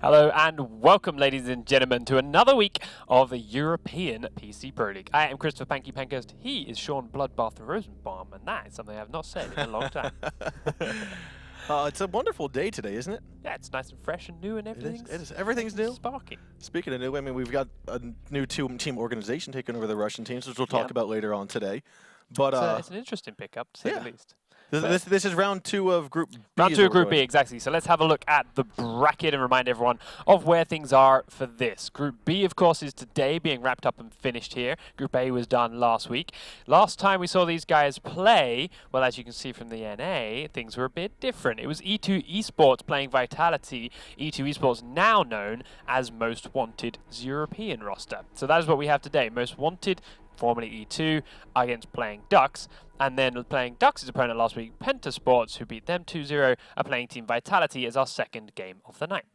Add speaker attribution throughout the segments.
Speaker 1: Hello and welcome, ladies and gentlemen, to another week of the European PC Pro League. I am Christopher Panky Pankhurst. He is Sean Bloodbath Rosenbaum, and that is something I have not said in a long time.
Speaker 2: It's a wonderful day today, isn't it?
Speaker 1: Yeah, it's nice and fresh and new, and everything's
Speaker 2: It is. Everything's new.
Speaker 1: Sparking.
Speaker 2: Speaking of new, I mean, we've got a new team organization taking over the Russian teams, which we'll talk about later on today. But
Speaker 1: it's an interesting pickup, to say the least.
Speaker 2: This is round 2 of Group B.
Speaker 1: Round 2 of Group B, exactly. So let's have a look at the bracket and remind everyone of where things are for this. Group B, of course, is today being wrapped up and finished here. Group A was done last week. Last time we saw these guys play, well, as you can see from the NA, things were a bit different. It was E2 Esports playing Vitality. E2 Esports, now known as Most Wanted European roster. So that is what we have today. Most Wanted, formerly E2, against Playing Ducks. And then Playing Ducks' opponent last week, PENTA Sports, who beat them 2-0, are playing Team Vitality as our second game of the night.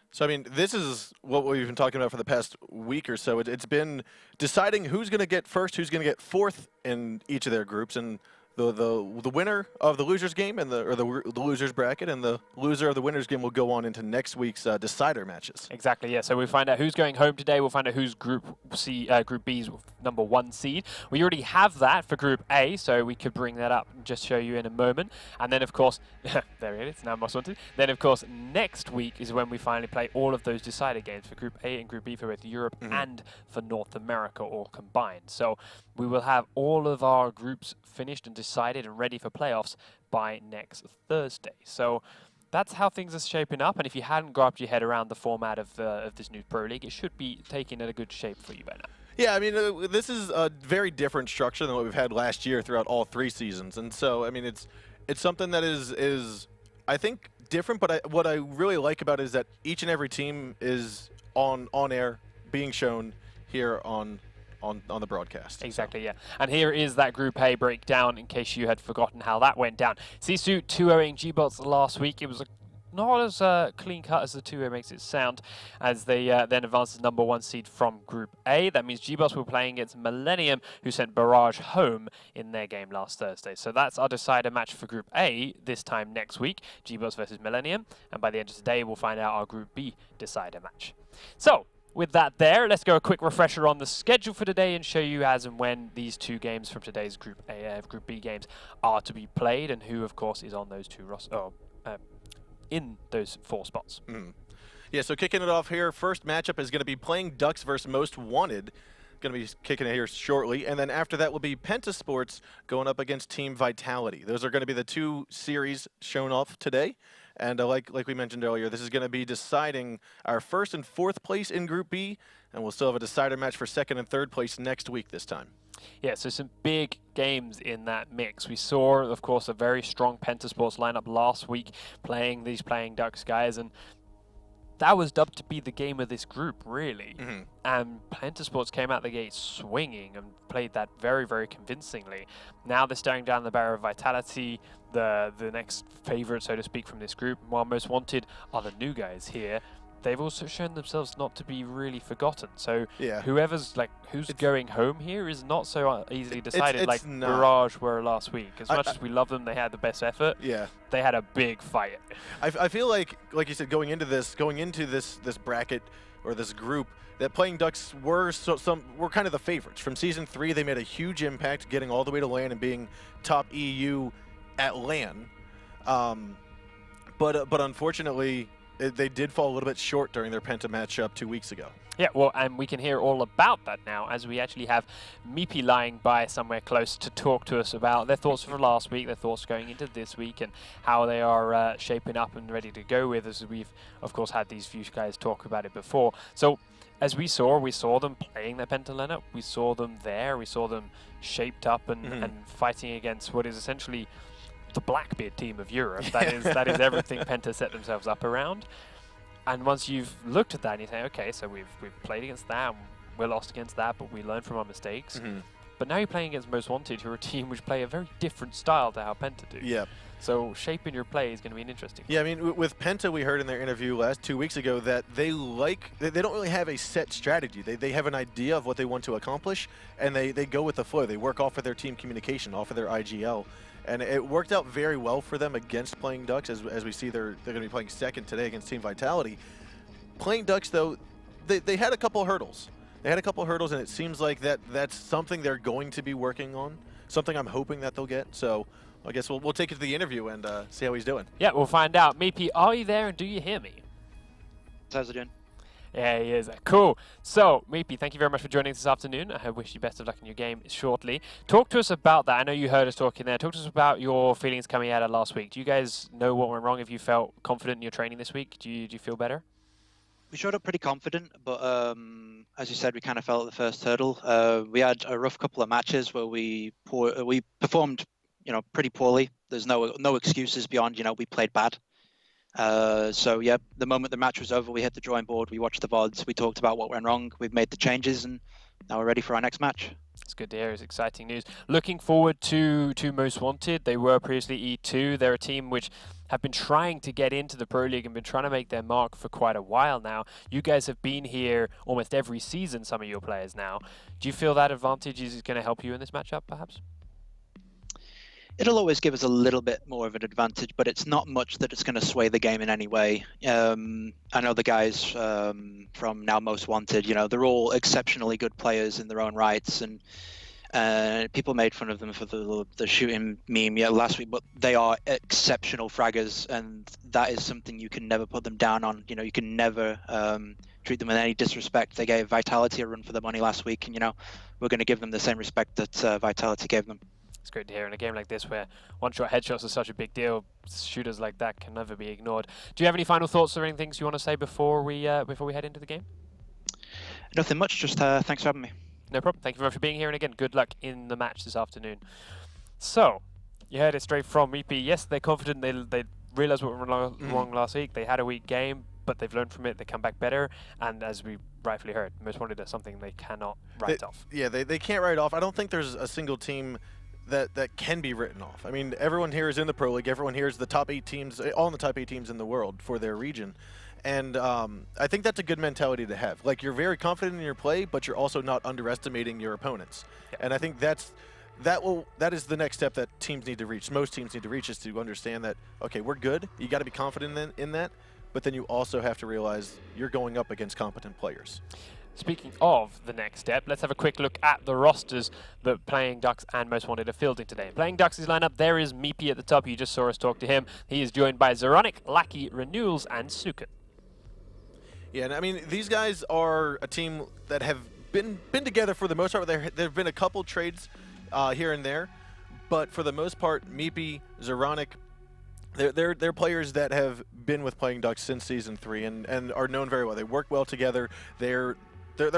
Speaker 2: So, I mean, this is what we've been talking about for the past week or so. It's been deciding who's going to get first, who's going to get fourth in each of their groups, and the winner of the losers game and the losers bracket and the loser of the winners game will go on into next week's decider matches.
Speaker 1: Exactly, yeah. So we find out who's going home today. We'll find out who's Group B's #1 seed. We already have that for Group A, so we could bring that up and just show you in a moment. And then, of course, there it is. Now Most Wanted. Then, of course, next week is when we finally play all of those decider games for Group A and Group B for both Europe and for North America all combined. So we will have all of our groups finished and decided and ready for playoffs by next Thursday. So that's how things are shaping up. And if you hadn't grabbed your head around the format of this new Pro League, it should be taking in a good shape for you by now.
Speaker 2: Yeah, I mean, this is a very different structure than what we've had last year throughout all 3 seasons. And so, I mean, it's something that is I think, different. But what I really like about it is that each and every team is on air, being shown here on the broadcast.
Speaker 1: Exactly, yeah. And here is that Group A breakdown in case you had forgotten how that went down. Sisu 2-0ing G-Bots last week. It was not as clean cut as the 2-0 makes it sound, as they then advanced as #1 seed from Group A. That means G-Bots were playing against Millennium, who sent Barrage home in their game last Thursday. So that's our decider match for Group A this time next week, G-Bots versus Millennium. And by the end of today, we'll find out our Group B decider match. So, with that there, let's go a quick refresher on the schedule for today and show you as and when these 2 games from today's Group B games are to be played, and who, of course, is on those 2 in those 4 spots.
Speaker 2: Yeah, so kicking it off here, first matchup is going to be Playing Ducks versus Most Wanted. Going to be kicking it here shortly, and then after that will be PENTA Sports going up against Team Vitality. Those are going to be the 2 series shown off today. And like we mentioned earlier, this is going to be deciding our 1st and 4th place in Group B, and we'll still have a decider match for 2nd and 3rd place next week this time.
Speaker 1: Yeah, so some big games in that mix. We saw, of course, a very strong PENTA Sports lineup last week playing these Playing Ducks guys, and that was dubbed to be the game of this group, really. And PENTA Sports came out the gate swinging and played that very, very convincingly. Now they're staring down the barrel of Vitality, the next favorite, so to speak, from this group. While Most Wanted are the new guys here, they've also shown themselves not to be really forgotten. So who's going home here is not so easily decided like Mirage were last week. As much as we love them, they had the best effort.
Speaker 2: Yeah,
Speaker 1: they had a big fight.
Speaker 2: I feel like you said, going into this bracket or this group, that Playing Ducks were kind of the favorites. From Season 3, they made a huge impact, getting all the way to LAN and being top EU at LAN. But unfortunately, they did fall a little bit short during their PENTA matchup 2 weeks ago.
Speaker 1: Yeah, well, and we can hear all about that now, as we actually have Meepy lying by somewhere close to talk to us about their thoughts for last week, their thoughts going into this week, and how they are shaping up and ready to go with, as we've, of course, had these few guys talk about it before. So, as we saw them playing their PENTA lineup, we saw them there, we saw them shaped up and fighting against what is essentially the Blackbeard team of Europe. That is everything PENTA set themselves up around. And once you've looked at that and you say, okay, so we've played against that, and we're lost against that, but we learned from our mistakes. But now you're playing against Most Wanted, who are a team which play a very different style to how PENTA do.
Speaker 2: Yeah.
Speaker 1: So shaping your play is going to be an interesting.
Speaker 2: Yeah, I mean, with PENTA, we heard in their interview 2 weeks ago that they don't really have a set strategy. They have an idea of what they want to accomplish, and they go with the flow. They work off of their team communication, off of their IGL. And it worked out very well for them against Playing Ducks, as we see they're going to be playing second today against Team Vitality. Playing Ducks, though, they had a couple hurdles. They had a couple hurdles, and it seems like that's something they're going to be working on, something I'm hoping that they'll get. So I guess we'll take it to the interview and see how he's doing.
Speaker 1: Yeah, we'll find out. Meepy, are you there and do you hear me?
Speaker 3: How's it doing?
Speaker 1: Yeah, he is. Cool. So, Meepy, thank you very much for joining us this afternoon. I wish you best of luck in your game shortly. Talk to us about that. I know you heard us talking there. Talk to us about your feelings coming out of last week. Do you guys know what went wrong? Have you felt confident in your training this week? Do you feel better?
Speaker 3: We showed up pretty confident, but as you said, we kind of fell at the first hurdle. We had a rough couple of matches where we performed, pretty poorly. There's no excuses beyond, we played bad. So yeah, the moment the match was over, we hit the drawing board. We watched the VODs. We talked about what went wrong. We've made the changes, and now we're ready for our next match.
Speaker 1: It's good to hear. It's exciting news. Looking forward to Most Wanted. They were previously E2. They're a team which have been trying to get into the Pro League and been trying to make their mark for quite a while now. You guys have been here almost every season, some of your players now. Do you feel that advantage is going to help you in this matchup, perhaps?
Speaker 3: It'll always give us a little bit more of an advantage, but it's not much that it's going to sway the game in any way. I know the guys from now Most Wanted, they're all exceptionally good players in their own rights, and people made fun of them for the shooting meme last week, but they are exceptional fraggers, and that is something you can never put them down on. You can never treat them with any disrespect. They gave Vitality a run for their money last week, and we're going to give them the same respect that Vitality gave them.
Speaker 1: It's great to hear in a game like this where one-shot headshots are such a big deal. Shooters like that can never be ignored. Do you have any final thoughts or any things you want to say before we head into the game?
Speaker 3: Nothing much. Just thanks for having me.
Speaker 1: No problem. Thank you very much for being here, and again, good luck in the match this afternoon. So, you heard it straight from Meepy. Yes, they're confident. They realised what went wrong last week. They had a weak game, but they've learned from it. They come back better, and as we rightfully heard, Most Wanted is something they cannot write off.
Speaker 2: Yeah, they can't write off. I don't think there's a single team that can be written off. I mean, everyone here is in the Pro League. Everyone here is the top 8 teams, all in the top 8 teams in the world for their region. And I think that's a good mentality to have. Like, you're very confident in your play, but you're also not underestimating your opponents. Yeah. And I think that is the next step that teams need to reach. Most teams need to reach is to understand that, okay, we're good. You got to be confident in that, but then you also have to realize you're going up against competent players.
Speaker 1: Speaking of the next step, let's have a quick look at the rosters that Playing Ducks and Most Wanted are fielding today. Playing Ducks' lineup, there is Meepy at the top. You just saw us talk to him. He is joined by Zoronic, Lackey, Renewals, and Sukin.
Speaker 2: Yeah, and I mean, these guys are a team that have been together for the most part. There have been a couple trades here and there, but for the most part, Meepy, Zoronic, they're players that have been with Playing Ducks since Season 3 and are known very well. They work well together. They're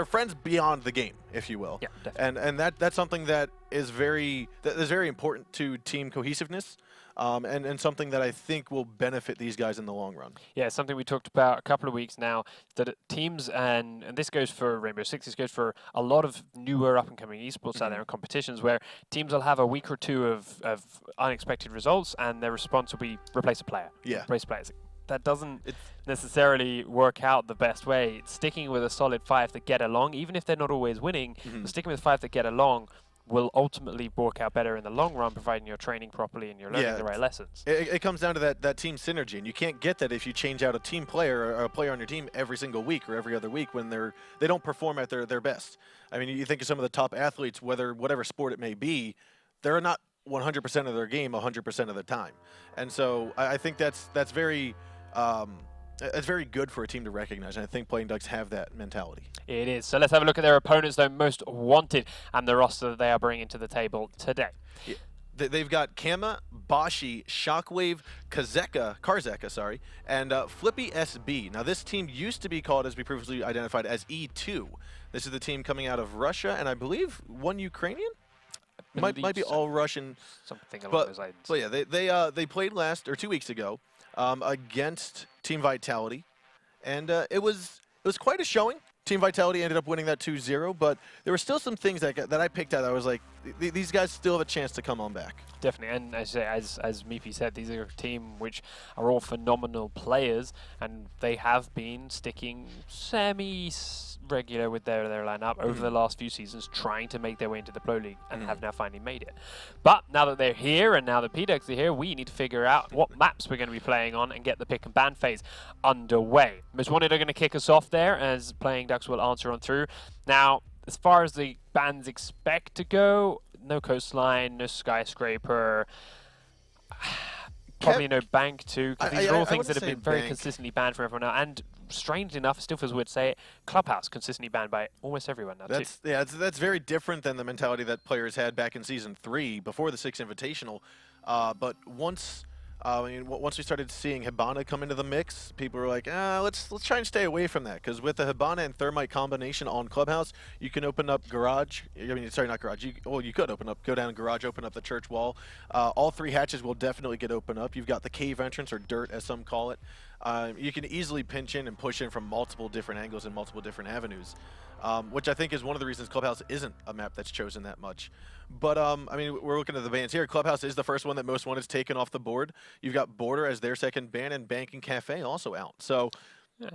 Speaker 2: friends beyond the game, if you will.
Speaker 1: Yeah, definitely.
Speaker 2: And that's something that is very important to team cohesiveness, and something that I think will benefit these guys in the long run.
Speaker 1: Yeah, something we talked about a couple of weeks now, that teams, and this goes for Rainbow Six, this goes for a lot of newer up-and-coming esports out there in competitions, where teams will have a week or two of unexpected results, and their response will be replace a player.
Speaker 2: Yeah.
Speaker 1: Replace players. That doesn't necessarily work out the best way. Sticking with a solid 5 that get along, even if they're not always winning, but sticking with 5 that get along will ultimately work out better in the long run, providing you're training properly and you're learning the right lessons.
Speaker 2: It comes down to that team synergy, and you can't get that if you change out a team player or a player on your team every single week or every other week when they don't perform at their best. I mean, you think of some of the top athletes, whatever sport it may be, they're not 100% of their game 100% of the time, and so I think that's very. It's very good for a team to recognize, and I think Playing Ducks have that mentality.
Speaker 1: It is. So let's have a look at their opponents, though, Most Wanted, and the roster that they are bringing to the table today.
Speaker 2: Yeah. They've got Kama, Bashi, Shockwave, Karzeka, and Flippy SB. Now, this team used to be called, as we previously identified, as E2. This is the team coming out of Russia, and I believe one Ukrainian? Might be so. All Russian.
Speaker 1: Something along those lines.
Speaker 2: But yeah, they played 2 weeks ago. Against Team Vitality, and it was quite a showing. Team Vitality ended up winning that 2-0, but there were still some things that I picked out. I was like, these guys still have a chance to come on back.
Speaker 1: Definitely, and as Meepy said, these are a team which are all phenomenal players, and they have been sticking regular with their lineup over the last few seasons, trying to make their way into the Pro League, and have now finally made it. But now that they're here, and now the PDEX are here, we need to figure out what maps we're going to be playing on and get the pick and ban phase underway. Most Wanted are going to kick us off there, as Playing Ducks will answer on through. Now, as far as the bans expect to go, no Coastline, no Skyscraper, probably no Bank too, because these are all things that have been very consistently banned for everyone now. And strangely enough, it still feels weird to say it, Clubhouse consistently banned by almost everyone now too.
Speaker 2: That's very different than the mentality that players had back in Season 3 before the 6 Invitational. But once we started seeing Hibana come into the mix, people were like, let's try and stay away from that, because with the Hibana and Thermite combination on Clubhouse, you can open up Garage. Sorry, not Garage. You could go down Garage, open up the church wall. All 3 hatches will definitely get opened up. You've got the cave entrance, or dirt as some call it. You can easily pinch in and push in from multiple different angles and multiple different avenues, which I think is one of the reasons Clubhouse isn't a map that's chosen that much. But, we're looking at the bans here. Clubhouse is the first one that Most Wanted's taken off the board. You've got Border as their second ban, and Banking Cafe also out. So,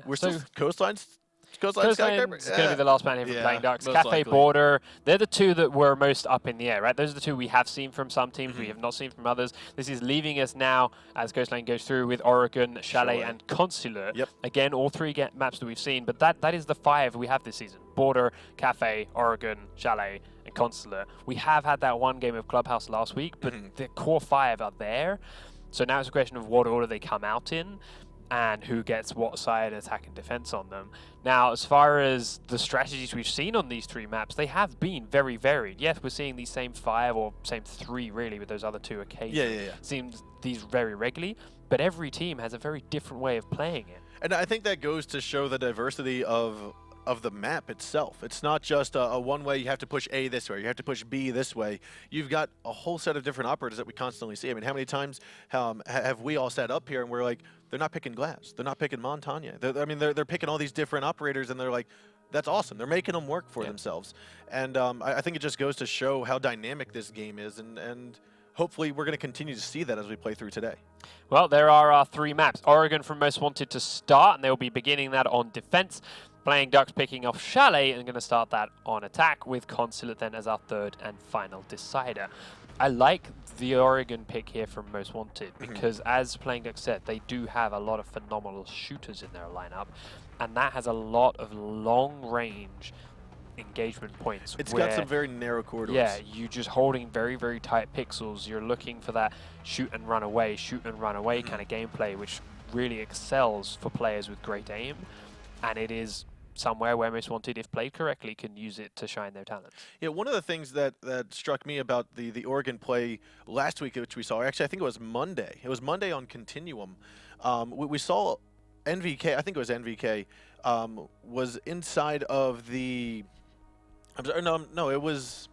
Speaker 2: we're still Coastline's
Speaker 1: Coastline's going to be the last ban here from Playing Ducks.
Speaker 2: most
Speaker 1: Cafe,
Speaker 2: likely.
Speaker 1: Border, they're the 2 that were most up in the air, right? Those are the 2 we have seen from some teams, we have not seen from others. This is leaving us now, as Coastline goes through, with Oregon, Chalet, and Consular. Again, all 3 maps that we've seen, but that is the 5 we have this season. Border, Cafe, Oregon, Chalet, and Consular. We have had that one game of Clubhouse last week, but the core 5 are there. So now it's a question of what order they come out in, and who gets what side, attack and defense on them. Now, as far as the strategies we've seen on these 3 maps, they have been very varied. Yes, we're seeing these same 5 or same 3 really, with those other 2 occasionally. Seems these very regularly, but every team has a very different way of playing it.
Speaker 2: And I think that goes to show the diversity of the map itself. It's not just a one way, you have to push A this way, you have to push B this way. You've got a whole set of different operators that we constantly see. I mean, how many times have we all sat up here and we're like, they're not picking Glass, they're not picking Montagne. They're picking all these different operators, and they're like, that's awesome. They're making them work for themselves. And I think it just goes to show how dynamic this game is, and hopefully we're going to continue to see that as we play through today.
Speaker 1: Well, there are our 3 maps. Oregon from Most Wanted to start, and they'll be beginning that on defense. Playing Ducks picking off Chalet and going to start that on attack, with Consulate then as our 3rd and final decider. I like the Oregon pick here from Most Wanted because, as Playing Ducks said, they do have a lot of phenomenal shooters in their lineup, and that has a lot of long-range engagement points.
Speaker 2: It's got some very narrow corridors.
Speaker 1: Yeah, you just holding very, very tight pixels. You're looking for that shoot and run away kind of gameplay, which really excels for players with great aim, and it is somewhere where Most Wanted, if played correctly, can use it to shine their talents.
Speaker 2: Yeah, one of the things that struck me about the Oregon play last week, which we saw, actually I think it was Monday. It was Monday on Continuum. We saw NVK, I think it was NVK, was inside of the... I'm sorry, no, it was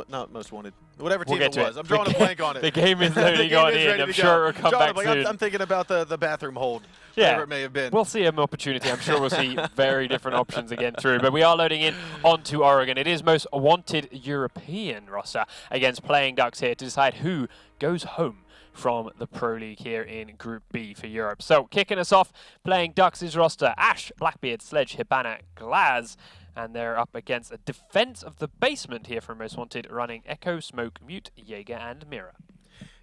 Speaker 2: not Most Wanted. Whatever team it was. I'm drawing a blank on it.
Speaker 1: The game is literally going in. I'm sure it'll come back soon.
Speaker 2: I'm thinking about the bathroom hold.
Speaker 1: Yeah,
Speaker 2: whatever it may have been.
Speaker 1: We'll see an opportunity. I'm sure we'll see very different options again through. But we are loading in onto Oregon. It is Most Wanted European roster against Playing Ducks here to decide who goes home from the Pro League here in Group B for Europe. So kicking us off, Playing Ducks' roster: Ash, Blackbeard, Sledge, Hibana, Glaz. And they're up against a defense of the basement here from Most Wanted, running Echo, Smoke, Mute, Jaeger, and Mira.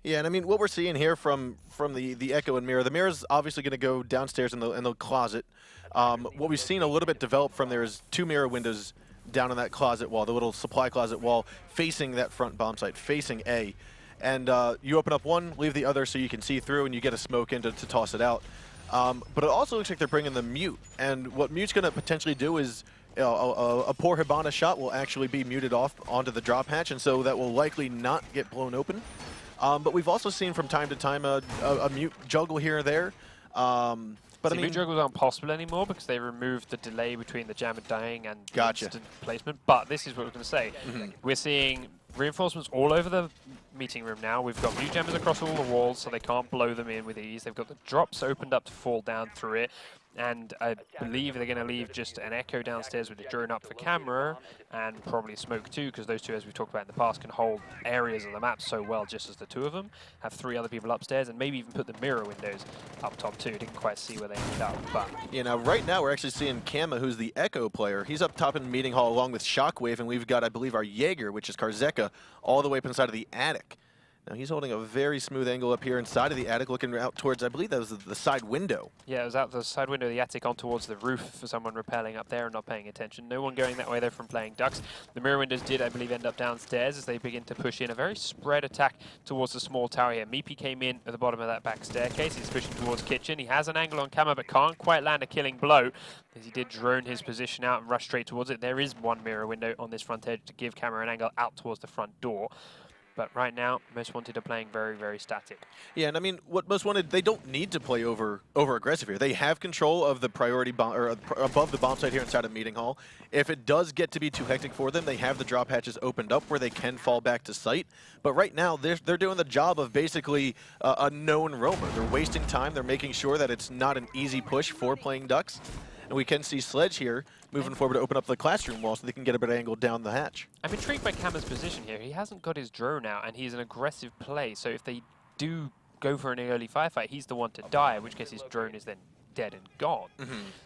Speaker 2: Yeah, and I mean, what we're seeing here from the Echo and Mira, the Mira's obviously going to go downstairs in the closet. What we've seen a little bit develop from there is 2 Mira windows down on that closet wall, the little supply closet wall, facing that front bomb site, facing A. And you open up one, leave the other so you can see through, and you get a smoke in to toss it out. But it also looks like they're bringing the Mute. And what Mute's going to potentially do is a poor Hibana shot will actually be muted off onto the drop hatch, and so that will likely not get blown open. But we've also seen from time to time a Mute juggle here or there. But I mean,
Speaker 1: Mute juggles aren't possible anymore because they removed the delay between the jam and dying and instant placement. But this is what we're going to say. We're seeing reinforcements all over the meeting room now. We've got Mute jammers across all the walls, so they can't blow them in with ease. They've got the drops opened up to fall down through it. And I believe they're going to leave just an Echo downstairs with a drone up for camera, and probably Smoke too, because those two, as we've talked about in the past, can hold areas of the map so well just as the two of them. Have 3 other people upstairs, and maybe even put the mirror windows up top too. Didn't quite see where they ended up, but...
Speaker 2: Yeah, now right now we're actually seeing Kama, who's the Echo player. He's up top in the meeting hall along with Shockwave, and we've got, I believe, our Jaeger, which is Karzeka, all the way up inside of the attic. Now he's holding a very smooth angle up here inside of the attic, looking out towards, I believe that was the side window.
Speaker 1: Yeah, it was out the side window of the attic on towards the roof for someone rappelling up there and not paying attention. No one going that way though from playing Ducks. The mirror windows did, I believe, end up downstairs as they begin to push in a very spread attack towards the small tower here. Meepy came in at the bottom of that back staircase. He's pushing towards kitchen. He has an angle on camera but can't quite land a killing blow as he did drone his position out and rush straight towards it. There is one mirror window on this front edge to give camera an angle out towards the front door. But right now, Most Wanted are playing very, very static.
Speaker 2: Yeah, and I mean, what Most Wanted, they don't need to play over aggressive here. They have control of the priority bomb, or above the bomb site here inside of Meeting Hall. If it does get to be too hectic for them, they have the drop hatches opened up where they can fall back to site. But right now, they're doing the job of basically a known roamer. They're wasting time. They're making sure that it's not an easy push for playing Ducks. And we can see Sledge here moving forward to open up the classroom wall so they can get a better angle down the hatch.
Speaker 1: I'm intrigued by Kama's position here. He hasn't got his drone out, and he's an aggressive play. So if they do go for an early firefight, he's the one to die, in which case his drone is then dead and gone.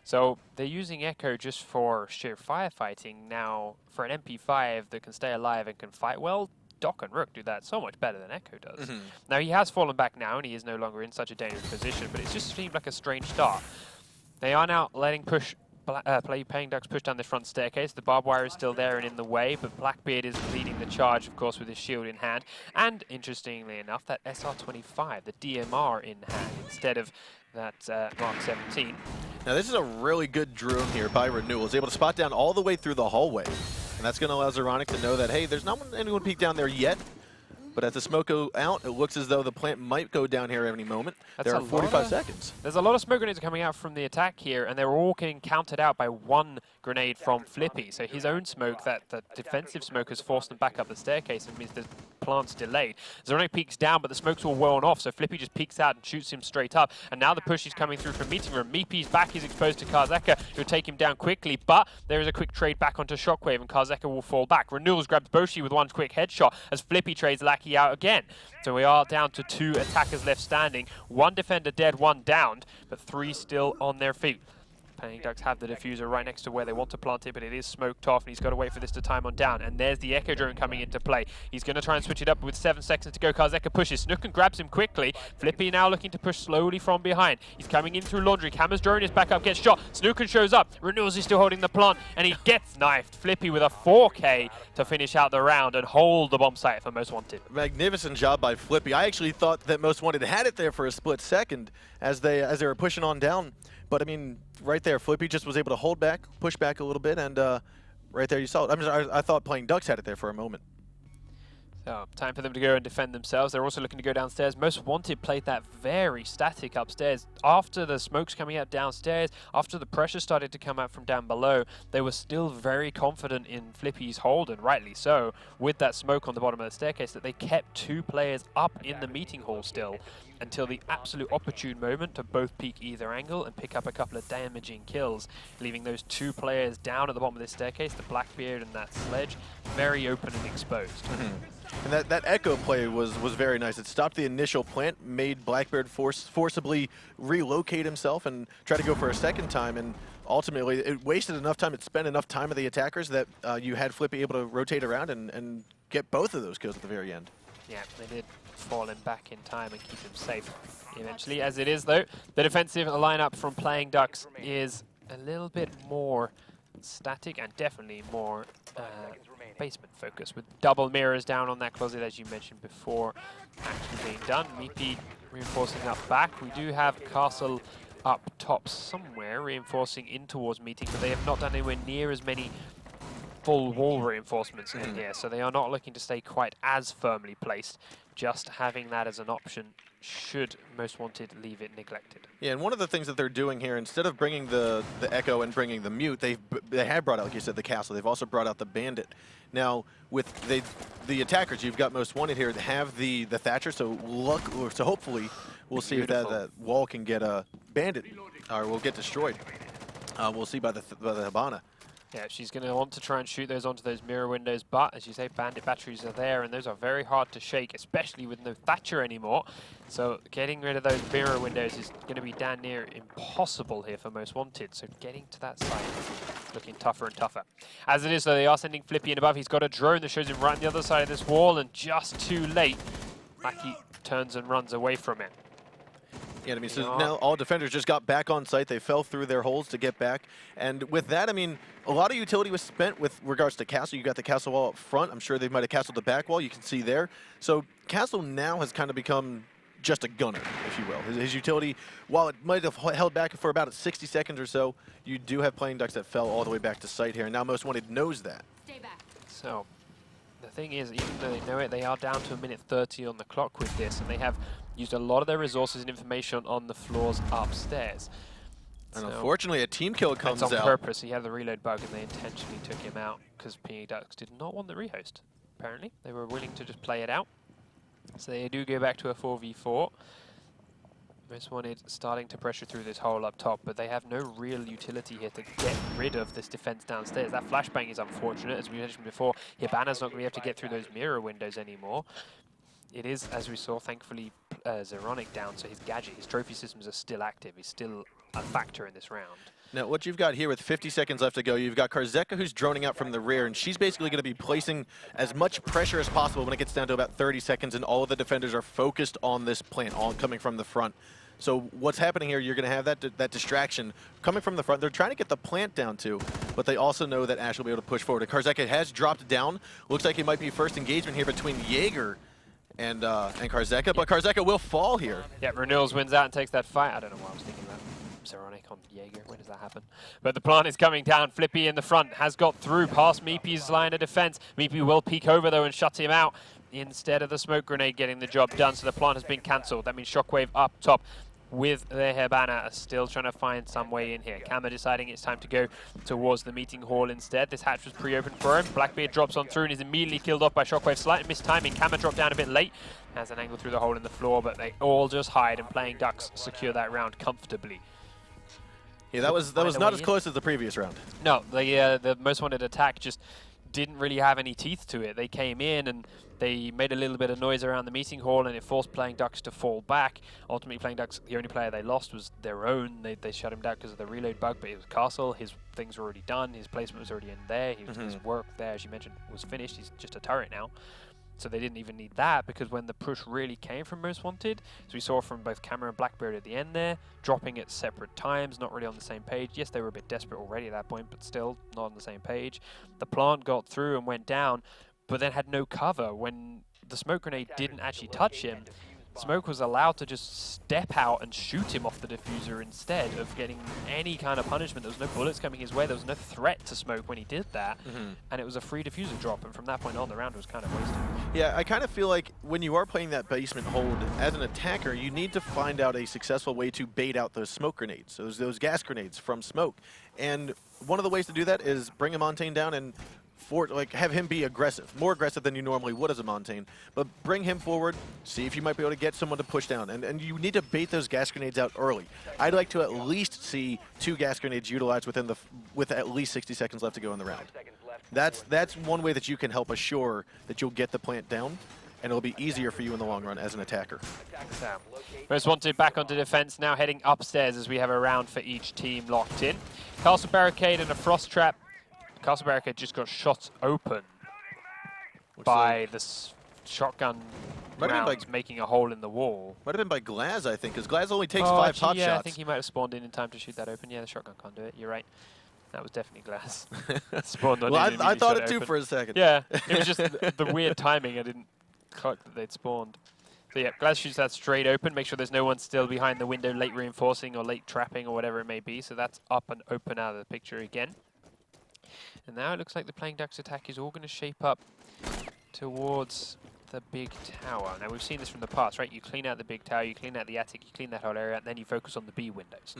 Speaker 1: So they're using Echo just for sheer firefighting. Now, for an MP5 that can stay alive and can fight well, Doc and Rook do that so much better than Echo does. Now, he has fallen back now, and he is no longer in such a dangerous position, but it just seemed like a strange start. They are now letting Playing Ducks push down the front staircase. The barbed wire is still there and in the way, but Blackbeard is leading the charge, of course, with his shield in hand. And, interestingly enough, that SR-25, the DMR in hand, instead of that Mark 17.
Speaker 2: Now, this is a really good drone here by Renewal. It's able to spot down all the way through the hallway. And that's going to allow Zeronic to know that, hey, there's not anyone peek down there yet. But as the smoke go out, it looks as though the plant might go down here any moment. There are 45 seconds.
Speaker 1: There's a lot of smoke grenades coming out from the attack here, and they're all getting countered out by one grenade from Flippy. So his own smoke, that defensive smoke, has forced them back up the staircase and means the plant's delayed. Zeronic peeks down, but the smoke's all worn off, so Flippy just peeks out and shoots him straight up. And now the push is coming through from Meeting Room. Meepy's back, he's exposed to Karzeka, who'll take him down quickly, but there is a quick trade back onto Shockwave, and Karzeka will fall back. Renewals grabs Boshi with one quick headshot as Flippy trades Lackey out again. So we are down to 2 attackers left standing. 1 defender dead, 1 downed, but 3 still on their feet. Playing Ducks have the diffuser right next to where they want to plant it, but it is smoked off, and he's got to wait for this to time on down. And there's the Echo drone coming into play. He's going to try and switch it up with 7 seconds to go. Karzeka pushes. Snooken grabs him quickly. Flippy now looking to push slowly from behind. He's coming in through Laundry. Kama's drone is back up, gets shot. Snooken shows up. Renewals is still holding the plant, and he gets knifed. Flippy with a 4K to finish out the round and hold the bomb site for Most Wanted.
Speaker 2: Magnificent job by Flippy. I actually thought that Most Wanted had it there for a split second as they were pushing on down. But I mean, right there, Flippy just was able to hold back, push back a little bit, and right there you saw it. I thought Playing Ducks had it there for a moment.
Speaker 1: So, time for them to go and defend themselves. They're also looking to go downstairs. Most Wanted played that very static upstairs. After the smoke's coming out downstairs, after the pressure started to come out from down below, they were still very confident in Flippy's hold, and rightly so, with that smoke on the bottom of the staircase, that they kept 2 players up in the meeting hall still until the absolute opportune moment to both peek either angle and pick up a couple of damaging kills, leaving those 2 players down at the bottom of this staircase, the Blackbeard and that Sledge, very open and exposed.
Speaker 2: And that Echo play was very nice. It stopped the initial plant, made Blackbeard forcibly relocate himself and try to go for a second time, and ultimately it wasted enough time, it spent enough time of the attackers that you had Flippy able to rotate around and get both of those kills at the very end.
Speaker 1: Yeah, they did fall him back in time and keep him safe eventually. As it is, though, the defensive lineup from Playing Ducks is a little bit more static and definitely more basement focused, with double mirrors down on that closet, as you mentioned before, actually being done. Meepy reinforcing up back. We do have Castle up top somewhere, reinforcing in towards Meeting, but they have not done anywhere near as many full wall reinforcements in here, so they are not looking to stay quite as firmly placed. Just having that as an option should Most Wanted leave it neglected.
Speaker 2: Yeah, and one of the things that they're doing here, instead of bringing the Echo and bringing the Mute, they have brought out, like you said, the Castle. They've also brought out the Bandit. Now, with the attackers, you've got Most Wanted here, have the Thatcher, so hopefully we'll see if that wall can get a Bandit, or will get destroyed. We'll see by the Hibana.
Speaker 1: Yeah, she's going to want to try and shoot those onto those mirror windows, but as you say, Bandit batteries are there, and those are very hard to shake, especially with no Thatcher anymore. So getting rid of those mirror windows is going to be damn near impossible here for Most Wanted. So getting to that site is looking tougher and tougher. As it is, though, they are sending Flippy in above. He's got a drone that shows him right on the other side of this wall, and just too late, Mackie turns and runs away from it.
Speaker 2: Yeah, I mean, so now all defenders just got back on site. They fell through their holes to get back. And with that, I mean, a lot of utility was spent with regards to Castle. You got the Castle wall up front. I'm sure they might have castled the back wall. You can see there. So Castle now has kind of become just a gunner, if you will. His utility, while it might have held back for about 60 seconds or so, you do have playing ducks that fell all the way back to site here. And now Most Wanted knows that.
Speaker 4: Stay back.
Speaker 1: So the thing is, even though they know it, they are down to 1:30 on the clock with this, and they have used a lot of their resources and information on the floors upstairs.
Speaker 2: And
Speaker 1: so
Speaker 2: unfortunately, a team kill comes
Speaker 1: on
Speaker 2: out.
Speaker 1: purpose. He had the reload bug, and they intentionally took him out because PE Ducks did not want the rehost. Apparently, they were willing to just play it out. So they do go back to a 4v4. Most Wanted starting to pressure through this hole up top, but they have no real utility here to get rid of this defense downstairs. That flashbang is unfortunate, as we mentioned before. Hibana's not going to be able to get through those mirror windows anymore. It is, as we saw, thankfully, Zeronic down, so his gadget, his trophy systems are still active. He's still a factor in this round.
Speaker 2: Now, what you've got here with 50 seconds left to go, you've got Karzeka who's droning out from the rear, and she's basically going to be placing as much pressure as possible when it gets down to about 30 seconds, and all of the defenders are focused on this plant, all coming from the front. So what's happening here, you're going to have that distraction coming from the front. They're trying to get the plant down too, but they also know that Ash will be able to push forward. Karzeka has dropped down. Looks like it might be first engagement here between Jaeger and Karzeka, but Karzeka will fall here.
Speaker 1: Yeah, Renewals wins out and takes that fight. I don't know why I was thinking that. Zeronic on Jaeger, when does that happen? But the plant is coming down. Flippy in the front has got through past Meepy's line of defense. Meepy will peek over though and shut him out instead of the smoke grenade getting the job done. So the plant has been cancelled. That means Shockwave up top with their Hibana are still trying to find some way in here. Kama deciding it's time to go towards the meeting hall instead. This hatch was pre-open for him. Blackbeard drops on through and is immediately killed off by Shockwave. Slight mistiming. Kama dropped down a bit late. Has an angle through the hole in the floor, but they all just hide, and Playing Ducks secure that round comfortably.
Speaker 2: Yeah, that was not as close as the previous round.
Speaker 1: No, the Most Wanted attack just didn't really have any teeth to it. They came in and they made a little bit of noise around the meeting hall, and it forced Playing Ducks to fall back. Ultimately, Playing Ducks, the only player they lost was their own. They shut him down because of the reload bug, but it was Castle. His things were already done. His placement was already in there. His work there, as you mentioned, was finished. He's just a turret now. So they didn't even need that, because when the push really came from Most Wanted, as we saw from both Camera and Blackbeard at the end there, dropping at separate times, not really on the same page. Yes, they were a bit desperate already at that point, but still not on the same page. The plant got through and went down, but then had no cover. When the smoke grenade didn't actually touch him, Smoke was allowed to just step out and shoot him off the diffuser instead of getting any kind of punishment. There was no bullets coming his way. There was no threat to Smoke when he did that. And it was a free diffuser drop. And from that point on, the round was kind of wasted.
Speaker 2: Yeah, I kind of feel like when you are playing that basement hold, as an attacker, you need to find out a successful way to bait out those smoke grenades, those gas grenades from Smoke. And one of the ways to do that is bring a Montaigne down and have him be aggressive, more aggressive than you normally would as a Montaigne, but bring him forward, see if you might be able to get someone to push down, and you need to bait those gas grenades out early. I'd like to at least see 2 gas grenades utilized with at least 60 seconds left to go in the round. That's one way that you can help assure that you'll get the plant down, and it'll be easier for you in the long run as an attacker.
Speaker 1: So, Most Wanted back onto defense, now heading upstairs as we have a round for each team locked in. Castle Barricade and a Frost Trap. Castle Barricade just got shot open by the shotgun rounds making a hole in the wall.
Speaker 2: Might have been by Glaz, I think, because Glaz only takes 5 pot
Speaker 1: yeah,
Speaker 2: shots.
Speaker 1: I think he might have spawned in time to shoot that open. Yeah, the shotgun can't do it. You're right. That was definitely Glaz. Spawned on
Speaker 2: well, I thought it too for a second.
Speaker 1: Yeah, it was just the weird timing. I didn't clock that they'd spawned. So yeah, Glaz shoots that straight open. Make sure there's no one still behind the window, late reinforcing or late trapping or whatever it may be. So that's up and open out of the picture again. And now it looks like the Playing Ducks attack is all going to shape up towards the big tower. Now we've seen this from the past, right? You clean out the big tower, you clean out the attic, you clean that whole area, and then you focus on the B windows.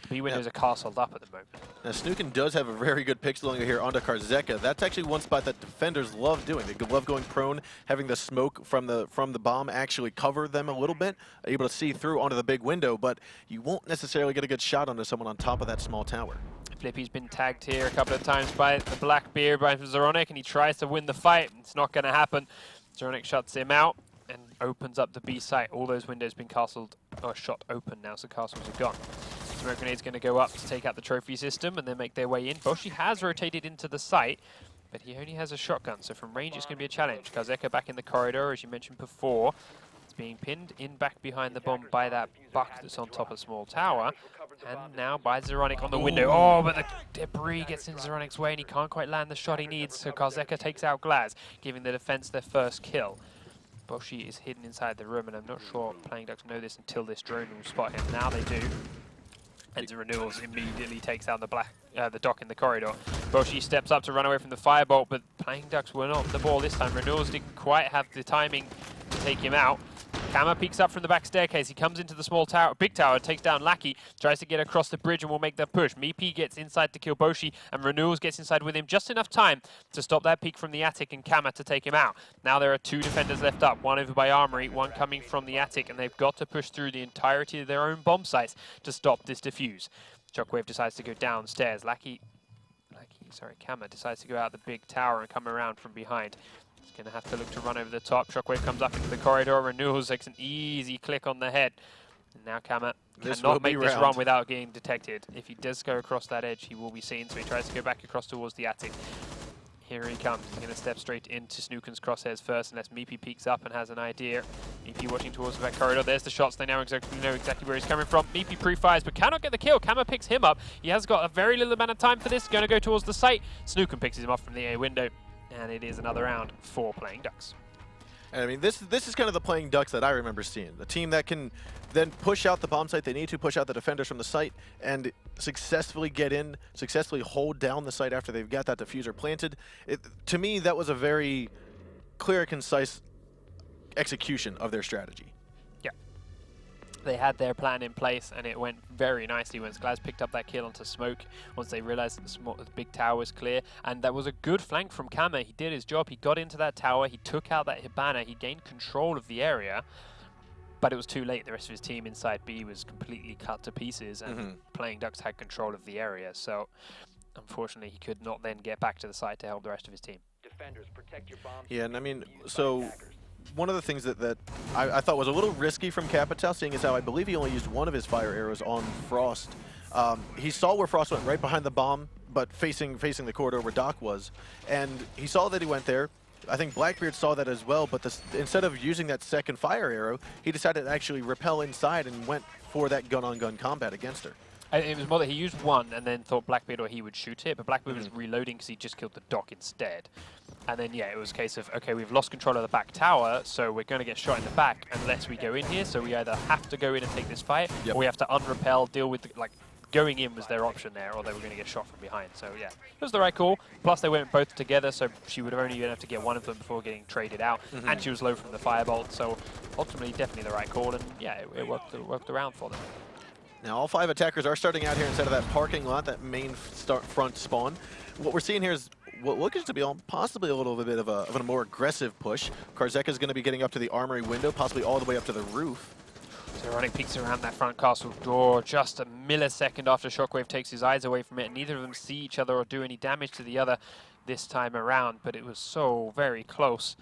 Speaker 1: B windows are castled up at the moment.
Speaker 2: Now Snookin does have a very good pixel angle here onto Karzeka. That's actually one spot that defenders love doing. They love going prone, having the smoke from the bomb actually cover them a little bit, able to see through onto the big window, but you won't necessarily get a good shot onto someone on top of that small tower.
Speaker 1: Flippy's been tagged here a couple of times by the Blackbeard, by Zoronic, and he tries to win the fight. It's not going to happen. Zoronic shuts him out and opens up the B site. All those windows been castled or shot open now, so castles are gone. Smoke Grenade's going to go up to take out the trophy system and then make their way in. Boshi has rotated into the site, but he only has a shotgun, so from range it's going to be a challenge. Karzeka back in the corridor, as you mentioned before. It's being pinned in back behind the bomb by that buck that's on top of small tower. And now by Zoronic on the window. Oh, but the debris gets in Zoronic's way and he can't quite land the shot he needs, so Karzeka takes out Glaz, giving the defense their first kill. Boshi is hidden inside the room, and I'm not sure Playing Ducks know this until this drone will spot him. Now they do. And Renewals immediately takes out the dock in the corridor. Boshi steps up to run away from the firebolt, but Playing Ducks were not on the ball this time. Renewals didn't quite have the timing to take him out. Kama peeks up from the back staircase. He comes into the small tower, big tower, takes down Lackey, tries to get across the bridge and will make that push. Meepy gets inside to kill Boshi, and Renewals gets inside with him just enough time to stop that peek from the attic and Kama to take him out. Now there are two defenders left up, one over by Armory, one coming from the attic, and they've got to push through the entirety of their own bomb sites to stop this defuse. Shockwave decides to go downstairs. Kama decides to go out the big tower and come around from behind. He's going to have to look to run over the top. Shockwave comes up into the corridor. Renewals takes an easy click on the head. And now Kama cannot make this run without getting detected. If he does go across that edge, he will be seen. So he tries to go back across towards the attic. Here he comes. He's going to step straight into Snookin's crosshairs first, unless Meepy peeks up and has an idea. Meepy watching towards the back corridor. There's the shots. They now know exactly where he's coming from. Meepy pre-fires, but cannot get the kill. Kama picks him up. He has got a very little amount of time for this. Going to go towards the site. Snookin picks him up from the A window. And it is another round for Playing Ducks.
Speaker 2: And I mean, this is kind of the Playing Ducks that I remember seeing. The team that can then push out the bomb site. They need to push out the defenders from the site and successfully get in, successfully hold down the site after they've got that diffuser planted. To me, that was a very clear, concise execution of their strategy.
Speaker 1: Yeah. They had their plan in place, and it went very nicely once Glaz picked up that kill onto Smoke, once they realized that the big tower was clear. And that was a good flank from Kama. He did his job. He got into that tower. He took out that Hibana. He gained control of the area. But it was too late. The rest of his team inside B was completely cut to pieces, and Playing Ducks had control of the area. So, unfortunately, he could not then get back to the site to help the rest of his team.
Speaker 4: Defenders, protect your bombs.
Speaker 2: Yeah, and I mean, so one of the things that I thought was a little risky from Capital, seeing as how I believe he only used one of his fire arrows on Frost. He saw where Frost went, right behind the bomb, but facing the corridor where Doc was, and he saw that he went there. I think Blackbeard saw that as well, but instead of using that second fire arrow, he decided to actually rappel inside and went for that gun-on-gun combat against her.
Speaker 1: It was more that he used one and then thought Blackbeard or he would shoot it, but Blackbeard was reloading because he just killed the dock instead. And then, yeah, it was a case of, okay, we've lost control of the back tower, so we're going to get shot in the back unless we go in here. So we either have to go in and take this fight, or we have to unrepel, deal with, going in was their option there, or they were going to get shot from behind. So, yeah, it was the right call. Plus, they went both together, so she would have only been able to get one of them before getting traded out. And she was low from the firebolt, so ultimately, definitely the right call. And, yeah, it worked around for them.
Speaker 2: Now, all 5 attackers are starting out here instead of that parking lot, that main front spawn. What we're seeing here is what looks to be possibly a little bit of a more aggressive push. Karzeka is going to be getting up to the armory window, possibly all the way up to the roof.
Speaker 1: So running peeks around that front castle door just a millisecond after Shockwave takes his eyes away from it, and neither of them see each other or do any damage to the other this time around, but it was so very close.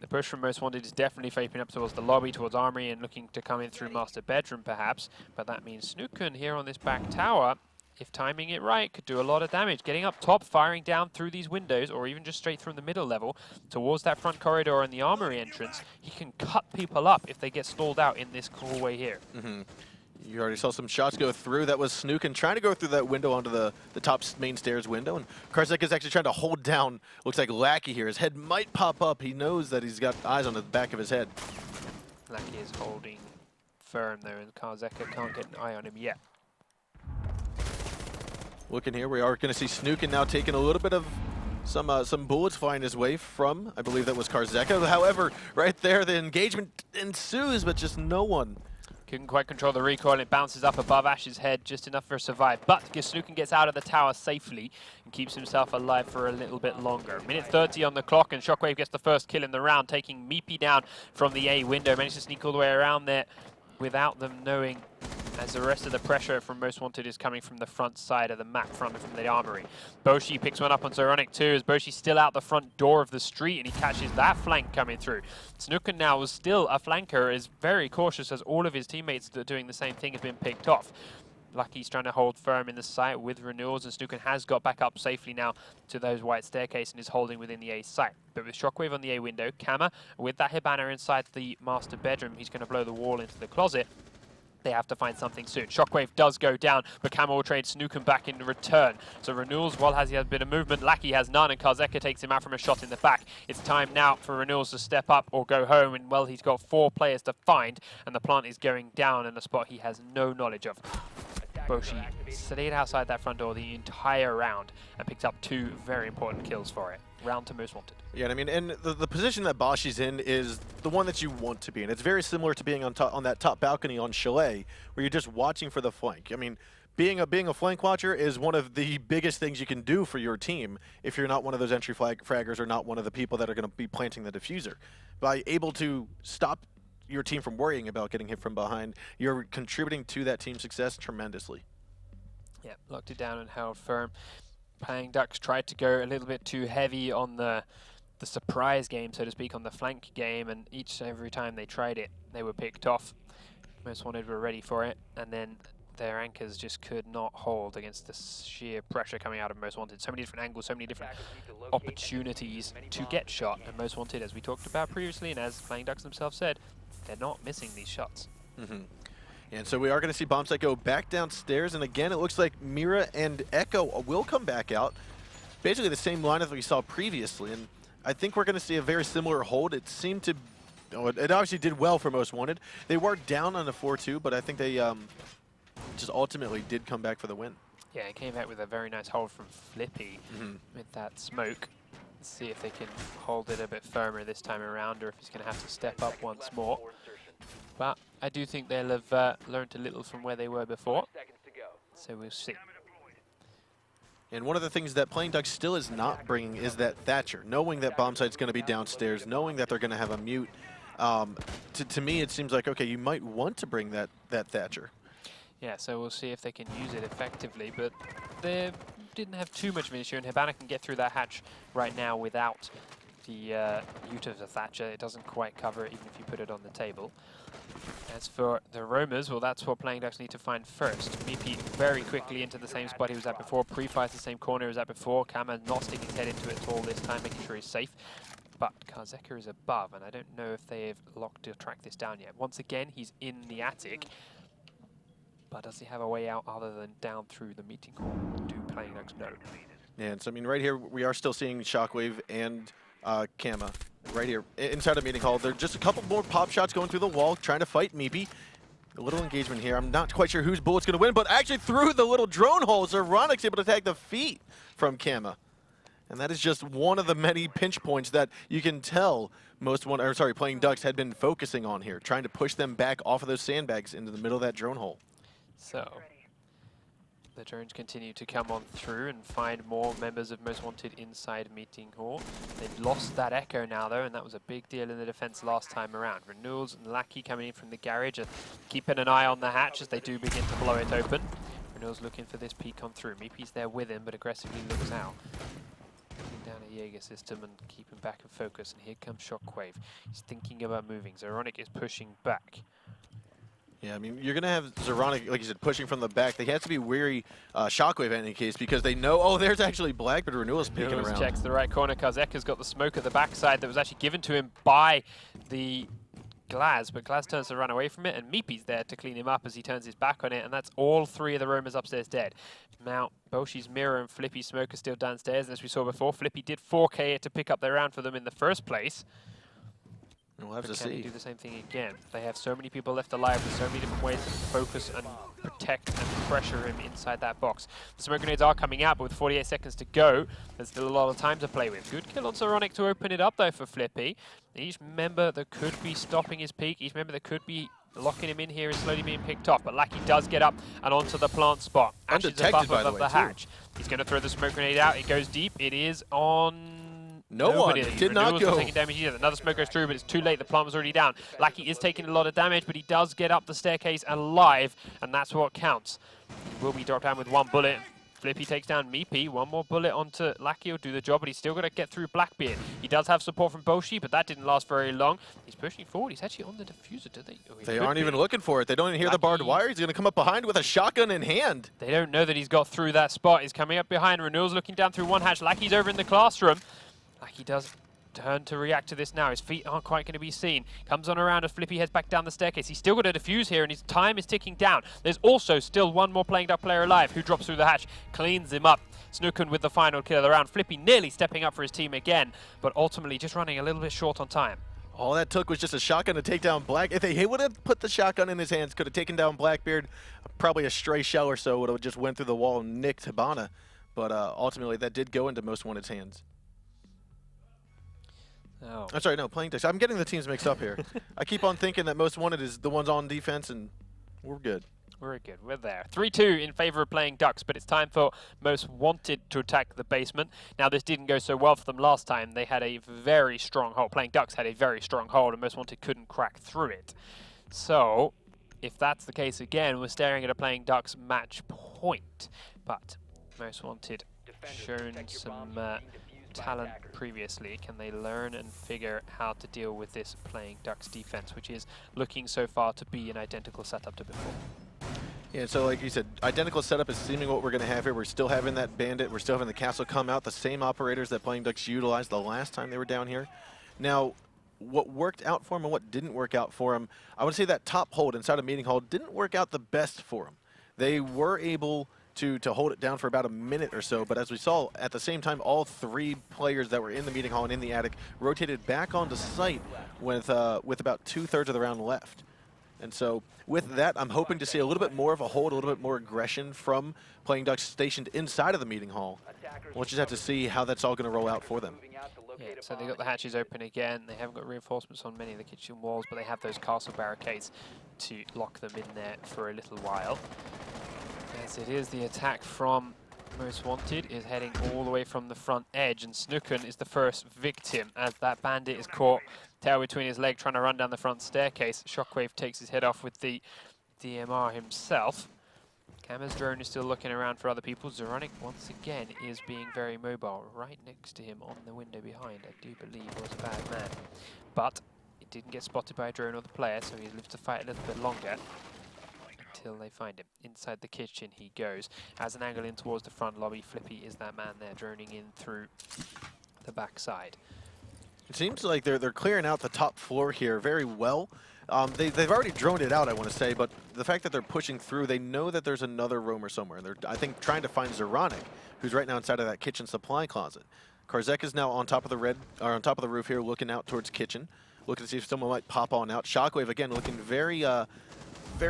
Speaker 1: The push from Most Wanted is definitely vaping up towards the lobby, towards Armory, and looking to come in through Master Bedroom, perhaps. But that means Snookin here on this back tower, if timing it right, could do a lot of damage. Getting up top, firing down through these windows, or even just straight from the middle level, towards that front corridor and the Armory entrance. He can cut people up if they get stalled out in this hallway here.
Speaker 2: You already saw some shots go through. That was Snookin trying to go through that window onto the top main stairs window. And Karzeka is actually trying to hold down, looks like Lackey here. His head might pop up. He knows that he's got eyes on the back of his head.
Speaker 1: Lackey is holding firm there, and Karzeka can't get an eye on him yet.
Speaker 2: Looking here, we are going to see Snookin now taking a little bit of some bullets flying his way from, I believe that was Karzeka. However, right there, the engagement ensues, but just no one.
Speaker 1: Couldn't quite control the recoil. It bounces up above Ash's head, just enough for a survive. But Snookin gets out of the tower safely and keeps himself alive for a little bit longer. Minute 30 on the clock, and Shockwave gets the first kill in the round, taking Meepy down from the A window. Managed to sneak all the way around there without them knowing, as the rest of the pressure from Most Wanted is coming from the front side of the map, from the armory. Boshi picks one up on Zeronic too, as Boshi's still out the front door of the street, and he catches that flank coming through. Snookin now was still a flanker, is very cautious as all of his teammates that are doing the same thing have been picked off. Lucky's trying to hold firm in the site with renewals, and Snookin has got back up safely now to those white staircase and is holding within the A site. But with Shockwave on the A window, Kama with that Hibana inside the master bedroom, he's going to blow the wall into the closet. They have to find something soon. Shockwave does go down, but Kama will trade Snookin back in return. So Renewals, while he has a bit of movement, Lackey has none, and Karzeka takes him out from a shot in the back. It's time now for Renewals to step up or go home, and well, he's got 4 players to find, and the plant is going down in a spot he has no knowledge of. Boshi stayed outside that front door the entire round and picked up 2 very important kills for it. Round to Most Wanted.
Speaker 2: Yeah, I mean, and the position that Boshi's in is the one that you want to be in. It's very similar to being on that top balcony on Chalet, where you're just watching for the flank. I mean, being a flank watcher is one of the biggest things you can do for your team if you're not one of those entry fraggers or not one of the people that are going to be planting the diffuser. By able to stop your team from worrying about getting hit from behind, you're contributing to that team's success tremendously.
Speaker 1: Yeah, locked it down and held firm. Playing Ducks tried to go a little bit too heavy on the surprise game, so to speak, on the flank game, and every time they tried it, they were picked off. Most Wanted were ready for it, and then their anchors just could not hold against the sheer pressure coming out of Most Wanted. So many different angles, so many different opportunities to get shot, and Most Wanted, as we talked about previously, and as Playing Ducks themselves said, they're not missing these shots.
Speaker 2: Mm-hmm. And so we are going to see Bombsight go back downstairs, and again, it looks like Mira and Echo will come back out. Basically the same lineup that we saw previously, and I think we're going to see a very similar hold. It seemed to, it obviously did well for Most Wanted. They were down on the 4-2, but I think they just ultimately did come back for the win.
Speaker 1: Yeah, it came back with a very nice hold from Flippy with that smoke. Let's see if they can hold it a bit firmer this time around, or if he's going to have to step up once more. But I do think they'll have learned a little from where they were before, so we'll see.
Speaker 2: And one of the things that Playing Ducks still is not bringing is that Thatcher. Knowing that Bombsight's going to be downstairs, knowing that they're going to have a mute, to me it seems like, okay, you might want to bring that Thatcher. Yeah,
Speaker 1: so we'll see if they can use it effectively, but they didn't have too much of an issue, and Hibana can get through that hatch right now without the ute of the Thatcher. It doesn't quite cover it, even if you put it on the table. As for the roamers, well, that's what Playing Ducks need to find first. Meepy very quickly into the same spot he was at before. Pre-fires the same corner he was at before. Kama not sticking his head into it at all this time, making sure he's safe. But Karzeka is above, and I don't know if they've locked to track this down yet. Once again, he's in the attic. But does he have a way out other than down through the meeting hall? Do Playing Ducks know?
Speaker 2: And so, I mean, right here, we are still seeing Shockwave and Kama right here inside the meeting hall. There are just a couple more pop shots going through the wall, trying to fight Meepy. A little engagement here. I'm not quite sure whose bullet's going to win, but actually through the little drone hole, Zeronic's able to tag the feet from Kama. And that is just one of the many pinch points that you can tell Playing Ducks had been focusing on here, trying to push them back off of those sandbags into the middle of that drone hole.
Speaker 1: So the drones continue to come on through and find more members of Most Wanted inside Meeting Hall. They've lost that Echo now, though, and that was a big deal in the defense last time around. Renewals and Lackey coming in from the garage are keeping an eye on the hatch as they do begin to blow it open. Renewals looking for this peek on through. Meepy's there with him, but aggressively looks out. Putting down a Jaeger system and keeping back in focus, and here comes Shockwave. He's thinking about moving. Zeronic is pushing back.
Speaker 2: Yeah, I mean, you're going to have Zeronic, like you said, pushing from the back. They have to be wary Shockwave in any case because they know, oh, there's actually Black, but Renewal's peeking around.
Speaker 1: Checks the right corner. Karzeka's got the smoke at the backside that was actually given to him by the Glaz, but Glaz turns to run away from it, and Meepy's there to clean him up as he turns his back on it, and that's all 3 of the roamers upstairs dead. Now, Boshi's Mirror and Flippy's Smoke are still downstairs, and as we saw before, Flippy did 4K it to pick up their round for them in the first place.
Speaker 2: We'll have
Speaker 1: But
Speaker 2: to
Speaker 1: can he
Speaker 2: see.
Speaker 1: do the same thing again? They have so many people left alive with so many different ways to focus and protect and pressure him inside that box. The smoke grenades are coming out, but with 48 seconds to go, there's still a lot of time to play with. Good kill on Zeronic to open it up though for Flippy. Each member that could be stopping his peak, each member that could be locking him in here is slowly being picked off, but Lackey does get up and onto the plant spot. Ashes above
Speaker 2: Undetected, by the
Speaker 1: above
Speaker 2: way,
Speaker 1: the hatch. He's going to throw the smoke grenade out. It goes deep. It is on...
Speaker 2: No one. It did not
Speaker 1: Renewal's
Speaker 2: go.
Speaker 1: not taking damage either. Another smoke goes through, but it's too late. The plant was already down. Lackey is taking a lot of damage, but he does get up the staircase alive, and that's what counts. He will be dropped down with one bullet. Flippy takes down Meepy. One more bullet onto Lackey will do the job, but he's still got to get through Blackbeard. He does have support from Boshi, but that didn't last very long. He's pushing forward. He's actually on the diffuser, do they? Oh,
Speaker 2: They aren't even looking for it. They don't even hear the barbed wire. He's going to come up behind with a shotgun in hand.
Speaker 1: They don't know that he's got through that spot. He's coming up behind. Renewal's looking down through one hatch. Lackey's over in the classroom. Lackey does turn to react to this now. His feet aren't quite going to be seen. Comes on around as Flippy heads back down the staircase. He's still got a defuse here, and his time is ticking down. There's also still one more playing duck player alive who drops through the hatch, cleans him up. Snooken with the final kill of the round. Flippy nearly stepping up for his team again, but ultimately just running a little bit short on time.
Speaker 2: All that took was just a shotgun to take down Black. If he would have put the shotgun in his hands, could have taken down Blackbeard. Probably a stray shell or so would have just went through the wall and nicked Hibana. But ultimately, that did go into Most Wanted's hands.
Speaker 1: Oh.
Speaker 2: I'm sorry, no, playing Ducks. I'm getting the teams mixed up here. I keep on thinking that Most Wanted is the ones on defense, and we're good.
Speaker 1: We're good. We're there. 3-2 in favor of playing Ducks, but it's time for Most Wanted to attack the basement. Now, this didn't go so well for them last time. They had a very strong hold. Playing Ducks had a very strong hold, and Most Wanted couldn't crack through it. So, if that's the case again, we're staring at a playing Ducks match point. But Most Wanted shown some talent previously. Can they learn and figure how to deal with this playing Ducks defense, which is looking so far to be an identical setup to before?
Speaker 2: Yeah, so like you said, identical setup is seeming what we're going to have here. We're still having that bandit. We're still having the castle come out. The same operators that playing Ducks utilized the last time they were down here. Now, what worked out for him and what didn't work out for him, I would say that top hold inside of Meeting Hall didn't work out the best for him. They were able to hold it down for about a minute or so, but as we saw, at the same time, all three players that were in the Meeting Hall and in the attic rotated back onto site with about 2/3 of the round left. And so with that, I'm hoping to see a little bit more of a hold, a little bit more aggression from playing Ducks stationed inside of the Meeting Hall. We'll just have to see how that's all going to roll out for them.
Speaker 1: Yeah, so they've got the hatches open again. They haven't got reinforcements on many of the kitchen walls, but they have those castle barricades to lock them in there for a little while. As it is, the attack from Most Wanted is heading all the way from the front edge, and Snooken is the first victim as that bandit is caught tail between his leg trying to run down the front staircase. Shockwave takes his head off with the DMR himself. Kama's drone is still looking around for other people. Zeronic once again is being very mobile. Right next to him on the window behind, I do believe was a bad man. But it didn't get spotted by a drone or the player, so he lives to fight a little bit longer until they find him. Inside the kitchen he goes. Has an angle in towards the front lobby. Flippy is that man there, droning in through the backside.
Speaker 2: It seems like they're clearing out the top floor here very well. They've already droned it out, I want to say, but the fact that they're pushing through, they know that there's another roamer somewhere. They're, I think, trying to find Zeronic, who's right now inside of that kitchen supply closet. Karzek is now on top of the roof here, looking out towards kitchen, looking to see if someone might pop on out. Shockwave again, looking very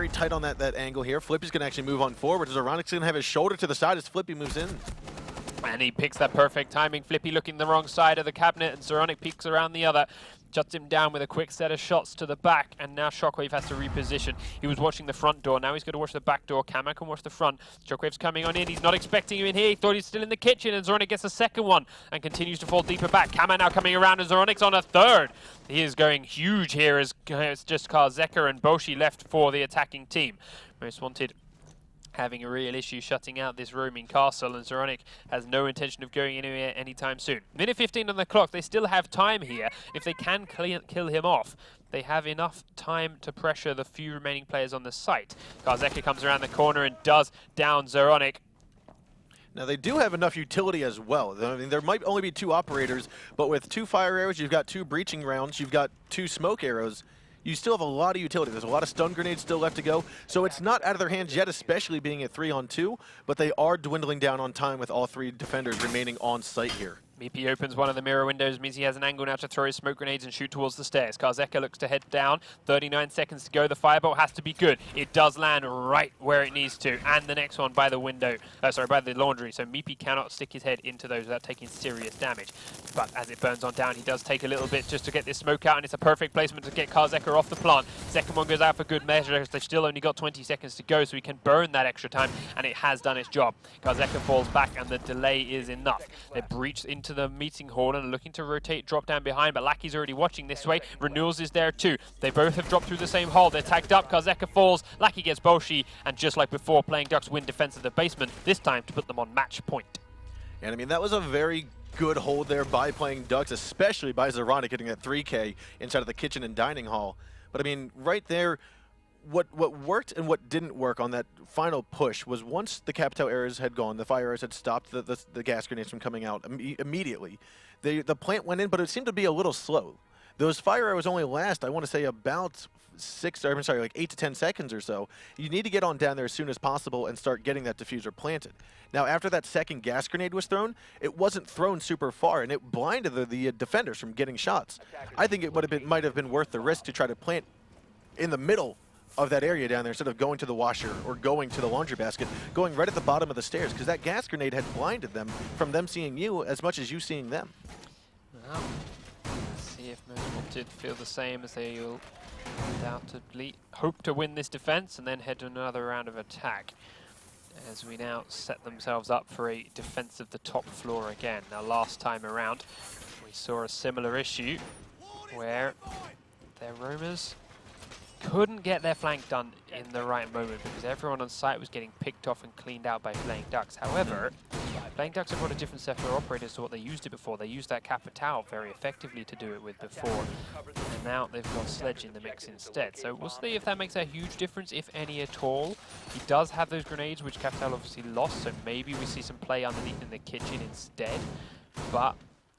Speaker 2: tight on that angle here. Flippy's going to actually move on forward. Zeronic's going to have his shoulder to the side as Flippy moves in.
Speaker 1: And he picks that perfect timing. Flippy looking the wrong side of the cabinet, and Zeronic peeks around the other. Shuts him down with a quick set of shots to the back, and now Shockwave has to reposition. He was watching the front door, now he's going to watch the back door. Kama can watch the front. Shockwave's coming on in, he's not expecting him in here. He thought he's still in the kitchen, and Zeronic gets a second one and continues to fall deeper back. Kama now coming around, and Zeronic's on a third. He is going huge here as it's just Karzeka and Boshi left for the attacking team. Most Wanted having a real issue shutting out this roaming castle, and Zeronic has no intention of going anywhere anytime soon. Minute 15 on the clock. They still have time here. If they can kill him off, they have enough time to pressure the few remaining players on the site. Karzeka comes around the corner and does down Zeronic.
Speaker 2: Now, they do have enough utility as well. I mean, there might only be 2 operators, but with 2 fire arrows, you've got 2 breaching rounds, you've got 2 smoke arrows. You still have a lot of utility. There's a lot of stun grenades still left to go. So it's not out of their hands yet, especially being at 3-on-2, but they are dwindling down on time with all 3 defenders remaining on site here.
Speaker 1: Meepy opens one of the mirror windows, means he has an angle now to throw his smoke grenades and shoot towards the stairs. Karzeka looks to head down. 39 seconds to go. The firebolt has to be good. It does land right where it needs to. And the next one by the window. By the laundry. So Meepy cannot stick his head into those without taking serious damage. But as it burns on down, he does take a little bit just to get this smoke out. And it's a perfect placement to get Karzeka off the plant. Second one goes out for good measure. They've still only got 20 seconds to go. So he can burn that extra time. And it has done its job. Karzeka falls back and the delay is enough. They breach into the meeting hall and are looking to rotate, drop down behind, but Lackey's already watching this way. Renewals is there too. They both have dropped through the same hole. They're tagged up. Karzeka falls. Lackey gets Bolshi, and just like before, Playing Ducks win defense of the basement, this time to put them on match point.
Speaker 2: And I mean, that was a very good hold there by Playing Ducks, especially by Zeronic getting that 3K inside of the kitchen and dining hall. But I mean, right there, what worked and what didn't work on that final push was once the Capitao arrows had gone, the fire arrows had stopped the gas grenades from coming out immediately. The plant went in, but it seemed to be a little slow. Those fire arrows only last, I want to say, about 8 to 10 seconds or so. You need to get on down there as soon as possible and start getting that diffuser planted. Now, after that second gas grenade was thrown, it wasn't thrown super far, and it blinded the defenders from getting shots. I think it might have been worth the risk to try to plant in the middle of that area down there instead of going to the washer or going to the laundry basket, going right at the bottom of the stairs, because that gas grenade had blinded them from them seeing you as much as you seeing them.
Speaker 1: Well, let's see if Most Wanted feel the same, as they will undoubtedly hope to win this defense and then head to another round of attack, as we now set themselves up for a defense of the top floor again. Now, last time around, we saw a similar issue where their roamers couldn't get their flank done in the right moment because everyone on site was getting picked off and cleaned out by Playing Ducks. However, Playing Ducks have got a different set of operators to what they used it before. They used that Capitao very effectively to do it with before, and now they've got Sledge in the mix instead. So we'll see if that makes a huge difference, if any at all. He does have those grenades, which Capitao obviously lost, so maybe we see some play underneath in the kitchen instead. But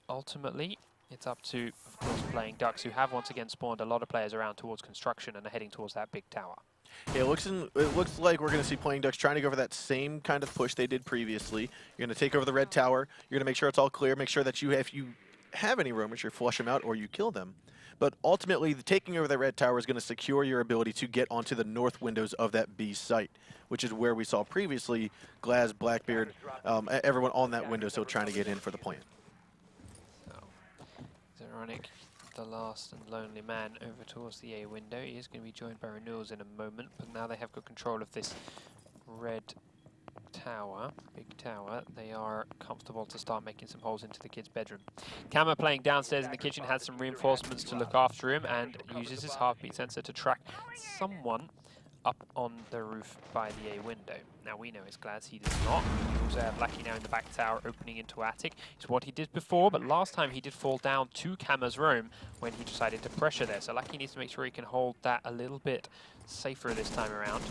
Speaker 1: ultimately, it's up to, of course, Playing Ducks, who have once again spawned a lot of players around towards construction and are heading towards that big tower.
Speaker 2: Yeah, it looks like we're going to see Playing Ducks trying to go for that same kind of push they did previously. You're going to take over the red tower. You're going to make sure it's all clear. Make sure that if you have any roamers, you flush them out or you kill them. But ultimately, taking over that red tower is going to secure your ability to get onto the north windows of that B site, which is where we saw previously Glaz, Blackbeard, everyone on that window, so trying to get in for the plant.
Speaker 1: Zeronic, the last and lonely man, over towards the A window. He is going to be joined by Renewals in a moment, but now they have got control of this red tower, big tower. They are comfortable to start making some holes into the kid's bedroom. Kama, playing downstairs in the kitchen, has some reinforcements to look after him and uses his heartbeat sensor to track someone up on the roof by the A window. Now we know it's Glaz, he does not. We also have Lackey now in the back tower opening into attic. It's what he did before, but last time he did fall down to Kama's room when he decided to pressure there. So Lackey needs to make sure he can hold that a little bit safer this time around.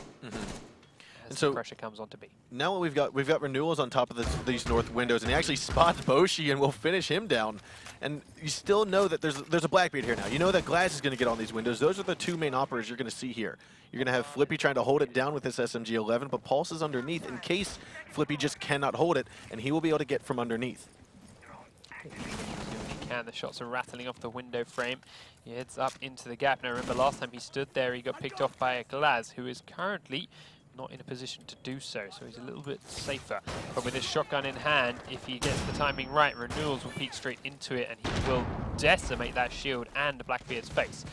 Speaker 1: As the pressure comes onto B.
Speaker 2: Now what we've got Renewals on top of these north windows, and he actually spots Boshi and will finish him down. And you still know that there's a Blackbeard here now. You know that Glaz is going to get on these windows. Those are the two main operators you're going to see here. You're going to have Flippy trying to hold it down with this SMG-11, but Pulse is underneath in case Flippy just cannot hold it, and he will be able to get from underneath.
Speaker 1: The shots are rattling off the window frame. He heads up into the gap. Now remember, last time he stood there, he got picked off by a Glaz, who is currently not in a position to do so, so he's a little bit safer. But with his shotgun in hand, if he gets the timing right, Renewals will peek straight into it, and he will decimate that shield and Blackbeard's face.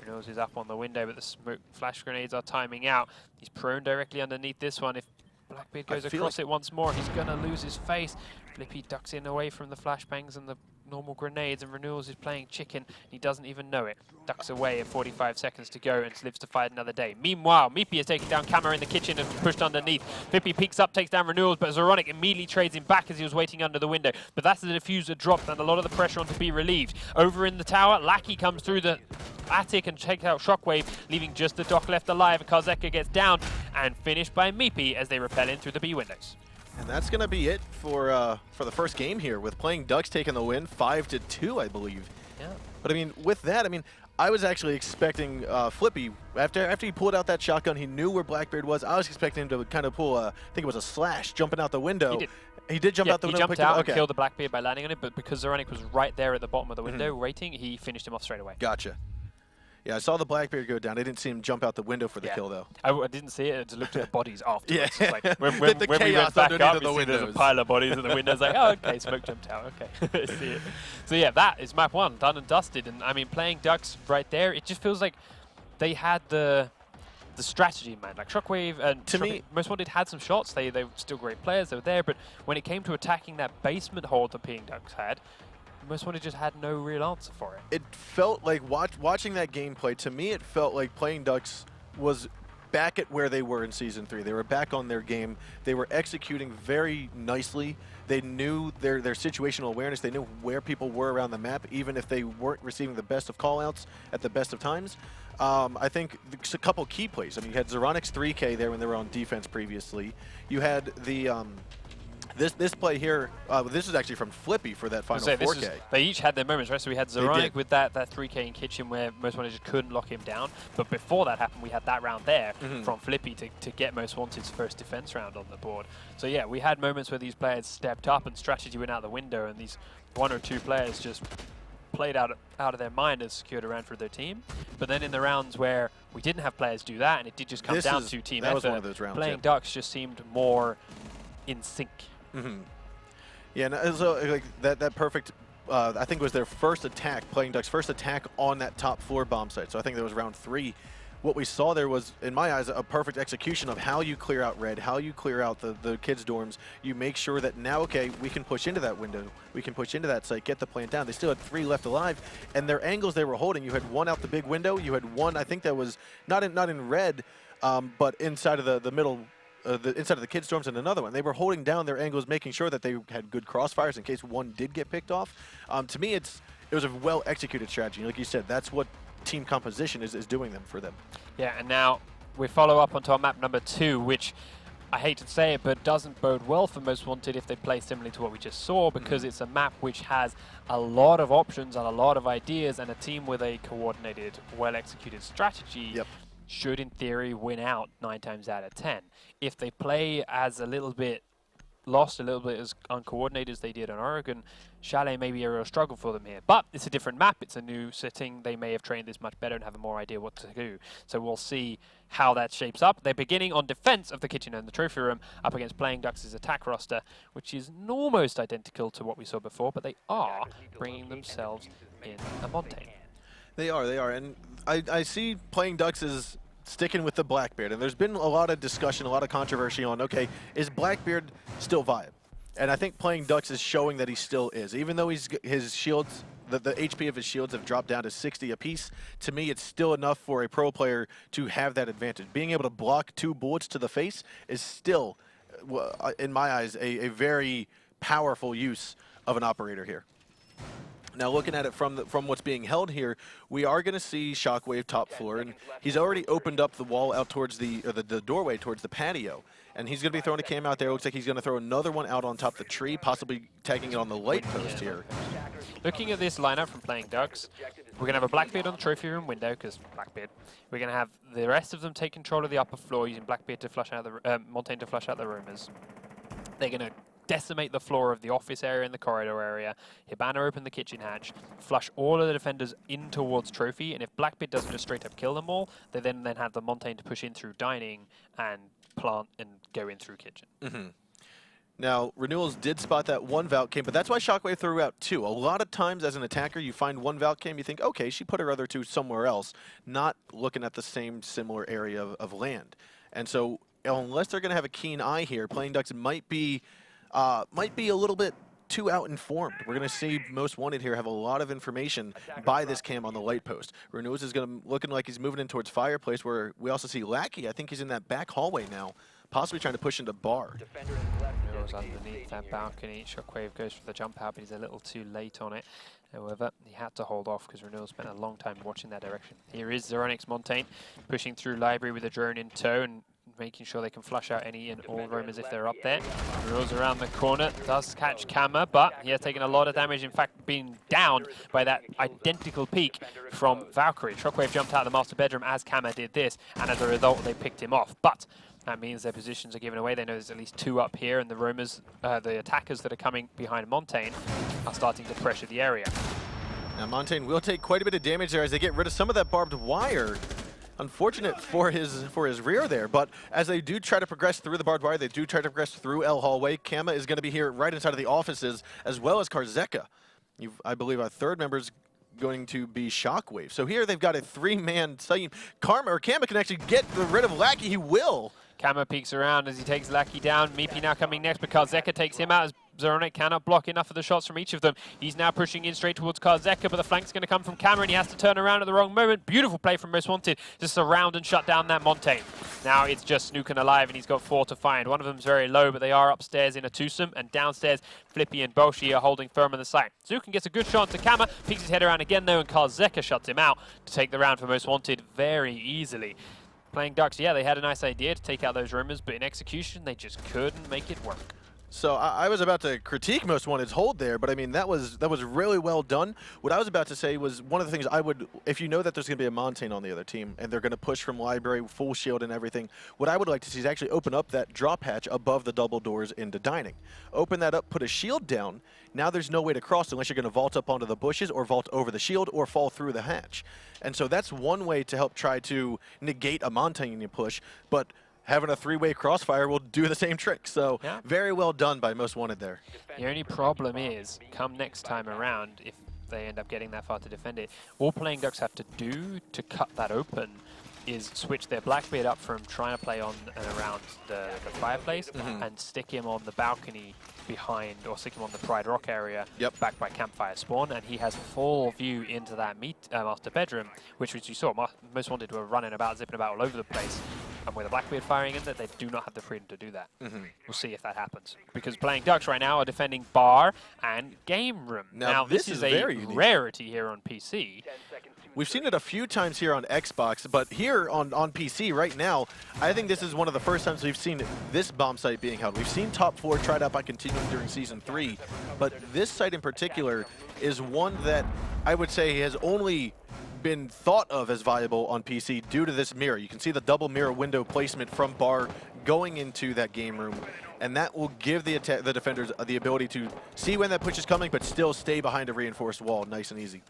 Speaker 1: Renewals is up on the window, but the smoke flash grenades are timing out. He's prone directly underneath this one. If Blackbeard goes across it once more, he's going to lose his face. Flippy ducks in away from the flashbangs and the normal grenades, and Renewals is playing chicken. He doesn't even know it. Ducks away at 45 seconds to go and lives to fight another day. Meanwhile, Meepy is taking down Camera in the kitchen and pushed underneath. Flippy peeks up, takes down Renewals, but Zeronic immediately trades him back as he was waiting under the window. But that's the diffuser dropped and a lot of the pressure on to be relieved. Over in the tower, Lackey comes through the attic and takes out Shockwave, leaving just the Doc left alive. Karzeka gets down and finished by Meepy as they rappel in through the B windows.
Speaker 2: And that's going to be it for the first game here, with Playing Ducks taking the win, 5-2, I believe.
Speaker 1: Yeah.
Speaker 2: But I mean, with that, I mean, I was actually expecting Flippy, after he pulled out that shotgun, he knew where Blackbeard was. I was expecting him to kind of pull I think it was a slash, jumping out the window. He did jump out the
Speaker 1: he
Speaker 2: window.
Speaker 1: jumped
Speaker 2: picked him
Speaker 1: out
Speaker 2: up.
Speaker 1: and killed the Blackbeard by landing on it, but because Zoronic was right there at the bottom of the window waiting, he finished him off straight away.
Speaker 2: Gotcha. Yeah, I saw the Blackbeard go down. I didn't see him jump out the window for the kill, though.
Speaker 1: I didn't see it. I just looked at the bodies afterwards.
Speaker 2: Yeah.
Speaker 1: Like, when
Speaker 2: The
Speaker 1: we
Speaker 2: chaos
Speaker 1: went back
Speaker 2: underneath
Speaker 1: up,
Speaker 2: of the
Speaker 1: we see there's a
Speaker 2: windows.
Speaker 1: pile of bodies in the windows. Like, oh, okay, smoke jumped out. Okay, I see it. So yeah, that is map 1, done and dusted. And I mean, playing Ducks right there, it just feels like they had the strategy in mind. Like Shockwave and
Speaker 2: To me,
Speaker 1: Most Wanted had some shots. They were still great players. They were there, but when it came to attacking that basement hold that Ping Ducks had, Most Wanted just had no real answer for it.
Speaker 2: it felt like watching that gameplay, to me, it felt like Playing Ducks was back at where they were in Season 3. They were back on their game. They were executing very nicely. They knew their situational awareness. They knew where people were around the map, even if they weren't receiving the best of callouts at the best of times. I think a couple key plays. I mean, you had Zoronix 3K there when they were on defense previously. You had the this play here. This is actually from Flippy for that final 4K.
Speaker 1: They each had their moments, right? So we had Zoronic with that 3K in kitchen where Most Wanted just couldn't lock him down. But before that happened, we had that round there from Flippy to get Most Wanted's first defense round on the board. So yeah, we had moments where these players stepped up and strategy went out the window, and these 1 or 2 players just played out of their mind and secured a round for their team. But then in the rounds where we didn't have players do that, and it did just come down to team effort,
Speaker 2: was one of those rounds,
Speaker 1: playing Ducks just seemed more in sync.
Speaker 2: Yeah, and so like that perfect. I think it was their first attack, Playing Ducks' first attack on that top floor bomb site. So I think that was round 3. What we saw there was, in my eyes, a perfect execution of how you clear out red, how you clear out the kids' dorms. You make sure that now, okay, we can push into that window, we can push into that site, get the plant down. They still had 3 left alive, and their angles they were holding, you had one out the big window, you had one, I think that was not in red, but inside of the middle. Inside of the kids' dorms and another one. They were holding down their angles, making sure that they had good crossfires in case one did get picked off. To me, it was a well-executed strategy. Like you said, that's what team composition is doing them for them.
Speaker 1: Yeah, and now we follow up onto our map number 2, which I hate to say it, but doesn't bode well for Most Wanted if they play similarly to what we just saw, because it's a map which has a lot of options and a lot of ideas, and a team with a coordinated, well-executed strategy should, in theory, win out 9 times out of 10. If they play as a little bit lost, a little bit as uncoordinated as they did on Oregon, Chalet may be a real struggle for them here. But it's a different map, it's a new setting, they may have trained this much better and have a more idea what to do. So we'll see how that shapes up. They're beginning on defense of the kitchen and the trophy room up against Playing Ducks' attack roster, which is almost identical to what we saw before, but they are bringing themselves in a Montaigne.
Speaker 2: They are, and I see Playing Ducks as sticking with the Blackbeard, and there's been a lot of discussion, a lot of controversy on, okay, is Blackbeard still viable? And I think Playing Ducks is showing that he still is. Even though his shields, the HP of his shields have dropped down to 60 apiece, to me it's still enough for a pro player to have that advantage. Being able to block 2 bullets to the face is still, in my eyes, a very powerful use of an operator here. Now, looking at it from what's being held here, we are going to see Shockwave top floor, and he's already opened up the wall out towards the doorway towards the patio, and he's going to be throwing a cam out there. Looks like he's going to throw another one out on top of the tree, possibly tagging it on the light post here.
Speaker 1: Looking at this lineup from Playing Ducks, we're going to have a Blackbeard on the trophy room window, because Blackbeard. We're going to have the rest of them take control of the upper floor, using Blackbeard to flush out the Montaigne to flush out the rumors. They're going to decimate the floor of the office area and the corridor area. Hibana open the kitchen hatch, flush all of the defenders in towards trophy, and if Blackbeard doesn't just straight up kill them all, they then have the Montaigne to push in through dining and plant and go in through kitchen.
Speaker 2: Now, Renewals did spot that one Valk cam, but that's why Shockwave threw out 2. A lot of times as an attacker, you find one Valk cam, you think, okay, she put her other 2 somewhere else, not looking at the same similar area of land. And so, unless they're going to have a keen eye here, Playing Ducks might be a little bit too out-informed. We're going to see Most Wanted here have a lot of information by this cam on the light post. Renewals is looking like he's moving in towards Fireplace, where we also see Lackey. I think he's in that back hallway now, possibly trying to push into Bar.
Speaker 1: Renewals underneath that balcony. Shockwave goes for the jump out, but he's a little too late on it. However, he had to hold off because Renewal spent a long time watching that direction. Here is Zoronix Montaigne pushing through Library with a drone in tow and making sure they can flush out any and all roamers if they're up there. Renewal's around the corner, does catch Kama, but he has taken a lot of damage, in fact being downed by that identical peek from Valkyrie. Shockwave jumped out of the master bedroom as Kama did this, and as a result they picked him off. But That means their positions are given away. They know there's at least 2 up here, and the roamers, the attackers that are coming behind Montaigne are starting to pressure the area.
Speaker 2: Now Montaigne will take quite a bit of damage there as they get rid of some of that barbed wire. Unfortunate for his rear there, but as they do try to progress through the barbed wire, they do try to progress through L hallway. Kama is going to be here right inside of the offices, as well as Karzeka. I believe our third member is going to be Shockwave. So here they've got a 3-man team. Kama can actually get rid of Lackey. He will.
Speaker 1: Kama peeks around as he takes Lackey down. Meepy now coming next, but Karzeka takes him out as Zeronic cannot block enough of the shots from each of them. He's now pushing in straight towards Karzeka, but the flank's going to come from Kama, and he has to turn around at the wrong moment. Beautiful play from Most Wanted to surround and shut down that Montaigne. Now it's just Snook and Alive, and he's got 4 to find. One of them's very low, but they are upstairs in a twosome, and downstairs Flippy and Bolshi are holding firm on the site. Zukin gets a good shot to Kama, peeks his head around again though, and Karzeka shuts him out to take the round for Most Wanted very easily. Playing Ducks, yeah, they had a nice idea to take out those rumors, but in execution, they just couldn't make it work.
Speaker 2: So I was about to critique Most Wanted's hold there, but I mean, that was really well done. What I was about to say was one of the things I would, if you know that there's going to be a Montaigne on the other team, and they're going to push from library, full shield and everything, what I would like to see is actually open up that drop hatch above the double doors into dining. Open that up, put a shield down. Now there's no way to cross unless you're going to vault up onto the bushes or vault over the shield or fall through the hatch. And so that's one way to help try to negate a Montaigne push, but having a 3-way crossfire will do the same trick. So
Speaker 1: yeah,
Speaker 2: very well done by Most Wanted there.
Speaker 1: The only problem is, come next time around, if they end up getting that far to defend it, all Playing Ducks have to do to cut that open is switch their Blackbeard up from trying to play on and around the fireplace and stick him on the balcony behind, or stick him on the Pride Rock area back by campfire spawn, and he has full view into that master bedroom, which, as you saw, Most Wanted were running about, zipping about all over the place. And with a Blackbeard firing in there, they do not have the freedom to do that. We'll see if that happens. Because Playing Ducks right now are defending bar and game room. Now this is a rarity here on PC.
Speaker 2: We've seen it a few times here on Xbox, but here on PC right now, I think this is one of the first times we've seen this bomb site being held. We've seen Top 4 tried out by Continuum during Season 3, but this site in particular is one that I would say has only been thought of as viable on PC due to this mirror. You can see the double mirror window placement from bar going into that game room, and that will give the defenders the ability to see when that push is coming, but still stay behind a reinforced wall nice and easy.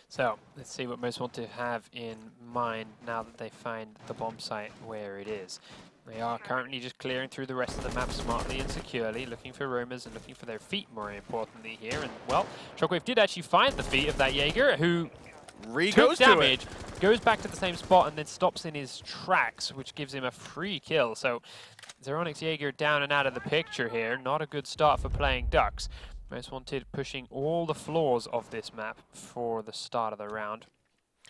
Speaker 1: So let's see what Most Want to have in mind now that they find the bomb site where it is. They are currently just clearing through the rest of the map smartly and securely, looking for roamers and looking for their feet more importantly here. And well, Shockwave did actually find the feet of that Jaeger, who took damage, goes back to the same spot and then stops in his tracks, which gives him a free kill. So Zeronic's Jaeger down and out of the picture here. Not a good start for Playing Ducks. Most Wanted pushing all the floors of this map for the start of the round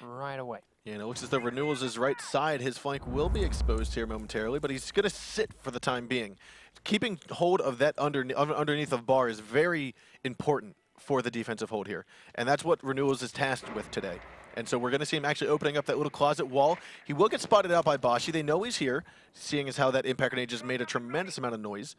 Speaker 1: right away.
Speaker 2: Yeah, and it looks as though Renewals' right side, his flank will be exposed here momentarily, but he's going to sit for the time being. Keeping hold of that underneath of bar is very important for the defensive hold here, and that's what Renewals is tasked with today. And so we're going to see him actually opening up that little closet wall. He will get spotted out by Bashi. They know he's here, seeing as how that impact grenade just made a tremendous amount of noise.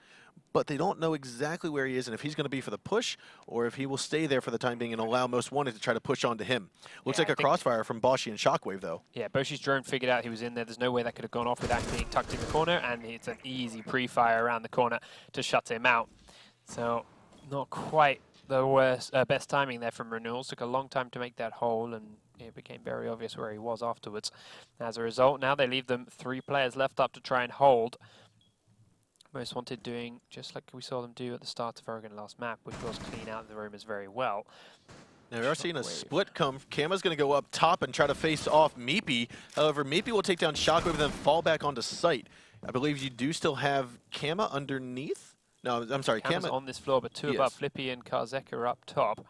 Speaker 2: But they don't know exactly where he is and if he's going to be for the push or if he will stay there for the time being and allow Most Wanted to try to push onto him. Looks like a crossfire from Bashi and Shockwave, though. Yeah,
Speaker 1: Boshi's drone figured out he was in there. There's no way that could have gone off without being tucked in the corner, and it's an easy pre-fire around the corner to shut him out. So not quite the best timing there from Renewals. Took a long time to make that hole, and it became very obvious where he was afterwards. As a result, now they leave them 3 players left up to try and hold. Most Wanted doing just like we saw them do at the start of Oregon last map, which was clean out the roamers very well.
Speaker 2: Now we are seeing a split come. Kama's going to go up top and try to face off Meepy. However, Meepy will take down Shockwave and then fall back onto site. I believe you do still have Kama underneath? No, I'm sorry,
Speaker 1: Kama's on this floor, but 2 above. Flippy and Karzeka are up top.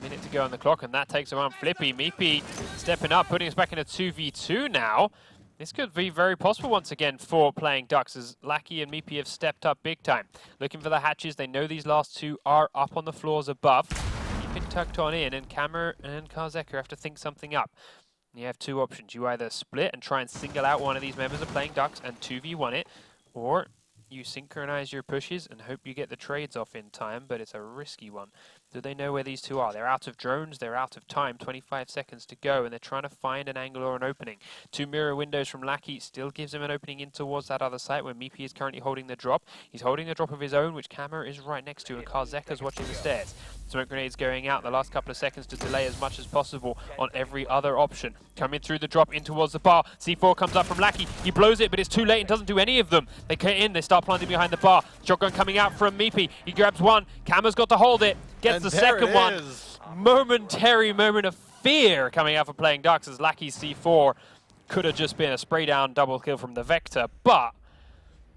Speaker 1: Minute to go on the clock, and that takes around Flippy. Meepy stepping up, putting us back in a 2v2 now. This could be very possible once again for Playing Ducks, as Lackey and Meepy have stepped up big time. Looking for the hatches. They know these last 2 are up on the floors above. Keeping tucked on in, and Kama and Karzeka have to think something up. You have 2 options. You either split and try and single out one of these members of Playing Ducks and 2v1 it, or you synchronize your pushes and hope you get the trades off in time, but it's a risky one. Do they know where these two are? They're out of drones, they're out of time, 25 seconds to go, and they're trying to find an angle or an opening. 2 mirror windows from Lackey still gives him an opening in towards that other site where Meepy is currently holding the drop. He's holding the drop of his own, which Camera is right next to, and Karzeka's watching the stairs. Smoke grenades going out the last couple of seconds to delay as much as possible on every other option. Coming through the drop in towards the bar. C4 comes up from Lackey. He blows it, but it's too late and doesn't do any of them. They get in, they start planting behind the bar. Shotgun coming out from Meepy. He grabs one. Camera's got to hold it. Gets
Speaker 2: And
Speaker 1: the
Speaker 2: there
Speaker 1: second
Speaker 2: it
Speaker 1: one.
Speaker 2: is.
Speaker 1: Momentary moment of fear coming out for playing Ducks as Lackey's C4 could have just been a spray down double kill from the Vector, but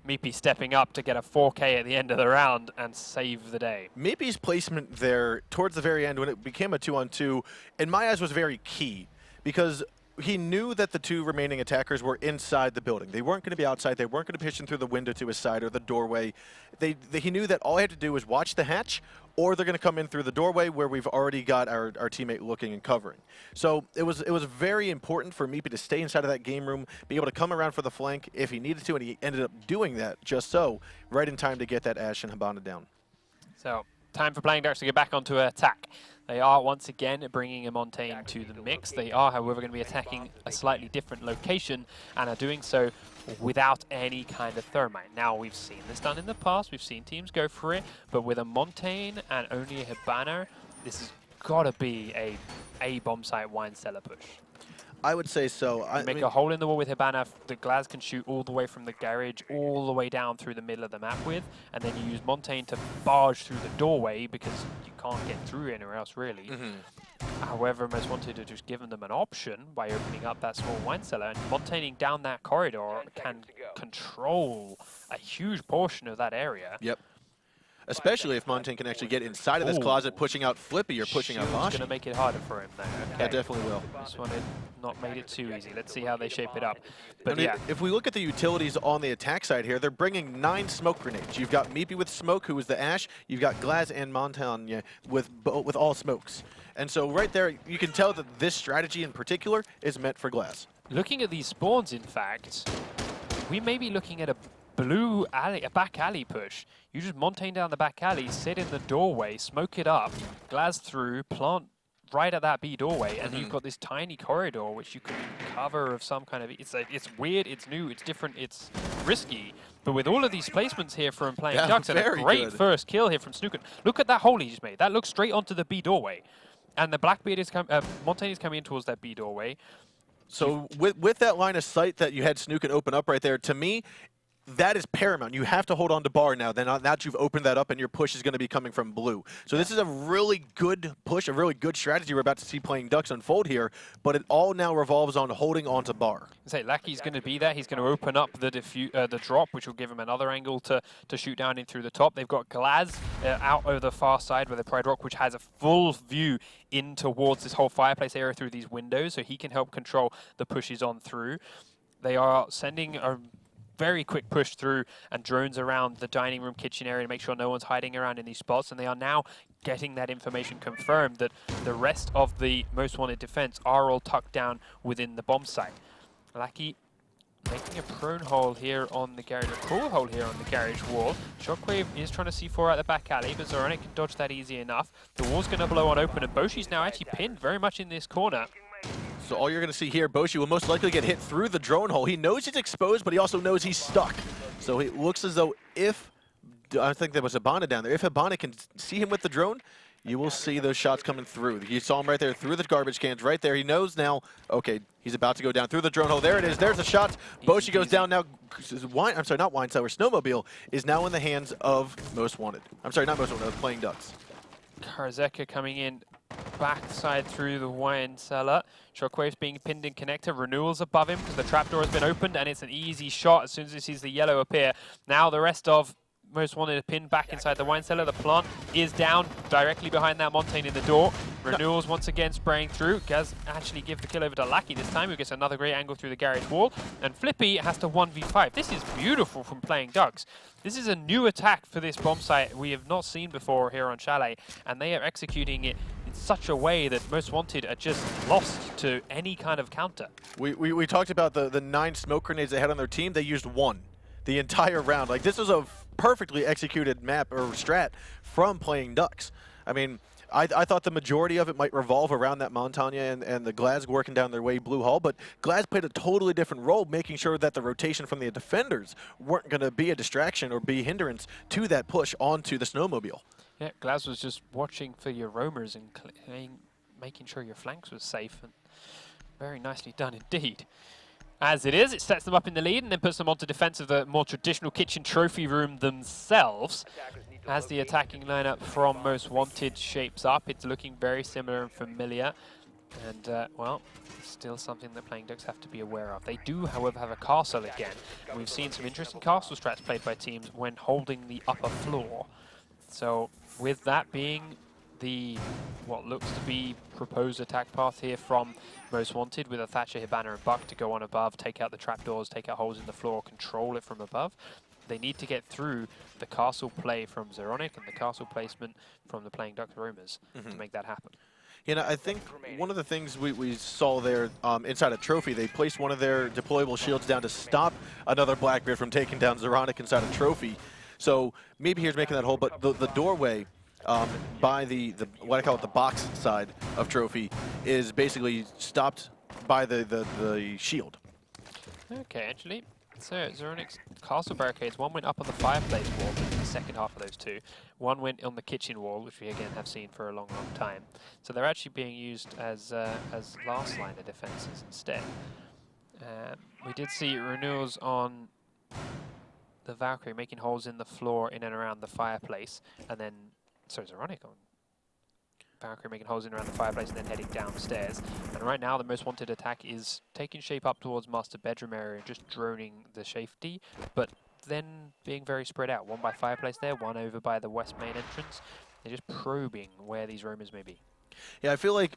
Speaker 1: Meepy stepping up to get a 4K at the end of the round and save the day.
Speaker 2: Meepy's placement there towards the very end when it became a 2-on-2, in my eyes was very key because he knew that the 2 remaining attackers were inside the building. They weren't going to be outside. They weren't going to push in through the window to his side or the doorway. He knew that all he had to do was watch the hatch, or they're going to come in through the doorway where we've already got our teammate looking and covering. So it was very important for Meepy to stay inside of that game room, be able to come around for the flank if he needed to, and he ended up doing that just so, right in time to get that Ash and Hibana down.
Speaker 1: So, time for playing Ducks to get back onto attack. They are once again bringing a Montaigne to the mix. They are, however, going to be attacking a slightly different location and are doing so without any kind of thermite. Now, we've seen this done in the past. We've seen teams go for it, but with a Montaigne and only a Hibana, this has got to be a bomb site wine cellar push.
Speaker 2: I would say so.
Speaker 1: You make a hole in the wall with Hibana, the Glaz can shoot all the way from the garage, all the way down through the middle of the map with, and then you use Montaigne to barge through the doorway because you can't get through anywhere else really. However, Most Wanted have just given them an option by opening up that small wine cellar, and Montaigne down that corridor can control a huge portion of that area.
Speaker 2: Yep. Especially if Montaigne can actually get inside of this closet, pushing out Flippy or pushing out Bosch.
Speaker 1: Going to make it harder for him, though. Okay.
Speaker 2: That definitely will.
Speaker 1: This one had not made it too easy. Let's see how they shape it up. But
Speaker 2: I mean,
Speaker 1: yeah,
Speaker 2: if we look at the utilities on the attack side here, they're bringing 9 smoke grenades. You've got Meepy with smoke, who is the Ash. You've got Glaz and Montaigne with all smokes. And so right there, you can tell that this strategy in particular is meant for Glaz.
Speaker 1: looking at these spawns, in fact, we may be looking at a blue alley, a back alley push. You just Montaigne down the back alley, sit in the doorway, smoke it up, Glaz through, plant right at that B doorway, and you've got this tiny corridor which you can cover of some kind of. It's weird, it's new, it's different, it's risky. But with all of these placements here from playing Ducks, and a great first kill here from Snooken. Look at that hole he just made. That looks straight onto the B doorway, and the Blackbeard is Montaigne is coming in towards that B doorway.
Speaker 2: So with that line of sight that you had Snooken open up right there, to me, that is paramount. You have to hold on to bar now. Then now that you've opened that up, and your push is going to be coming from blue. So this is a really good push, a really good strategy we're about to see playing Ducks unfold here. But it all now revolves on holding on to bar.
Speaker 1: Say Lackey's going to be there. He's going to open up the drop, which will give him another angle to shoot down in through the top. They've got Glaz out over the far side with the Pride Rock, which has a full view in towards this whole fireplace area through these windows, so he can help control the pushes on through. They are sending a very quick push through and drones around the dining room kitchen area to make sure no one's hiding around in these spots, and they are now getting that information confirmed that the rest of the Most Wanted defense are all tucked down within the bomb site. Lackey making a prone hole here on the garage, a cool hole here on the garage wall. Shockwave is trying to C4 out the back alley, but Zoronic can dodge that easy enough. The wall's going to blow on open, and Boshi's now actually pinned very much in this corner.
Speaker 2: So all you're going to see here, Boshi will most likely get hit through the drone hole. He knows he's exposed, but he also knows he's stuck. So it looks as though if, I think there was Hibana down there, if Hibana can see him with the drone, you will see those shots coming through. You saw him right there through the garbage cans right there. He knows now, okay, he's about to go down through the drone hole. There it is. There's the shot. Boshi goes down now. I'm sorry, not Wine Cellar. Snowmobile is now in the hands of Most Wanted. I'm sorry, not Most Wanted, playing Ducks.
Speaker 1: Karzeka coming in backside through the wine cellar. Shockwave's being pinned in connector. Renewal's above him because the trapdoor has been opened, and it's an easy shot as soon as he sees the yellow appear. Now the rest of Most Wanted are pinned back inside the wine cellar. The plant is down directly behind that Montaigne in the door. Renewals once again spraying through. Gaz actually give the kill over to Lackey this time, who gets another great angle through the garage wall. And Flippy has to 1v5. This is beautiful from playing Ducks. This is a new attack for this bomb site we have not seen before here on Chalet, and they are executing it in such a way that Most Wanted are just lost to any kind of counter.
Speaker 2: We talked about the 9 smoke grenades they had on their team. They used 1 the entire round. Like, this was a perfectly executed map or strat from playing Ducks. I mean, I thought the majority of it might revolve around that Montagne and the Glads working down their way Blue Hall, but Glads played a totally different role, making sure that the rotation from the defenders weren't going to be a distraction or be hindrance to that push onto the snowmobile.
Speaker 1: Yeah, Glads was just watching for your roamers and making sure your flanks was safe, and very nicely done indeed. As it is, it sets them up in the lead and then puts them onto defense of the more traditional kitchen trophy room themselves. As the attacking lineup from Most Wanted shapes up, it's looking very similar and familiar. And, well, still something that Playing Ducks have to be aware of. They do, however, have a castle again. And we've seen some interesting castle strats played by teams when holding the upper floor. So, with that being the what looks to be proposed attack path here from Most Wanted, with a Thatcher, Hibana and Buck to go on above, take out the trapdoors, take out holes in the floor, control it from above. They need to get through the castle play from Zeronic and the castle placement from the Playing Ducks roamers to make that happen.
Speaker 2: You know, I think one of the things we saw there inside a trophy, they placed one of their deployable shields down to stop another Blackbeard from taking down Zeronic inside a trophy. So maybe here's making that hole, but the doorway by the what I call it the box side of trophy is basically stopped by the shield.
Speaker 1: Okay, actually. So Zeronic's castle barricades, one went up on the fireplace wall, in the second half of those two. One went on the kitchen wall, which we again have seen for a long, long time. So they're actually being used as last line of defenses instead. We did see renewals on the Valkyrie making holes in the floor in and around the fireplace, and then, sorry, Zeronic on Valkyrie making holes in around the fireplace and then heading downstairs. And right now the Most Wanted attack is taking shape up towards master bedroom area, just droning the safety, but then being very spread out. One by fireplace there, one over by the west main entrance. They're just probing where these roamers may be.
Speaker 2: Yeah, I feel like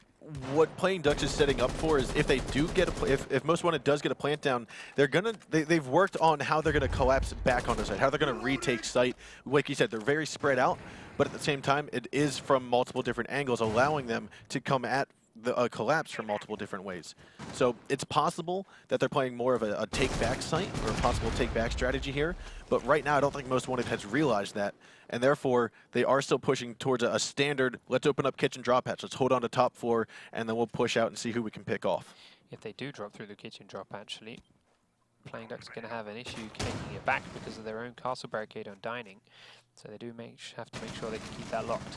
Speaker 2: what Playing Ducks is setting up for is if they do get if Most Wanted does get a plant down, they've worked on how they're gonna collapse back onto site, how they're gonna retake site. Like you said, they're very spread out, but at the same time, it is from multiple different angles, allowing them to come at the collapse from multiple different ways. So it's possible that they're playing more of a take-back site or a possible take-back strategy here, but right now I don't think Most Wanted has realized that, and therefore they are still pushing towards a standard, let's open up kitchen drop hatch, let's hold on to top floor, and then we'll push out and see who we can pick off.
Speaker 1: If they do drop through the kitchen drop, actually, Playing Ducks are going to have an issue taking it back because of their own castle barricade on dining, so they do have to make sure they can keep that locked.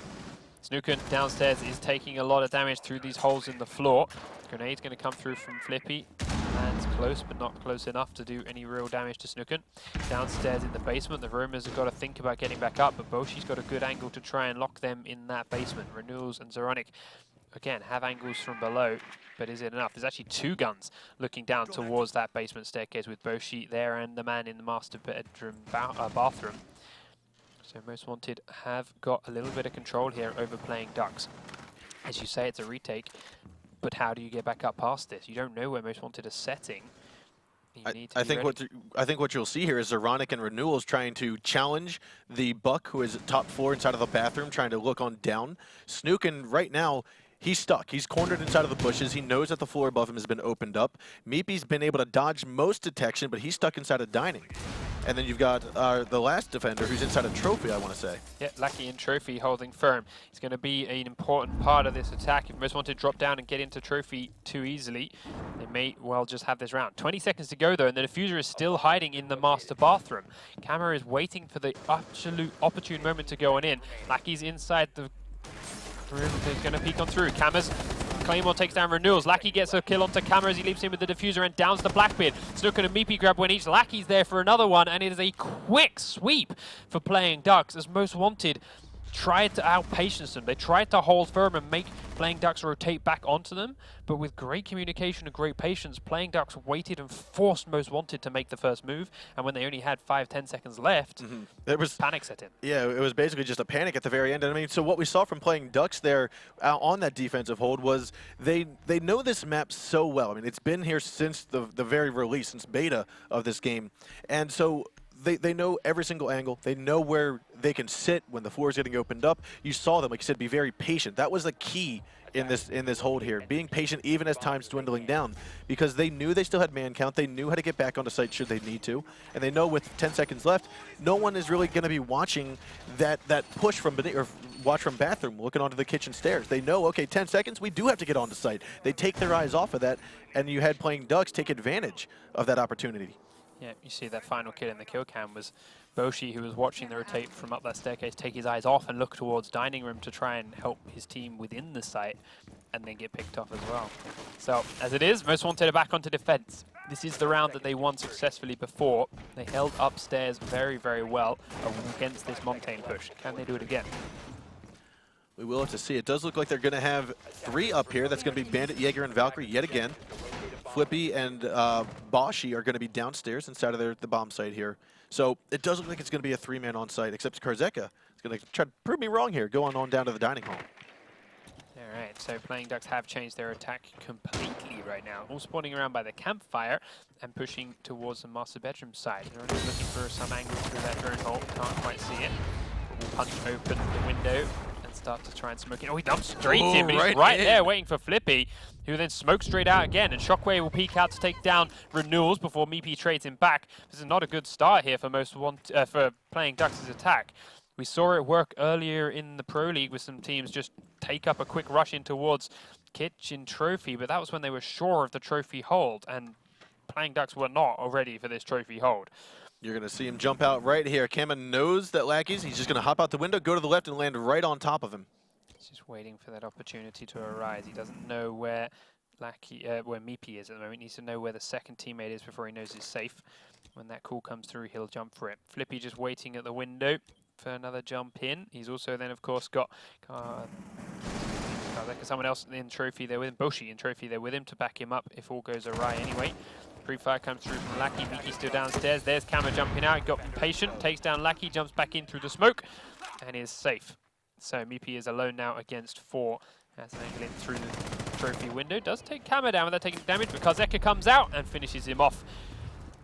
Speaker 1: Snooken downstairs is taking a lot of damage through these holes in the floor. Grenade's going to come through from Flippy. Lands close, but not close enough to do any real damage to Snooken. Downstairs in the basement, the roamers have got to think about getting back up, but Boshi's got a good angle to try and lock them in that basement. Renewals and Zeronic, again, have angles from below, but is it enough? There's actually two guns looking down towards that basement staircase with Boshi there and the man in the master bedroom bathroom. So Most Wanted have got a little bit of control here over Playing Ducks. As you say, it's a retake, but how do you get back up past this? You don't know where Most Wanted is setting. I think
Speaker 2: what you'll see here is Zeronic and Renewals trying to challenge the Buck, who is top floor inside of the bathroom, trying to look on down. Snooken right now, he's stuck. He's cornered inside of the bushes. He knows that the floor above him has been opened up. Meepy's been able to dodge most detection, but he's stuck inside of dining. And then you've got the last defender who's inside a trophy, I want to say.
Speaker 1: Yeah, Lucky and Trophy holding firm. It's going to be an important part of this attack. If Most Wanted drop down and get into Trophy too easily, they may well just have this round. 20 seconds to go, though, and the diffuser is still hiding in the master bathroom. Camera is waiting for the absolute opportune moment to go on in. Lucky's inside the room. He's going to peek on through. Cameras. Claymore takes down Renewals. Lackey gets a kill onto Camera as he leaps in with the diffuser and downs the Blackbeard. Snooken and Meepy grab one each. Lackey's there for another one, and it is a quick sweep for Playing Ducks as Most Wanted tried to outpatience them. They tried to hold firm and make Playing Ducks rotate back onto them, but with great communication and great patience, Playing Ducks waited and forced Most Wanted to make the first move, and when they only had 5-10 seconds left,
Speaker 2: there was
Speaker 1: panic set in.
Speaker 2: Yeah, it was basically just a panic at the very end. And I mean, so what we saw from Playing Ducks there on that defensive hold was they know this map so well. I mean, it's been here since the very release, since beta of this game, and so they know every single angle. They know where they can sit when the floor is getting opened up. You saw them, like you said, be very patient. That was the key in this hold here, being patient even as time's dwindling down, because they knew they still had man count, they knew how to get back onto site should they need to, and they know with 10 seconds left, no one is really going to be watching that push from beneath, or watch from bathroom looking onto the kitchen stairs. They know, okay, 10 seconds, we do have to get onto site. They take their eyes off of that, and you had Playing Ducks take advantage of that opportunity.
Speaker 1: Yeah, you see that final kill in the kill cam was Boshi, who was watching the rotate from up that staircase, take his eyes off and look towards dining room to try and help his team within the site, and then get picked off as well. So, as it is, Most Wanted are back onto defense. This is the round that they won successfully before. They held upstairs very, very well against this Montaigne push. Can they do it again?
Speaker 2: We will have to see. It does look like they're going to have 3 up here. That's going to be Bandit, Jaeger, and Valkyrie yet again. Flippy and Boshi are going to be downstairs inside of the bomb site here. So it does look like it's going to be a 3-man on site, except Karzeka is going to try to prove me wrong here, going on down to the dining hall.
Speaker 1: All right, so Playing Ducks have changed their attack completely right now. All spawning around by the campfire and pushing towards the master bedroom side. They're only looking for some angle through that drone hole. Can't quite see it. But we'll punch open the window and start to try and smoke it. Oh, he dumps straight in, but he's right there waiting for Flippy, who then smokes straight out again, and Shockwave will peek out to take down Renewals before Meepy trades him back. This is not a good start here for for Playing Ducks' attack. We saw it work earlier in the Pro League with some teams just take up a quick rush in towards Kitchen Trophy, but that was when they were sure of the trophy hold, and Playing Ducks were not ready for this trophy hold.
Speaker 2: You're going to see him jump out right here. Kama knows that Lackey's. He's just going to hop out the window, go to the left, and land right on top of him.
Speaker 1: He's just waiting for that opportunity to arise. He doesn't know where where Meepy is at the moment. He needs to know where the second teammate is before he knows he's safe. When that call comes through, he'll jump for it. Flippy just waiting at the window for another jump in. He's also then, of course, got someone else in Trophy there with him. Boshi in Trophy there with him to back him up if all goes awry anyway. Pre-fire comes through from Lackey. Mickey's still downstairs. There's Kama jumping out. Got impatient. Takes down Lackey. Jumps back in through the smoke. And is safe. So Meepy is alone now against 4. As an angle in through the Trophy window. Does take Kama down without taking damage, but Karzeka comes out and finishes him off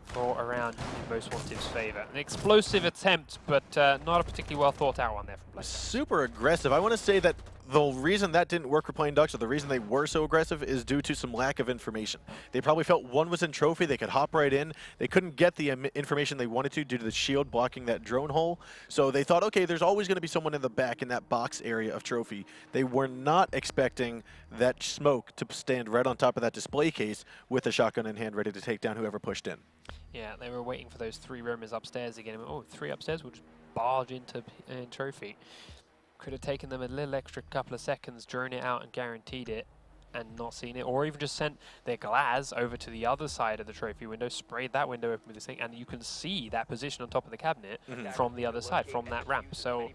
Speaker 1: for a round in Most Wanted's favour. An explosive attempt, but not a particularly well thought out one there from Blake.
Speaker 2: Super aggressive. I want to say that the reason that didn't work for Playing Ducks, or the reason they were so aggressive, is due to some lack of information. They probably felt one was in Trophy, they could hop right in. They couldn't get the information they wanted to due to the shield blocking that drone hole. So they thought, okay, there's always going to be someone in the back in that box area of Trophy. They were not expecting that smoke to stand right on top of that display case with a shotgun in hand ready to take down whoever pushed in.
Speaker 1: Yeah, they were waiting for those 3 roamers upstairs again. Oh, 3 upstairs, we'll just barge into Trophy. Could have taken them a little extra couple of seconds, drone it out and guaranteed it, and not seen it, or even just sent their glass over to the other side of the Trophy window, sprayed that window open with this thing, and you can see that position on top of the cabinet from the other side, from that ramp. So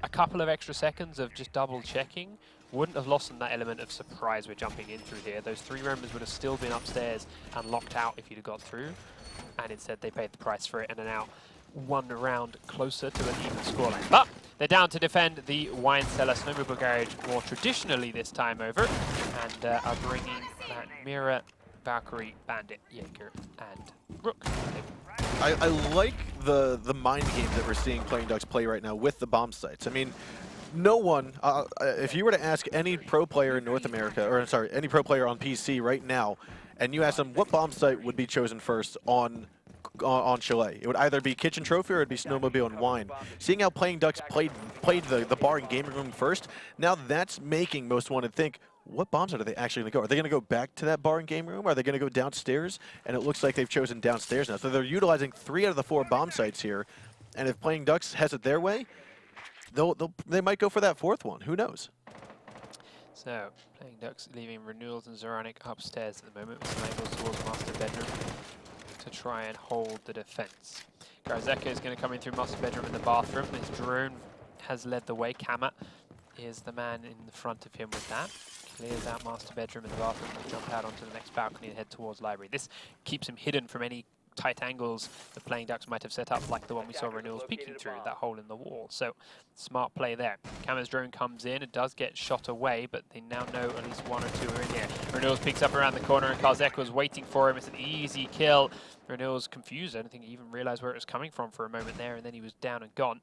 Speaker 1: a couple of extra seconds of just double checking wouldn't have lost them that element of surprise we're jumping in through here. Those 3 roamers would have still been upstairs and locked out if you'd have got through, and instead they paid the price for it and are now 1 round closer to an even scoreline. But they're down to defend the Wine Cellar Snowmobile Garage more traditionally this time over, and are bringing that Mira, Valkyrie, Bandit, Jaeger, and Rook.
Speaker 2: I like the mind game that we're seeing Playing Ducks play right now with the bomb sites. I mean, no one, if you were to ask any pro player in North America, or sorry, any pro player on PC right now, and you ask them what bomb site would be chosen first on Chalet, it would either be Kitchen Trophy or it'd be Snowmobile and Wine. Seeing how Playing Ducks played the bar and gaming room first, now that's making Most Wanted think, what bombs are they actually going to go? Are they going to go back to that bar and game room? Are they going to go downstairs? And it looks like they've chosen downstairs now. So they're utilizing 3 out of the 4 bomb sites here. And if Playing Ducks has it their way, they might go for that 4th one. Who knows?
Speaker 1: So, Playing Ducks leaving Renewals and Zoranic upstairs at the moment with some angles towards Master Bedroom to try and hold the defense. Karzeka is going to come in through Master Bedroom in the bathroom. His drone has led the way. Kama is the man in the front of him with that. Clears out Master Bedroom in the bathroom and jump out onto the next balcony and head towards Library. This keeps him hidden from any tight angles the Playing Ducks might have set up, like the one we saw Renewals peeking through, that hole in the wall. So, smart play there. Kama's drone comes in, it does get shot away, but they now know at least 1 or 2 are in here. Renewals peeks up around the corner, and Karzeka was waiting for him. It's an easy kill. Renewals confused, I don't think he even realized where it was coming from for a moment there, and then he was down and gone.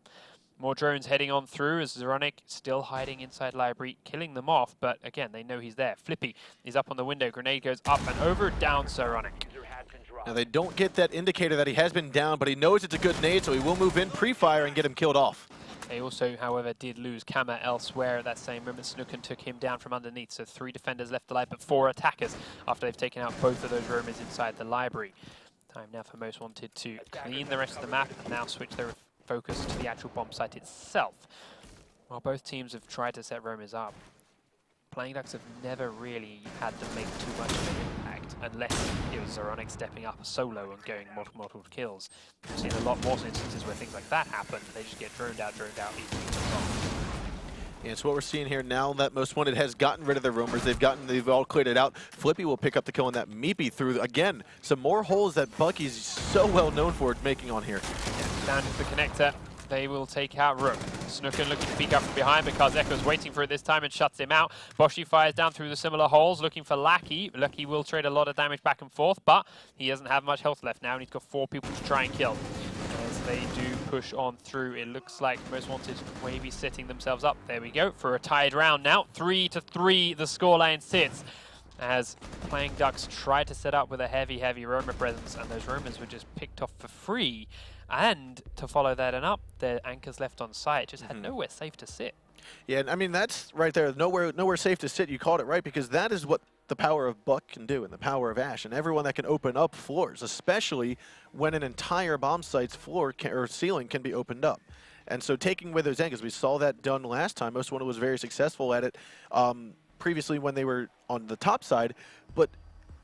Speaker 1: More drones heading on through as Zeronic still hiding inside library, killing them off, but again, they know he's there. Flippy is up on the window, grenade goes up and over, down Zeronic.
Speaker 2: Now they don't get that indicator that he has been down, but he knows it's a good nade, so he will move in pre-fire and get him killed off.
Speaker 1: They also, however, did lose Kama elsewhere at that same moment. Snooken took him down from underneath, so 3 defenders left alive, but 4 attackers after they've taken out both of those roamers inside the library. Time now for Most Wanted to clean the rest of the map and now switch their focus to the actual bomb site itself. While both teams have tried to set roamers up, Playing Ducks have never really had to make too much of an impact unless it was Zeronic stepping up solo and going multiple kills. We've seen a lot more instances where things like that happen. They just get droned out, easily.
Speaker 2: Yeah, so what we're seeing here now that Most Wanted has gotten rid of their roamers, they've all cleared it out. Flippy will pick up the kill on that Meepy through, again, some more holes that Bucky's so well known for making on here.
Speaker 1: Yeah, down to the connector, they will take out Rook. Snooken looking to peek up from behind because Echo's waiting for it this time and shuts him out. Boshi fires down through the similar holes, looking for Lackey. Lucky will trade a lot of damage back and forth, but he doesn't have much health left now, and he's got 4 people to try and kill. As they do push on through, it looks like Most Wanted maybe setting themselves up. There we go, for a tied round now. 3-3 the scoreline sits, as Playing Ducks tried to set up with a heavy roamer presence, and those roamers were just picked off for free. And to follow that and up, their anchors left on site just had nowhere safe to sit.
Speaker 2: Yeah, I mean, that's right there. Nowhere safe to sit. You called it right, because that is what the power of Buck can do and the power of Ash and everyone that can open up floors, especially when an entire bomb site's floor or ceiling can be opened up. And so taking away those anchors, we saw that done last time. Most Wanted was very successful at it previously when they were on the top side, but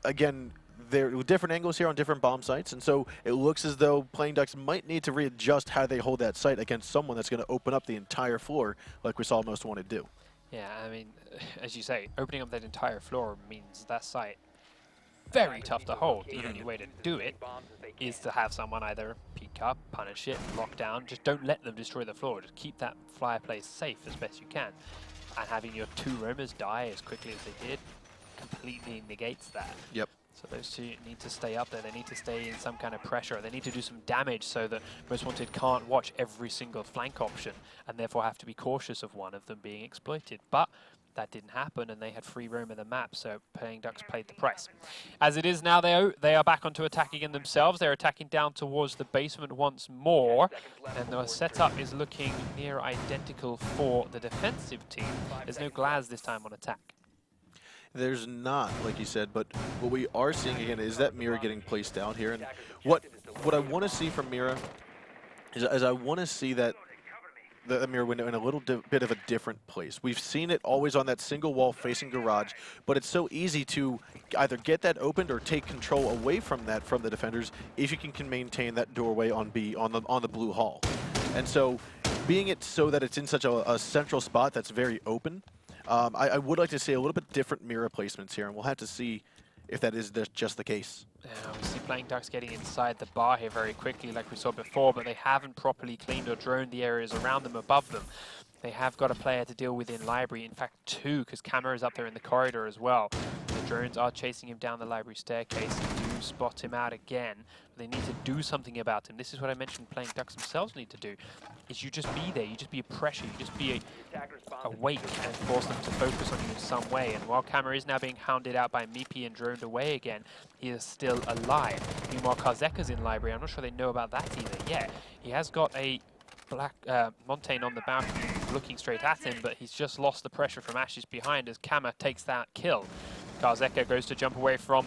Speaker 2: again, there are different angles here on different bomb sites, and so it looks as though Playing Ducks might need to readjust how they hold that site against someone that's going to open up the entire floor like we saw Most Wanted do.
Speaker 1: Yeah, I mean, as you say, opening up that entire floor means that site very tough to hold. The only way to do it is to have someone either peek up, punish it, lock down. Just don't let them destroy the floor. Just keep that fireplace safe as best you can. And having your 2 roamers die as quickly as they did completely negates that.
Speaker 2: Yep.
Speaker 1: So those 2 need to stay up there. They need to stay in some kind of pressure. They need to do some damage so that Most Wanted can't watch every single flank option and therefore have to be cautious of one of them being exploited. But that didn't happen, and they had free roam in the map, so Playing Ducks paid the price. As it is now, they are back onto attack again themselves. They're attacking down towards the basement once more, and the setup is looking near identical for the defensive team. There's no Glaz this time on attack.
Speaker 2: There's not, like you said, but what we are seeing again is that Mira getting placed out here. And what I want to see from Mira is I want to see that the mirror window in a little bit of a different place. We've seen it always on that single wall facing garage, but it's so easy to either get that opened or take control away from that from the defenders if you can maintain that doorway on B on the blue hall. And so being it so that it's in such a central spot that's very open, I would like to see a little bit different mirror placements here, and we'll have to see if that is just the case.
Speaker 1: Yeah, we see Playing Ducks getting inside the bar here very quickly like we saw before, but they haven't properly cleaned or droned the areas around them above them. They have got a player to deal with in library, in fact 2, because Camera is up there in the corridor as well. The drones are chasing him down the library staircase and do spot him out again. They need to do something about him. This is what I mentioned Playing Ducks themselves need to do, is you just be there, you just be a pressure, you just be awake and force them to focus on you in some way. And while Camera is now being hounded out by Meepy and droned away again, he is still alive. Meanwhile, Karzeka's in library. I'm not sure they know about that either yet. He has got a black Montaigne on the balcony looking straight at him, but he's just lost the pressure from Ashes behind as Kama takes that kill. Karzeka goes to jump away from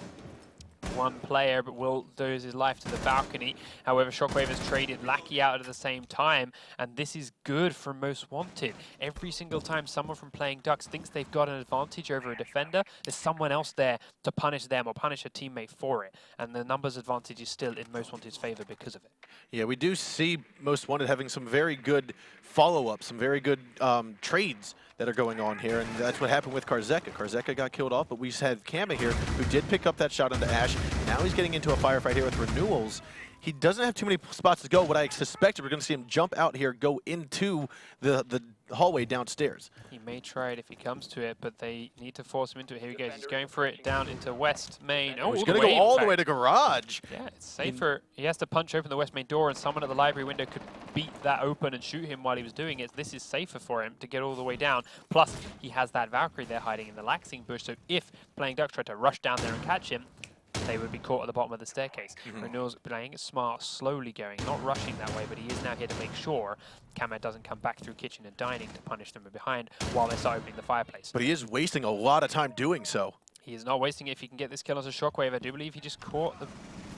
Speaker 1: one player, but will lose his life to the balcony. However, Shockwave has traded Lackey out at the same time, and this is good for Most Wanted. Every single time someone from Playing Ducks thinks they've got an advantage over a defender, there's someone else there to punish them or punish a teammate for it. And the numbers advantage is still in Most Wanted's favor because of it. Yeah,
Speaker 2: we do see Most Wanted having some very good follow-ups, some very good trades that are going on here, and that's what happened with Karzeka. Karzeka got killed off, but we had Kama here, who did pick up that shot onto Ash. Now he's getting into a firefight here with Renewals. He doesn't have too many spots to go. What I suspected, we're going to see him jump out here, go into the hallway downstairs.
Speaker 1: He may try it if he comes to it, but they need to force him into it. Here he goes. He's going for it down into West Main. Oh,
Speaker 2: He's going to go all the way to garage.
Speaker 1: Yeah, it's safer. He has to punch open the West Main door, and someone at the library window could beat that open and shoot him while he was doing it. This is safer for him to get all the way down. Plus, he has that Valkyrie there hiding in the Laxing bush, so if Playing Ducks tried to rush down there and catch him, they would be caught at the bottom of the staircase. Renewal's playing it smart, slowly going, not rushing that way, but he is now here to make sure Kamed doesn't come back through kitchen and dining to punish them behind while they start opening the fireplace.
Speaker 2: But he is wasting a lot of time doing so.
Speaker 1: He is not wasting it if he can get this kill as a shockwave. I do believe he just caught the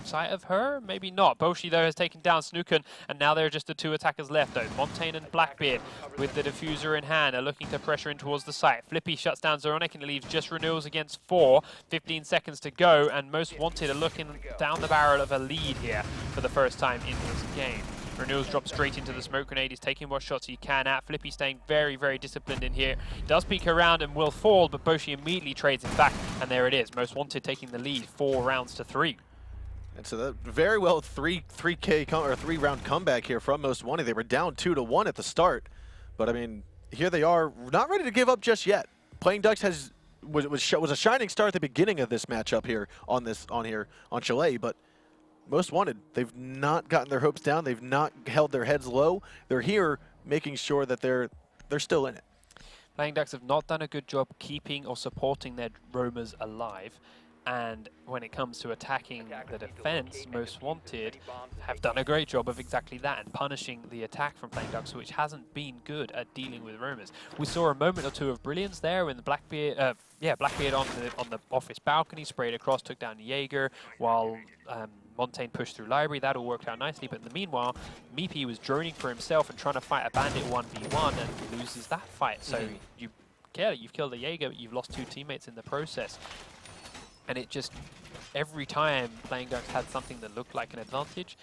Speaker 1: sight of her, maybe not. Boshi, though, has taken down Snooken, and now there are just the two attackers left, though. Montaigne and Blackbeard, with the diffuser in hand, are looking to pressure in towards the site. Flippy shuts down Zoronic, and it leaves just Renewals against 4. 15 seconds to go, and Most Wanted are looking down the barrel of a lead here for the first time in this game. Renewals drops straight into the smoke grenade. He's taking what shots he can at. Flippy staying very, very disciplined in here. Does peek around and will fall, but Boshi immediately trades him back, and there it is. Most Wanted taking the lead, 4 rounds to 3.
Speaker 2: And so that very well three-round comeback here from Most Wanted. They were down 2-1 at the start, but I mean, here they are, not ready to give up just yet. Playing Ducks was a shining star at the beginning of this matchup here on Chalet, but Most Wanted, they've not gotten their hopes down. They've not held their heads low. They're here making sure that they're still in it.
Speaker 1: Playing Ducks have not done a good job keeping or supporting their roamers alive. And when it comes to attacking the defense, Most Wanted have done a great job of exactly that and punishing the attack from Playing Ducks, which hasn't been good at dealing with roamers. We saw a moment or two of brilliance there when the Blackbeard on the office balcony sprayed across, took down Jaeger, while Montaigne pushed through library. That all worked out nicely, but in the meanwhile, Meepy was droning for himself and trying to fight a bandit 1v1 and loses that fight. So you've killed a Jaeger, but you've lost 2 teammates in the process. And it just, every time Playing Ducks had something that looked like an advantage,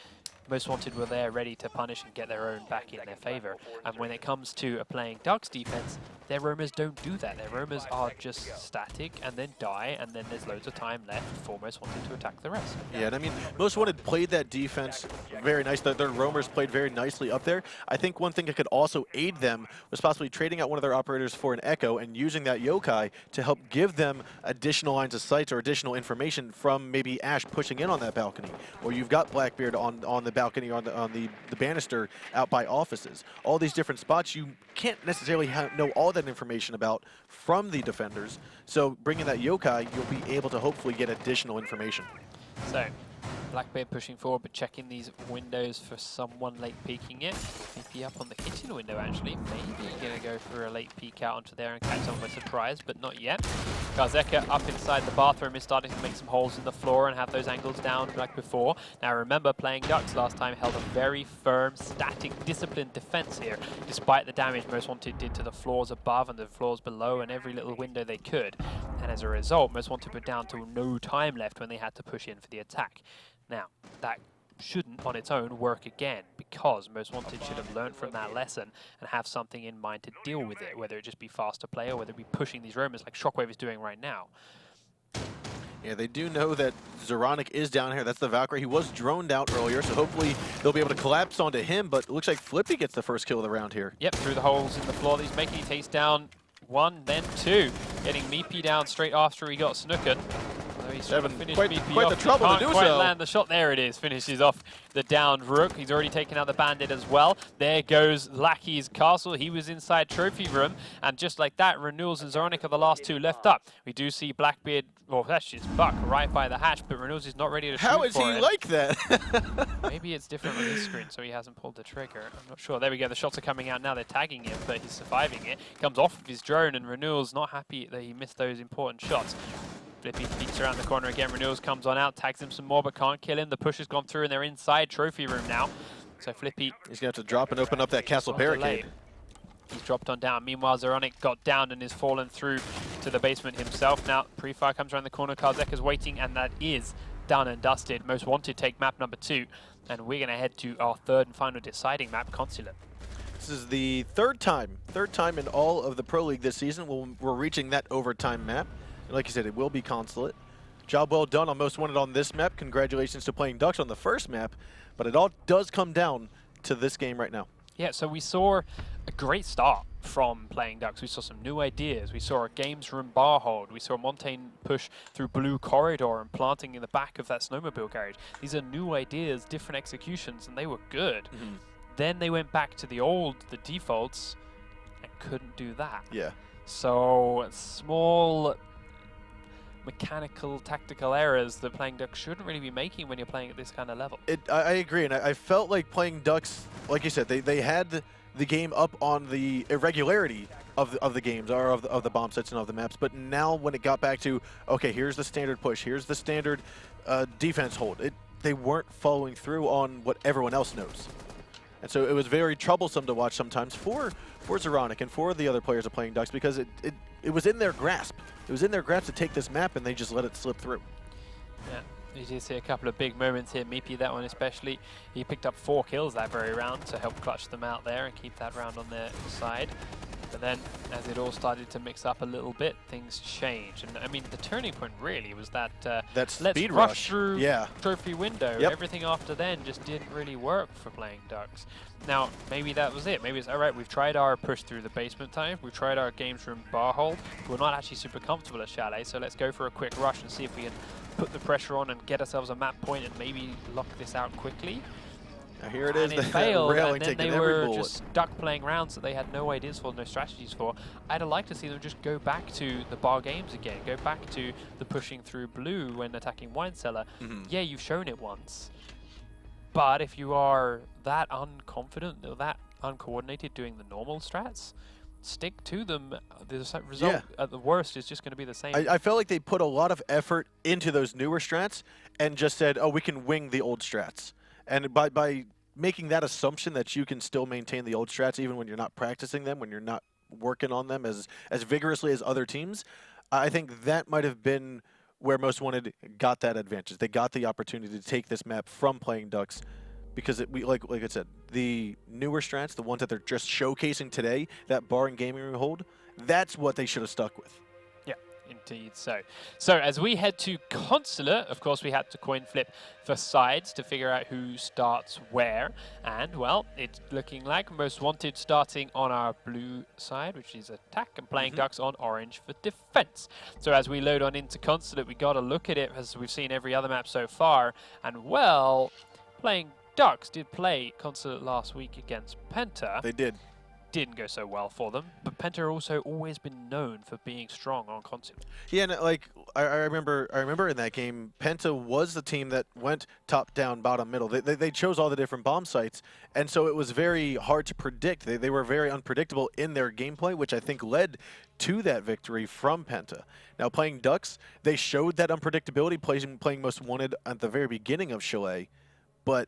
Speaker 1: Most Wanted were there ready to punish and get their own back in their favor. And when it comes to a Playing Ducks defense, their roamers don't do that. Their roamers are just static and then die, and then there's loads of time left for Most Wanted to attack the rest.
Speaker 2: Yeah, and I mean, Most Wanted played that defense very nice. Their roamers played very nicely up there. I think one thing that could also aid them was possibly trading out one of their operators for an Echo and using that yokai to help give them additional lines of sight or additional information from maybe Ash pushing in on that balcony, or you've got Blackbeard on the balcony, on the banister out by offices. All these different spots you can't necessarily know all that information about from the defenders. So bringing that yokai, you'll be able to hopefully get additional information.
Speaker 1: So Blackbeard pushing forward, but checking these windows for someone late peeking it. Maybe up on the kitchen window, actually. Maybe going to go for a late peek out onto there and catch someone by surprise, but not yet. Garzeka up inside the bathroom is starting to make some holes in the floor and have those angles down like before. Now remember, Playing Ducks last time held a very firm, static, disciplined defense here, despite the damage Most Wanted did to the floors above and the floors below and every little window they could. And as a result, Most Wanted were down to no time left when they had to push in for the attack. Now, that shouldn't on its own work again, because Most Wanted should have learned from that lesson and have something in mind to deal with it, whether it just be faster play or whether it be pushing these roamers like Shockwave is doing right now.
Speaker 2: Yeah, they do know that Zoronic is down here. That's the Valkyrie. He was droned out earlier, so hopefully they'll be able to collapse onto him, but it looks like Flippy gets the first kill of the round here.
Speaker 1: Yep, through the holes in the floor. He's making he takes down 1, then 2. Getting Meepy down straight after he got Snooken. He's trying to finish
Speaker 2: quite
Speaker 1: Meepy off.
Speaker 2: the trouble to do
Speaker 1: Can't quite
Speaker 2: so.
Speaker 1: land the shot. There it is. Finishes off the downed Rook. He's already taken out the Bandit as well. There goes Lackey's Castle. He was inside Trophy Room. And just like that, Renewals and Zoronic are the last 2 left up. We do see Blackbeard, well, that's just Buck right by the hatch, but Renewals is not ready to shoot for it.
Speaker 2: How is he like that?
Speaker 1: Maybe it's different on his screen, so he hasn't pulled the trigger. I'm not sure. There we go. The shots are coming out now. They're tagging him, but he's surviving it. Comes off of his drone, and Renewals not happy that he missed those important shots. Flippy peeks around the corner again. Renewals comes on out, tags him some more, but can't kill him. The push has gone through, and they're inside Trophy Room now. So Flippy...
Speaker 2: He's going to have to drop and open up that castle barricade.
Speaker 1: He's dropped on down. Meanwhile, Zoronic got down and is fallen through to the basement himself. Now, pre-fire comes around the corner. Karzeka's waiting, and that is done and dusted. Most Wanted take map number 2, and we're going to head to our 3rd and final deciding map, Consulate.
Speaker 2: This is the third time in all of the Pro League this season we're reaching that overtime map. Like you said, it will be Consulate. Job well done on Most Wanted on this map. Congratulations to Playing Ducks on the first map. But it all does come down to this game right now.
Speaker 1: Yeah, so we saw a great start from playing Ducks. We saw some new ideas. We saw a games room bar hold. We saw Montaigne push through blue corridor and planting in the back of that snowmobile garage. These are new ideas, different executions, and they were good. Then they went back to the defaults, and couldn't do that.
Speaker 2: Yeah.
Speaker 1: So small mechanical, tactical errors that playing Ducks shouldn't really be making when you're playing at this kind of level.
Speaker 2: I agree, and I felt like playing Ducks, like you said, they had the game up on the irregularity of the games, or of the bomb sets and of the maps, but now when it got back to, okay, here's the standard push, here's the standard defense hold, they weren't following through on what everyone else knows. And so it was very troublesome to watch sometimes for Zeronic and for the other players of playing Ducks, because it was in their grasp. It was in their grasp to take this map, and they just let it slip through.
Speaker 1: Yeah, you did see a couple of big moments here. Meepy, that one especially. He picked up 4 kills that very round to help clutch them out there and keep that round on their side. But then, as it all started to mix up a little bit, things changed. And I mean, the turning point really was that
Speaker 2: That
Speaker 1: let's
Speaker 2: speed
Speaker 1: rush through
Speaker 2: Yeah.
Speaker 1: trophy window.
Speaker 2: Yep.
Speaker 1: Everything after then just didn't really work for playing Ducks. Now, maybe that was it. Maybe it's, all right, we've tried our push through the basement time. We've tried our games room bar hold. We're not actually super comfortable at Chalet, so let's go for a quick rush and see if we can put the pressure on and get ourselves a map point and maybe lock this out quickly.
Speaker 2: Now here it is,
Speaker 1: And it
Speaker 2: that
Speaker 1: failed,
Speaker 2: railing
Speaker 1: and then
Speaker 2: taking
Speaker 1: they
Speaker 2: every
Speaker 1: were
Speaker 2: bullet.
Speaker 1: just stuck playing rounds that they had no ideas for, no strategies for. I'd have liked to see them just go back to the bar games again, go back to the pushing through blue when attacking Wine Cellar. Yeah, you've shown it once. But if you are that unconfident or that uncoordinated doing the normal strats, stick to them. The result at the worst is just going to be the same.
Speaker 2: I felt like they put a lot of effort into those newer strats and just said, oh, we can wing the old strats. And by making that assumption that you can still maintain the old strats even when you're not practicing them, when you're not working on them as vigorously as other teams, I think that might have been where Most Wanted got that advantage. They got the opportunity to take this map from playing Ducks, because like I said, the newer strats, the ones that they're just showcasing today, that bar and gaming room hold, that's what they should have stuck with.
Speaker 1: Yeah, indeed so. So as we head to Consulate, of course we had to coin flip for sides to figure out who starts where. And, well, it's looking like Most Wanted starting on our blue side, which is attack, and playing Ducks on orange for defense. So as we load on into Consulate, we got to look at it as we've seen every other map so far. And, well, playing Ducks did play Consulate last week against PENTA.
Speaker 2: They did.
Speaker 1: Didn't go so well for them, but PENTA also always been known for being strong on Consulate.
Speaker 2: Yeah, and like I remember in that game, PENTA was the team that went top down, bottom, middle. They chose all the different bomb sites, and so it was very hard to predict. They were very unpredictable in their gameplay, which I think led to that victory from PENTA. Now playing Ducks, they showed that unpredictability, playing Most Wanted at the very beginning of Chalet. But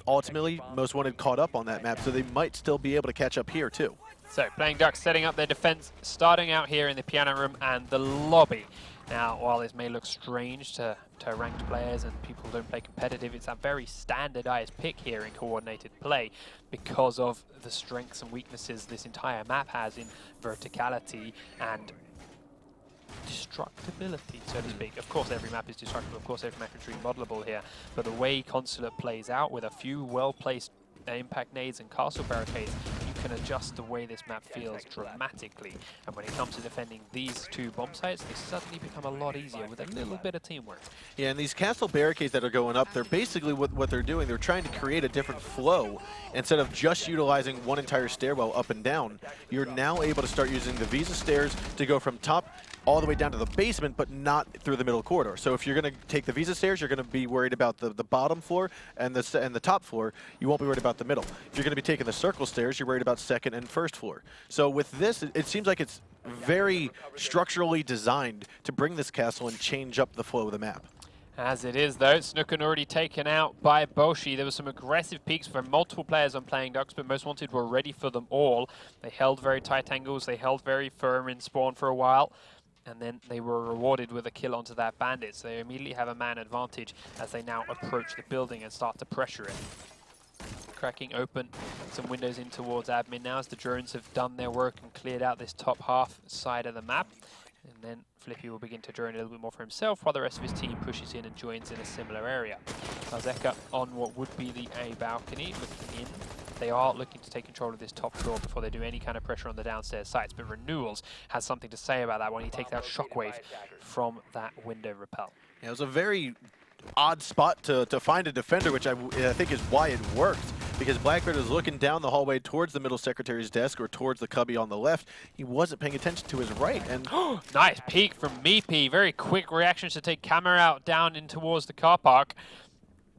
Speaker 2: ultimately, Most Wanted caught up on that map, so they might still be able to catch up here, too.
Speaker 1: So, playing Ducks setting up their defense, starting out here in the piano room and the lobby. Now, while this may look strange to ranked players and people who don't play competitive, it's a very standardized pick here in coordinated play because of the strengths and weaknesses this entire map has in verticality and destructibility, so to speak. Of course, every map is destructible. Of course, every map is remodelable here. But the way Consulate plays out with a few well-placed impact nades and castle barricades, you can adjust the way this map feels dramatically. And when it comes to defending these two bomb sites, they suddenly become a lot easier with a little bit of teamwork.
Speaker 2: Yeah, and these castle barricades that are going up, they're basically what they're doing. They're trying to create a different flow. Instead of just utilizing one entire stairwell up and down, you're now able to start using the Visa stairs to go from top all the way down to the basement, but not through the middle corridor. So if you're going to take the Visa stairs, you're going to be worried about the bottom floor and the top floor. You won't be worried about the middle. If you're going to be taking the circle stairs, you're worried about second and first floor. So with this, it seems like it's very structurally designed to bring this castle and change up the flow of the map.
Speaker 1: As it is, though, Snooken already taken out by Boshi. There were some aggressive peaks for multiple players on playing Ducks, but Most Wanted were ready for them all. They held very tight angles. They held very firm in spawn for a while. And then they were rewarded with a kill onto that bandit. So they immediately have a man advantage as they now approach the building and start to pressure it. Cracking open some windows in towards admin now as the drones have done their work and cleared out this top half side of the map. And then Flippy will begin to drone a little bit more for himself while the rest of his team pushes in and joins in a similar area. Zeka on what would be the A balcony, looking in. They are looking to take control of this top floor before they do any kind of pressure on the downstairs sites, but Renewals has something to say about that when he takes out Shockwave from that window rappel.
Speaker 2: Yeah, it was a very odd spot to find a defender, which I think is why it worked, because Blackbeard was looking down the hallway towards the middle secretary's desk or towards the cubby on the left. He wasn't paying attention to his right. And
Speaker 1: nice peek from Meepy. Very quick reactions to take camera out down in towards the car park.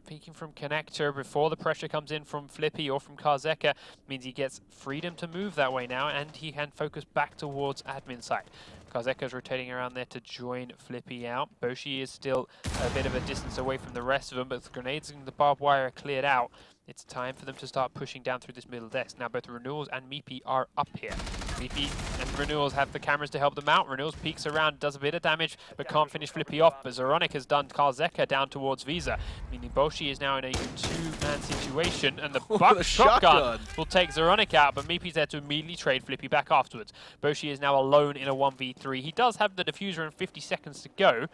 Speaker 1: Peeking from Connector before the pressure comes in from Flippy or from Karzeka means he gets freedom to move that way now, and he can focus back towards admin side. Karzeka's rotating around there to join Flippy out. Boshi is still a bit of a distance away from the rest of them, but the grenades and the barbed wire are cleared out. It's time for them to start pushing down through this middle desk. Now both Renewals and Meepy are up here. Meepy and Renewals have the cameras to help them out. Renewals peeks around, does a bit of damage, but can't finish Flippy off. But Zoronic has done Karzeka down towards Visa, meaning Boshi is now in a two-man situation, and the buck shotgun will take Zoronic out, but Meepy's there to immediately trade Flippy back afterwards. Boshi is now alone in a 1v3. He does have the diffuser and 50 seconds to go,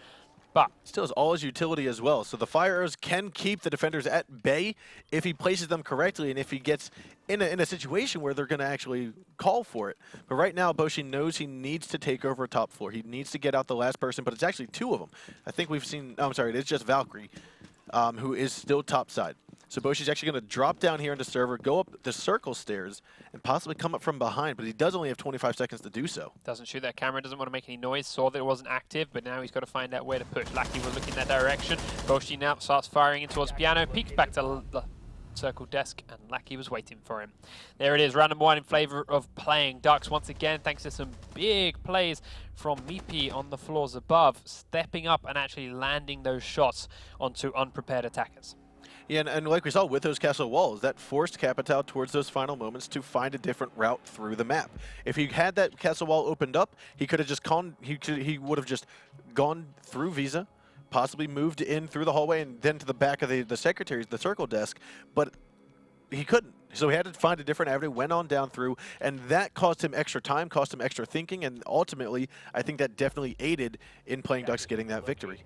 Speaker 1: but
Speaker 2: still has all his utility as well. So the fire arrows can keep the defenders at bay if he places them correctly and if he gets in a situation where they're going to actually call for it. But right now, Boshi knows he needs to take over top floor. He needs to get out the last person, but it's actually two of them. I think we've seen, oh, I'm sorry, it's just Valkyrie, who is still top side. So Boshi's actually going to drop down here into server, go up the circle stairs, and possibly come up from behind, but he does only have 25 seconds to do so.
Speaker 1: Doesn't shoot that camera, doesn't want to make any noise, saw that it wasn't active, but now he's got to find out where to push. Lackey will look in that direction. Boshi now starts firing in towards Piano, peeks back to the circle desk, and Lackey was waiting for him. There it is, round number 1 in favor of playing Ducks once again, thanks to some big plays from Meepy on the floors above, stepping up and actually landing those shots onto unprepared attackers.
Speaker 2: Yeah, and like we saw with those castle walls, that forced Capitao towards those final moments to find a different route through the map. If he had that castle wall opened up, he could have just he would have just gone through Visa, possibly moved in through the hallway and then to the back of the secretary's, the circle desk, but he couldn't. So he had to find a different avenue, went on down through, and that cost him extra time, cost him extra thinking, and ultimately, I think that definitely aided in playing Ducks getting that victory.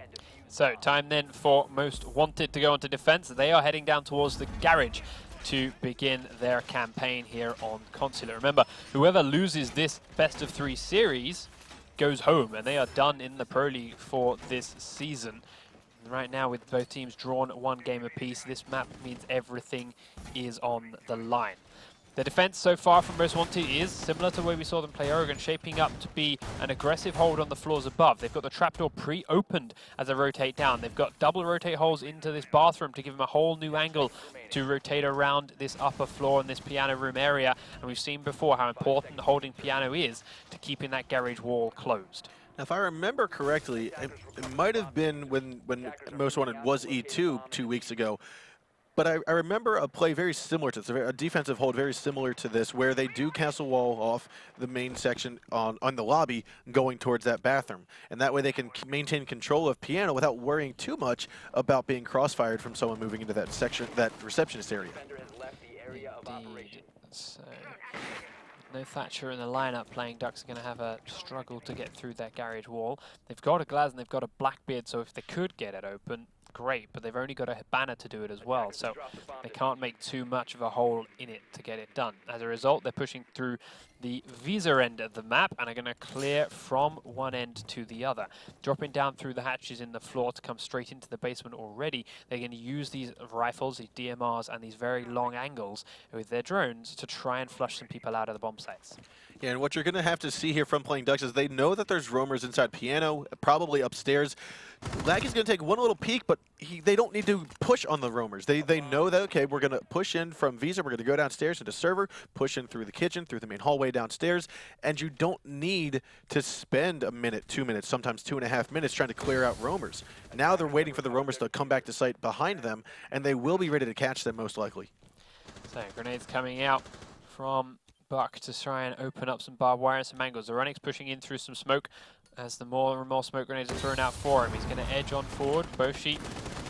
Speaker 1: So time then for Most Wanted to go onto defense. They are heading down towards the garage to begin their campaign here on Consulate. Remember, whoever loses this best of 3 series goes home, and they are done in the Pro League for this season. And right now, with both teams drawn 1 game apiece, this map means everything is on the line. The defense so far from Most Wanted is similar to where we saw them play Oregon, shaping up to be an aggressive hold on the floors above. They've got the trapdoor pre-opened as they rotate down. They've got double rotate holes into this bathroom to give them a whole new angle to rotate around this upper floor and this piano room area. And we've seen before how important holding piano is to keeping that garage wall closed.
Speaker 2: Now, if I remember correctly, it might have been when Most Wanted was E2 2 weeks ago. But I remember a play very similar to this, a defensive hold very similar to this, where they do castle wall off the main section on the lobby going towards that bathroom. And that way they can maintain control of piano without worrying too much about being crossfired from someone moving into that section, that receptionist area.
Speaker 1: Indeed. So, no Thatcher in the lineup, playing Ducks are going to have a struggle to get through that garage wall. They've got a Glaz and they've got a Blackbeard, so if they could get it open, great, but they've only got a banner to do it as well, so they can't make too much of a hole in it to get it done. As a result, they're pushing through the Visa end of the map and are going to clear from one end to the other. Dropping down through the hatches in the floor to come straight into the basement already, they're going to use these rifles, these DMRs, and these very long angles with their drones to try and flush some people out of the bomb sites.
Speaker 2: Yeah, and what you're going to have to see here from playing Ducks is they know that there's roamers inside piano, probably upstairs. Laggy's going to take one little peek, but they don't need to push on the roamers. They know that, okay, we're going to push in from Visa, we're going to go downstairs into server, push in through the kitchen, through the main hallway downstairs, and you don't need to spend a minute, 2 minutes, sometimes 2.5 minutes trying to clear out roamers. Now they're waiting for the roamers to come back to site behind them, and they will be ready to catch them most likely.
Speaker 1: So grenades coming out from Buck to try and open up some barbed wire and some angles. Zoranic's pushing in through some smoke as the more and more smoke grenades are thrown out for him. He's going to edge on forward. Boshi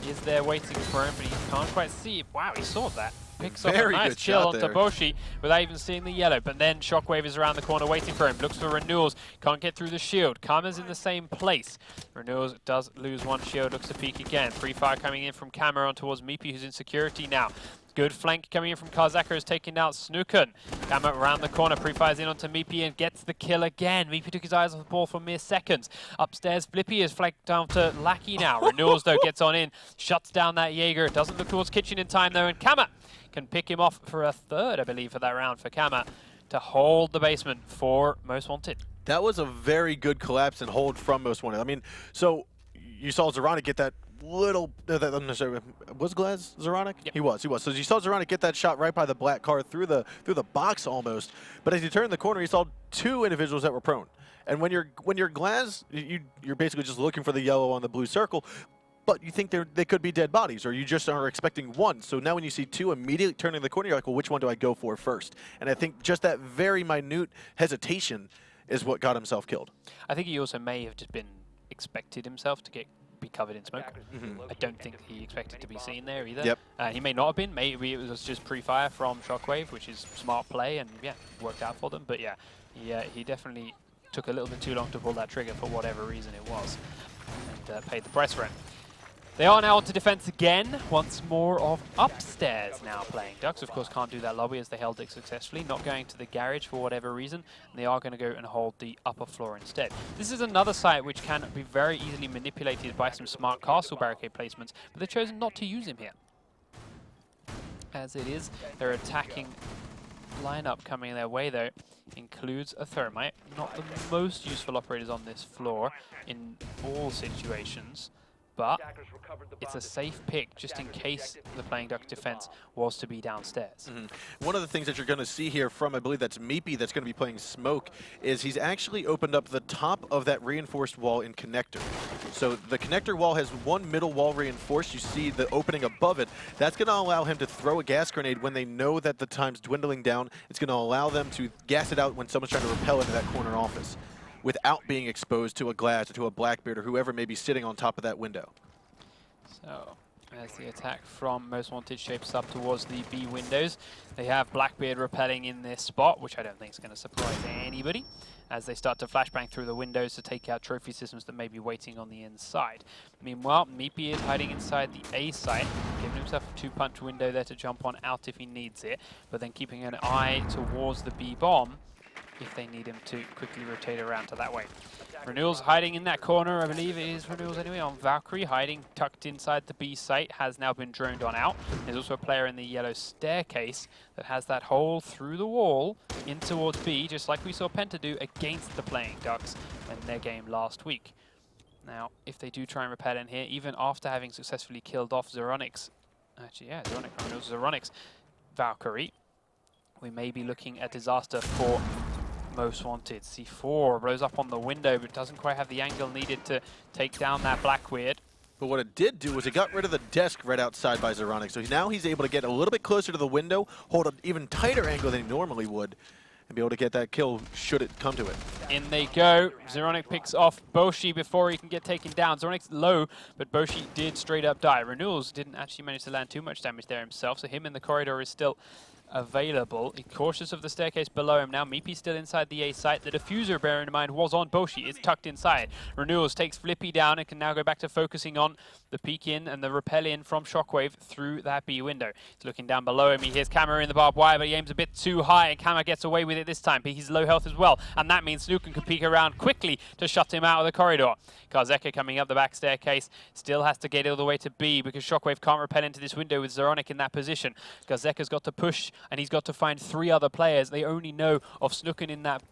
Speaker 1: is there waiting for him, but he can't quite see it. Wow, he saw that. Picks up a nice kill onto Boshi without even seeing the yellow. But then Shockwave is around the corner waiting for him. Looks for Renewals. Can't get through the shield. Karma's in the same place. Renewals does lose one shield. Looks to peek again. Free fire coming in from Camera on towards Meepy, who's in security now. Good flank coming in from Karzaka is taking out Snookun. Gamma around the corner, pre-fires in onto Meepy and gets the kill again. Meepy took his eyes off the ball for mere seconds. Upstairs, Flippy is flanked down to Lackey now. Renewals, though, gets on in, shuts down that Jaeger. Doesn't look towards Kitchen in time, though, and Kama can pick him off for a third, I believe, for that round for Kama to hold the basement for Most Wanted.
Speaker 2: That was a very good collapse and hold from Most Wanted. I mean, so you saw Zoronic get that little, was Glaz Zoronic?
Speaker 1: Yep.
Speaker 2: He was. So you saw Zoronic get that shot right by the black car through the box almost. But as he turned the corner, he saw two individuals that were prone. And when you're Glaz, you're basically just looking for the yellow on the blue circle. But you think they could be dead bodies, or you just are expecting one. So now when you see two immediately turning the corner, you're like, well, which one do I go for first? And I think just that very minute hesitation is what got himself killed.
Speaker 1: I think he also may have just been expected himself to be covered in smoke. I don't think he expected to be seen there either.
Speaker 2: Yep.
Speaker 1: He may not have been. Maybe it was just pre-fire from Shockwave, which is smart play and yeah, worked out for them. But yeah, he definitely took a little bit too long to pull that trigger for whatever reason it was, and paid the price for it. They are now onto defense again. Once more of upstairs now playing. Ducks, of course, can't do that lobby as they held it successfully. Not going to the garage for whatever reason. And they are going to go and hold the upper floor instead. This is another site which can be very easily manipulated by some smart castle barricade placements, but they've chosen not to use him here. As it is, their attacking lineup coming their way, though, includes a thermite. Not the most useful operators on this floor in all situations, but it's a safe pick just in case the playing Ducks defense was to be downstairs.
Speaker 2: One of the things that you're going to see here from, I believe that's Meepy that's going to be playing smoke, is he's actually opened up the top of that reinforced wall in connector. So the connector wall has one middle wall reinforced. You see the opening above it. That's going to allow him to throw a gas grenade when they know that the time's dwindling down. It's going to allow them to gas it out when someone's trying to rappel into that corner office without being exposed to a Glass or to a Blackbeard or whoever may be sitting on top of that window.
Speaker 1: So, as the attack from Most Wanted shapes up towards the B windows, they have Blackbeard rappelling in this spot, which I don't think is going to surprise anybody, as they start to flashbang through the windows to take out trophy systems that may be waiting on the inside. Meanwhile, Meepy is hiding inside the A site, giving himself a two-punch window there to jump on out if he needs it, but then keeping an eye towards the B bomb if they need him to quickly rotate around to that way. Renewals hiding in that corner, I believe it is Renewals anyway, on Valkyrie, hiding tucked inside the B site, has now been droned on out. There's also a player in the yellow staircase that has that hole through the wall in towards B, just like we saw Penta do against the playing Ducks in their game last week. Now, if they do try and repel in here, even after having successfully killed off Zeronic's, actually, yeah, Zeronic's Valkyrie, we may be looking at disaster for Most Wanted. C4 blows up on the window, but doesn't quite have the angle needed to take down that Blackbeard.
Speaker 2: But what it did do was it got rid of the desk right outside by Zoronic. So now he's able to get a little bit closer to the window, hold an even tighter angle than he normally would, and be able to get that kill should it come to it.
Speaker 1: In they go. Zoronic picks off Boshi before he can get taken down. Zoronic's low, but Boshi did straight up die. Renewals didn't actually manage to land too much damage there himself, so him in the corridor is still available. He's cautious of the staircase below him now. Meepy's still inside the A site. The diffuser, bearing in mind, was on Boshi. It's tucked inside. Renewals takes Flippy down and can now go back to focusing on the peek in and the repel in from Shockwave through that B window. He's looking down below him. He hears Camera in the barbed wire, but he aims a bit too high, and Camera gets away with it this time. But he's low health as well, and that means Snookun can peek around quickly to shut him out of the corridor. Karzeka coming up the back staircase still has to get all the way to B because Shockwave can't repel into this window with Zoronic in that position. Karzeka's got to push, and he's got to find 3 other players. They only know of Snookun in that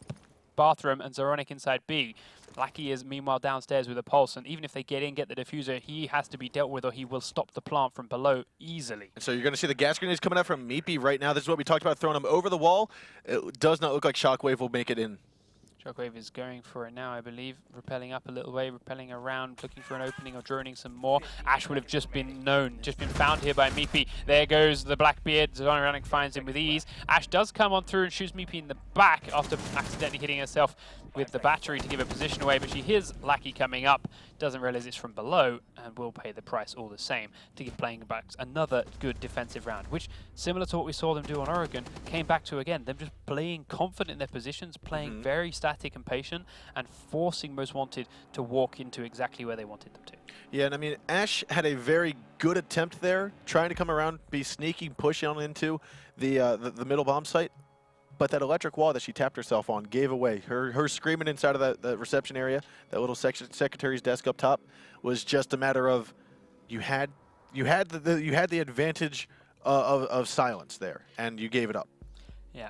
Speaker 1: bathroom and Zoronic inside B. Lackey is meanwhile downstairs with a pulse, and even if they get in, get the diffuser, he has to be dealt with or he will stop the plant from below easily.
Speaker 2: And so you're going to see the gas grenades coming out from Meepy right now. This is what we talked about, throwing them over the wall. It does not look like Shockwave will make it in.
Speaker 1: Shockwave is going for it now, I believe. Repelling up a little way, repelling around, looking for an opening or droning some more. Ash would have just been found here by Meepy. There goes the Blackbeard. Zoronic finds him with ease. Ash does come on through and shoots Meepy in the back after accidentally hitting herself with the battery to give a position away, but she hears Lackey coming up, doesn't realize it's from below, and will pay the price all the same to give playing back another good defensive round, which, similar to what we saw them do on Oregon, came back to again, them just playing confident in their positions, playing very static and patient, and forcing Most Wanted to walk into exactly where they wanted them to.
Speaker 2: Yeah, and I mean, Ash had a very good attempt there, trying to come around, be sneaky, push on into the middle bomb site. But that electric wall that she tapped herself on gave away. Her screaming inside of that reception area, that little secretary's desk up top, was just a matter of you had the advantage of silence there, and you gave it up.
Speaker 1: Yeah.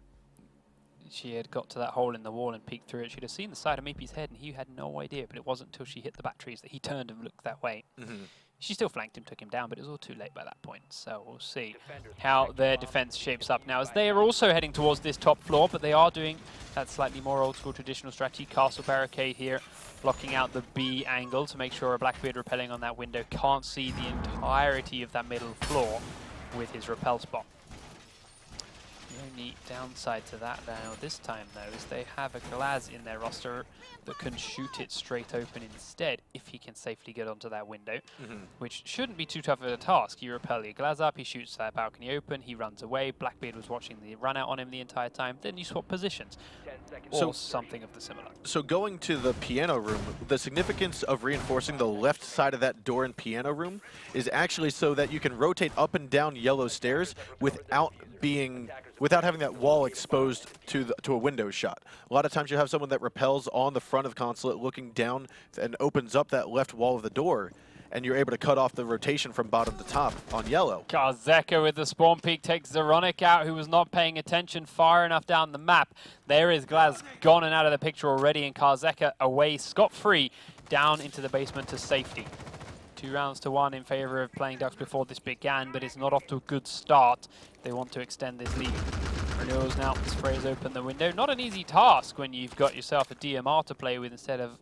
Speaker 1: She had got to that hole in the wall and peeked through it. She'd have seen the side of Meepy's head, and he had no idea, but it wasn't until she hit the batteries that he turned and looked that way. She still flanked him, took him down, but it was all too late by that point. So we'll see how their defense shapes up now, as they are also heading towards this top floor, but they are doing that slightly more old school traditional strategy. Castle barricade here, blocking out the B angle to make sure a Blackbeard repelling on that window can't see the entirety of that middle floor with his repel spot. The only downside to that now this time, though, is they have a Glaz in their roster that can shoot it straight open instead if he can safely get onto that window, which shouldn't be too tough of a task. You repel your Glaz up, he shoots that balcony open, he runs away. Blackbeard was watching the run out on him the entire time. Then you swap positions, or something of the similar.
Speaker 2: So going to the piano room, the significance of reinforcing the left side of that door in piano room is actually so that you can rotate up and down yellow stairs without having that wall exposed to a window shot. A lot of times you have someone that repels on the front of consulate looking down and opens up that left wall of the door, and you're able to cut off the rotation from bottom to top on yellow.
Speaker 1: Karzeka with the spawn peek takes Zeronic out, who was not paying attention far enough down the map. There is Glaz gone and out of the picture already, and Karzeka away scot-free down into the basement to safety. 2 rounds to 1 in favor of playing Ducks before this began, but it's not off to a good start. They want to extend this lead. Renewals now sprays open the window. Not an easy task when you've got yourself a DMR to play with instead of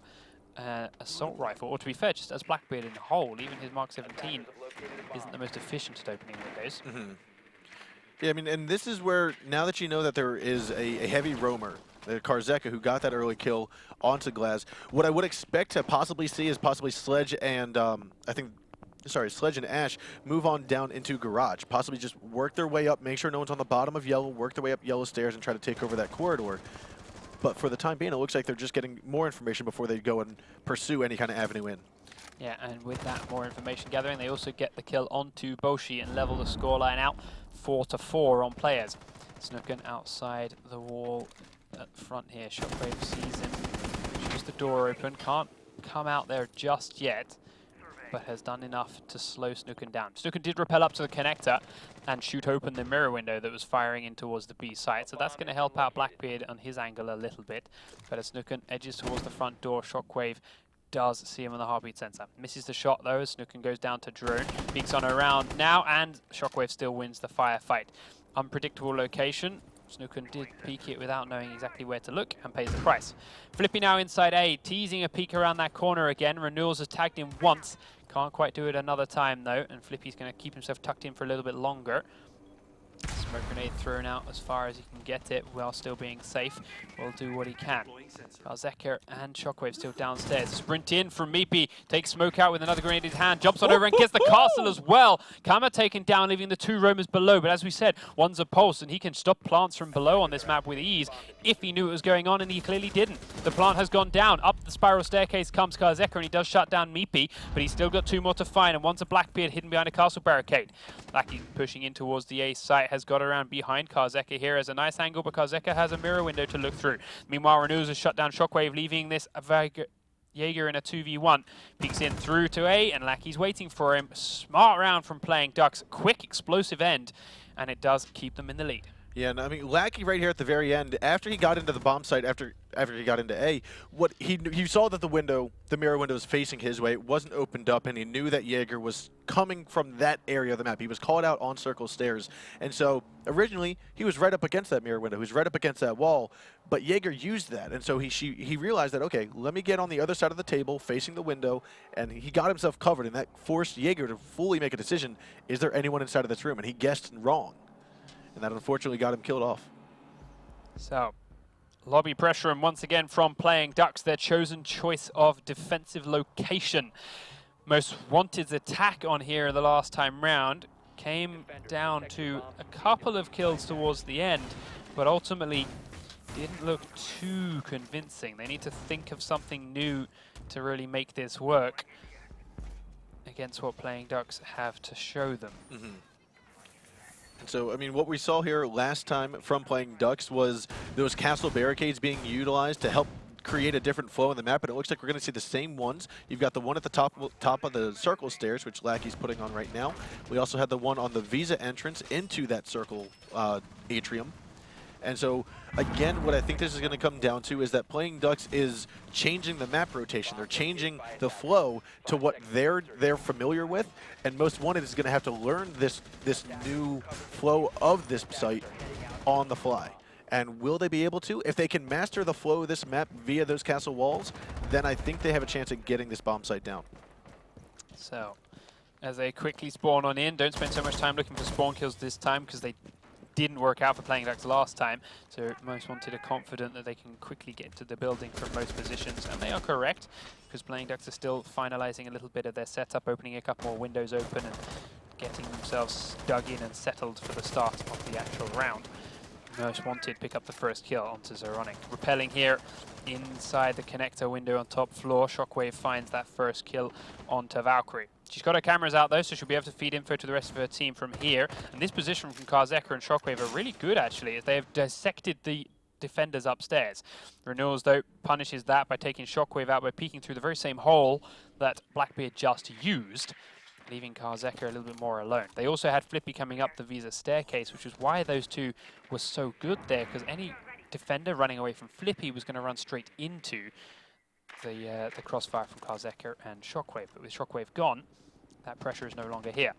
Speaker 1: assault rifle. Or to be fair, just as Blackbeard in the hole, even his Mark 17 isn't the most efficient at opening windows.
Speaker 2: Yeah, I mean, and this is where, now that you know that there is a heavy roamer, Karzeka, who got that early kill onto Glaz, what I would expect to possibly see is possibly Sledge and Sledge and Ash move on down into garage, possibly just work their way up, make sure no one's on the bottom of yellow, work their way up yellow stairs and try to take over that corridor. But for the time being, it looks like they're just getting more information before they go and pursue any kind of avenue in.
Speaker 1: Yeah, and with that more information gathering, they also get the kill onto Boshi and level the scoreline out 4-4 on players. Snooken outside the wall at front here. Shockwave sees him, shoots the door open, can't come out there just yet, but has done enough to slow Snooken down. Snooken did repel up to the connector and shoot open the mirror window that was firing in towards the B site, so that's going to help out Blackbeard on his angle a little bit. But as Snooken edges towards the front door, Shockwave does see him on the heartbeat sensor. Misses the shot though as Snooken goes down to drone. Peeks on around now, and Shockwave still wins the firefight. Unpredictable location. Snooken did peek it without knowing exactly where to look and pays the price. Flippy now inside A, teasing a peek around that corner again. Renewals has tagged him once. Can't quite do it another time though, and Flippy's going to keep himself tucked in for a little bit longer. Smoke grenade thrown out as far as he can get it while still being safe. Will do what he can. Karzeka and Shockwave still downstairs. Sprint in from Meepy. Takes Smoke out with another grenade in his hand. Jumps on over and gets the castle as well. Kama taken down, leaving the 2 roamers below. But as we said, one's a pulse, and he can stop plants from below on this map with ease if he knew what was going on, and he clearly didn't. The plant has gone down. Up the spiral staircase comes Karzeka, and he does shut down Meepy, but he's still got 2 more to find, and one's a Blackbeard hidden behind a castle barricade. Lackey pushing in towards the A site has got around behind Karzeka here as a nice angle, but Karzeka has a mirror window to look through. Meanwhile, Renewals has shut down Shockwave, leaving this Jaeger in a 2v1. Peeks in through to A, and Lackey's waiting for him. Smart round from playing Ducks. Quick, explosive end, and it does keep them in the lead.
Speaker 2: Yeah, and I mean, Lackey right here at the very end, after he got into the bomb site, after he got into A, what he saw that the mirror window was facing his way, it wasn't opened up, and he knew that Jaeger was coming from that area of the map. He was called out on circle stairs, and so originally he was right up against that mirror window, he was right up against that wall, but Jaeger used that, and so he realized that, okay, let me get on the other side of the table, facing the window, and he got himself covered, and that forced Jaeger to fully make a decision, is there anyone inside of this room? And he guessed wrong. And that unfortunately got him killed off.
Speaker 1: So, Lobby pressure, and once again from Playing Ducks, their chosen choice of defensive location. Most Wanted's attack on here the last time round came down to a couple of kills towards the end, but ultimately didn't look too convincing. They need to think of something new to really make this work against what Playing Ducks have to show them.
Speaker 2: And so, I mean, what we saw here last time from Playing Ducks was those castle barricades being utilized to help create a different flow in the map, and it looks like we're going to see the same ones. You've got the one at the top of the circle stairs, which Lackey's putting on right now. We also had the one on the Visa entrance into that circle atrium. And so, again, what I think this is going to come down to is that Playing Ducks is changing the map rotation. They're changing the flow to what they're familiar with, and Most Wanted is going to have to learn this new flow of this site on the fly. And will they be able to? If they can master the flow of this map via those castle walls, then I think they have a chance at getting this bomb site down.
Speaker 1: So, as they quickly spawn on in, don't spend so much time looking for spawn kills this time because they didn't work out for Playing Ducks last time. So Most Wanted are confident that they can quickly get to the building from most positions, and they are correct because Playing Ducks are still finalizing a little bit of their setup, opening a couple more windows open and getting themselves dug in and settled for the start of the actual round. Most Wanted pick up the first kill onto Zeronic. Repelling here inside the connector window on top floor. Shockwave finds that first kill onto Valkyrie. She's got her cameras out though, so she'll be able to feed info to the rest of her team from here. And this position from Karzeka and Shockwave are really good actually, as they have dissected the defenders upstairs. Renewals though punishes that by taking Shockwave out by peeking through the very same hole that Blackbeard just used, leaving Karzeka a little bit more alone. They also had Flippy coming up the Visa staircase, which is why those two were so good there, because any defender running away from Flippy was going to run straight into the crossfire from Karzeka and Shockwave. But with Shockwave gone, that pressure is no longer here.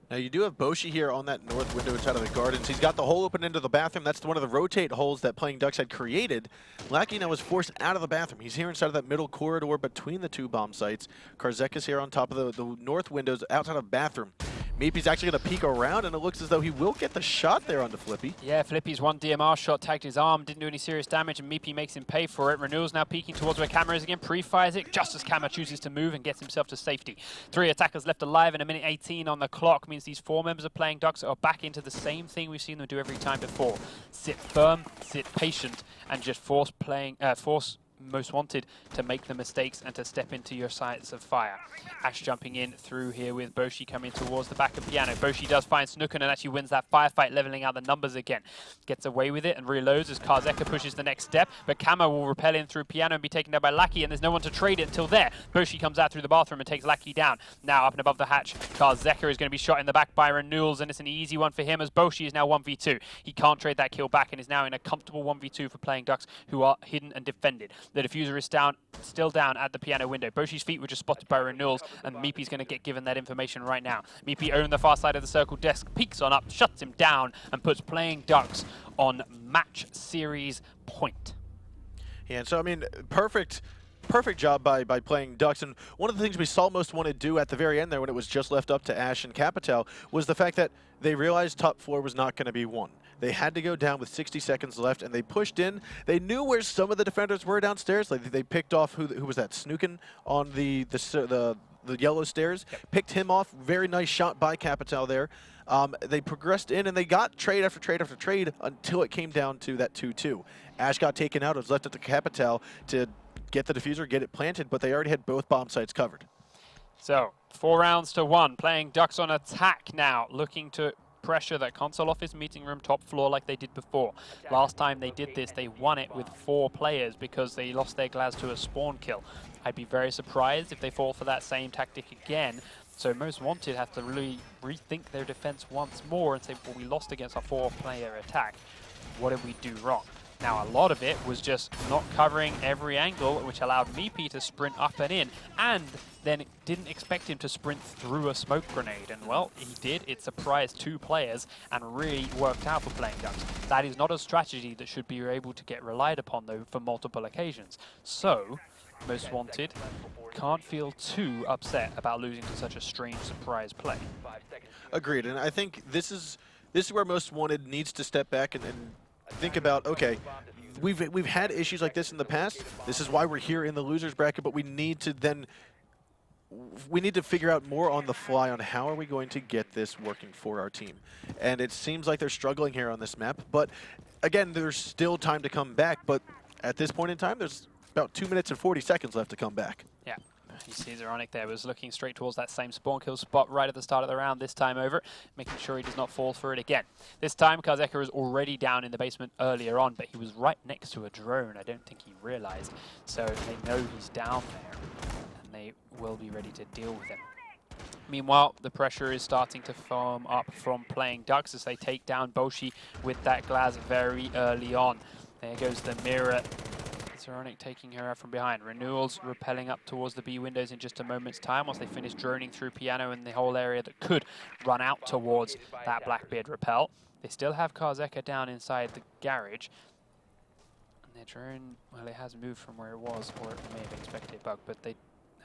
Speaker 2: Now you do have Boshi here on that north window inside of the gardens. He's got the hole open into the bathroom. That's one of the rotate holes that Playing Ducks had created. Lackey now was forced out of the bathroom. He's here inside of that middle corridor between the two bomb sites. Karzeka's here on top of the north windows outside of bathroom. Meepy's actually going to peek around, and it looks as though he will get the shot there onto Flippy.
Speaker 1: Yeah, Flippy's one DMR shot tagged his arm, didn't do any serious damage, and Meepy makes him pay for it. Renewal's now peeking towards where Camera is again, pre-fires it, just as Camera chooses to move and gets himself to safety. 3 attackers left alive, and a minute 18 on the clock means these 4 members of Playing Ducks are back into the same thing we've seen them do every time before. Sit firm, sit patient, and just force Most Wanted to make the mistakes and to step into your sights of fire. Ash jumping in through here with Boshi coming towards the back of Piano. Boshi does find Snooken and actually wins that firefight, leveling out the numbers again. Gets away with it and reloads as Karzeka pushes the next step, but Kama will repel in through Piano and be taken down by Lackey, and there's no one to trade it until there. Boshi comes out through the bathroom and takes Lackey down. Now up and above the hatch, Karzeka is going to be shot in the back by Renewals, and it's an easy one for him as Boshi is now 1v2. He can't trade that kill back and is now in a comfortable 1v2 for Playing Ducks, who are hidden and defended. The diffuser is still down at the Piano window. Boshi's feet were just spotted by Renewals, and Meepy's going to get given that information right now. Meepy owned the far side of the circle desk, peeks on up, shuts him down, and puts Playing Ducks on match series point.
Speaker 2: Yeah, and so, I mean, perfect job by Playing Ducks. And one of the things we saw Most Wanted do at the very end there when it was just left up to Ash and Capital was the fact that they realized top floor was not going to be won. They had to go down with 60 seconds left, and they pushed in. They knew where some of the defenders were downstairs. Like they picked off who was that? Snooken on the yellow stairs. Yep. Picked him off. Very nice shot by Capital there. They progressed in, and they got trade after trade after trade until it came down to that 2-2. Ash got taken out. It was left up to Capital to get the diffuser, get it planted, but they already had both bomb sites covered.
Speaker 1: So 4 rounds to 1. Playing Ducks on attack now, looking to pressure that console office meeting room top floor like they did before. Last time they did this, they won it with 4 players because they lost their Glaz to a spawn kill. I'd be very surprised if they fall for that same tactic again. So Most Wanted have to really rethink their defense once more and say, well, we lost against a 4-player attack. What did we do wrong? Now, a lot of it was just not covering every angle, which allowed Meepy to sprint up and in, and then didn't expect him to sprint through a smoke grenade. And, well, he did. It surprised 2 players and really worked out for Playing Ducks. That is not a strategy that should be able to get relied upon, though, for multiple occasions. So, Most Wanted can't feel too upset about losing to such a strange surprise play.
Speaker 2: Agreed, and I think this is where Most Wanted needs to step back and think about, okay, we've had issues like this in the past. This is why we're here in the losers bracket, but we need to figure out more on the fly on how are we going to get this working for our team. And it seems like they're struggling here on this map, but again, there's still time to come back, but at this point in time, there's about 2 minutes and 40 seconds left to come back.
Speaker 1: Yeah. You see Zeronic there was looking straight towards that same spawn kill spot right at the start of the round, this time over, making sure he does not fall for it again. This time, Karzeka is already down in the basement earlier on, but he was right next to a drone. I don't think he realized. So they know he's down there, and they will be ready to deal with him. Meanwhile, the pressure is starting to form up from playing Ducks as they take down Boshi with that glass very early on. There goes the mirror. Zeronic taking her out from behind. Renewals repelling up towards the B windows in just a moment's time once they finish droning through Piano and the whole area that could run out towards that Blackbeard repel. They still have Karzeka down inside the garage. And their drone, well, it has moved from where it was, or it may have expected a bug, but they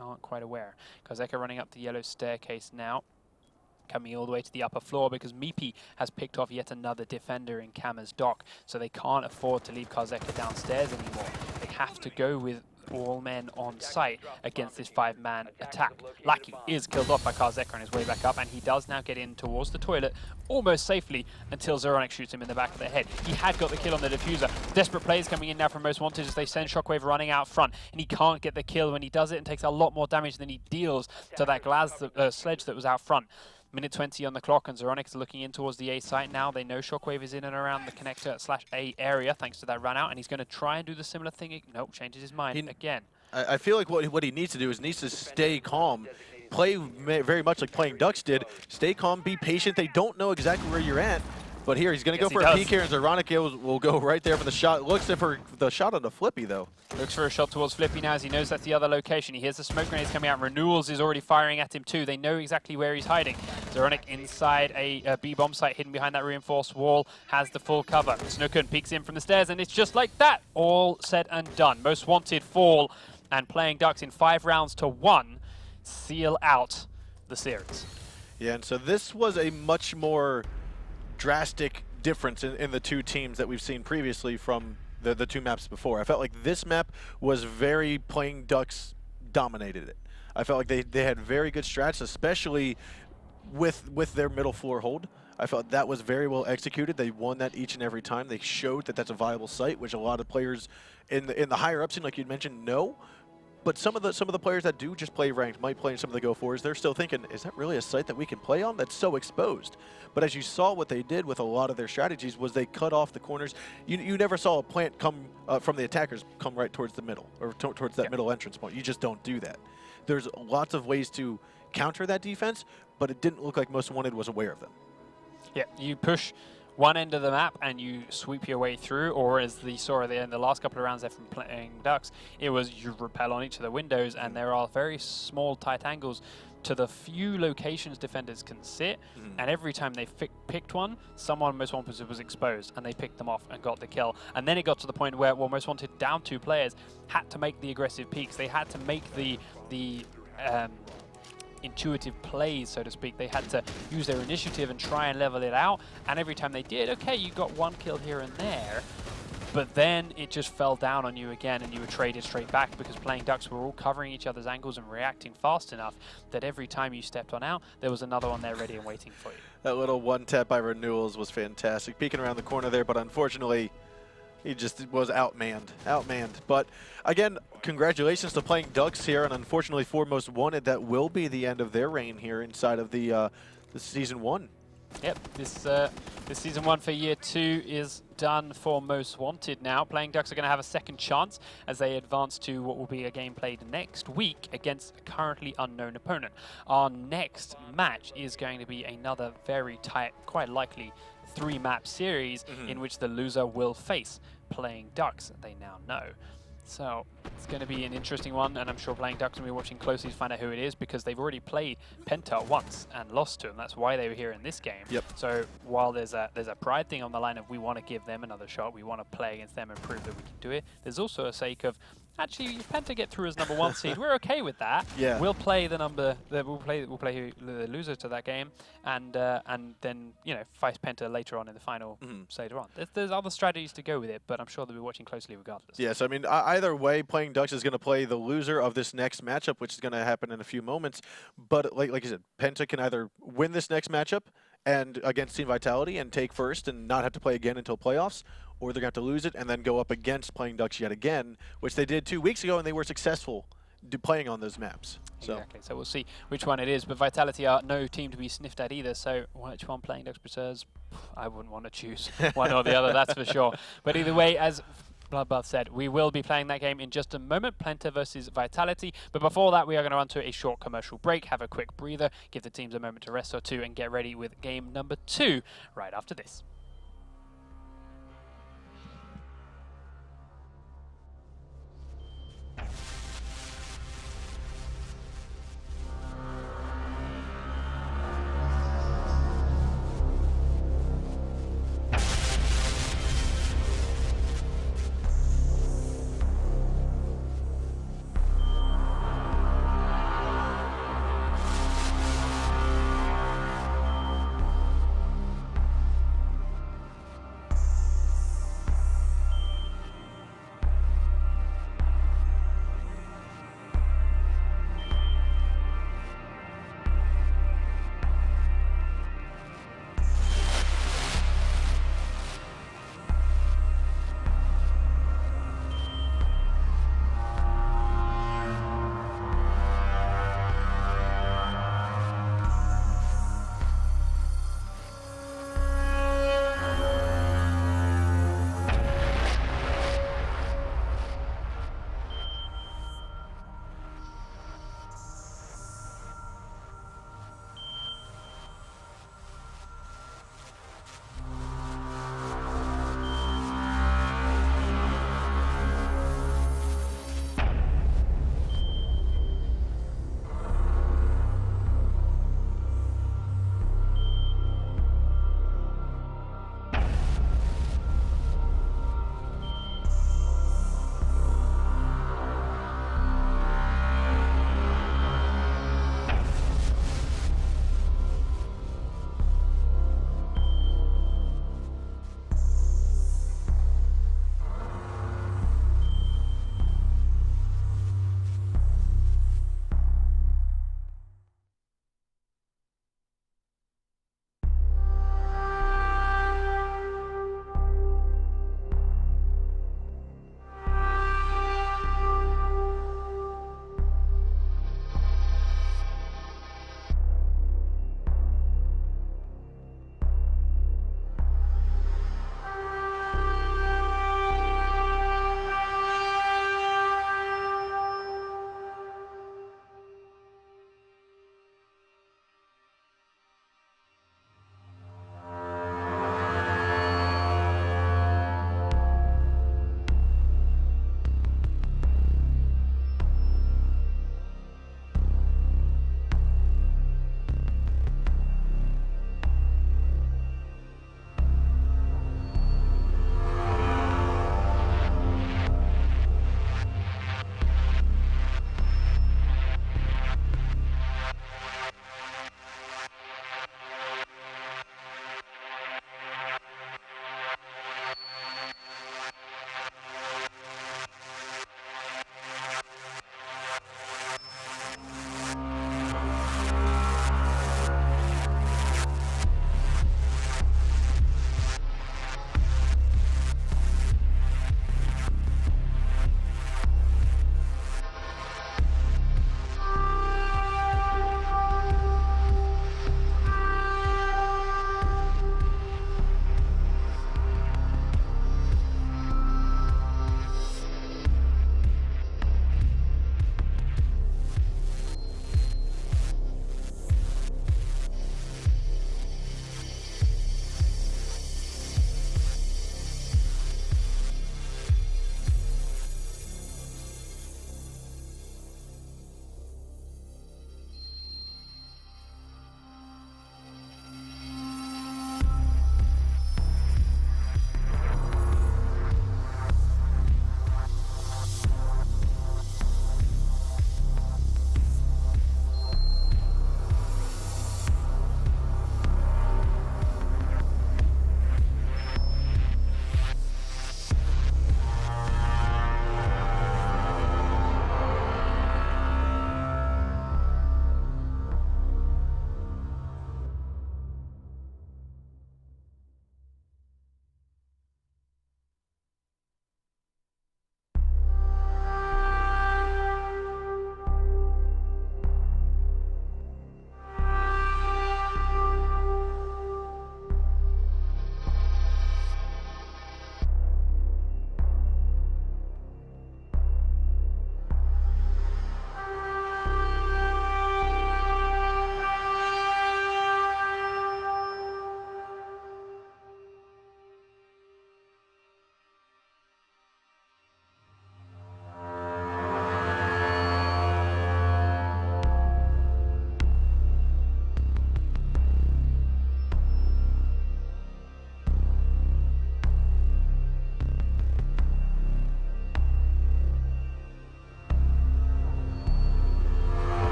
Speaker 1: aren't quite aware. Karzeka running up the yellow staircase now, coming all the way to the upper floor because Meepy has picked off yet another defender in Kama's dock, so they can't afford to leave Karzeka downstairs anymore. They have to go with all men on site against this 5-man attack. Lackey is killed off by Karzeka on his way back up, and he does now get in towards the toilet almost safely until Zeronic shoots him in the back of the head. He had got the kill on the diffuser. Desperate plays coming in now from Most Wanted as they send Shockwave running out front, and he can't get the kill when he does it and takes a lot more damage than he deals to that glass sledge that was out front. Minute 20 on the clock, and Zeronic is looking in towards the A site now. They know Shockwave is in and around the connector / A area thanks to that run out, and he's going to try and do the similar thing. Nope, changes his mind again.
Speaker 2: I feel like what he needs to do is needs to stay calm. Play very much like playing Ducks did. Stay calm, be patient. They don't know exactly where you're at. But here, he's going to go for a peek here, and Zeronic will go right there for the shot. Looks for the shot on the Flippy, though.
Speaker 1: Looks for a shot towards Flippy now as he knows that's the other location. He hears the smoke grenades coming out. Renewals is already firing at him, too. They know exactly where he's hiding. Zeronic inside a B-bomb site hidden behind that reinforced wall has the full cover. Snooken peeks in from the stairs, and it's just like that. All said and done. Most Wanted fall, and playing Ducks in 5 rounds to 1 seal out the series.
Speaker 2: Yeah, and so this was a much more drastic difference in the two teams that we've seen previously from the two maps before. I felt like this map was very playing Ducks dominated it. I felt like they had very good strats, especially with their middle floor hold. I felt that was very well executed. They won that each and every time. They showed that that's a viable site, which a lot of players in the higher ups, like you'd mentioned, know. But some of the players that do just play ranked, might play in some of the Go4s, they're still thinking, is that really a site that we can play on? That's so exposed. But as you saw, what they did with a lot of their strategies was they cut off the corners. You never saw a plant come from the attackers come right towards the middle, or towards that middle entrance point. You just don't do that. There's lots of ways to counter that defense, but it didn't look like Most Wanted was aware of them.
Speaker 1: Yeah, you push one end of the map and you sweep your way through, or as you saw in the last couple of rounds there from playing Ducks, it was you repel on each of the windows, and there are very small, tight angles to the few locations defenders can sit, and every time they picked one, someone Most Wanted was exposed, and they picked them off and got the kill. And then it got to the point where, well, Most Wanted down 2 players had to make the aggressive peaks. They had to make the intuitive plays, so to speak. They had to use their initiative and try and level it out, and every time they did, okay, you got 1 kill here and there, but then it just fell down on you again and you were traded straight back because playing Ducks were all covering each other's angles and reacting fast enough that every time you stepped on out, there was another one there ready and waiting for you.
Speaker 2: That little one tap by Renewals was fantastic. Peeking around the corner there, but unfortunately, he just was outmanned. But again, congratulations to playing Ducks here, and unfortunately for Most Wanted, that will be the end of their reign here inside of the Season 1.
Speaker 1: Yep, this Season 1 for Year 2 is done for Most Wanted now. Playing Ducks are going to have a second chance as they advance to what will be a game played next week against a currently unknown opponent. Our next match is going to be another very tight, quite likely 3-map series in which the loser will face playing Ducks, they now know. So it's going to be an interesting one, and I'm sure playing Ducks will be watching closely to find out who it is, because they've already played PENTA once and lost to them. That's why they were here in this game.
Speaker 2: Yep.
Speaker 1: So while there's a pride thing on the line of we want to give them another shot, we want to play against them and prove that we can do it, there's also a sake of actually, if Penta get through as number 1 seed, we're okay with that.
Speaker 2: Yeah.
Speaker 1: We'll play the number. We'll play the loser to that game, and then face Penta later on in the final later on. There's other strategies to go with it, but I'm sure they'll be watching closely regardless.
Speaker 2: Yes, I mean, either way, Playing Ducks is going to play the loser of this next matchup, which is going to happen in a few moments. But like you said, Penta can either win this next matchup and against Team Vitality and take first and not have to play again until playoffs, or they're going to have to lose it and then go up against Playing Ducks yet again, which they did 2 weeks ago, and they were successful playing on those maps. So.
Speaker 1: Exactly. So we'll see which one it is. But Vitality are no team to be sniffed at either. So which one Playing Ducks prefers? I wouldn't want to choose one or the other, that's for sure. But either way, as Bloodbath said, we will be playing that game in just a moment, Penta versus Vitality. But before that, we are going to run to a short commercial break, have a quick breather, give the teams a moment to rest or two, and get ready with game number 2 right after this.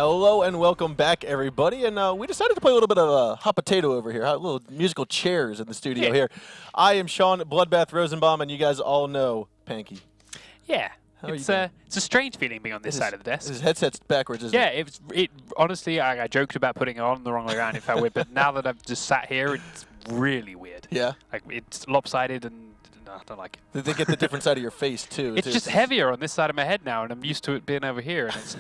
Speaker 2: Hello and welcome back, everybody. And we decided to play a little bit of hot potato over here, little musical chairs in the studio here. I am Sean Bloodbath Rosenbaum, and you guys all know Panky.
Speaker 1: Yeah. It's a strange feeling being on this side of the desk.
Speaker 2: His headset's backwards, isn't it?
Speaker 1: Yeah, honestly, I joked about putting it on the wrong way around if I would, but now that I've just sat here, it's really weird.
Speaker 2: Yeah?
Speaker 1: Like, it's lopsided and I don't like it.
Speaker 2: They get the different side of your face, too.
Speaker 1: It's just heavier on this side of my head now, and I'm used to it being over here, and it's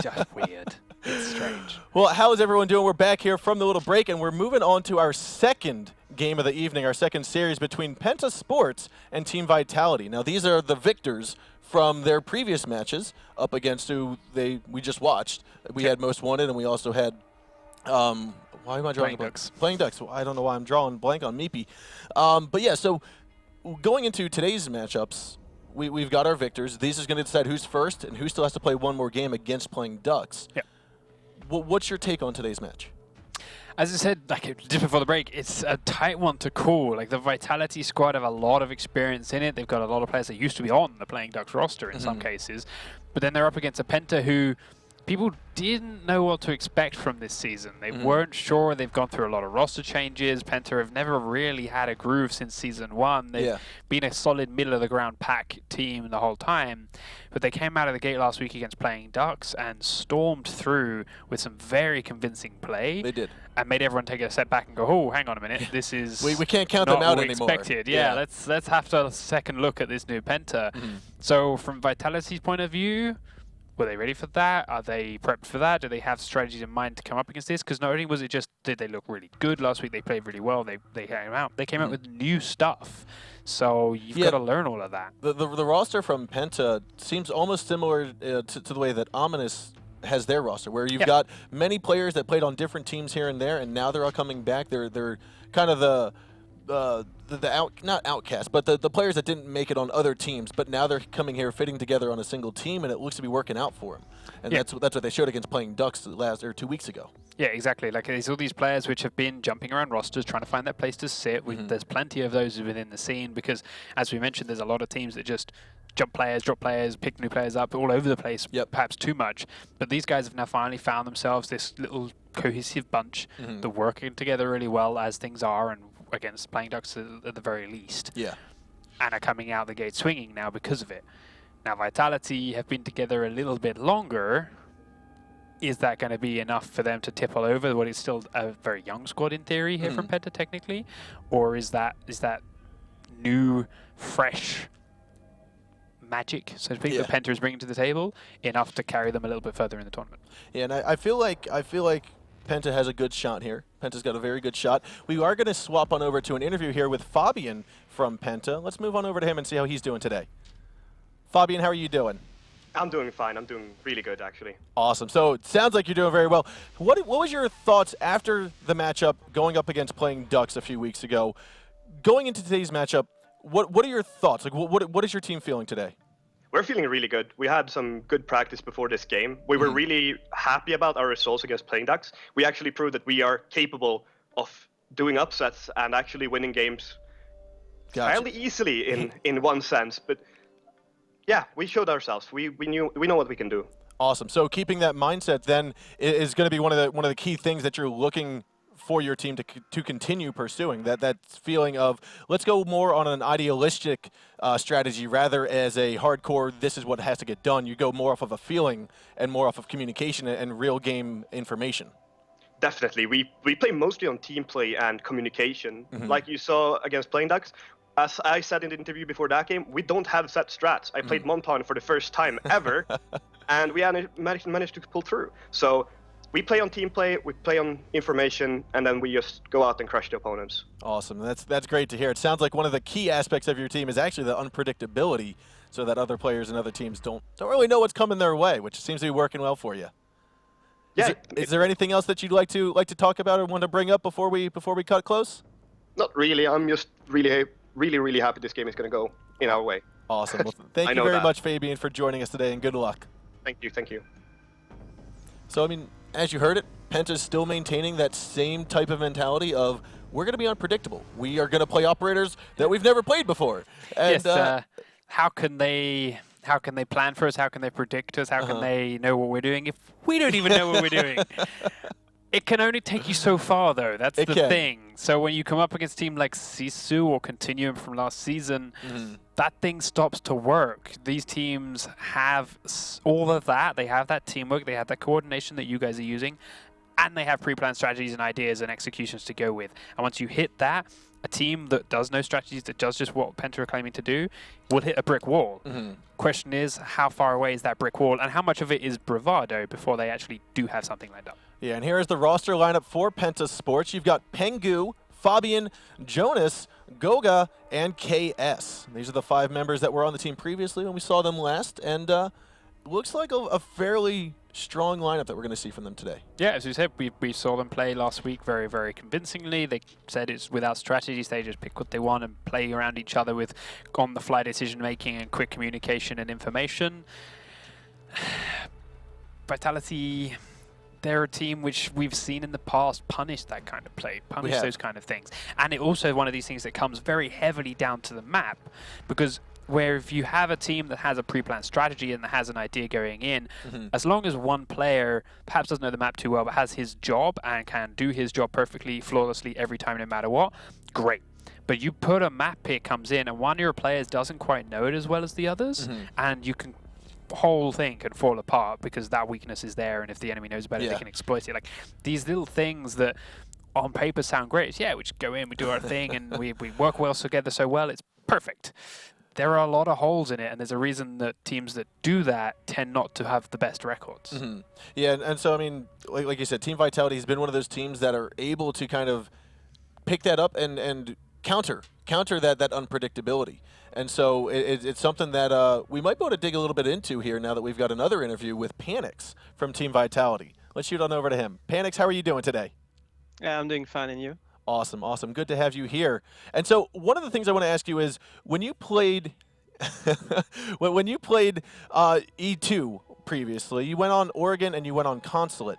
Speaker 1: just weird. It's strange.
Speaker 2: Well, how is everyone doing? We're back here from the little break, and we're moving on to our second game of the evening, our second series between PENTA Sports and Team Vitality. Now, these are the victors from their previous matches up against who we just watched. We had Most Wanted, and we also had why am I drawing
Speaker 1: Ducks.
Speaker 2: Playing Ducks. Well, I don't know why I'm drawing blank on Meepy. But yeah, so going into today's matchups, we've got our victors. These is going to decide who's first and who still has to play one more game against Playing Ducks.
Speaker 1: Yeah.
Speaker 2: What's your take on today's match?
Speaker 1: As I said, just before the break, it's a tight one to call. Like, the Vitality squad have a lot of experience in it. They've got a lot of players that used to be on the Playing Ducks roster in some cases. But then they're up against a PENTA who people didn't know what to expect from this season. They weren't sure. They've gone through a lot of roster changes. PENTA have never really had a groove since Season 1. They've been a solid middle-of-the-ground pack team the whole time. But they came out of the gate last week against Playing Ducks and stormed through with some very convincing play.
Speaker 2: They did.
Speaker 1: And made everyone take a step back and go, oh, hang on a minute. This is
Speaker 2: we can't count
Speaker 1: not
Speaker 2: them out
Speaker 1: what we
Speaker 2: anymore.
Speaker 1: Expected. Yeah, let's have a second look at this new PENTA. So from Vitality's point of view, were they ready for that? Are they prepped for that? Do they have strategies in mind to come up against this? Because not only was it just did they look really good last week, they played really well. They came out. They came out with new stuff. So you've got to learn all of that.
Speaker 2: The roster from PENTA seems almost similar to the way that Ominous has their roster, where you've got many players that played on different teams here and there, and now they're all coming back. They're kind of not outcasts, but the players that didn't make it on other teams, but now they're coming here fitting together on a single team, and it looks to be working out for them. And that's what they showed against Playing Ducks 2 weeks ago. Yeah,
Speaker 1: exactly. Like, there's all these players which have been jumping around rosters, trying to find their place to sit. There's plenty of those within the scene because, as we mentioned, there's a lot of teams that just jump players, drop players, pick new players up all over the place, perhaps too much. But these guys have now finally found themselves this little cohesive bunch that working together really well as things are, and against Playing Ducks at the very least.
Speaker 2: Yeah.
Speaker 1: And are coming out the gate swinging now because of it. Now, Vitality have been together a little bit longer. Is that going to be enough for them to tip all over what is still a very young squad in theory here from PENTA technically? Or is that new, fresh magic, so to speak, that PENTA is bringing to the table enough to carry them a little bit further in the tournament?
Speaker 2: Yeah, and I feel like PENTA has a good shot here. PENTA's got a very good shot. We are going to swap on over to an interview here with Fabian from PENTA. Let's move on over to him and see how he's doing today. Fabian, how are you doing?
Speaker 4: I'm doing fine. I'm doing really good, actually.
Speaker 2: Awesome. So it sounds like you're doing very well. What was your thoughts after the matchup going up against Playing Ducks a few weeks ago? Going into today's matchup, what are your thoughts? Like, what is your team feeling today?
Speaker 4: We're feeling really good. We had some good practice before this game. We were really happy about our results against Playing Ducks. We actually proved that we are capable of doing upsets and actually winning games fairly easily in one sense. But yeah, we showed ourselves. We know what we can do.
Speaker 2: Awesome. So keeping that mindset then is going to be one of the key things that you're looking for your team to continue pursuing, that feeling of let's go more on an idealistic strategy rather as a hardcore this is what has to get done. You go more off of a feeling and more off of communication and real game information.
Speaker 4: Definitely. We play mostly on team play and communication. Like you saw against Playing Ducks, as I said in the interview before that game, we don't have set strats. I played Montagne for the first time ever, and we managed to pull through. So we play on team play, we play on information, and then we just go out and crush the opponents.
Speaker 2: Awesome. That's great to hear. It sounds like one of the key aspects of your team is actually the unpredictability, so that other players and other teams don't really know what's coming their way, which seems to be working well for you.
Speaker 4: Yeah.
Speaker 2: Is there anything else that you'd like to talk about or want to bring up before we cut close?
Speaker 4: Not really. I'm just really happy this game is going to go in our way.
Speaker 2: Awesome. Well, thank you very much, Fabian, for joining us today, and good luck.
Speaker 4: Thank you.
Speaker 2: So, I mean, as you heard it, PENTA's still maintaining that same type of mentality of we're going to be unpredictable. We are going to play operators that we've never played before. And,
Speaker 1: yes, how can they How can they plan for us? How can they predict us? How can they know what we're doing if we don't even know what we're doing? It can only take you so far, though. That's the thing. So when you come up against a team like Sisu or Continuum from last season, that thing stops to work. These teams have all of that. They have that teamwork. They have that coordination that you guys are using. And they have pre-planned strategies and ideas and executions to go with. And once you hit that, a team that does no strategies, that does just what Penta are claiming to do, will hit a brick wall. Question is, how far away is that brick wall, and how much of it is bravado before they actually do have something lined up?
Speaker 2: Yeah, and here is the roster lineup for Penta Sports. You've got Pengu, Fabian, Jonas, Goga, and KS. These are the 5 members that were on the team previously when we saw them last, and looks like a fairly strong lineup that we're going to see from them today.
Speaker 1: Yeah, as you said, we saw them play last week very, very convincingly. They said it's without strategies. They just pick what they want and play around each other with on-the-fly decision-making and quick communication and information. Vitality, they're a team which we've seen in the past punish that kind of play, punish those kind of things. And it also one of these things that comes very heavily down to the map, because where if you have a team that has a pre-planned strategy and that has an idea going in, as long as one player perhaps doesn't know the map too well but has his job and can do his job perfectly, flawlessly every time no matter what, great. But you put a map pick comes in and one of your players doesn't quite know it as well as the others, and you can whole thing can fall apart because that weakness is there, and if the enemy knows about it, they can exploit it. Like these little things that on paper sound great. It's, we just go in, we do our thing, and we work well together so well, it's perfect. There are a lot of holes in it, and there's a reason that teams that do that tend not to have the best records.
Speaker 2: Yeah, and so, I mean, like you said, Team Vitality has been one of those teams that are able to kind of pick that up and counter that unpredictability. And so it's something that we might be able to dig a little bit into here now that we've got another interview with Panix from Team Vitality. Let's shoot on over to him. Panix, how are you doing today?
Speaker 5: Yeah, I'm doing fine, and you?
Speaker 2: Awesome, awesome. Good to have you here. And so one of the things I want to ask you is when you played when you played E2 previously, you went on Oregon and you went on Consulate.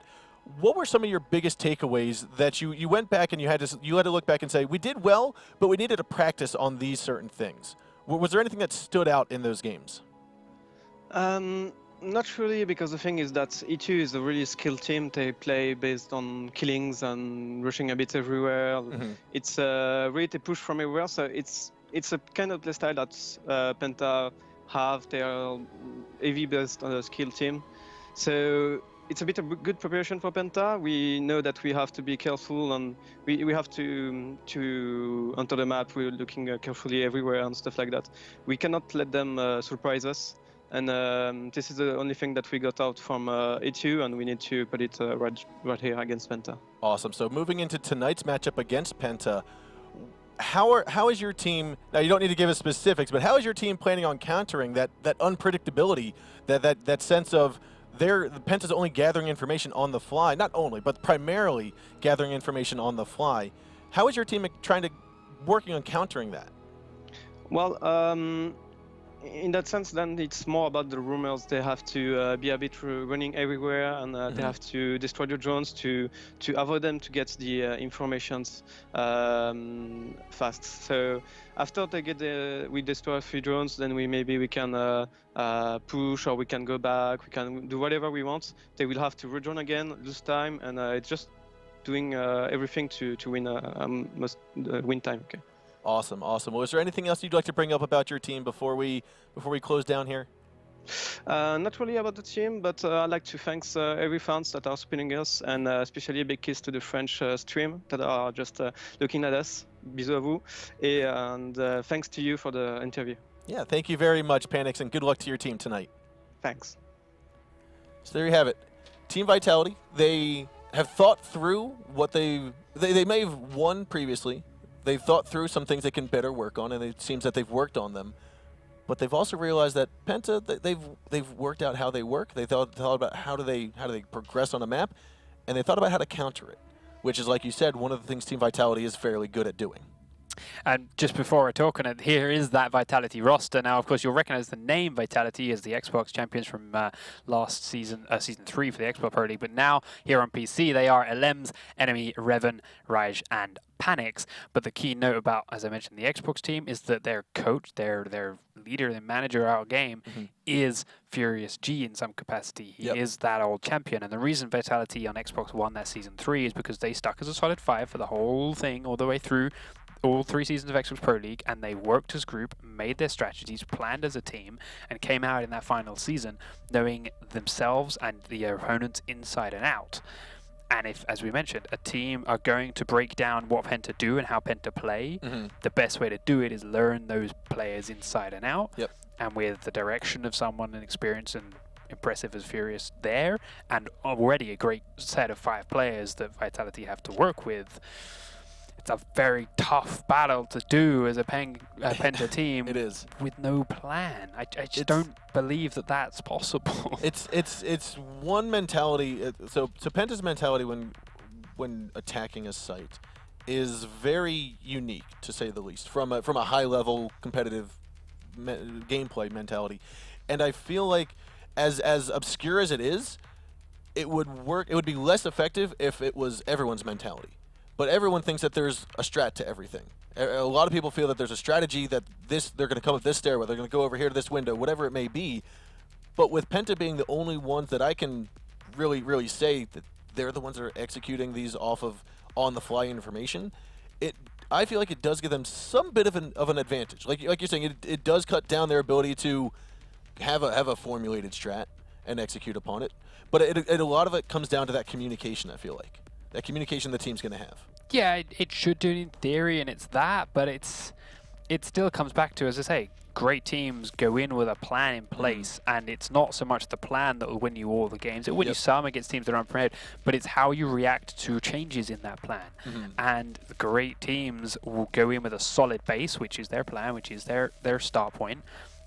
Speaker 2: What were some of your biggest takeaways that you went back and you had to look back and say, we did well, but we needed to practice on these certain things? Was there anything that stood out in those games?
Speaker 5: Not really, because the thing is that E2 is a really skilled team. They play based on killings and rushing a bit everywhere. It's really they push from everywhere, so it's a kind of playstyle that Penta have. They are heavy based on a skilled team. So it's a bit of good preparation for Penta. We know that we have to be careful, and we have to enter the map. We're looking carefully everywhere and stuff like that. We cannot let them surprise us. And this is the only thing that we got out from E2, and we need to put it right here against Penta.
Speaker 2: Awesome. So moving into tonight's matchup against Penta, how is your team, now you don't need to give us specifics, but how is your team planning on countering that unpredictability, that sense of Penta's only gathering information on the fly, not only, but primarily gathering information on the fly. How is your team working on countering that?
Speaker 5: Well, in that sense, then it's more about the rumors. They have to be a bit running everywhere, and they have to destroy the drones to avoid them to get the informations fast. So after they we destroy a few drones, then we can push, or we can go back. We can do whatever we want. They will have to rejoin again, lose time, and it's just doing everything to win win time. Okay.
Speaker 2: Awesome, awesome. Well, is there anything else you'd like to bring up about your team before we close down here?
Speaker 5: Not really about the team, but I'd like to thank every fans that are supporting us, and especially a big kiss to the French stream that are just looking at us. Bisous à vous, and thanks to you for the interview.
Speaker 2: Yeah, thank you very much, Panix, and good luck to your team tonight.
Speaker 5: Thanks.
Speaker 2: So there you have it. Team Vitality, they have thought through what they may have won previously. They've thought through some things they can better work on, and it seems that they've worked on them. But they've also realized that Penta, they've worked out how they work. They thought about how do they progress on a map, and they thought about how to counter it, which is, like you said, one of the things Team Vitality is fairly good at doing.
Speaker 1: And just before I talk on it, here is that Vitality roster. Now, of course, you'll recognize the name Vitality as the Xbox champions from last season, Season 3 for the Xbox Pro League. But now, here on PC, they are Elems, Enemy, Revan, Raj, and panics. But the key note about, as I mentioned, the Xbox team is that their coach, their leader, their manager our game is Furious G in some capacity. He is that old champion. And the reason Vitality on Xbox won that Season 3 is because they stuck as a solid 5 for the whole thing, all the way through all 3 seasons of Xbox Pro League, and they worked as a group, made their strategies, planned as a team, and came out in that final season knowing themselves and the opponents inside and out. And if, as we mentioned, a team are going to break down what Penta do and how Penta play, the best way to do it is learn those players inside and out. And with the direction of someone and experience and impressive as Furious there, and already a great set of 5 players that Vitality have to work with, it's a very tough battle to do as a Penta team.
Speaker 2: It is.
Speaker 1: With no plan. I just don't believe that that's possible.
Speaker 2: It's one mentality. So Penta's mentality when attacking a site is very unique, to say the least, from a high level competitive gameplay mentality. And I feel like as obscure as it is, it would work. It would be less effective if it was everyone's mentality. But everyone thinks that there's a strat to everything. A lot of people feel that there's a strategy that they're going to come up this stairwell, they're going to go over here to this window, whatever it may be. But with Penta being the only ones that I can really say that they're the ones that are executing these off of on-the-fly information, I feel like it does give them some bit of an advantage. Like you're saying, it does cut down their ability to have a formulated strat and execute upon it. But a lot of it comes down to that communication, I feel like. That communication the team's going to have. Yeah,
Speaker 1: it should do it in theory, and it's that, but it still comes back to, as I say, great teams go in with a plan in place, and it's not so much the plan that will win you all the games. It will win you some against teams that are unprepared, but it's how you react to changes in that plan. And the great teams will go in with a solid base, which is their plan, which is their start point,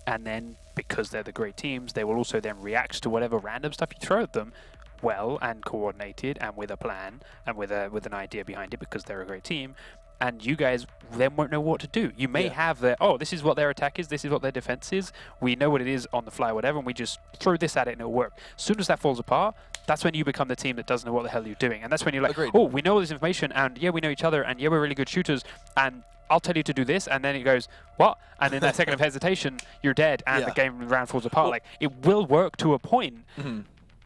Speaker 1: and then, because they're the great teams, they will also then react to whatever random stuff you throw at them, well and coordinated and with a plan and with an idea behind it, because they're a great team. And you guys then won't know what to do. You may have this is what their attack is, this is what their defense is, we know what it is on the fly, whatever, and we just throw this at it and it'll work. As soon as that falls apart, that's when you become the team that doesn't know what the hell you're doing. And that's when you're like, oh, we know all this information, and yeah, we know each other, and yeah, we're really good shooters, and I'll tell you to do this, and then it goes, what? And in that second of hesitation, you're dead, and the game round falls apart. Like, it will work to a point,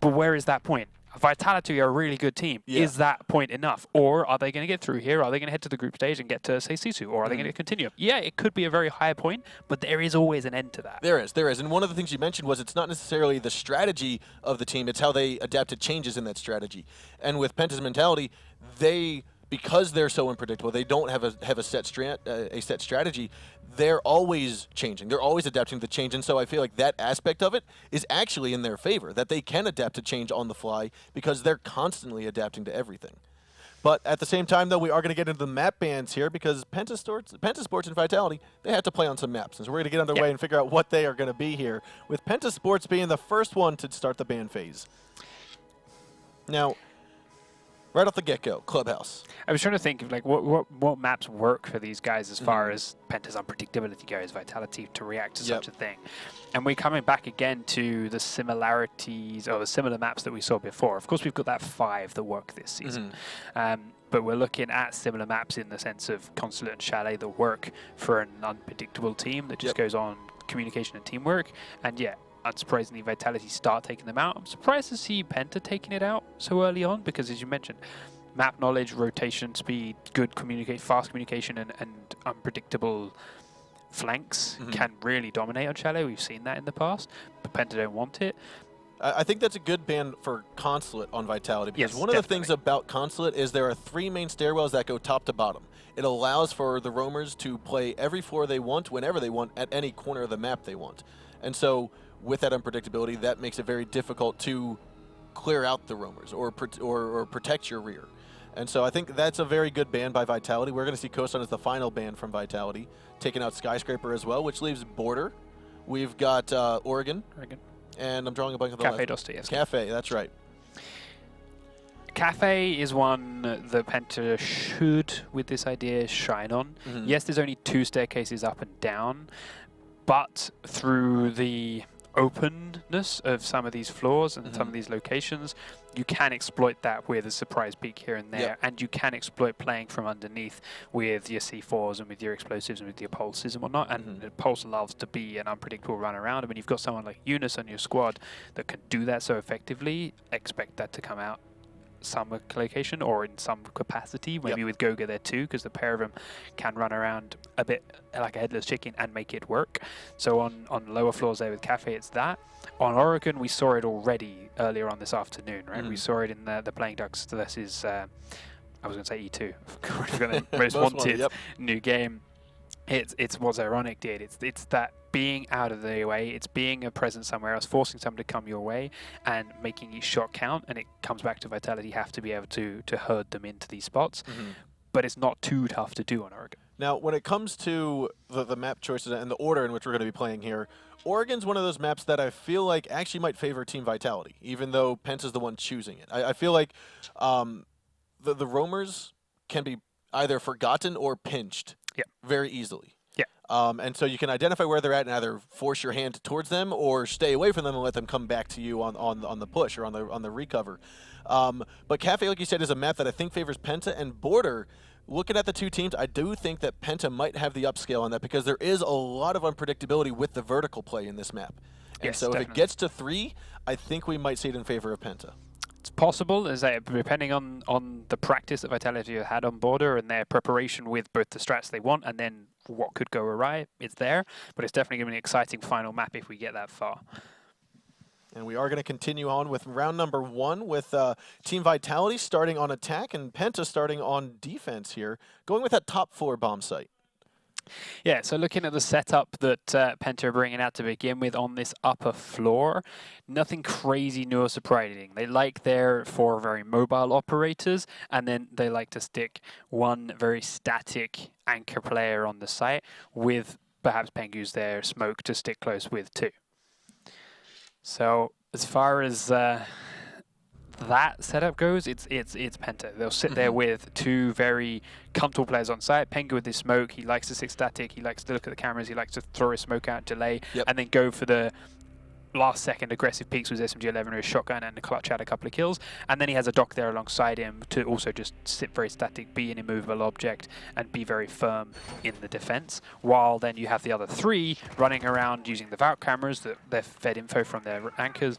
Speaker 1: but where is that point? Vitality are a really good team. Is that point enough? Or are they going to get through here? Are they going to head to the group stage and get to, say, Sisu? Or are they going to continue? Yeah, it could be a very high point, but there is always an end to that.
Speaker 2: There is. And one of the things you mentioned was it's not necessarily the strategy of the team, it's how they adapt to changes in that strategy. And with Penta's mentality, because they're so unpredictable, they don't have a set strategy. They're always changing. They're always adapting to change, and so I feel like that aspect of it is actually in their favor, that they can adapt to change on the fly because they're constantly adapting to everything. But at the same time, though, we are going to get into the map bans here because Penta Sports and Vitality, they have to play on some maps. And so we're going to get underway and figure out what they are going to be here, with Penta Sports being the first one to start the ban phase. Now, right off the get-go, Clubhouse.
Speaker 1: I was trying to think of like what maps work for these guys as far as Penta's unpredictability goes, Vitality to react to such a thing. And we're coming back again to the similarities or the similar maps that we saw before. Of course, we've got that 5 that work this season. But we're looking at similar maps in the sense of Consulate and Chalet that work for an unpredictable team that just goes on communication and teamwork. And unsurprisingly, Vitality start taking them out. I'm surprised to see Penta taking it out so early on because, as you mentioned, map knowledge, rotation speed, fast communication, and unpredictable flanks can really dominate on Chalet. We've seen that in the past, but Penta don't want it.
Speaker 2: I think that's a good ban for Consulate on Vitality because one of the things about Consulate is there are 3 main stairwells that go top to bottom. It allows for the roamers to play every floor they want, whenever they want, at any corner of the map they want. And so with that unpredictability, that makes it very difficult to clear out the roamers or protect your rear. And so I think that's a very good ban by Vitality. We're going to see Kosan as the final ban from Vitality, taking out Skyscraper as well, which leaves Border. We've got Oregon. And I'm drawing a blank on the
Speaker 1: Cafe
Speaker 2: last.
Speaker 1: Dostoevsky.
Speaker 2: Cafe, that's right.
Speaker 1: Cafe is one that Penta should, with this idea, shine on. Yes, there's only 2 staircases up and down, but through the openness of some of these floors and some of these locations, you can exploit that with a surprise peek here and there,
Speaker 2: Yep.
Speaker 1: and you can exploit playing from underneath with your C4s and with your explosives and with your pulses and whatnot. And the pulse loves to be an unpredictable run around. I mean, you've got someone like Eunice on your squad that can do that so effectively. Expect that to come out some location or in some capacity, maybe with Goga there too, because the pair of them can run around a bit like a headless chicken and make it work. So on lower floors there with Cafe, it's that. On Oregon, we saw it already earlier on this afternoon, right? We saw it in the Playing Ducks versus, I was going to say E2, the most wanted new game. It's what's ironic, dude. It's that being out of the way, it's being a presence somewhere else, forcing someone to come your way and making each shot count, and it comes back to Vitality. You have to be able to herd them into these spots, but it's not too tough to do on Oregon.
Speaker 2: Now, when it comes to the map choices and the order in which we're going to be playing here, Oregon's one of those maps that I feel like actually might favor Team Vitality, even though Penta's the one choosing it. I feel like the roamers can be either forgotten or pinched very easily. And so you can identify where they're at and either force your hand towards them or stay away from them and let them come back to you on the push or on the recover. But Cafe, like you said, is a map that I think favors Penta and Border. Looking at the two teams, I do think that Penta might have the upscale on that because there is a lot of unpredictability with the vertical play in this map. And so if it gets to 3, I think we might see it in favor of Penta.
Speaker 1: It's possible, is that depending on the practice that Vitality have had on Border and their preparation with both the strats they want and then what could go awry, it's there. But it's definitely going to be an exciting final map if we get that far.
Speaker 2: And we are going to continue on with round number 1 with Team Vitality starting on attack and Penta starting on defense here, going with that top floor bomb site.
Speaker 1: Yeah, so looking at the setup that Penta are bringing out to begin with on this upper floor, nothing crazy new or surprising. They like their 4 very mobile operators, and then they like to stick 1 very static anchor player on the site with perhaps Pengu's there smoke to stick close with too. So as far as that setup goes, it's Penta. They'll sit there with 2 very comfortable players on site. Pengu with his smoke, he likes to sit static, he likes to look at the cameras, he likes to throw his smoke out, delay, and then go for the last second aggressive peaks with SMG11 or his shotgun and clutch out a couple of kills. And then he has a doc there alongside him to also just sit very static, be an immovable object, and be very firm in the defense. While then you have the other 3 running around using the Valk cameras that they're fed info from their anchors.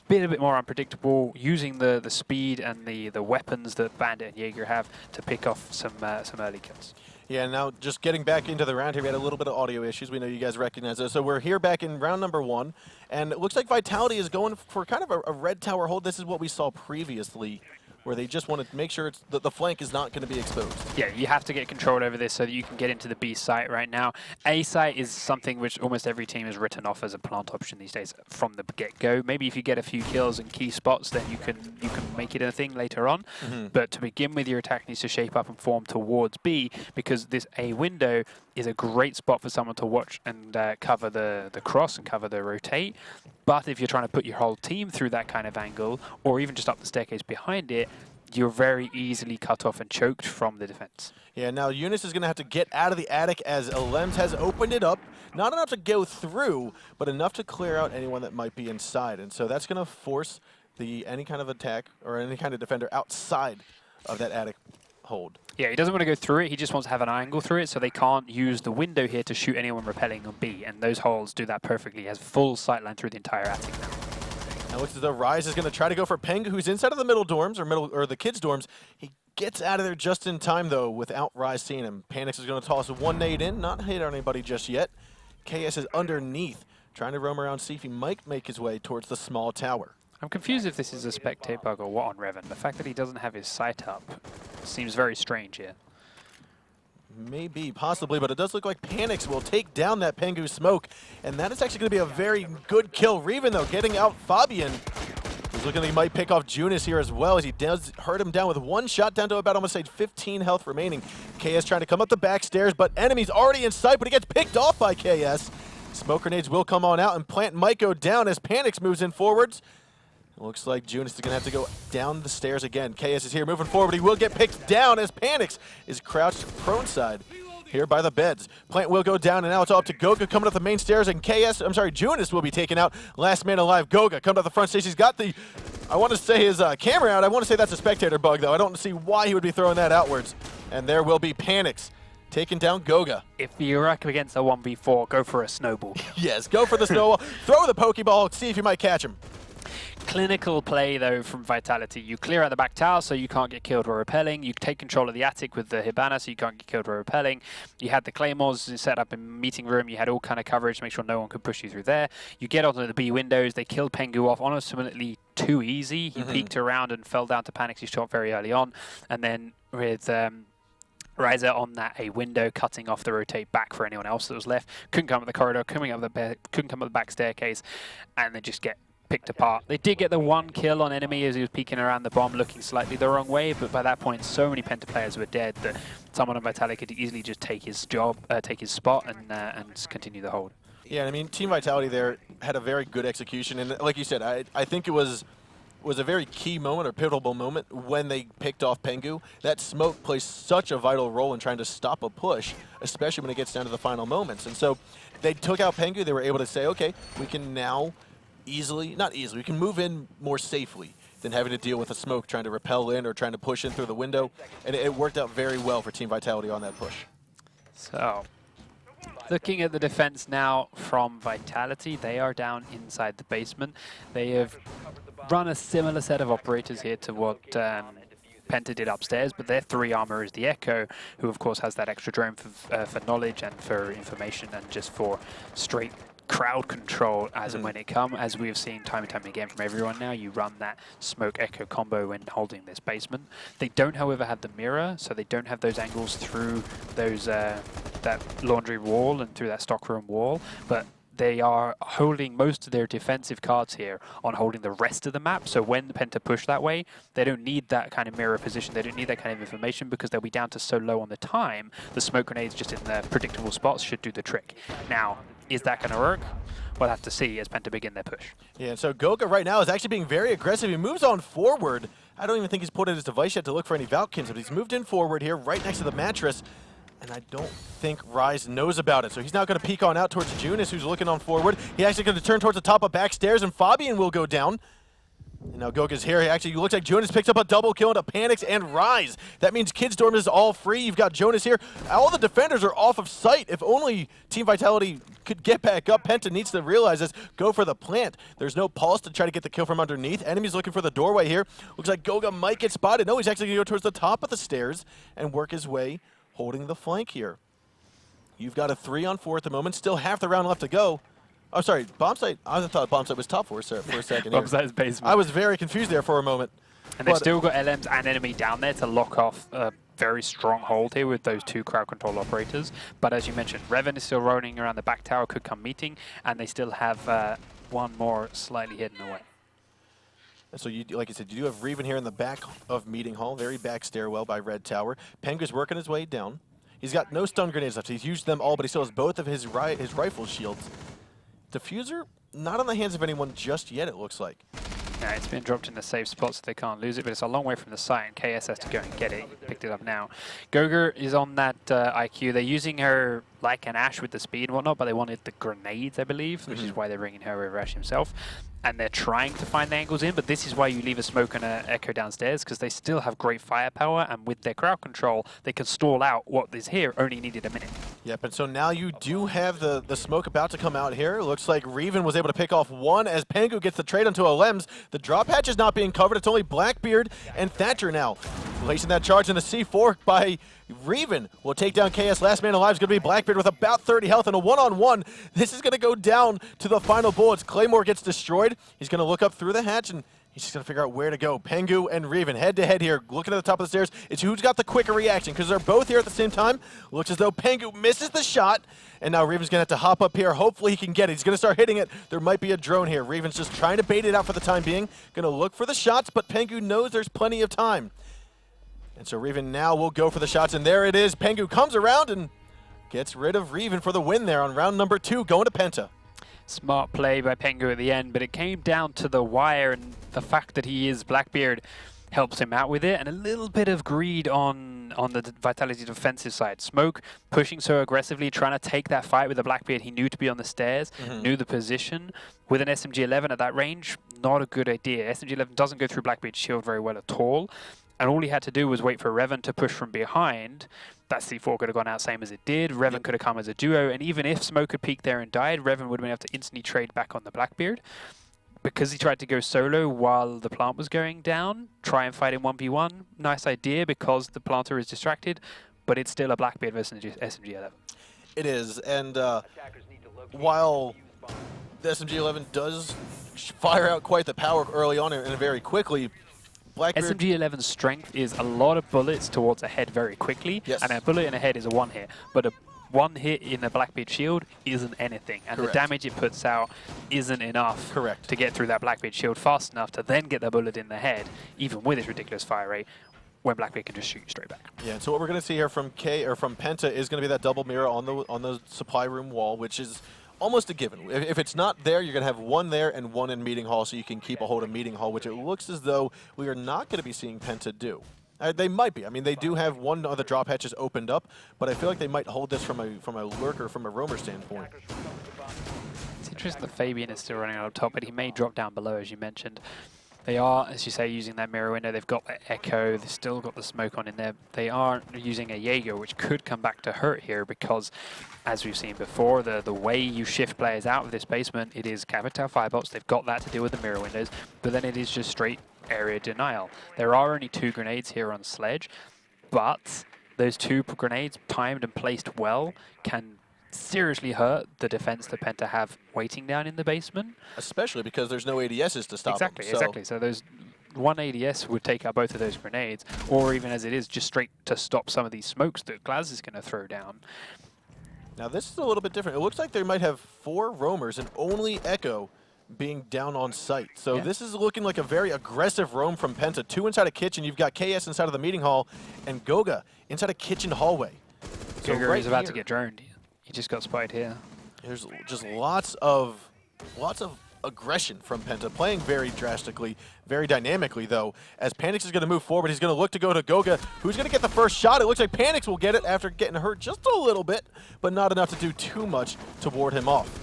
Speaker 1: A bit more unpredictable, using the speed and the weapons that Bandit and Jaeger have to pick off some early kills.
Speaker 2: Yeah, now just getting back into the round here, we had a little bit of audio issues. We know you guys recognize those. So we're here back in round number 1, and it looks like Vitality is going for kind of a red tower hold. This is what we saw previously, where they just want to make sure the flank is not going to be exposed.
Speaker 1: Yeah, you have to get control over this so that you can get into the B site right now. A site is something which almost every team has written off as a plant option these days from the get-go. Maybe if you get a few kills in key spots, then you can make it a thing later on. But to begin with, your attack needs to shape up and form towards B, because this A window is a great spot for someone to watch and cover the cross and cover the rotate. But if you're trying to put your whole team through that kind of angle, or even just up the staircase behind it, you're very easily cut off and choked from the defense.
Speaker 2: Yeah, now Eunice is going to have to get out of the attic as Alems has opened it up. Not enough to go through, but enough to clear out anyone that might be inside. And so that's going to force any kind of attack or any kind of defender outside of that attic hold.
Speaker 1: Yeah, he doesn't want to go through it. He just wants to have an angle through it, so they can't use the window here to shoot anyone repelling on B. And those holes do that perfectly. He has full sightline through the entire attic now.
Speaker 2: Now looks as though Rise is going to try to go for Peng, who's inside of the middle dorms or the kids' dorms. He gets out of there just in time though, without Rise seeing him. Panics is going to toss 1 nade in, not hit on anybody just yet. KS is underneath, trying to roam around, see if he might make his way towards the small tower.
Speaker 1: I'm confused if this is a spectate bug or what on Revan. The fact that he doesn't have his sight up seems very strange here.
Speaker 2: Maybe, possibly, but it does look like Panics will take down that Pengu smoke, and that is actually going to be a very good kill. Reven, though, getting out Fabian. He's looking like he might pick off Junis here as well, as he does hurt him down with 1 shot down to about almost 15 health remaining. KS trying to come up the back stairs, but enemies already in sight, but he gets picked off by KS. Smoke grenades will come on out, and Plant might go down as Panics moves in forwards. Looks like Junis is going to have to go down the stairs again. KS is here moving forward. He will get picked down as Panics is crouched prone side. here by the beds. Plant will go down, and now it's all up to Goga coming up the main stairs, and Junis will be taken out. Last man alive, Goga coming up the front stage. He's got the, I want to say his camera out. I want to say that's a spectator bug, though. I don't see why he would be throwing that outwards. And there will be Panics taking down Goga.
Speaker 1: If you're up against a 1v4, go for a snowball.
Speaker 2: Yes, go for the snowball. Throw the Pokeball, see if you might catch him.
Speaker 1: Clinical play, though, from Vitality. You clear out the back tower so you can't get killed while repelling. You take control of the attic with the Hibana so you can't get killed while repelling. You had the Claymores set up in meeting room. You had all kind of coverage to make sure no one could push you through there. You get onto the B windows. They killed Pengu off ultimately too easy. He peeked around and fell down to Panics. He shot very early on. And then with Riser on that A window, cutting off the rotate back for anyone else that was left. Couldn't come up the corridor, couldn't come up the back staircase, and they just get picked apart. They did get the one kill on enemy as he was peeking around the bomb, looking slightly the wrong way, but by that point, so many Penta players were dead that someone on Vitality could easily just take his spot and continue the hold.
Speaker 2: Yeah, I mean, Team Vitality there had a very good execution, and like you said, I think it was a very key moment or pivotal moment when they picked off Pengu. That smoke plays such a vital role in trying to stop a push, especially when it gets down to the final moments. And so they took out Pengu. They were able to say, okay, we can now we can move in more safely than having to deal with a smoke trying to repel in or trying to push in through the window. And it worked out very well for Team Vitality on that push.
Speaker 1: So, looking at the defense now from Vitality, they are down inside the basement. They have run a similar set of operators here to what Penta did upstairs, but their 3 armor is the Echo, who of course has that extra drone for knowledge and for information and just for straight crowd control as and when it comes. As we've seen time and time again from everyone now, you run that smoke echo combo when holding this basement. They don't, however, have the mirror, so they don't have those angles through those that laundry wall and through that stockroom wall, but they are holding most of their defensive cards here on holding the rest of the map. So when the Penta push that way, they don't need that kind of mirror position. They don't need that kind of information because they'll be down to so low on the time. The smoke grenades just in the predictable spots should do the trick. Now, is that going to work? We'll have to see as Penta begin their push. Yeah,
Speaker 2: so Goga right now is actually being very aggressive. He moves on forward. I don't even think he's put in his device yet to look for any Valkyns, but he's moved in forward here right next to the mattress. And I don't think Rise knows about it. So he's now going to peek on out towards Junis, who's looking on forward. He's actually going to turn towards the top of backstairs, and Fabian will go down. And now Goga's here. He actually looks like Jonas picks up a double kill into Panics and Rise. That means Kidstorm is all free. You've got Jonas here. All the defenders are off of sight. If only Team Vitality could get back up. Penta needs to realize this. Go for the plant. There's no pulse to try to get the kill from underneath. Enemy's looking for the doorway here. Looks like Goga might get spotted. No, he's actually going to go towards the top of the stairs and work his way holding the flank here. You've got a 3-on-4 at the moment. Still half the round left to go. Oh, sorry, bomb site. I thought bomb site was top for a second.
Speaker 1: Bomb site is basement.
Speaker 2: I was very confused there for a moment.
Speaker 1: And they've still got LMs and enemy down there to lock off a very strong hold here with those 2 crowd control operators. But as you mentioned, Revan is still rolling around the back tower, could come meeting, and they still have one more slightly hidden away.
Speaker 2: So, like I said, you do have Revan here in the back of Meeting Hall, very back stairwell by Red Tower. Pengu's working his way down. He's got no stun grenades left. He's used them all, but he still has both of his rifle shields. Diffuser, not on the hands of anyone just yet, it looks like.
Speaker 1: Yeah, it's been dropped in the safe spot so they can't lose it, but it's a long way from the site, and KS has to go and get it. He picked it up now. Goga is on that IQ. They're using her like an Ash with the speed and whatnot, but they wanted the grenades, I believe, which is why they're bringing her over Ash himself. And they're trying to find the angles in, but this is why you leave a smoke and an echo downstairs, because they still have great firepower, and with their crowd control, they can stall out what is here, only needed a minute.
Speaker 2: Yep, and so now you do have the smoke about to come out here. Looks like Revan was able to pick off one as Pengu gets the trade onto a Lems. The drop hatch is not being covered. It's only Blackbeard and Thatcher now. Placing that charge in the C4 by Revan will take down KS. Last man alive is going to be Blackbeard with about 30 health and a one-on-one. This is going to go down to the final bullets. Claymore gets destroyed. He's going to look up through the hatch and he's just going to figure out where to go. Pengu and Revan head-to-head here, looking at the top of the stairs. It's who's got the quicker reaction because they're both here at the same time. Looks as though Pengu misses the shot, and now Revan's going to have to hop up here. Hopefully he can get it. He's going to start hitting it. There might be a drone here. Revan's just trying to bait it out for the time being. Going to look for the shots, but Pengu knows there's plenty of time. And so Revan now will go for the shots, and there it is. Pengu comes around and gets rid of Revan for the win there on round number 2, going to Penta.
Speaker 1: Smart play by Pengu at the end, but it came down to the wire and the fact that he is Blackbeard helps him out with it, and a little bit of greed on the Vitality defensive side. Smoke pushing so aggressively, trying to take that fight with the Blackbeard he knew to be on the stairs, knew the position. With an SMG-11 at that range, not a good idea. SMG-11 doesn't go through Blackbeard's shield very well at all, and all he had to do was wait for Revan to push from behind. That C4 could have gone out same as it did. Revan could have come as a duo, and even if Smoke had peeked there and died, Revan would have been able to instantly trade back on the Blackbeard. Because he tried to go solo while the plant was going down, try and fight in 1v1. Nice idea because the planter is distracted, but it's still a Blackbeard versus SMG-11.
Speaker 2: It is, and while the SMG-11 does fire out quite the power early on and very quickly, Blackbeard...
Speaker 1: SMG-11's strength is a lot of bullets towards a head very quickly, and a bullet in a head is a one hit, but a one hit in a Blackbeard shield isn't anything, and the damage it puts out isn't enough to get through that Blackbeard shield fast enough to then get the bullet in the head, even with its ridiculous fire rate, when Blackbeard can just shoot you straight back. Yeah,
Speaker 2: and so what we're going to see here from Penta is going to be that double mirror on the supply room wall, which is almost a given. If it's not there, you're going to have one there and one in Meeting Hall, so you can keep a hold of Meeting Hall, which it looks as though we are not going to be seeing Penta do. They might be. I mean, they do have one of the drop hatches opened up, but I feel like they might hold this from a lurker, from a roamer standpoint.
Speaker 1: It's interesting that Fabian is still running out of top, but he may drop down below, as you mentioned. They are, as you say, using that mirror window. They've got Echo. They've still got the smoke on in there. They are using a Jaeger, which could come back to hurt here because, as we've seen before, the way you shift players out of this basement, it is Capital Firebots. They've got that to deal with the mirror windows, but then it is just straight area denial. There are only 2 grenades here on Sledge, but those 2 grenades, timed and placed well, can seriously hurt the defense that Penta have waiting down in the basement. Especially because there's no ADSs to stop them. Exactly. So those one ADS would take out both of those grenades, or even as it is, just straight to stop some of these smokes that Glaz is going to throw down.
Speaker 2: Now this is a little bit different. It looks like they might have 4 roamers and only Echo being down on site. So this is looking like a very aggressive roam from Penta. 2 inside a kitchen. You've got KS inside of the meeting hall and Goga inside a kitchen hallway.
Speaker 1: So Goga is about to get droned. He just got spotted here.
Speaker 2: There's just lots of aggression from Penta, playing very drastically, very dynamically though. As Panix is going to move forward, he's going to look to go to Goga, who's going to get the first shot. It looks like Panix will get it after getting hurt just a little bit, but not enough to do too much to ward him off.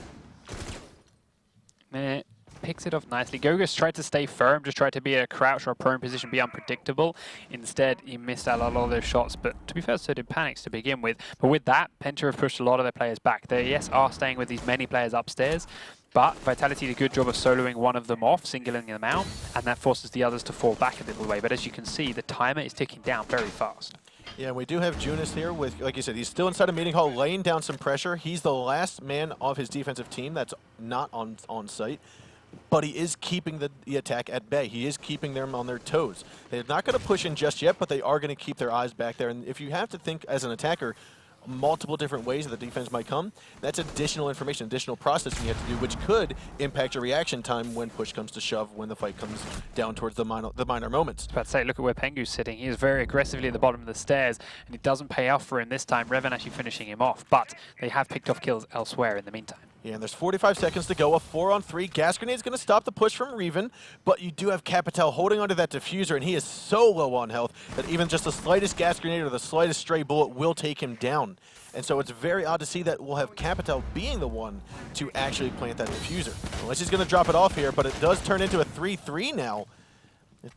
Speaker 1: Picks it off nicely. Goga's tried to stay firm, just tried to be a crouch or a prone position, be unpredictable. Instead, he missed out on a lot of those shots, but to be fair, so did Panix to begin with. But with that, Penta have pushed a lot of their players back. They, yes, are staying with these many players upstairs, but Vitality did a good job of soloing one of them off, singling them out, and that forces the others to fall back a little way. But as you can see, the timer is ticking down very fast.
Speaker 2: Yeah, and we do have Junis here with, like you said, he's still inside a meeting hall, laying down some pressure. He's the last man of his defensive team that's not on site. But he is keeping the attack at bay. He is keeping them on their toes. They're not going to push in just yet, but they are going to keep their eyes back there. And if you have to think as an attacker multiple different ways that the defense might come, that's additional information, additional processing you have to do, which could impact your reaction time when push comes to shove, when the fight comes down towards the minor moments.
Speaker 1: I was about to say, look at where Pengu's sitting. He is very aggressively at the bottom of the stairs, and it doesn't pay off for him this time. Revan actually finishing him off, but they have picked off kills elsewhere in the meantime.
Speaker 2: Yeah, and there's 45 seconds to go. A 4-on-3. Gas grenade is going to stop the push from Revan, but you do have Capital holding onto that diffuser, and he is so low on health that even just the slightest gas grenade or the slightest stray bullet will take him down. And so it's very odd to see that we'll have Capital being the one to actually plant that diffuser. Unless he's going to drop it off here, but it does turn into a 3-3 now.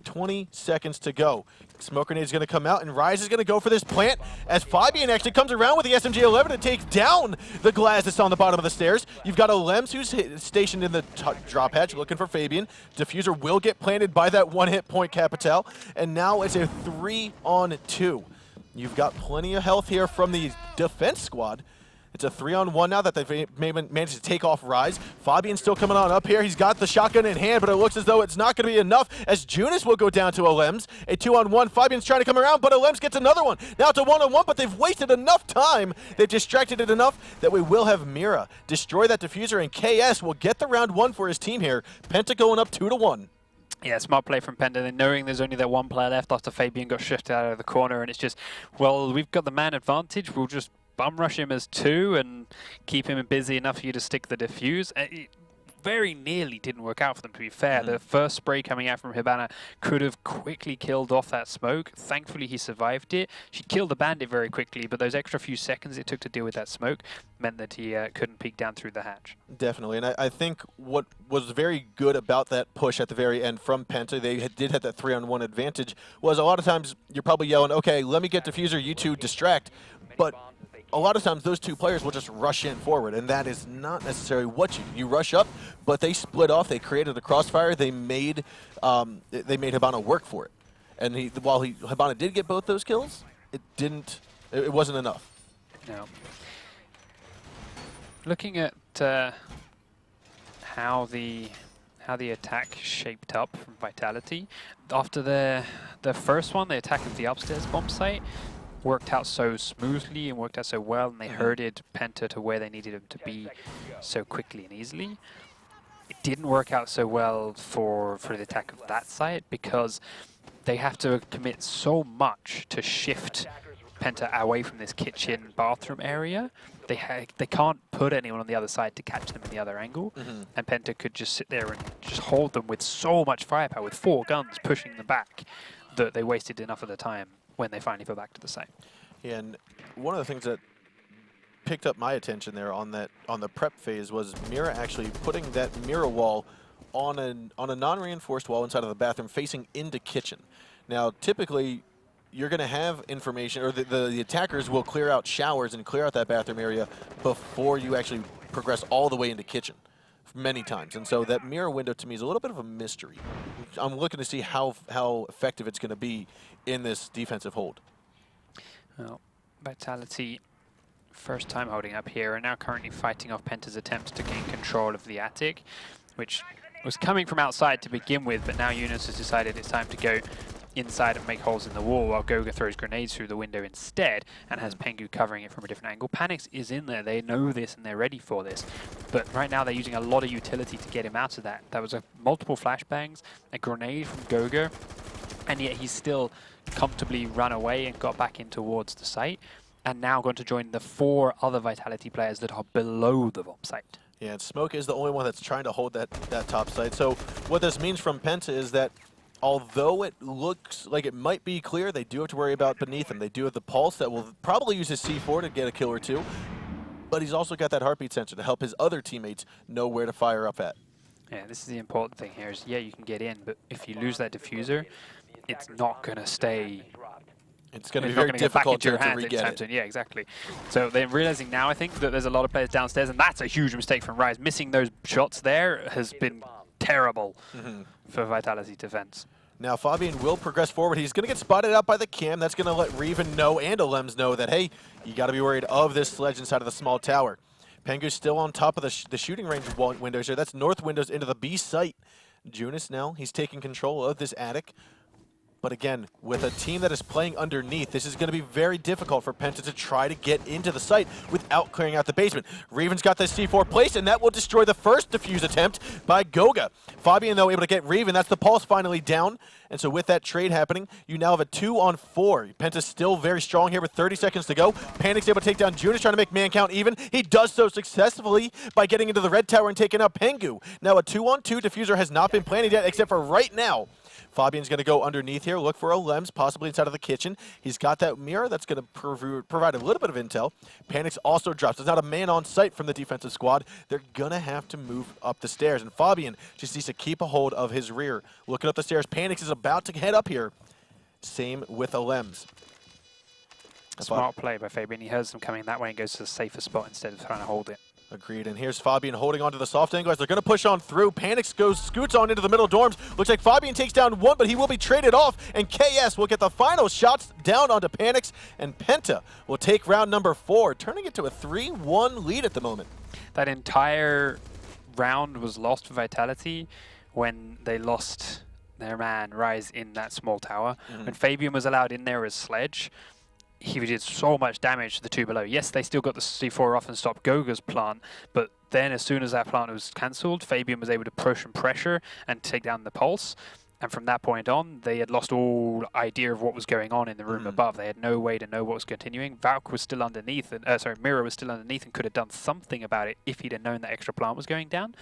Speaker 2: 20 seconds to go. Smoke grenade is going to come out, and Rise is going to go for this plant as Fabian actually comes around with the SMG-11 to take down the Glaz that's on the bottom of the stairs. You've got a Lems who's stationed in the drop hatch looking for Fabian. Diffuser will get planted by that one-hit point Capital, and now it's a 3-on-2. You've got plenty of health here from the defense squad. It's a 3-on-1 now that they've managed to take off Rise. Fabian's still coming on up here. He's got the shotgun in hand, but it looks as though it's not going to be enough as Junis will go down to Alems. A 2-on-1. Fabian's trying to come around, but Alems gets another one. Now it's a 1-on-1, but they've wasted enough time. They've distracted it enough that we will have Mira destroy that diffuser, and KS will get the round 1 for his team here. Penta going up 2-1.
Speaker 1: Yeah, smart play from Penta, then knowing there's only that one player left after Fabian got shifted out of the corner, and it's just, well, we've got the man advantage. We'll just bum rush him as 2 and keep him busy enough for you to stick the diffuse. very nearly didn't work out for them, to be fair. The first spray coming out from Hibana could have quickly killed off that smoke. Thankfully, he survived it. She killed the bandit very quickly, but those extra few seconds it took to deal with that smoke meant that he couldn't peek down through the hatch.
Speaker 2: Definitely, and I think what was very good about that push at the very end from Penta, they did have that 3-on-1 advantage, was a lot of times you're probably yelling, okay, let me get Diffuser, you two distract, but a lot of times those two players will just rush in forward, and that is not necessarily what you rush up, but they split off, they created a crossfire, they made Hibana work for it. And while Hibana did get both those kills, it wasn't enough.
Speaker 1: No. Looking at how the attack shaped up from Vitality, after their first one, the attack of the upstairs bomb site, worked out so smoothly and worked out so well, and they herded Penta to where they needed him to be so quickly and easily. It didn't work out so well for the attack of that site because they have to commit so much to shift Penta away from this kitchen bathroom area. They can't put anyone on the other side to catch them in the other angle, and Penta could just sit there and just hold them with so much firepower, with 4 guns pushing them back, that they wasted enough of the time when they finally fell back to the site.
Speaker 2: Yeah, and one of the things that picked up my attention there on the prep phase was Mira actually putting that mirror wall on a non-reinforced wall inside of the bathroom facing into kitchen. Now, typically, you're going to have information, or the attackers will clear out showers and clear out that bathroom area before you actually progress all the way into kitchen many times. And so that mirror window to me is a little bit of a mystery. I'm looking to see how effective it's going to be in this defensive hold.
Speaker 1: Well, Vitality, first time holding up here, are now currently fighting off Penta's attempts to gain control of the attic, which was coming from outside to begin with, but now Eunice has decided it's time to go inside and make holes in the wall while Goga throws grenades through the window instead and has Pengu covering it from a different angle. Panix is in there, they know this and they're ready for this, but right now they're using a lot of utility to get him out of that. That was multiple flashbangs, a grenade from Goga, and yet he's still comfortably run away and got back in towards the site, and now going to join the 4 other Vitality players that are below the bomb site.
Speaker 2: Yeah, and Smoke is the only one that's trying to hold that top site. So what this means from Penta is that although it looks like it might be clear, they do have to worry about beneath him. They do have the Pulse that will probably use his C4 to get a kill or 2, but he's also got that heartbeat sensor to help his other teammates know where to fire up at.
Speaker 1: Yeah, this is the important thing here is, yeah, you can get in, but if you lose that diffuser, it's not going to stay.
Speaker 2: It's going to be very difficult to re-get it.
Speaker 1: Yeah, exactly. So they're realizing now, I think, that there's a lot of players downstairs, and that's a huge mistake from Rise. Missing those shots there has been terrible for Vitality defense.
Speaker 2: Now Fabian will progress forward. He's going to get spotted out by the cam. That's going to let Reven know and Alems know that, hey, you got to be worried of this sledge inside of the small tower. Pengu's still on top of the shooting range windows here. That's north windows into the B site. Junis now, he's taking control of this attic. But again, with a team that is playing underneath, this is going to be very difficult for Penta to try to get into the site without clearing out the basement. Reven's got the C4 placed, and that will destroy the first defuse attempt by Goga. Fabian, though, able to get Reven. That's the Pulse finally down. And so with that trade happening, you now have a 2-on-4. Penta's still very strong here with 30 seconds to go. Panic's able to take down Junis, trying to make man count even. He does so successfully by getting into the red tower and taking out Pengu. Now a 2-on-2 diffuser has not been planted yet, except for right now. Fabian's going to go underneath here, look for a Lems, possibly inside of the kitchen. He's got that mirror that's going to provide a little bit of intel. Panic's also drops. There's not a man on site from the defensive squad. They're going to have to move up the stairs. And Fabian just needs to keep a hold of his rear. Looking up the stairs, Panix is about to head up here. Same with a Lems.
Speaker 1: Smart play by Fabian. He hears them coming that way and goes to the safer spot instead of trying to hold it.
Speaker 2: Agreed, and here's Fabian holding onto the soft angle as they're going to push on through. Panix scoots on into the middle dorms. Looks like Fabian takes down one, but he will be traded off, and KS will get the final shots down onto Panix, and Penta will take round number 4, turning it to a 3-1 lead at the moment.
Speaker 1: That entire round was lost for Vitality when they lost their man Rise in that small tower. When Fabian was allowed in there as Sledge, he did so much damage to the 2 below. Yes, they still got the C4 off and stopped Goga's plant, but then as soon as that plant was cancelled, Fabian was able to push and pressure and take down the Pulse. And from that point on, they had lost all idea of what was going on in the room above. They had no way to know what was continuing. Valk was still underneath, and Mira was still underneath and could have done something about it if he'd have known that extra plant was going down.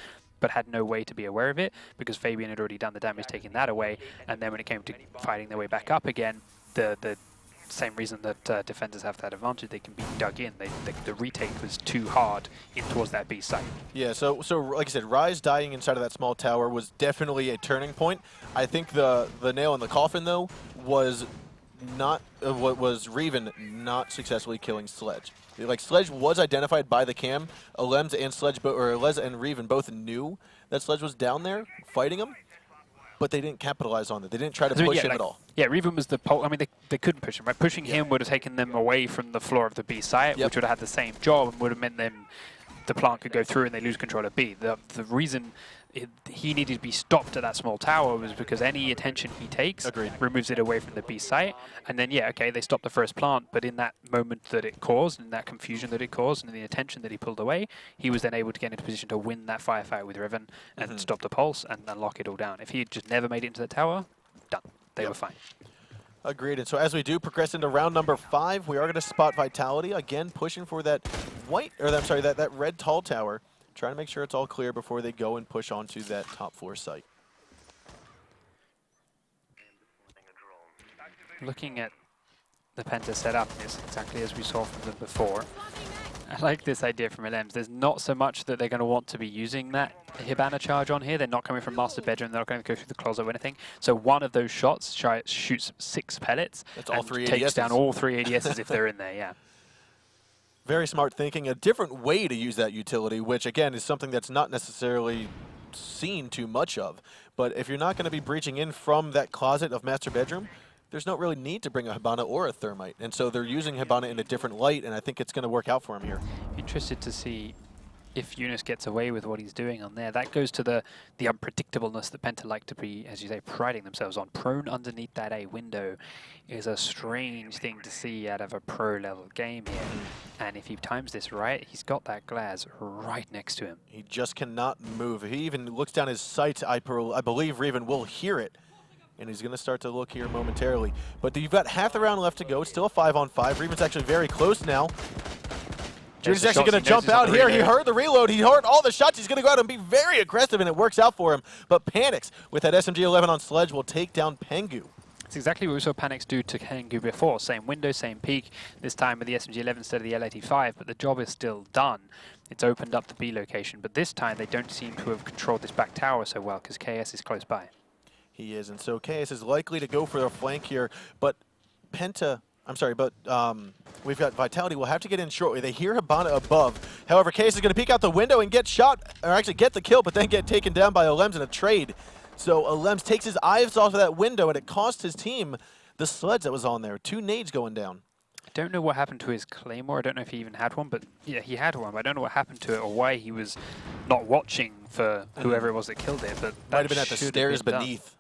Speaker 1: but had no way to be aware of it because Fabian had already done the damage taking that away. And then when it came to fighting their way back up again, the same reason that defenders have that advantage, they can be dug in. The retake was too hard in towards that B site.
Speaker 2: Yeah, so like I said, Rise dying inside of that small tower was definitely a turning point. I think the nail in the coffin, though, was not what was Reven not successfully killing Sledge. Like, Sledge was identified by the cam. Alems and Sledge, or Les and Reven both knew that Sledge was down there fighting him, but they didn't capitalize on it. They didn't try to push him at all.
Speaker 1: Yeah, Reven was the pole. I mean, they couldn't push him, right? Pushing him would have taken them away from the floor of the B site, which would have had the same job and would have meant them the plant could go through and they lose control of B. The reason he needed to be stopped at that small tower was because any attention he takes removes it away from the B site. And then, yeah, okay, they stopped the first plant, but in that moment that it caused, and that confusion that it caused, and the attention that he pulled away, he was then able to get into position to win that firefight with Riven and stop the pulse and lock it all down. If he had just never made it into the tower, done. They were fine.
Speaker 2: Agreed. And so as we do progress into round number 5, we are going to spot Vitality again, pushing for that that red tall tower, trying to make sure it's all clear before they go and push onto that top floor site.
Speaker 1: Looking at the Penta setup, it's exactly as we saw from them before. I like this idea from Alems. There's not so much that they're going to want to be using that Hibana charge on here. They're not coming from Master Bedroom. They're not going to go through the closet or anything. So one of those shots shoots 6 pellets.
Speaker 2: That's all 3 ADSs.
Speaker 1: Takes down all 3 ADSs if they're in there, yeah.
Speaker 2: Very smart thinking. A different way to use that utility, which, again, is something that's not necessarily seen too much of. But if you're not going to be breaching in from that closet of Master Bedroom, there's no really need to bring a Hibana or a Thermite. And so they're using Hibana in a different light, and I think it's going to work out for him here.
Speaker 1: Interested to see if Eunice gets away with what he's doing on there. That goes to the unpredictableness that Penta like to be, as you say, priding themselves on. Prone underneath that A window is a strange thing to see out of a pro-level game here. And if he times this right, he's got that glass right next to him.
Speaker 2: He just cannot move. If he even looks down his sights, I believe Reven will hear it. And he's going to start to look here momentarily. But you've got half the round left to go. It's still a 5-on-5. Reven's actually very close now. Judy's actually going to jump out here. He heard the reload. He heard all the shots. He's going to go out and be very aggressive, and it works out for him. But Panics, with that SMG-11 on Sledge, will take down Pengu.
Speaker 1: It's exactly what we saw Panics do to Pengu before. Same window, same peak, this time with the SMG-11 instead of the L85, but the job is still done. It's opened up the B location, but this time they don't seem to have controlled this back tower so well because KS is close by.
Speaker 2: He is, and so KS is likely to go for the flank here, but we've got Vitality. We'll have to get in shortly. They hear Hibana above. However, KS is going to peek out the window and get shot, or actually get the kill, but then get taken down by Alems in a trade. So Alems takes his eyes off of that window, and it cost his team the Sledge that was on there. 2 nades going down.
Speaker 1: I don't know what happened to his Claymore. I don't know if he even had one, but yeah, he had one. But I don't know what happened to it or why he was not watching for whoever it was that killed it. But
Speaker 2: might have been at the stairs beneath.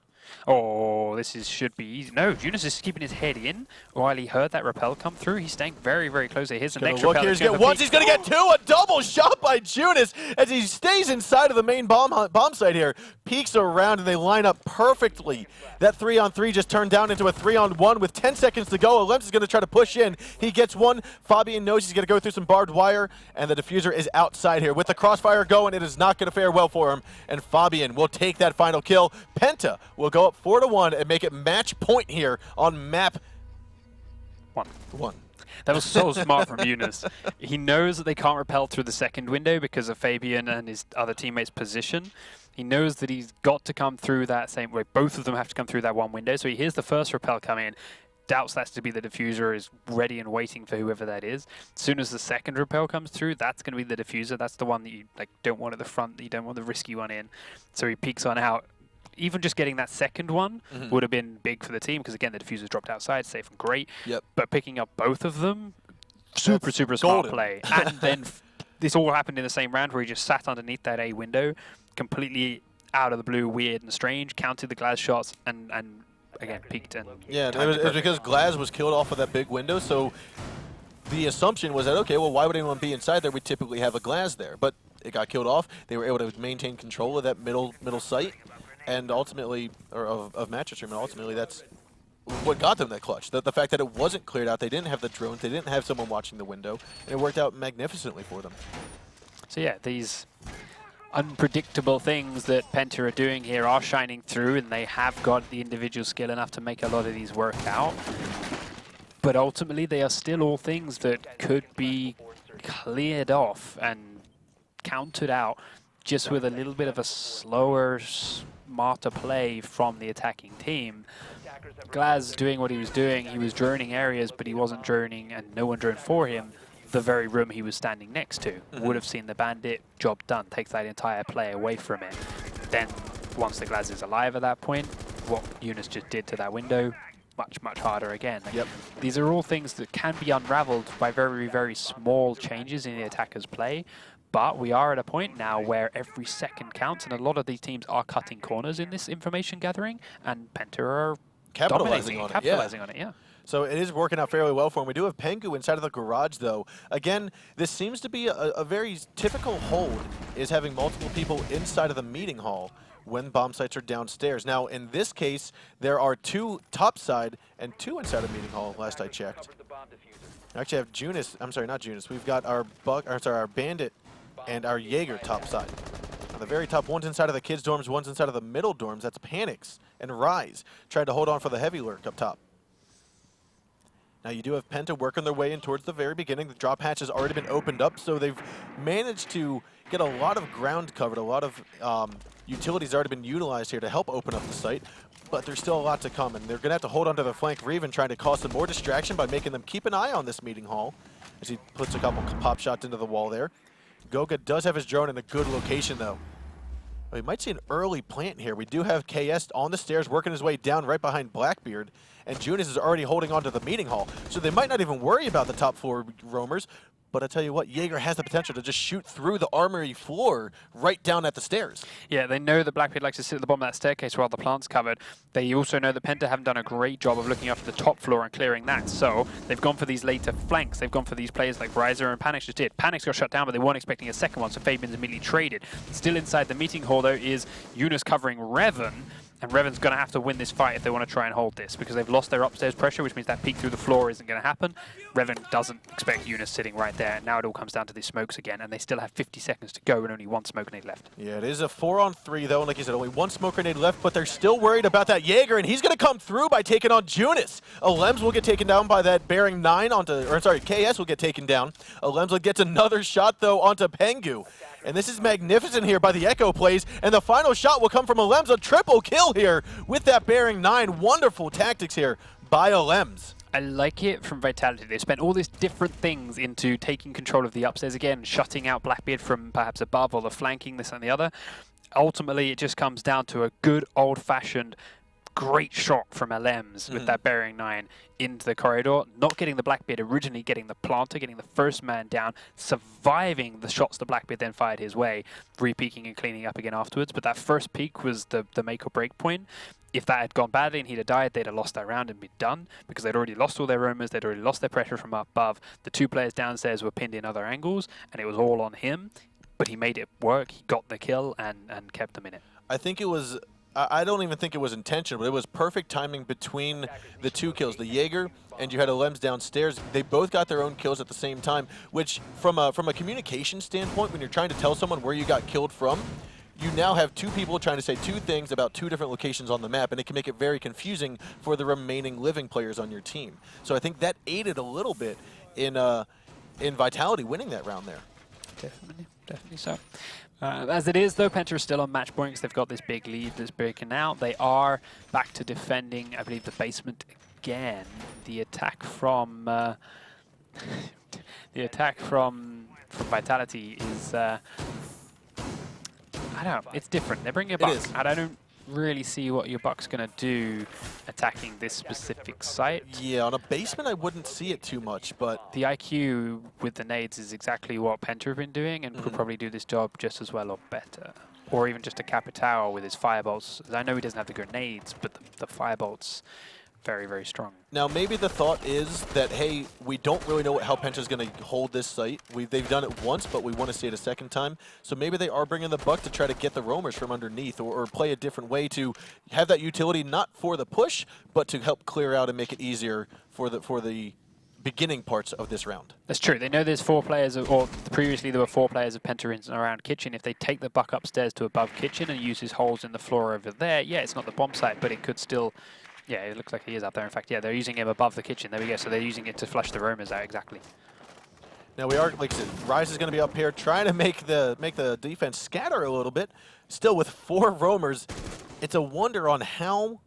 Speaker 1: Oh, should be easy. No, Eunice is keeping his head in while he heard that rappel come through. He's staying very, very close. Here's the next rappel.
Speaker 2: He's going to get 2. A double shot by Junis as he stays inside of the main bomb site here. Peeks around and they line up perfectly. That 3-on-3 just turned down into a 3-on-1 with 10 seconds to go. Alems is going to try to push in. He gets one. Fabian knows he's going to go through some barbed wire, and the diffuser is outside here. With the crossfire going, it is not going to fare well for him, and Fabian will take that final kill. Penta will go up 4-1 and make it match point here on map 1.
Speaker 1: That was so smart from Eunice. He knows that they can't repel through the second window because of Fabian and his other teammates' position. He knows that he's got to come through that same way. Both of them have to come through that one window. So he hears the first repel come in, doubts that's to be the diffuser, is ready and waiting for whoever that is. As soon as the second repel comes through, that's going to be the diffuser. That's the one that you don't want at the front, that you don't want the risky one in. So he peeks on out. Even just getting that second one would have been big for the team because, again, the diffuser's dropped outside, safe and great.
Speaker 2: Yep.
Speaker 1: But picking up both of them, super smart play. And then this all happened in the same round where he just sat underneath that A window, completely out of the blue, weird and strange, counted the glass shots, and again, peaked. And
Speaker 2: yeah, it was because Glaz was killed off of that big window, so the assumption was that, okay, well, why would anyone be inside there? We typically have a Glaz there. But it got killed off. They were able to maintain control of that middle site. And ultimately, or of Mattress Room, and ultimately that's what got them that clutch. The fact that it wasn't cleared out, they didn't have the drones, they didn't have someone watching the window, and it worked out magnificently for them.
Speaker 1: So yeah, these unpredictable things that Penta are doing here are shining through, and they have got the individual skill enough to make a lot of these work out. But ultimately, they are still all things that could be cleared off and countered out just with a little bit of a slower, smarter play from the attacking team. Glaz doing what he was doing, he was droning areas, but he wasn't droning, and no one droned for him. The very room he was standing next to would have seen the bandit, job done, takes that entire play away from it. Then, once the Glaz is alive at that point, what Eunice just did to that window, much harder again. Like, these are all things that can be unraveled by very, very small changes in the attacker's play. But we are at a point now where every second counts, and a lot of these teams are cutting corners in this information gathering, and Penta are
Speaker 2: capitalizing on
Speaker 1: it, yeah.
Speaker 2: So it is working out fairly well for him. We do have Pengu inside of the garage, though. Again, this seems to be a very typical hold, is having multiple people inside of the meeting hall when bomb sites are downstairs. Now, in this case, there are 2 topside and 2 inside of meeting hall, last I checked. I actually have Junis, I'm sorry, not Junis. We've got our our bandit and our Jaeger topside. On the very top, one's inside of the kids' dorms, one's inside of the middle dorms. That's Panics and Rise, trying to hold on for the heavy lurk up top. Now you do have Penta working their way in towards the very beginning. The drop hatch has already been opened up, so they've managed to get a lot of ground covered. A lot of utilities already been utilized here to help open up the site, but there's still a lot to come, and they're going to have to hold on to their flank. Reven trying to cause some more distraction by making them keep an eye on this meeting hall as he puts a couple pop shots into the wall there. Goga does have his drone in a good location, though. We might see an early plant here. We do have KS on the stairs working his way down right behind Blackbeard, and Junis is already holding on to the meeting hall. So they might not even worry about the top floor roamers, but I tell you what, Jaeger has the potential to just shoot through the armory floor right down at the stairs.
Speaker 1: Yeah, they know that Blackbeard likes to sit at the bottom of that staircase while the plant's covered. They also know that Penta haven't done a great job of looking after the top floor and clearing that, so they've gone for these later flanks. They've gone for these players like Riser and Panics just did. Panics got shut down, but they weren't expecting a second one, so Fabian's immediately traded. Still inside the meeting hall, though, is Eunice covering Reven. And Reven's going to have to win this fight if they want to try and hold this, because they've lost their upstairs pressure, which means that peek through the floor isn't going to happen. Reven doesn't expect Eunice sitting right there. Now it all comes down to these smokes again, and they still have 50 seconds to go and only 1 smoke grenade left.
Speaker 2: Yeah, it is a 4-on-3, though, and like you said, only 1 smoke grenade left, but they're still worried about that Jaeger, and he's going to come through by taking on Junis. Alems will get taken down by that bearing 9 onto, or sorry, KS will get taken down. Alems gets another shot, though, onto Pengu. And this is magnificent here by the Echo plays, and the final shot will come from Alems, a triple kill here with that bearing 9. Wonderful tactics here by Alems.
Speaker 1: I like it from Vitality. They spent all these different things into taking control of the upstairs again, shutting out Blackbeard from perhaps above, or the flanking, this and the other. Ultimately, it just comes down to a good old-fashioned great shot from Alems with that bearing 9 into the corridor, not getting the Blackbeard originally, getting the planter, getting the first man down, surviving the shots the Blackbeard then fired his way, re-peeking and cleaning up again afterwards. But that first peek was the make or break point. If that had gone badly and he'd have died, they'd have lost that round and been done, because they'd already lost all their roamers, they'd already lost their pressure from up above. The 2 players downstairs were pinned in other angles, and it was all on him. But he made it work, he got the kill, and kept them in it.
Speaker 2: I think it was... I don't even think it was intentional, but it was perfect timing between the 2 kills. The Jaeger and you had Alems downstairs. They both got their own kills at the same time, which from a communication standpoint, when you're trying to tell someone where you got killed from, you now have 2 people trying to say 2 things about 2 different locations on the map, and it can make it very confusing for the remaining living players on your team. So I think that aided a little bit in Vitality winning that round there.
Speaker 1: Definitely so. As it is, though, Penta is still on match point because they've got this big lead that's breaking out. They are back to defending, I believe, the basement again. The attack from Vitality is I don't know. It's different. They're bringing a buck, and I don't really see what your buck's going to do attacking this specific site.
Speaker 2: Yeah, on a basement I wouldn't see it too much, but...
Speaker 1: The IQ with the nades is exactly what Penta have been doing, and could probably do this job just as well or better. Or even just a Capitao with his firebolts. I know he doesn't have the grenades, but the firebolts, very, very strong.
Speaker 2: Now, maybe the thought is that, hey, we don't really know how Penta's going to hold this site. They've done it once, but we want to see it a second time. So maybe they are bringing the buck to try to get the roamers from underneath, or play a different way to have that utility not for the push, but to help clear out and make it easier for the beginning parts of this round.
Speaker 1: That's true. They know there's 4 players, or previously there were 4 players of Penta in and around kitchen. If they take the buck upstairs to above kitchen and use his holes in the floor over there, yeah, it's not the bomb site, but it could still... Yeah, it looks like he is up there. In fact, yeah, they're using him above the kitchen. There we go. So they're using it to flush the roamers out, exactly.
Speaker 2: Now we are, like I said, Rise is going to be up here trying to make the defense scatter a little bit. Still with 4 roamers, it's a wonder on how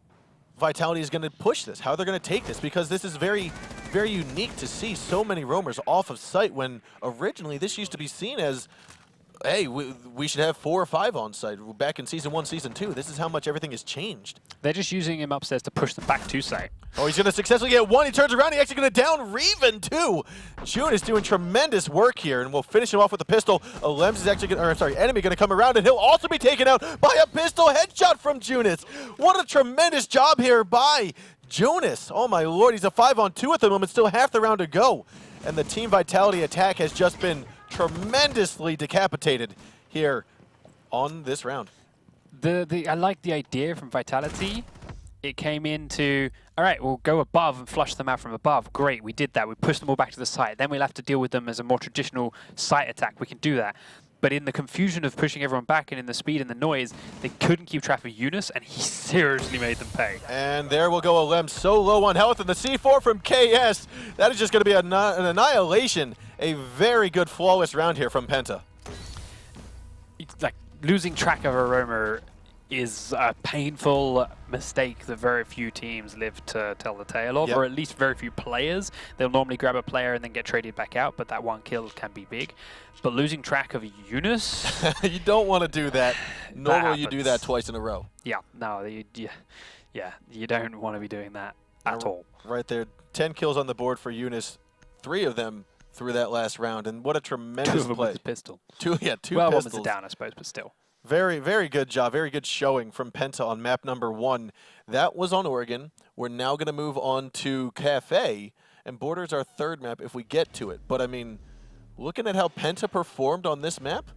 Speaker 2: Vitality is going to push this, how they're going to take this, because this is very, very unique to see so many roamers off of site when originally this used to be seen as, hey, we should have 4 or 5 on site. Back in Season 1, Season 2, this is how much everything has changed.
Speaker 1: They're just using him upstairs to push them back to site.
Speaker 2: Oh, he's going to successfully get 1. He turns around. He's actually going to down Reven, too. June is doing tremendous work here, and we'll finish him off with a pistol. Lems is actually going to, or I'm sorry, enemy going to come around, and he'll also be taken out by a pistol headshot from Junis. What a tremendous job here by Junis. Oh, my lord. He's a 5-on-2 at the moment, still half the round to go. And the Team Vitality attack has just been tremendously decapitated here on this round.
Speaker 1: I like the idea from Vitality. It came into, all right, we'll go above and flush them out from above. Great, we did that. We pushed them all back to the site. Then we'll have to deal with them as a more traditional site attack. We can do that. But in the confusion of pushing everyone back and in the speed and the noise, they couldn't keep track of Eunice, and he seriously made them pay.
Speaker 2: And there will go Alem, so low on health, and the C4 from KS. That is just going to be an annihilation. A very good, flawless round here from Penta.
Speaker 1: It's like losing track of a roamer is a painful mistake that very few teams live to tell the tale of,
Speaker 2: Yep.
Speaker 1: or at least very few players. They'll normally grab a player and then get traded back out, but that one kill can be big. But losing track of Eunice...
Speaker 2: You don't want to do that, nor will you do that
Speaker 1: happens.
Speaker 2: twice in a row.
Speaker 1: Yeah, no, you don't want to be doing that at all.
Speaker 2: Right there, 10 kills on the board for Eunice, 3 of them through that last round, and what a
Speaker 1: 2
Speaker 2: tremendous
Speaker 1: of them
Speaker 2: play.
Speaker 1: with a pistol.
Speaker 2: Two
Speaker 1: Well,
Speaker 2: pistols.
Speaker 1: one was a down, I suppose, but still.
Speaker 2: Very, very good job. Very good showing from Penta on map number 1. That was on Oregon. We're now going to move on to Cafe, and Border's our 3rd map if we get to it. But, I mean, looking at how Penta performed on this map,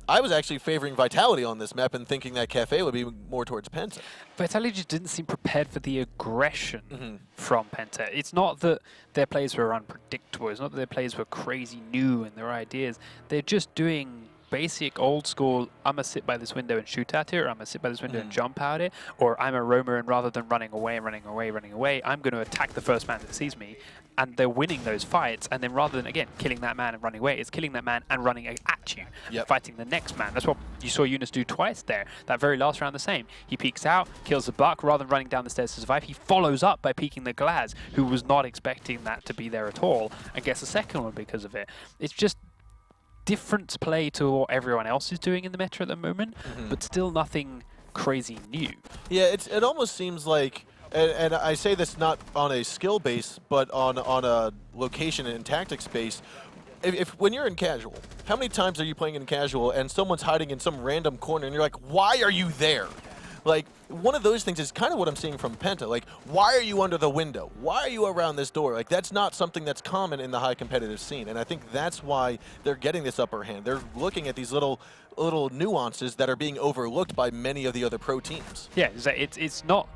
Speaker 2: I was actually favoring Vitality on this map and thinking that Cafe would be more towards Penta.
Speaker 1: Vitality just didn't seem prepared for the aggression from Penta. It's not that their plays were unpredictable. It's not that their plays were crazy new in their ideas. They're just doing basic old school, I'm going to sit by this window and shoot at it, or I'm going to sit by this window and jump at it, or I'm a roamer and rather than running away, I'm going to attack the first man that sees me. And they're winning those fights, and then rather than, again, killing that man and running away, it's killing that man and running at you, fighting the next man. That's what you saw Eunice do twice there. That very last round the same. He peeks out, kills the buck, rather than running down the stairs to survive, he follows up by peeking the Glaz, who was not expecting that to be there at all, and gets a second one because of it. It's just different play to what everyone else is doing in the meta at the moment, but still nothing crazy new.
Speaker 2: Yeah, it almost seems like, and I say this not on a skill base, but on a location and tactics base. If when you're in casual, how many times are you playing in casual and someone's hiding in some random corner and you're like, why are you there? Like, one of those things is kind of what I'm seeing from Penta. Like, why are you under the window? Why are you around this door? Like, that's not something that's common in the high competitive scene. And I think that's why they're getting this upper hand. They're looking at these little nuances that are being overlooked by many of the other pro teams.
Speaker 1: Yeah, it's not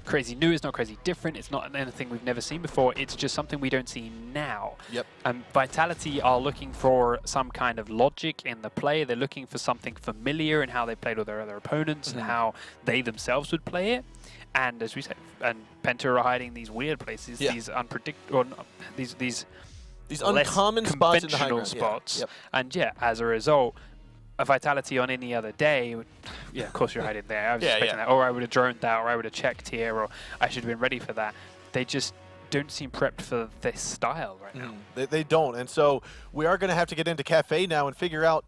Speaker 1: crazy new, it's not crazy different, it's not anything we've never seen before, it's just something we don't see now.
Speaker 2: Yep.
Speaker 1: And Vitality are looking for some kind of logic in the play, they're looking for something familiar in how they played with their other opponents and how they themselves would play it. And as we said, and Penta are hiding these weird places, these unpredictable, these
Speaker 2: uncommon spots in the high ground.
Speaker 1: spots.
Speaker 2: Yeah. Yep.
Speaker 1: And yeah, as a result, a Vitality on any other day, yeah, of course you're hiding there. I was expecting that. Or I would have droned that, or I would have checked here, or I should have been ready for that. They just don't seem prepped for this style right now.
Speaker 2: They don't. And so we are going to have to get into Cafe now and figure out,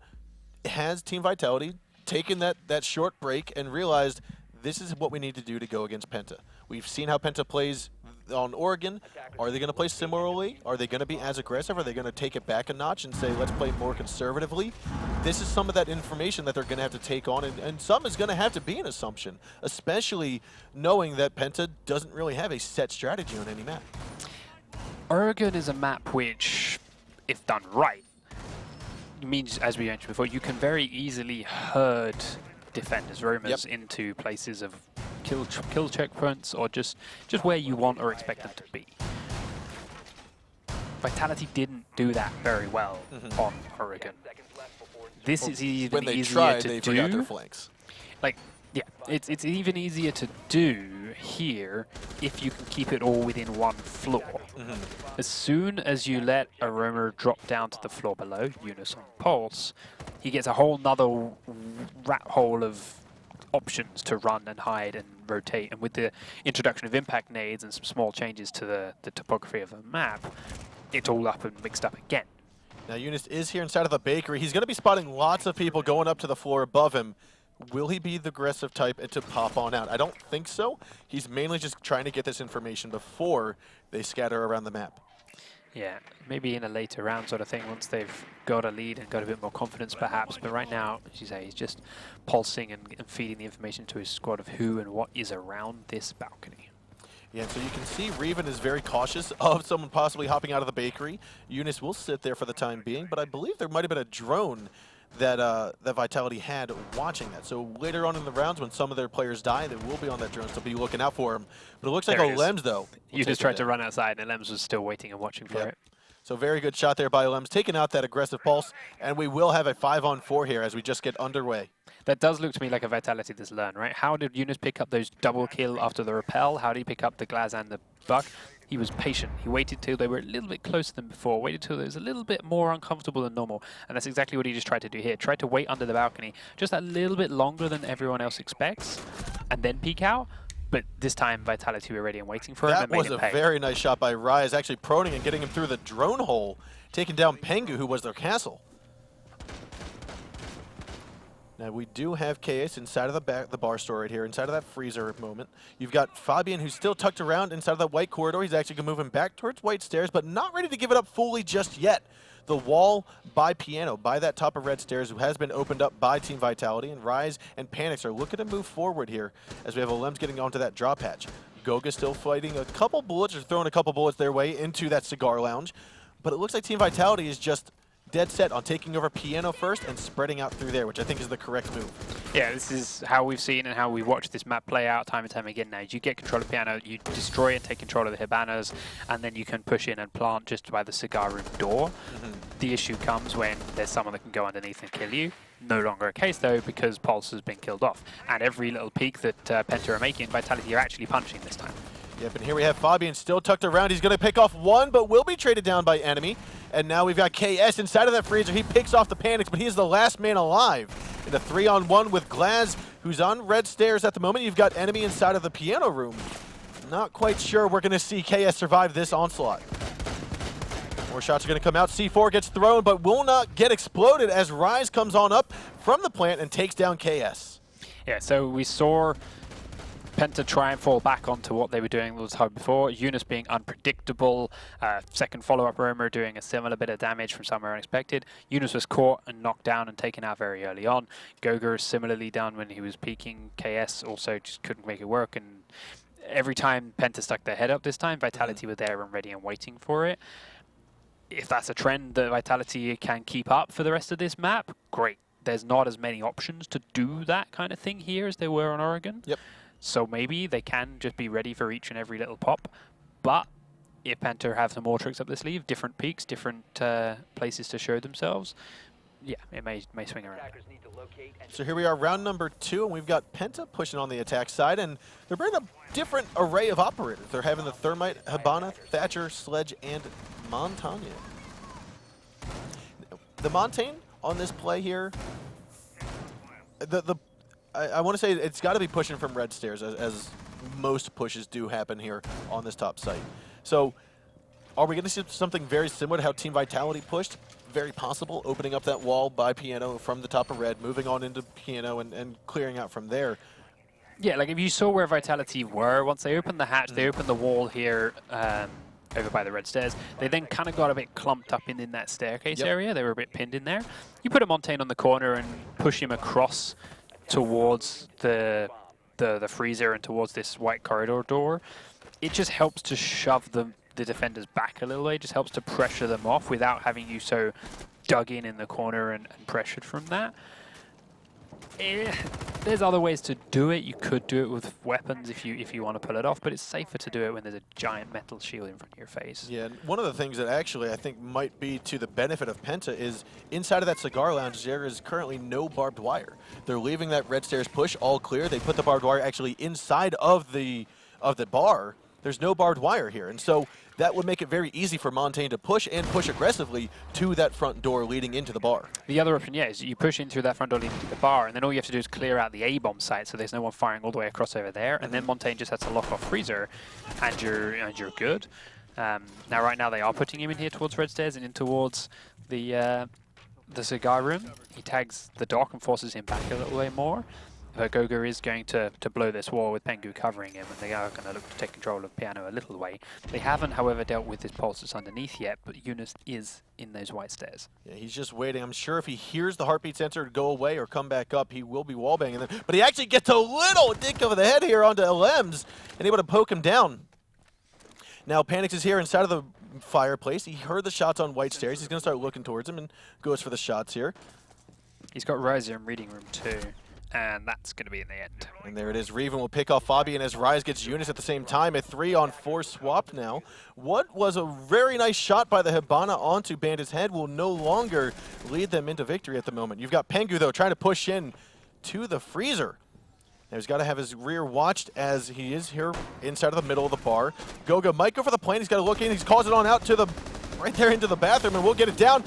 Speaker 2: has Team Vitality taken that short break and realized this is what we need to do to go against Penta? We've seen how Penta plays on Oregon. Are they going to play similarly? Are they going to be as aggressive? Are they going to take it back a notch and say, let's play more conservatively? This is some of that information that they're going to have to take on, and some is going to have to be an assumption, especially knowing that Penta doesn't really have a set strategy on any map.
Speaker 1: Oregon is a map which, if done right, means, as we mentioned before, you can very easily herd defenders, roamers, into places of kill checkpoints or just where you want or expect them to be. Vitality didn't do that very well on Oregon. This is even
Speaker 2: when they
Speaker 1: easier
Speaker 2: tried,
Speaker 1: to
Speaker 2: they
Speaker 1: do.
Speaker 2: forgot their flanks.
Speaker 1: Like, yeah, it's even easier to do here if you can keep it all within one floor. As soon as you let a roamer drop down to the floor below, Eunice on Pulse, he gets a whole nother rat hole of options to run and hide and rotate. And with the introduction of impact nades and some small changes to the topography of the map, it's all up and mixed up again.
Speaker 2: Now Eunice is here inside of the bakery. He's going to be spotting lots of people going up to the floor above him. Will he be the aggressive type and to pop on out? I don't think so. He's mainly just trying to get this information before they scatter around the map.
Speaker 1: Yeah, maybe in a later round sort of thing once they've got a lead and got a bit more confidence perhaps. But right now, as you say, he's just pulsing and feeding the information to his squad of who and what is around this balcony.
Speaker 2: Yeah, and so you can see Reven is very cautious of someone possibly hopping out of the bakery. Eunice will sit there for the time being, but I believe there might have been a drone that that Vitality had watching that. So later on in the rounds, when some of their players die, they will be on that drone, so be looking out for him. But it looks like Lems, though.
Speaker 1: You just tried to run outside, and Lems was still waiting and watching for it.
Speaker 2: So very good shot there by Lems, taking out that aggressive pulse, and we will have a 5-on-4 here as we just get underway.
Speaker 1: That does look to me like a Vitality that's learned, right? How did Eunice pick up those double kill after the repel? How did he pick up the Glaz and the Buck? He was patient. He waited till they were a little bit closer than before, waited till it was a little bit more uncomfortable than normal, and that's exactly what he just tried to do here. Tried to wait under the balcony just a little bit longer than everyone else expects, and then peek out. But this time, Vitality were ready and waiting for him and made
Speaker 2: That was
Speaker 1: him
Speaker 2: a
Speaker 1: pay.
Speaker 2: very nice shot by Rise, actually proning and getting him through the drone hole, taking down Pengu, who was their castle. Now we do have KS inside of the bar store right here, inside of that freezer moment. You've got Fabian, who's still tucked around inside of that white corridor. He's actually going to move him back towards white stairs, but not ready to give it up fully just yet. The wall by Piano, by that top of red stairs, has been opened up by Team Vitality, and Rise and Panics are looking to move forward here as we have Lems getting onto that drop hatch. Goga still fighting a couple bullets, or throwing a couple bullets their way into that cigar lounge, but it looks like Team Vitality is just dead set on taking over Piano first and spreading out through there, which I think is the correct move.
Speaker 1: Yeah, this is how we've seen and how we watch this map play out time and time again now. You get control of Piano, you destroy and take control of the Hibanas, and then you can push in and plant just by the cigar room door. The issue comes when there's someone that can go underneath and kill you. No longer a case, though, because Pulse has been killed off. And every little peek that Penta are making, Vitality are actually punching this time.
Speaker 2: Yep, and here we have Fabian still tucked around. He's going to pick off one, but will be traded down by enemy. And now we've got KS inside of that freezer. He picks off the Panics, but he is the last man alive. In a 3-on-1 with Glaz, who's on red stairs at the moment. You've got enemy inside of the Piano room. Not quite sure we're going to see KS survive this onslaught. More shots are going to come out. C4 gets thrown, but will not get exploded as Rise comes on up from the plant and takes down KS.
Speaker 1: Yeah, so we saw Penta try and fall back onto what they were doing the time before. Eunice being unpredictable. Second follow-up roamer doing a similar bit of damage from somewhere unexpected. Eunice was caught and knocked down and taken out very early on. Goga is similarly down when he was peaking. KS also just couldn't make it work. And every time Penta stuck their head up this time, Vitality were there and ready and waiting for it. If that's a trend that Vitality can keep up for the rest of this map, great. There's not as many options to do that kind of thing here as there were on Oregon.
Speaker 2: Yep.
Speaker 1: So maybe they can just be ready for each and every little pop. But if Penta have some more tricks up their sleeve, different peaks, different places to show themselves, yeah, it may swing around.
Speaker 2: So here we are, round number 2, and we've got Penta pushing on the attack side, and they're bringing a different array of operators. They're having the Thermite, Hibana, Thatcher, Sledge, and Montagne. The Montaigne on this play here, I want to say it's got to be pushing from red stairs, as most pushes do happen here on this top site. So are we going to see something very similar to how Team Vitality pushed? Very possible, opening up that wall by Piano from the top of red, moving on into Piano and clearing out from there.
Speaker 1: Yeah, like if you saw where Vitality were, once they opened the hatch, they opened the wall here over by the red stairs. They then kind of got a bit clumped up in that staircase area. They were a bit pinned in there. You put a Montaigne on the corner and push him across towards the freezer and towards this white corridor door. It just helps to shove the defenders back a little way. It just helps to pressure them off without having you so dug in the corner and pressured from that. There's other ways to do it. You could do it with weapons if you want to pull it off, but it's safer to do it when there's a giant metal shield in front of your face.
Speaker 2: Yeah, and one of the things that actually I think might be to the benefit of Penta is inside of that cigar lounge, there is currently no barbed wire. They're leaving that red stairs push all clear. They put the barbed wire actually inside of the bar. There's no barbed wire here, and so that would make it very easy for Montaigne to push and push aggressively to that front door leading into the bar.
Speaker 1: The other option, yeah, is you push in through that front door leading to the bar, and then all you have to do is clear out the A-bomb site, so there's no one firing all the way across over there, and then Montaigne just has to lock off Freezer, and you're good. Now, right now, they are putting him in here towards red stairs and in towards the cigar room. He tags the dock and forces him back a little way more. But Goga is going to blow this wall with Pengu covering him, and they are going to look to take control of Piano a little way. They haven't, however, dealt with this pulse that's underneath yet, but Eunice is in those white stairs. Yeah,
Speaker 2: he's just waiting. I'm sure if he hears the heartbeat sensor go away or come back up, he will be wallbanging them. But he actually gets a little dick over the head here onto LMs and able to poke him down. Now Panix is here inside of the fireplace. He heard the shots on white stairs. He's going to start looking towards him and goes for the shots here.
Speaker 1: He's got Riser in reading room too. And that's going to be in the end.
Speaker 2: And there it is. Reven will pick off Fabian as Rise gets Eunice at the same time. A 3-on-4 swap now. What was a very nice shot by the Hibana onto Bandit's head will no longer lead them into victory at the moment. You've got Pengu, though, trying to push in to the freezer. Now he's got to have his rear watched as he is here inside of the middle of the bar. Goga might go for the plane. He's got to look in. He's calls it on out to the right there into the bathroom, and we'll get it down.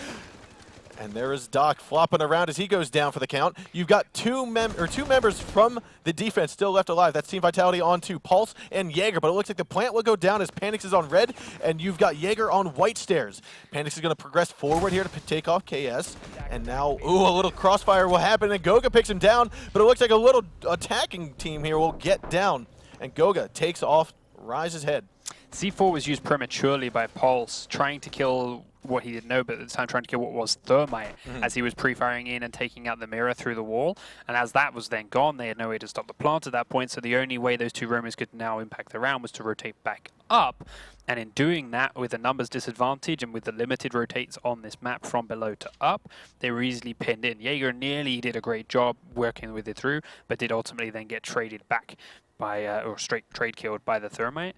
Speaker 2: And there is Doc flopping around as he goes down for the count. You've got two members from the defense still left alive. That's Team Vitality onto Pulse and Jaeger, but it looks like the plant will go down as Panix is on red, and you've got Jaeger on white stairs. Panix is going to progress forward here to take off KS, and now, ooh, a little crossfire will happen, and Goga picks him down, but it looks like a little attacking team here will get down, and Goga takes off Rise's head.
Speaker 1: C4 was used prematurely by Pulse, trying to kill what he didn't know, but at the time trying to kill what was Thermite, as he was pre-firing in and taking out the mirror through the wall. And as that was then gone, they had no way to stop the plant at that point, so the only way those two roamers could now impact the round was to rotate back up. And in doing that, with the numbers disadvantage and with the limited rotates on this map from below to up, they were easily pinned in. Jaeger nearly did a great job working with it through, but did ultimately then get traded back by, or straight trade killed by the Thermite.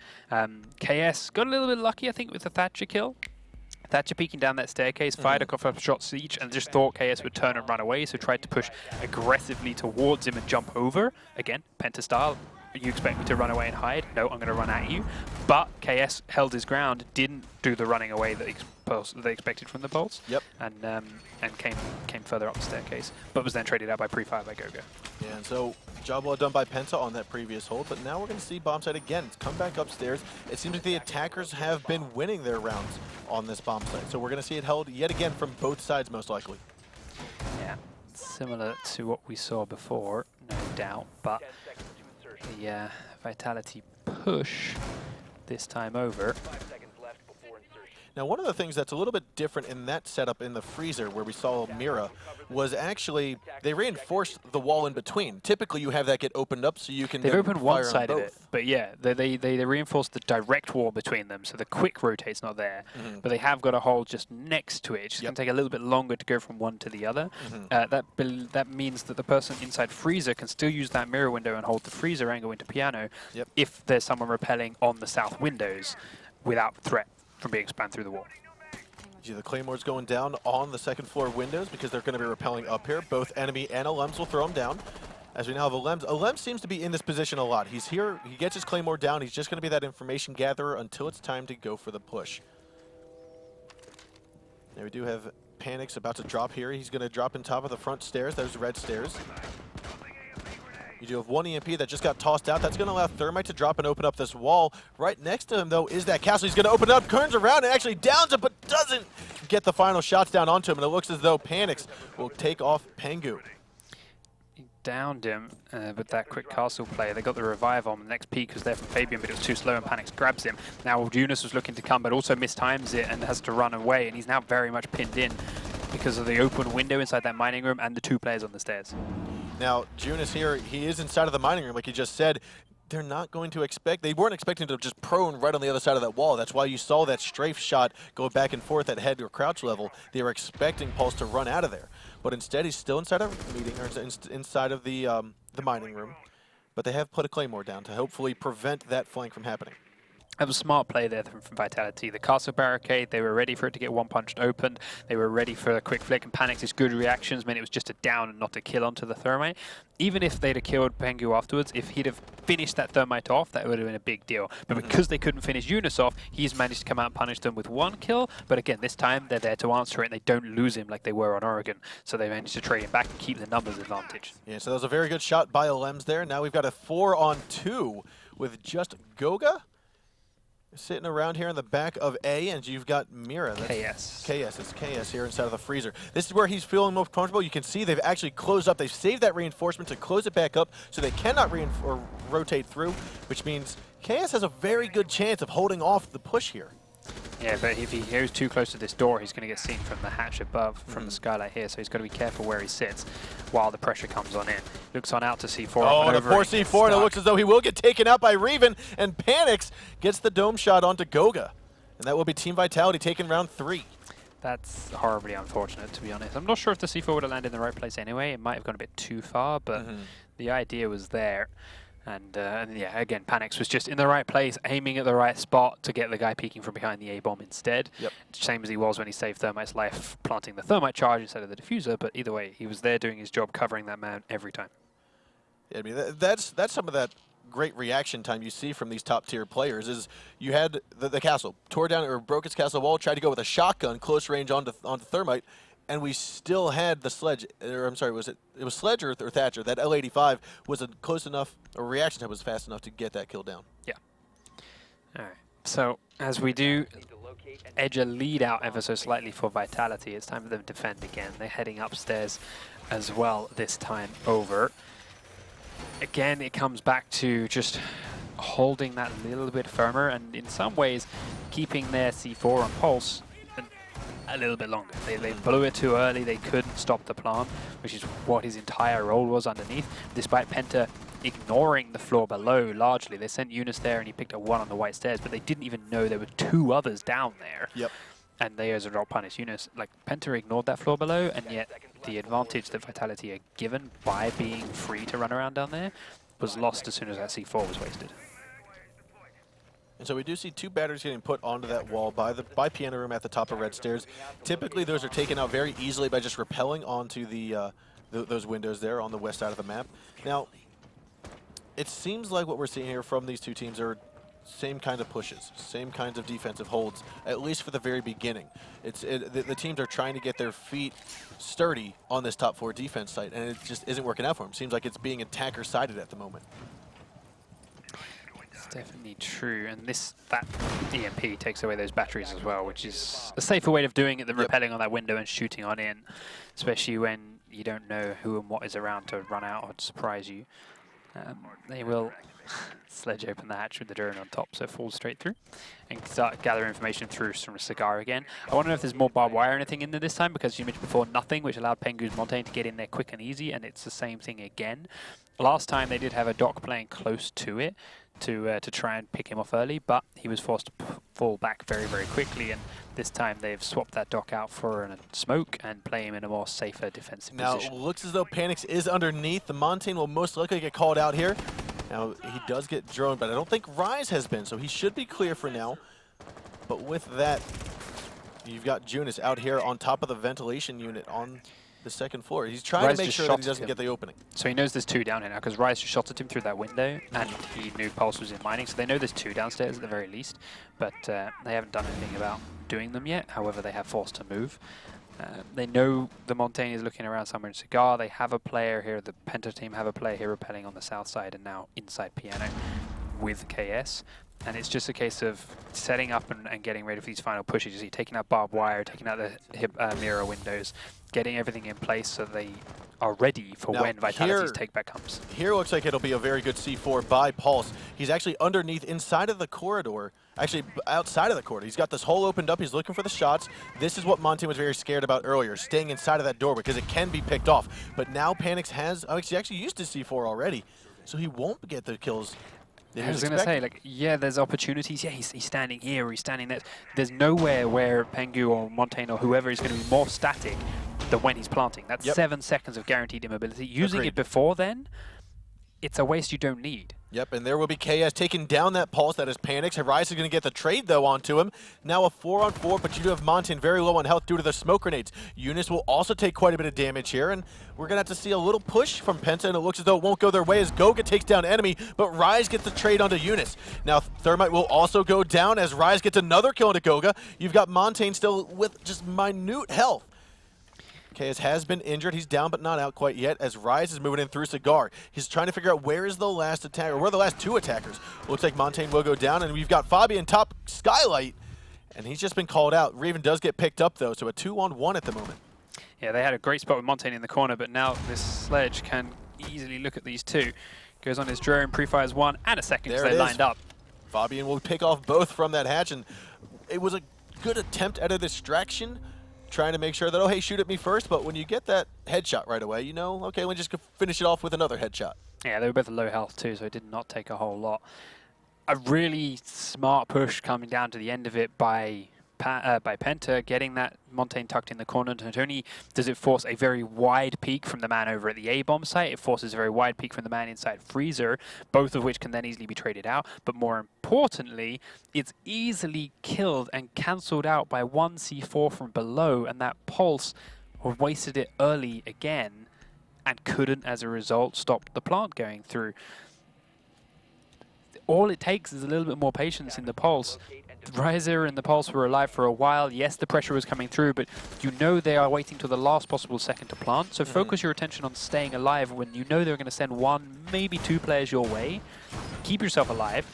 Speaker 1: KS got a little bit lucky, I think, with the Thatcher kill. Thatcher peeking down that staircase, fired a couple of shots each, and just thought KS would turn and run away, so tried to push aggressively towards him and jump over. Again, Penta style. You expect me to run away and hide? No, I'm going to run at you. But KS held his ground, didn't do the running away that they expected from the Pulse.
Speaker 2: Yep.
Speaker 1: And came further up the staircase, but was then traded out by pre-fire by Goga.
Speaker 2: Yeah, and so job well done by Penta on that previous hold, but now we're going to see bomb site again. It's come back upstairs. It seems like the attackers have been winning their rounds on this bomb site, so we're going to see it held yet again from both sides, most likely.
Speaker 1: Yeah, similar to what we saw before, no doubt, but the Vitality push this time over.
Speaker 2: Now, one of the things that's a little bit different in that setup in the freezer where we saw Mira was actually they reinforced the wall in between. Typically, you have that get opened up so you can
Speaker 1: They've opened one
Speaker 2: fire
Speaker 1: side
Speaker 2: on
Speaker 1: of it, but yeah, they reinforced the direct wall between them, so the quick rotate's not there. But they have got a hole just next to it. It's just going to take a little bit longer to go from one to the other. That means that the person inside freezer can still use that mirror window and hold the freezer angle into piano if there's someone repelling on the south windows without threat from being spanned through the wall.
Speaker 2: The Claymore's going down on the second floor windows because they're going to be repelling up here. Both enemy and Alems will throw him down. As we now have Alems. Alems seems to be in this position a lot. He's here, he gets his Claymore down, he's just going to be that information gatherer until it's time to go for the push. Now we do have Panix about to drop here. He's going to drop in top of the front stairs. There's red stairs. You do have one EMP that just got tossed out. That's going to allow Thermite to drop and open up this wall. Right next to him, though, is that castle. He's going to open it up, turns around, and actually downs it, but doesn't get the final shots down onto him. And it looks as though Panix will take off Pengu.
Speaker 1: He downed him with that quick castle play. They got the revive on. The next peek was there from Fabian, but it was too slow, and Panix grabs him. Now Eunice was looking to come, but also mistimes it and has to run away, and he's now very much pinned in because of the open window inside that mining room and the two players on the stairs.
Speaker 2: Now, Junis here, he is inside of the mining room, like he just said. they're not going to expect, they weren't expecting to just prone right on the other side of that wall. That's why you saw that strafe shot go back and forth at head or crouch level. They were expecting Pulse to run out of there. But instead, he's still inside of a meeting, or inside of the mining room. But they have put a Claymore down to hopefully prevent that flank from happening.
Speaker 1: That was a smart play there from Vitality. The castle barricade, they were ready for it to get one-punched opened. They were ready for a quick flick, and Panic's good reactions meant it was just a down and not a kill onto the Thermite. Even if they'd have killed Pengu afterwards, if he'd have finished that Thermite off, that would have been a big deal. But because they couldn't finish Eunice off, he's managed to come out and punish them with one kill. But again, this time they're there to answer it, and they don't lose him like they were on Oregon. So they managed to trade him back and keep the numbers advantage.
Speaker 2: Yeah, so that was a very good shot by Olems there. Now we've got a 4-on-2 with just Goga sitting around here in the back of A, and you've got Mira. That's KS. It's KS here inside of the freezer. This is where he's feeling most comfortable. You can see they've actually closed up. They've saved that reinforcement to close it back up so they cannot rotate through, which means KS has a very good chance of holding off the push here.
Speaker 1: Yeah, but if he goes too close to this door, he's going to get seen from the hatch above, from the skylight here, so he's got to be careful where he sits while the pressure comes on in. Looks on out to C4.
Speaker 2: Oh, the poor C4, and it looks as though he will get taken out by Reven, and Panics gets the dome shot onto Goga. And that will be Team Vitality taking round 3.
Speaker 1: That's horribly unfortunate, to be honest. I'm not sure if the C4 would have landed in the right place anyway. It might have gone a bit too far, but the idea was there. And yeah, again, Panix was just in the right place, aiming at the right spot to get the guy peeking from behind the A-bomb instead. Yep. Same as he was when he saved Thermite's life, planting the Thermite charge instead of the diffuser, but either way, he was there doing his job, covering that man every time.
Speaker 2: Yeah, I mean, that's some of that great reaction time you see from these top-tier players. Is you had the castle, tore down or broke its castle wall, tried to go with a shotgun, close range onto Thermite, and we still had the sledge, or I'm sorry, it was Sledge or Thatcher? That L85 was a close enough, a reaction time was fast enough to get that kill down.
Speaker 1: Yeah. All right. So as we do edge a lead out ever so slightly for Vitality, it's time for them to defend again. They're heading upstairs as well this time over. Again, it comes back to just holding that little bit firmer, and in some ways keeping their C4 on pulse a little bit longer. They blew it too early. They couldn't stop the plant, which is what his entire role was underneath. Despite Penta ignoring the floor below largely, they sent Eunice there and he picked up one on the white stairs, but they didn't even know there were 2 others down there. Yep. And they as a result punish Eunice. Like, Penta ignored that floor below, and yet the advantage that Vitality are given by being free to run around down there was lost as soon as that C4 was wasted.
Speaker 2: And so we do see 2 batteries getting put onto that wall by Piano Room at the top of Red Stairs. Typically, those are taken out very easily by just rappelling onto those windows there on the west side of the map. Now, it seems like what we're seeing here from these 2 teams are same kind of pushes, same kinds of defensive holds, at least for the very beginning. The teams are trying to get their feet sturdy on this top 4 defense site, and it just isn't working out for them. Seems like it's being attacker-sided at the moment.
Speaker 1: Definitely true, and that EMP takes away those batteries as well, which is a safer way of doing it than rappelling on that window and shooting on in, especially when you don't know who and what is around to run out or to surprise you. They will sledge open the hatch with the drone on top, so it falls straight through, and start gather information through from a cigar again. I want to know if there's more barbed wire or anything in there this time, because you mentioned before nothing, which allowed Pengu's Montaigne to get in there quick and easy, and it's the same thing again. Last time they did have a dock playing close to it, to try and pick him off early, but he was forced to fall back very, very quickly, and this time they've swapped that dock out for a smoke and play him in a more safer defensive position.
Speaker 2: Now, it looks as though Panix is underneath. The Montaigne will most likely get called out here. Now, he does get droned, but I don't think Rise has been, so he should be clear for now. But with that, you've got Junis out here on top of the ventilation unit on the second floor. He's trying to make sure that he doesn't get the opening.
Speaker 1: So he knows there's 2 down here now, because Rise just shot at him through that window, and he knew Pulse was in mining, so they know there's 2 downstairs at the very least, but they haven't done anything about doing them yet. However, they have forced to move. They know the Montaigne is looking around somewhere in Cigar. They have a player here, the Penta team have a player here rappelling on the south side and now inside Piano with KS. And it's just a case of setting up and getting ready for these final pushes. You see, taking out barbed wire, taking out the mirror windows, getting everything in place so they are ready for when Vitality's takeback comes.
Speaker 2: Here looks like it'll be a very good C4 by Pulse. He's actually underneath, inside of the corridor, actually outside of the corridor. He's got this hole opened up. He's looking for the shots. This is what Montaigne was very scared about earlier, staying inside of that door because it can be picked off. But now Panix has, he actually used his C4 already, so he won't get the kills that he
Speaker 1: I was going to
Speaker 2: expecting.
Speaker 1: say, like, yeah, there's opportunities. Yeah, he's standing here or he's standing there. There's nowhere where Pengu or Montaigne or whoever is going to be more static than when he's planting. That's 7 seconds of guaranteed immobility. Using
Speaker 2: Agreed.
Speaker 1: it before then, it's a waste you don't need.
Speaker 2: Yep, and there will be KS taking down that pulse. That is Panics. Rise is going to get the trade, though, onto him. Now a 4-on-4, but you do have Montaigne very low on health due to the smoke grenades. Eunice will also take quite a bit of damage here, and we're going to have to see a little push from Penta, and it looks as though it won't go their way as Goga takes down enemy, but Rise gets the trade onto Eunice. Now Thermite will also go down as Rise gets another kill into Goga. You've got Montaigne still with just minute health. KS has been injured. He's down but not out quite yet as Rise is moving in through Cigar. He's trying to figure out where is the last attacker, where are the last two attackers. Looks like Montaigne will go down, and we've got Fabian top Skylight, and he's just been called out. Raven does get picked up, though, so a 2-on-1 at the moment.
Speaker 1: Yeah, they had a great spot with Montaigne in the corner, but now this Sledge can easily look at these two. Goes on his drone, pre-fires one and a second because they lined up.
Speaker 2: Fabian will pick off both from that hatch, and it was a good attempt at a distraction, trying to make sure that, oh, hey, shoot at me first, but when you get that headshot right away, you know, okay, let me just go finish it off with another headshot.
Speaker 1: Yeah, they were both low health too, so it did not take a whole lot. A really smart push coming down to the end of it by Penta, getting that Montaigne tucked in the corner. Not only does it force a very wide peek from the man over at the A-bomb site, it forces a very wide peek from the man inside Freezer, both of which can then easily be traded out. But more importantly, it's easily killed and cancelled out by one C4 from below, and that Pulse wasted it early again and couldn't, as a result, stop the plant going through. All it takes is a little bit more patience in the Pulse. Riser and the Pulse were alive for a while. Yes, the pressure was coming through, but you know they are waiting till the last possible second to plant. So focus your attention on staying alive when you know they're going to send one, maybe two players your way. Keep yourself alive.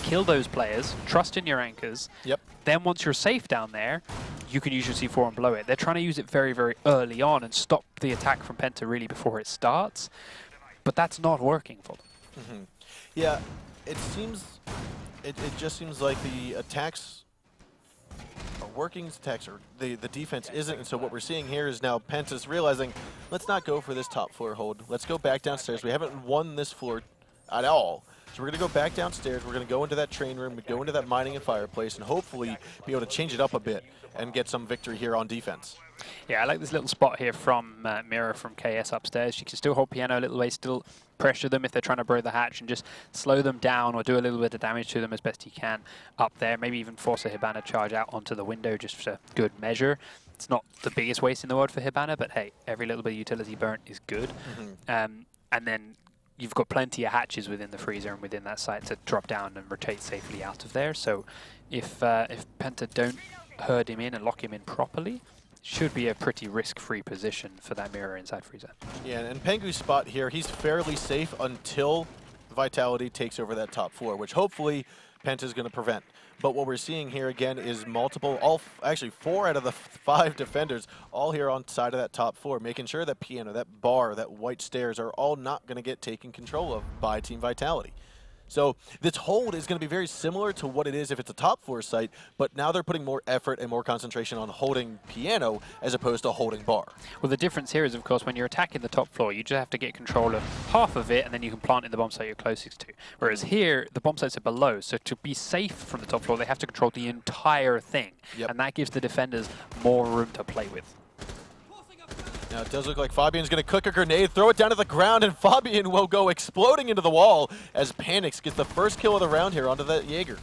Speaker 1: Kill those players. Trust in your anchors.
Speaker 2: Yep.
Speaker 1: Then once you're safe down there, you can use your C4 and blow it. They're trying to use it very, very early on and stop the attack from Penta really before it starts. But that's not working for them.
Speaker 2: Yeah, it seems... It just seems like the attacks are working, the defense isn't, and so what we're seeing here is now Penta's realizing, let's not go for this top floor hold. Let's go back downstairs. We haven't won this floor at all. So we're going to go back downstairs. We're going to go into that train room, go into that mining and fireplace, and hopefully be able to change it up a bit and get some victory here on defense.
Speaker 1: Yeah, I like this little spot here from Mira from KS upstairs. She can still hold piano a little way, still pressure them if they're trying to blow the hatch and just slow them down or do a little bit of damage to them as best you can up there. Maybe even force a Hibana charge out onto the window just for good measure. It's not the biggest waste in the world for Hibana, but hey, every little bit of utility burnt is good. And then you've got plenty of hatches within the freezer and within that site to drop down and rotate safely out of there. So if Penta don't herd him in and lock him in properly, should be a pretty risk-free position for that mirror inside freezer.
Speaker 2: Yeah, and Pengu's spot here, he's fairly safe until Vitality takes over that top floor, which hopefully Penta's going to prevent. But what we're seeing here again is multiple, actually 4 out of the 5 defenders all here on side of that top floor, making sure that piano, that bar, that white stairs are all not going to get taken control of by Team Vitality. So this hold is going to be very similar to what it is if it's a top floor site, but now they're putting more effort and more concentration on holding piano as opposed to holding bar.
Speaker 1: Well, the difference here is, of course, when you're attacking the top floor, you just have to get control of half of it, and then you can plant in the bomb site you're closest to. Whereas here, the bomb sites are below, so to be safe from the top floor, they have to control the entire thing, and that gives the defenders more room to play with.
Speaker 2: Now it does look like Fabian's going to cook a grenade, throw it down to the ground, and Fabian will go exploding into the wall as Panics gets the first kill of the round here onto that Jaeger.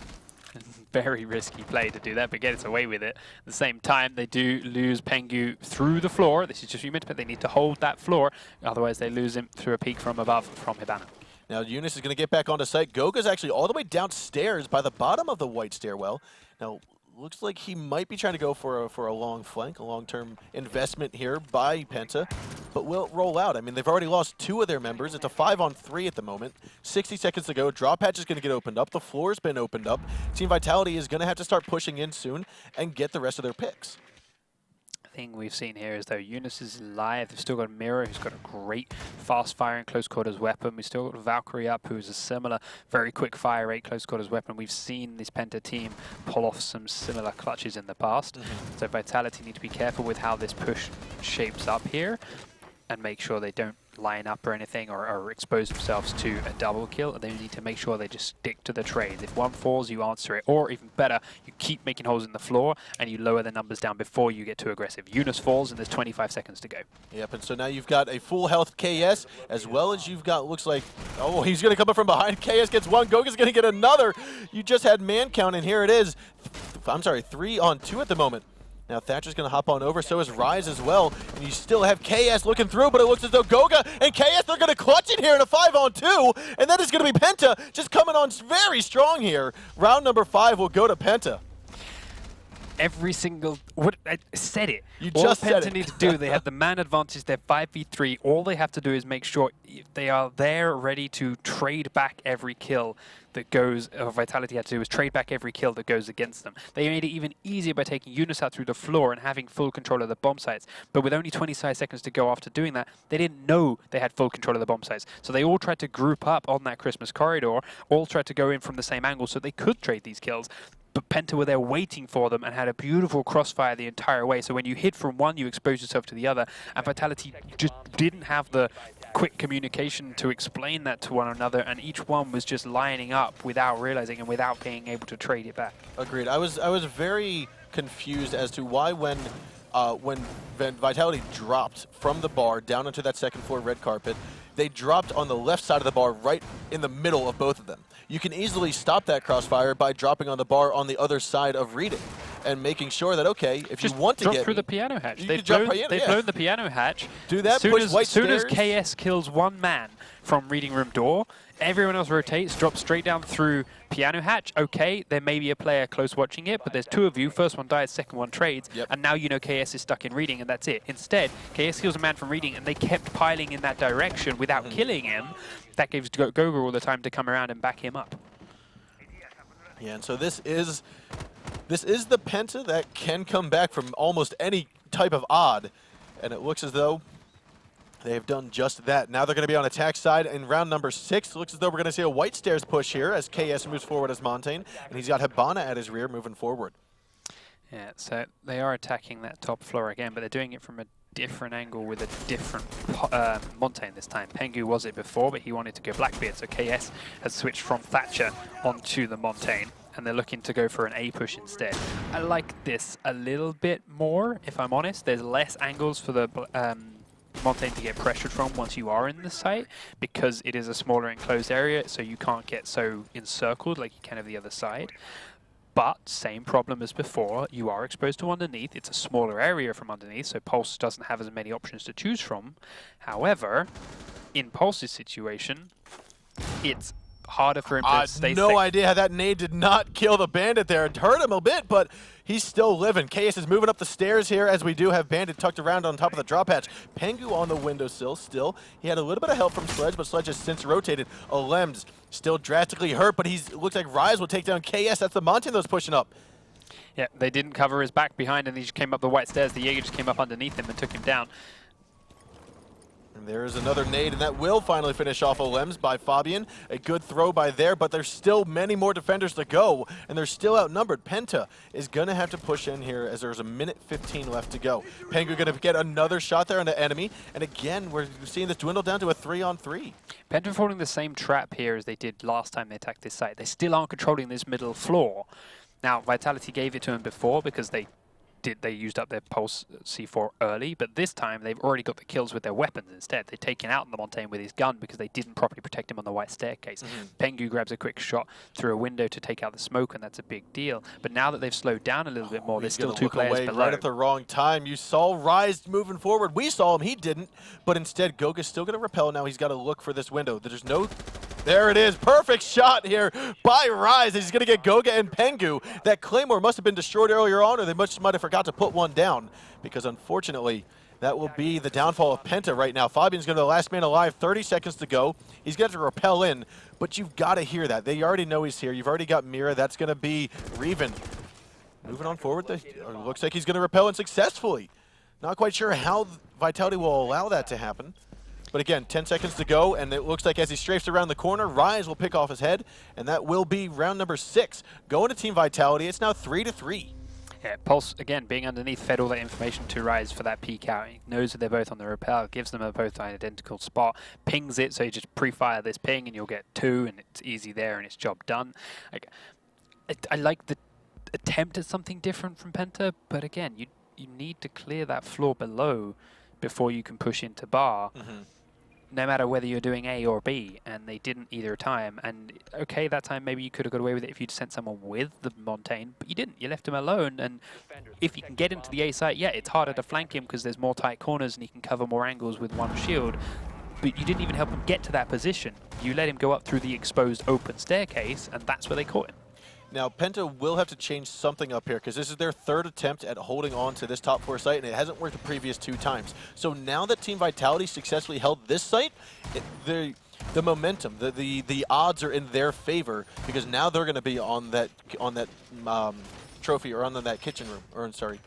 Speaker 1: Very risky play to do that, but gets away with it. At the same time, they do lose Pengu through the floor. This is just humid, but they need to hold that floor. Otherwise, they lose him through a peek from above from Hibana.
Speaker 2: Now Eunice is going to get back onto site. Goga's actually all the way downstairs by the bottom of the white stairwell. Now, looks like he might be trying to go for a long flank, a long-term investment here by Penta, but will roll out. I mean, they've already lost 2 of their members. It's a 5-on-3 at the moment. 60 seconds to go. Drop hatch is going to get opened up. The floor's been opened up. Team Vitality is going to have to start pushing in soon and get the rest of their picks.
Speaker 1: Thing we've seen here is though Eunice is live. They've still got Mira, who's got a great fast firing close quarters weapon. We've still got Valkyrie up, who's a similar very quick fire rate close quarters weapon. We've seen this Penta team pull off some similar clutches in the past. So Vitality need to be careful with how this push shapes up here and make sure they don't line up or anything or expose themselves to a double kill. They need to make sure they just stick to the trades. If one falls, you answer it. Or even better, you keep making holes in the floor and you lower the numbers down before you get too aggressive. Yunus falls and there's 25 seconds to go.
Speaker 2: Yep, and so now you've got a full health KS, as well as you've got, looks like, oh, he's going to come up from behind. KS gets one, Goga's going to get another. You just had man count, and here it is. I'm sorry, 3 on 2 at the moment. Now Thatcher's going to hop on over, so is Rise as well. And you still have KS looking through, but it looks as though Goga and KS, they're going to clutch it here in a 5-on-2. And that is going to be Penta just coming on very strong here. Round number 5 will go to Penta.
Speaker 1: Every single, what I said it.
Speaker 2: You
Speaker 1: all
Speaker 2: just said
Speaker 1: Penta
Speaker 2: it.
Speaker 1: need to do, they have the man advantage, they're 5v3. All they have to do is make sure they are there ready to trade back every kill that goes, Vitality had to do is trade back every kill that goes against them. They made it even easier by taking Yunus out through the floor and having full control of the bomb sites. But with only 25 seconds to go after doing that, they didn't know they had full control of the bomb sites. So they all tried to group up on that Christmas corridor, all tried to go in from the same angle so they could trade these kills. But Penta were there waiting for them and had a beautiful crossfire the entire way. So when you hit from one, you expose yourself to the other. And Vitality just didn't have the quick communication to explain that to one another. And each one was just lining up without realizing and without being able to trade it back.
Speaker 2: Agreed. I was very confused as to why when Vitality dropped from the bar down onto that second floor red carpet, they dropped on the left side of the bar right in the middle of both of them. You can easily stop that crossfire by dropping on the bar on the other side of reading and making sure that, okay, if
Speaker 1: just
Speaker 2: you want to
Speaker 1: drop
Speaker 2: get
Speaker 1: through the piano hatch. They've
Speaker 2: blown
Speaker 1: the piano hatch.
Speaker 2: Do that,
Speaker 1: soon
Speaker 2: push
Speaker 1: as,
Speaker 2: white
Speaker 1: soon as
Speaker 2: stairs.
Speaker 1: KS kills one man from reading room door, everyone else rotates, drops straight down through piano hatch. Okay, there may be a player close watching it, but there's 2 of you. First one dies, second one trades, and now you know KS is stuck in reading, and that's it. Instead, KS kills a man from reading, and they kept piling in that direction without killing him. That gives Goga all the time to come around and back him up.
Speaker 2: Yeah, and so this is the Penta that can come back from almost any type of odd, and it looks as though they have done just that. Now they're going to be on attack side in round number 6. It looks as though we're going to see a white stairs push here as KS moves forward as Montaigne, and he's got Hibana at his rear moving forward. Yeah,
Speaker 1: so they are attacking that top floor again, but they're doing it from a different angle with a different Montaigne this time. Pengu was it before, but he wanted to go Blackbeard, so KS has switched from Thatcher onto the Montaigne, and they're looking to go for an A push instead. I like this a little bit more, if I'm honest. There's less angles for the Montaigne to get pressured from once you are in the site, because it is a smaller enclosed area, so you can't get so encircled like you can of the other side. But same problem as before, you are exposed to underneath. It's a smaller area from underneath, so Pulse doesn't have as many options to choose from. However, in Pulse's situation, it's harder for him to stay
Speaker 2: no
Speaker 1: safe.
Speaker 2: idea how that nade did not kill the Bandit there. It hurt him a bit, but he's still living. KS is moving up the stairs here as we do have Bandit tucked around on top of the drop hatch. Pengu on the windowsill still. He had a little bit of help from Sledge, but Sledge has since rotated. Olems still drastically hurt, but looks like Rise will take down KS. That's the Montaigne that's pushing up.
Speaker 1: Yeah, they didn't cover his back behind, and he just came up the white stairs. The Jaeger just came up underneath him and took him down.
Speaker 2: And there's another nade, and that will finally finish off Olems by Fabian. A good throw by there, but there's still many more defenders to go, and they're still outnumbered. Penta is going to have to push in here as there's a minute 15 left to go. Pengu going to get another shot there on the enemy, and again, we're seeing this dwindle down to a 3-on-3.
Speaker 1: Penta following the same trap here as they did last time they attacked this site. They still aren't controlling this middle floor. Now, Vitality gave it to them before because they used up their Pulse C4 early, but this time they've already got the kills with their weapons instead. They've taken out the Montaigne with his gun because they didn't properly protect him on the white staircase. Pengu grabs a quick shot through a window to take out the smoke, and that's a big deal. But now that they've slowed down a little bit more, there's still 2 players below.
Speaker 2: Right at the wrong time. You saw Rise moving forward. We saw him. He didn't. But instead, Goga's still going to repel. Now he's got to look for this window. There's no... There it is. Perfect shot here by Rise. He's going to get Goga and Pengu. That Claymore must have been destroyed earlier on, or they might have forgot to put one down, because unfortunately, that will be the downfall of Penta right now. Fabian's going to be the last man alive. 30 seconds to go. He's got to repel in, but you've got to hear that. They already know he's here. You've already got Mira. That's going to be Reven. Moving on forward. Looks like he's going to repel in successfully. Not quite sure how Vitality will allow that to happen. But again, 10 seconds to go, and it looks like as he strafes around the corner, Rise will pick off his head, and that will be round number 6. Going to Team Vitality, it's now 3-3.
Speaker 1: Yeah, Pulse, again, being underneath, fed all that information to Rise for that peek out. He knows that they're both on the rappel, gives them both an identical spot, pings it, so you just pre-fire this ping and you'll get 2, and it's easy there and it's job done. Like, I like the attempt at something different from Penta, but again, you need to clear that floor below before you can push into bar. No matter whether you're doing A or B, and they didn't either time. And okay, that time maybe you could have got away with it if you'd sent someone with the Montaigne, but you didn't. You left him alone, and if you can get into the A site, yeah, it's harder to flank him because there's more tight corners and he can cover more angles with one shield, but you didn't even help him get to that position. You let him go up through the exposed open staircase, and that's where they caught him.
Speaker 2: Now, Penta will have to change something up here because this is their 3rd attempt at holding on to this top 4 site, and it hasn't worked the previous 2 times. So now that Team Vitality successfully held this site, the momentum, the odds are in their favor because now they're going to be on that trophy, or on that kitchen room, or sorry,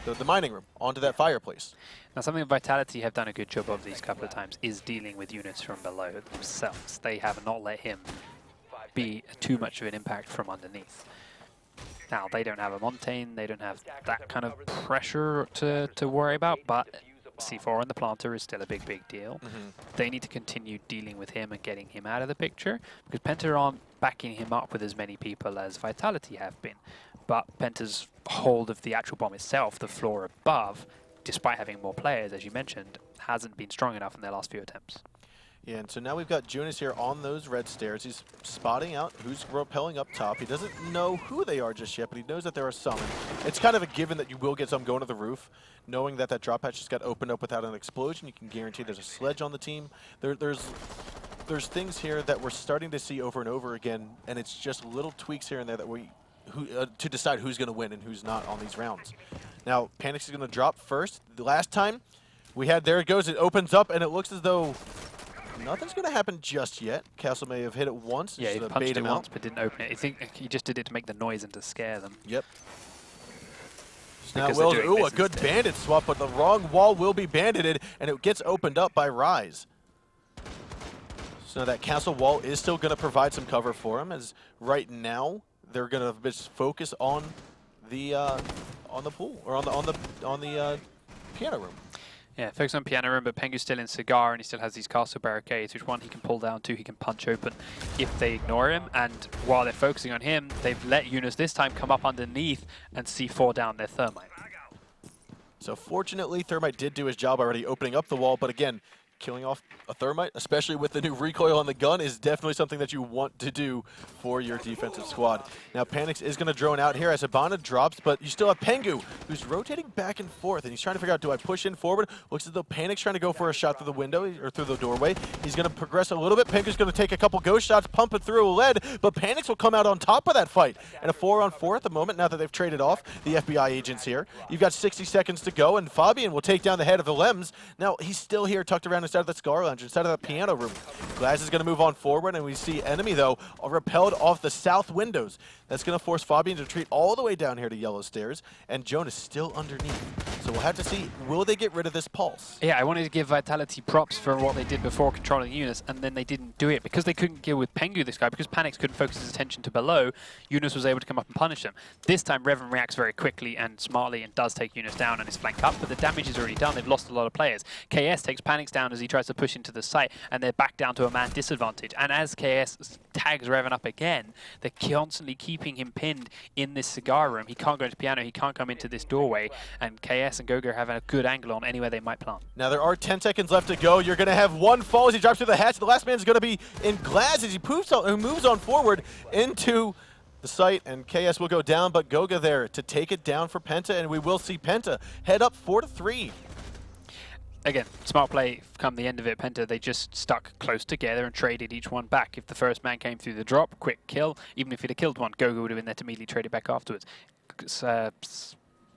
Speaker 2: the mining room, onto that fireplace.
Speaker 1: Now, something that Vitality have done a good job of these couple of times is dealing with units from below themselves. They have not let him be too much of an impact from underneath. Now, they don't have a Montaigne, they don't have that kind of pressure to worry about, but C4 on the planter is still a big deal. They need to continue dealing with him and getting him out of the picture, because Penta aren't backing him up with as many people as Vitality have been. But Penta's hold of the actual bomb itself, the floor above, despite having more players, as you mentioned, hasn't been strong enough in their last few attempts.
Speaker 2: Yeah, and so now we've got Jonas here on those red stairs. He's spotting out who's rappelling up top. He doesn't know who they are just yet, but he knows that there are some. And it's kind of a given that you will get some going to the roof. Knowing that that drop hatch just got opened up without an explosion, you can guarantee there's a sledge on the team. There's things here that we're starting to see over and over again, and it's just little tweaks here and there that to decide who's going to win and who's not on these rounds. Now, Panics is going to drop first. The last time we had, there it goes, it opens up, and it looks as though nothing's going to happen just yet. Castle may have hit it once.
Speaker 1: Yeah, he
Speaker 2: just
Speaker 1: punched
Speaker 2: bait
Speaker 1: it
Speaker 2: him
Speaker 1: once
Speaker 2: out.
Speaker 1: but didn't open it. I think he just did it to make the noise and to scare them.
Speaker 2: Yep. Now,
Speaker 1: Because they're doing
Speaker 2: ooh, a
Speaker 1: this
Speaker 2: good
Speaker 1: instead.
Speaker 2: bandit swap, but the wrong wall will be bandited, and it gets opened up by Rise. So that castle wall is still going to provide some cover for him, as right now they're going to just focus on the pool, or on the piano room.
Speaker 1: Yeah, focus on piano room, but Pengu's still in Cigar, and he still has these castle barricades, which 1 he can pull down, 2 he can punch open if they ignore him. And while they're focusing on him, they've let Eunice this time come up underneath and C4 down their thermite.
Speaker 2: So fortunately, Thermite did do his job already opening up the wall, but again, killing off a Thermite, especially with the new recoil on the gun, is definitely something that you want to do for your defensive squad. Now, Panix is going to drone out here as Hibana drops, but you still have Pengu, who's rotating back and forth, and he's trying to figure out, do I push in forward? Looks as though Panic's trying to go for a shot through the window, or through the doorway. He's going to progress a little bit. Pengu's going to take a couple ghost shots, pump it through a lead, but Panix will come out on top of that fight. And a 4-on-4 at the moment, now that they've traded off the FBI agents here. You've got 60 seconds to go, and Fabian will take down the head of the Lems. Now, he's still here, tucked around inside of the Scar Lounge, inside of the piano room. Glaz is going to move on forward, and we see enemy, though, repelled off the south windows. That's going to force Fabian to retreat all the way down here to Yellow Stairs, and Jonas still underneath. So we'll have to see, will they get rid of this pulse?
Speaker 1: Yeah, I wanted to give Vitality props for what they did before controlling Eunice, and then they didn't do it. Because they couldn't deal with Pengu, this guy, because Panix couldn't focus his attention to below, Eunice was able to come up and punish them. This time, Revan reacts very quickly and smartly and does take Eunice down and is flanked up, but the damage is already done. They've lost a lot of players. KS takes Panix down as he tries to push into the site, and they're back down to a man disadvantage. And as KS tags Revan up again, they're constantly keeping him pinned in this cigar room. He can't go into piano, he can't come into this doorway, and KS and Gogo have a good angle on anywhere they might plant.
Speaker 2: Now there are 10 seconds left to go. You're going to have one fall as he drops through the hatch. The last man is going to be in Glaz as he moves on forward into the site, and KS will go down, but Goga there to take it down for Penta, and we will see Penta head up 4-3.
Speaker 1: Again, smart play come the end of it. Penta, they just stuck close together and traded each one back. If the first man came through the drop, quick kill. Even if he'd have killed one, Gogo would have been there to immediately trade it back afterwards.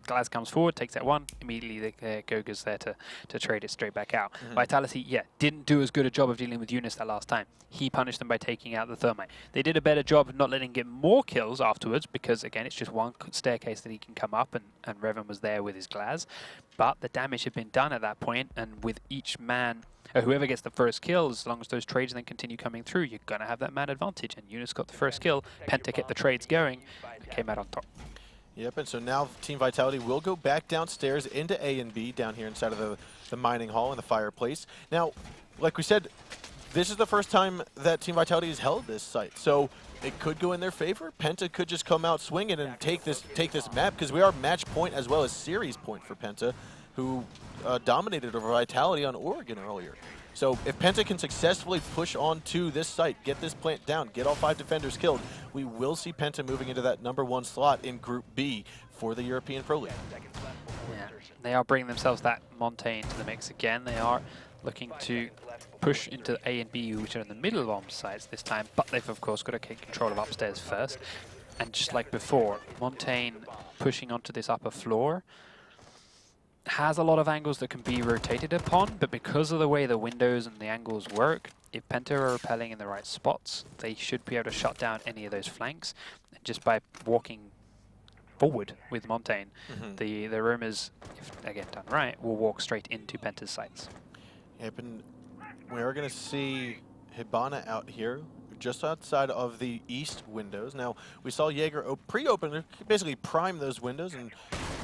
Speaker 1: Glaz comes forward, takes that one. Immediately, Goga's there to trade it straight back out. Vitality, yeah, didn't do as good a job of dealing with Eunice that last time. He punished them by taking out the Thermite. They did a better job of not letting him get more kills afterwards because, again, it's just one staircase that he can come up, and Revan was there with his Glaz. But the damage had been done at that point, and with each man, whoever gets the first kill, as long as those trades then continue coming through, you're going to have that man advantage. And Eunice got the first kill, Penta kept the trades going, and came out on top.
Speaker 2: Yep, and so now Team Vitality will go back downstairs into A and B down here inside of the mining hall and the fireplace. Now, like we said, this is the first time that Team Vitality has held this site, so it could go in their favor. Penta could just come out swinging and take this map, because we are match point as well as series point for Penta, who dominated over Vitality on Oregon earlier. So if Penta can successfully push on to this site, get this plant down, get all 5 defenders killed, we will see Penta moving into that #1 slot in Group B for the European Pro League.
Speaker 1: Yeah, they are bringing themselves that Montaigne to the mix again. They are looking to push into A and B, which are in the middle bomb sites this time, but they've of course got to take control of upstairs first. And just like before, Montaigne pushing onto this upper floor has a lot of angles that can be rotated upon, but because of the way the windows and the angles work, if Penta are repelling in the right spots, they should be able to shut down any of those flanks. And just by walking forward with Montaigne, the roamers, if again done right, will walk straight into Penta's sites.
Speaker 2: Yep, and we are going to see Hibana out here, just outside of the east windows. Now, we saw Jaeger pre-open, basically prime those windows and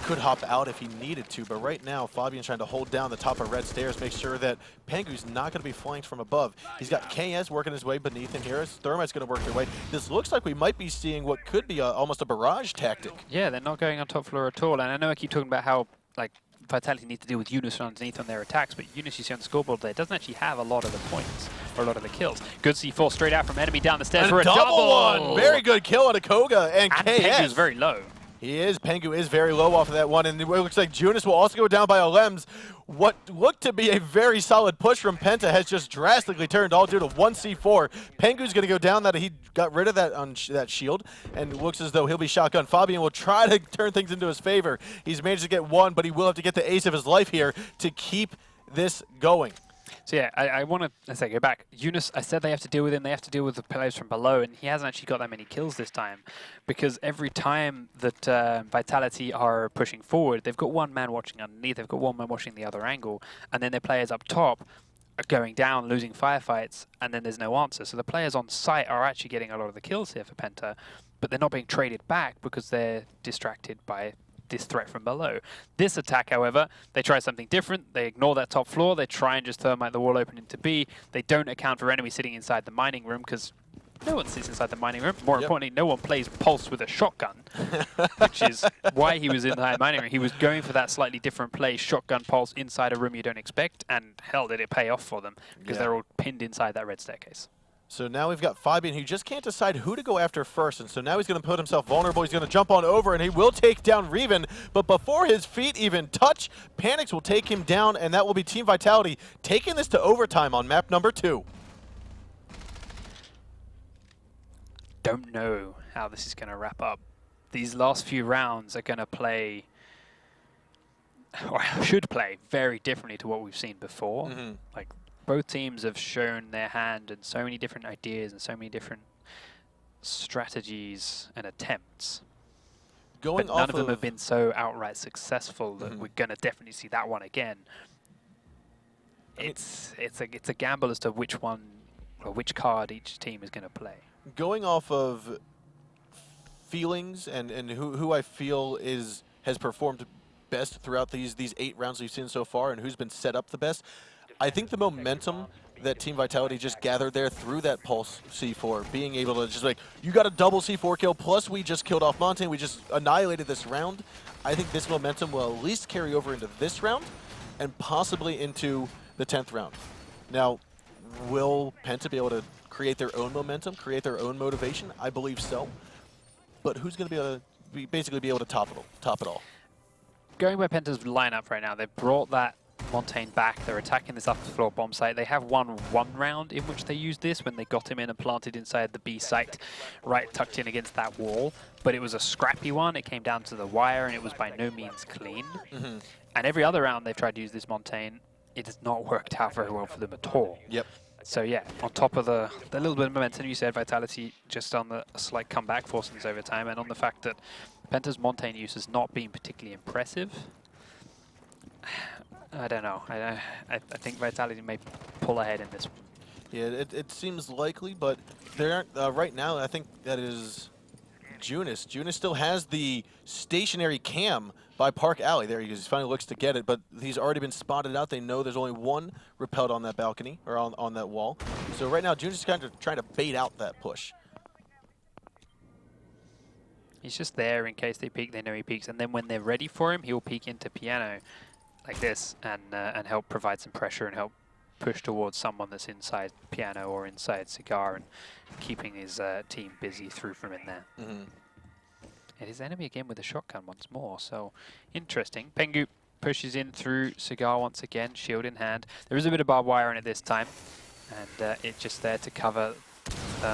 Speaker 2: could hop out if he needed to, but right now, Fabian's trying to hold down the top of red stairs, make sure that Pengu's not going to be flanked from above. He's got KS working his way beneath him here. Thermite's going to work their way. This looks like we might be seeing what could be almost a barrage tactic.
Speaker 1: Yeah, they're not going on top floor at all, and I know I keep talking about how, like, Vitality need to deal with Eunice underneath on their attacks, but Eunice, you see on the scoreboard there, doesn't actually have a lot of the points, or a lot of the kills. Good C4 straight out from enemy down the stairs for a double
Speaker 2: one! Very good kill on Akoga and KS.
Speaker 1: Pengu's very low.
Speaker 2: He is. Pengu is very low off of that one, and it looks like Junis will also go down by Alems. What looked to be a very solid push from Penta has just drastically turned, all due to one C4. Pengu's going to go down. That he got rid of that that shield, and it looks as though he'll be shotgun. Fabian will try to turn things into his favor. He's managed to get one, but he will have to get the ace of his life here to keep this going.
Speaker 1: So yeah, I want to go back. Eunice, I said they have to deal with him. They have to deal with the players from below, and he hasn't actually got that many kills this time, because every time that Vitality are pushing forward, they've got one man watching underneath, they've got one man watching the other angle, and then their players up top are going down, losing firefights, and then there's no answer. So the players on site are actually getting a lot of the kills here for Penta, but they're not being traded back because they're distracted by this threat from below. This attack, however, they try something different. They ignore that top floor. They try and just thermite the wall open into B. They don't account for enemies sitting inside the mining room, because no one sits inside the mining room. More importantly, no one plays Pulse with a shotgun, which is why he was in the mining room. He was going for that slightly different play, shotgun Pulse inside a room you don't expect, and hell, did it pay off for them, because they're all pinned inside that red staircase.
Speaker 2: So now we've got Fabian, who just can't decide who to go after first, and so now he's going to put himself vulnerable. He's going to jump on over, and he will take down Reven, but before his feet even touch, Panics will take him down, and that will be Team Vitality taking this to overtime on map #2.
Speaker 1: Don't know how this is going to wrap up. These last few rounds are going to play, or should play, very differently to what we've seen before. Like, both teams have shown their hand and so many different ideas and so many different strategies and attempts. But none of them have been so outright successful that we're going to definitely see that one again. It's a gamble as to which one or which card each team is going to play.
Speaker 2: Going off of feelings and who I feel has performed best throughout these 8 rounds we've seen so far and who's been set up the best, I think the momentum that Team Vitality just gathered there through that Pulse C4, being able to just like, you got a double C4 kill, plus we just killed off Montaigne, we just annihilated this round. I think this momentum will at least carry over into this round and possibly into the 10th round. Now, will Penta be able to create their own momentum, create their own motivation? I believe so. But who's going to be able to basically be able to top it all?
Speaker 1: Going by Penta's lineup right now, they brought that Montaigne back. They're attacking this upper floor bomb site. They have won one round in which they used this when they got him in and planted inside the B site, right tucked in against that wall. But it was a scrappy one. It came down to the wire, and it was by no means clean. And every other round they've tried to use this Montaigne, it has not worked out very well for them at all. So yeah, on top of the little bit of momentum, you said Vitality just on the slight comeback forcing this overtime, and on the fact that Penta's Montaigne use has not been particularly impressive. I don't know. I think Vitality may pull ahead in this one.
Speaker 2: Yeah, it seems likely, but there aren't, right now I think that is Junis. Junis still has the stationary cam by Park Alley. There he is. He finally looks to get it, but he's already been spotted out. They know there's only one repelled on that balcony, or on that wall. So right now, Junior's kind of trying to bait out that push.
Speaker 1: He's just there in case they peek, they know he peeks. And then when they're ready for him, he'll peek into Piano like this and help provide some pressure and help push towards someone that's inside Piano or inside Cigar and keeping his team busy through from in there.
Speaker 2: Mm-hmm.
Speaker 1: And his enemy again with a shotgun once more, so interesting. Pengu pushes in through Cigar once again, shield in hand. There is a bit of barbed wire on it this time, and it's just there to cover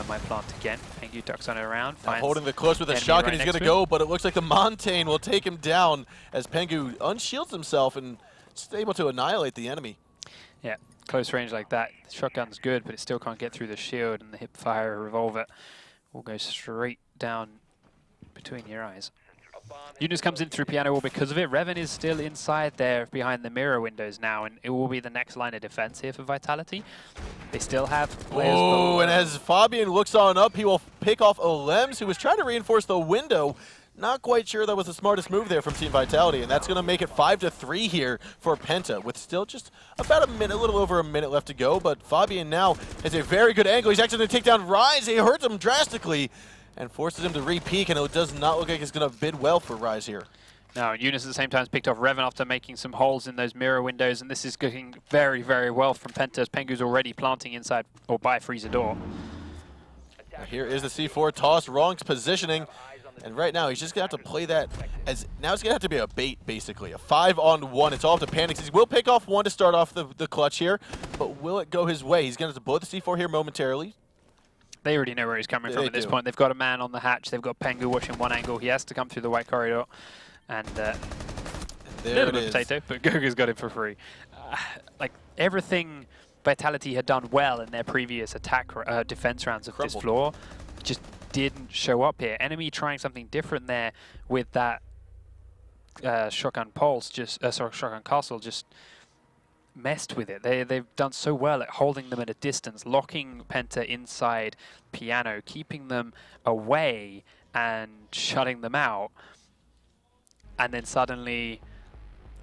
Speaker 1: my plant again. Pengu ducks on it around.
Speaker 2: Holding the close with a shotgun, he's going to go, but it looks like the Montaigne will take him down as Pengu unshields himself and is able to annihilate the enemy.
Speaker 1: Yeah, close range like that. The shotgun's good, but it still can't get through the shield, and the hip fire revolver will go straight down between your eyes. Eunice comes in through Piano wall because of it. Revan is still inside there behind the mirror windows now, and it will be the next line of defense here for Vitality. They still have players.
Speaker 2: Oh, and as Fabian looks on up, he will pick off Olems, who was trying to reinforce the window. Not quite sure that was the smartest move there from Team Vitality, and that's going to make it 5-3 here for Penta, with still just about a minute, a little over a minute left to go. But Fabian now has a very good angle. He's actually going to take down Rise. He hurts him drastically and forces him to re-peek, and it does not look like it's going to bid well for Rise here.
Speaker 1: Now, Eunice at the same time has picked off Revan after making some holes in those mirror windows, and this is going very, very well from Penta. Pengu's already planting inside or by Freezer door.
Speaker 2: Now here is the C4 toss, wrong positioning, and right now he's just going to have to play that as, now it's going to have to be a bait, basically. A 5-on-1, it's all up to Panics. He will pick off one to start off the clutch here, but will it go his way? He's going to have to blow the C4 here momentarily.
Speaker 1: They already know where he's coming from at this point. They've got a man on the hatch. They've got Pengu watching one angle. He has to come through the white corridor. And a little bit of potato, but Goga's got him for free. Like, everything Vitality had done well in their previous attack defense rounds of this floor just didn't show up here. Enemy trying something different there with that shotgun pulse, shotgun castle, just messed with it. They've done so well at holding them at a distance, locking Penta inside Piano, keeping them away and shutting them out. And then suddenly,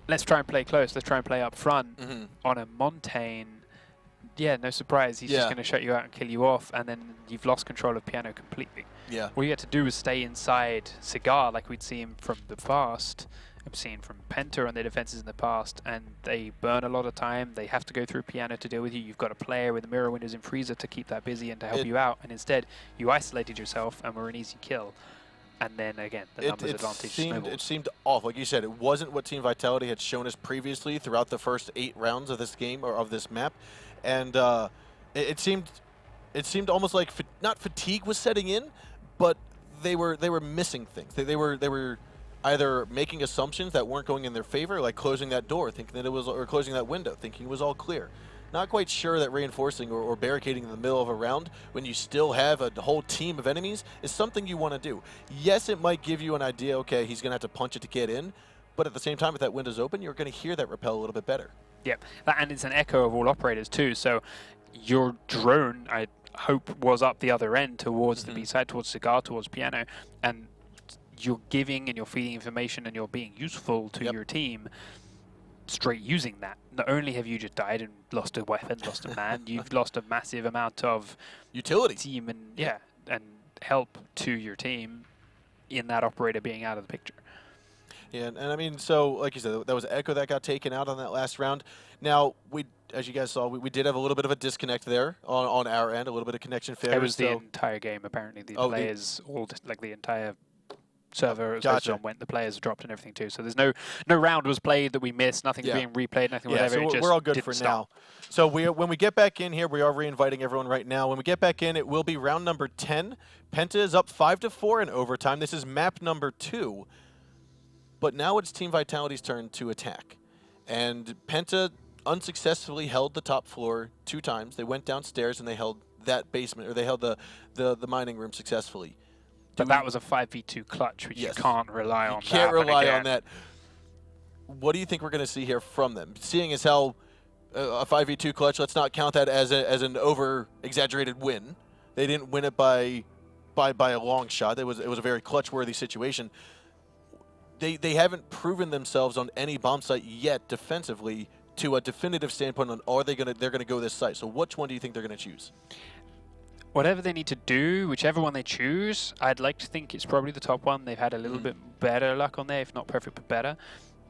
Speaker 1: let's try and play close, let's try and play up front on a Montaigne. Yeah, no surprise, he's just going to shut you out and kill you off, and then you've lost control of Piano completely.
Speaker 2: Yeah.
Speaker 1: All you had to do was stay inside Cigar like we'd seen from the past. I've seen from Penta on their defenses in the past, and they burn a lot of time. They have to go through Piano to deal with you. You've got a player with mirror windows and Freezer to keep that busy and to help you out, and instead you isolated yourself and were an easy kill. And then again, the numbers advantage snowballs.
Speaker 2: It seemed off. Like you said, it wasn't what Team Vitality had shown us previously throughout the first 8 rounds of this game, or of this map. And it seemed almost like not fatigue was setting in, but they were missing things. They were either making assumptions that weren't going in their favor, like closing that door, thinking that it was, or closing that window, thinking it was all clear. Not quite sure that reinforcing or barricading in the middle of a round when you still have a whole team of enemies is something you want to do. Yes, it might give you an idea, okay, he's going to have to punch it to get in, but at the same time, if that window's open, you're going to hear that repel a little bit better.
Speaker 1: Yep, and it's an echo of all operators too, so your drone, I hope, was up the other end towards the B-side, towards Cigar, towards Piano, and you're giving and you're feeding information and you're being useful to your team straight using that. Not only have you just died and lost a weapon, lost a man, you've lost a massive amount of
Speaker 2: utility,
Speaker 1: team, and and help to your team in that operator being out of the picture.
Speaker 2: Yeah, and I mean, so like you said, that was Echo that got taken out on that last round. Now, as you guys saw, we did have a little bit of a disconnect there on our end, a little bit of connection failure.
Speaker 1: It was the entire game, apparently. The players, like the entire server as went, the players dropped and everything too. So there's no round was played that we missed, nothing's being replayed, nothing whatever.
Speaker 2: So
Speaker 1: it just
Speaker 2: we're all good for
Speaker 1: stop.
Speaker 2: now. So when we get back in here, we are re-inviting everyone right now. When we get back in, it will be round number 10. Penta is up 5-4 in overtime. This is map number 2. But now it's Team Vitality's turn to attack. And Penta unsuccessfully held the top floor 2 times. They went downstairs and they held that basement, or they held the mining room successfully.
Speaker 1: But that was a 5v2 clutch, which you can't rely on.
Speaker 2: You can't rely on that. What do you think we're going to see here from them? Seeing as how a 5v2 clutch, let's not count that as an over-exaggerated win. They didn't win it by a long shot. It was a very clutch-worthy situation. they haven't proven themselves on any bomb site yet defensively to a definitive standpoint on they're gonna go this site. So which one do you think they're gonna choose?
Speaker 1: Whatever they need to do, whichever one they choose, I'd like to think it's probably the top one. They've had a little bit better luck on there, if not perfect, but better.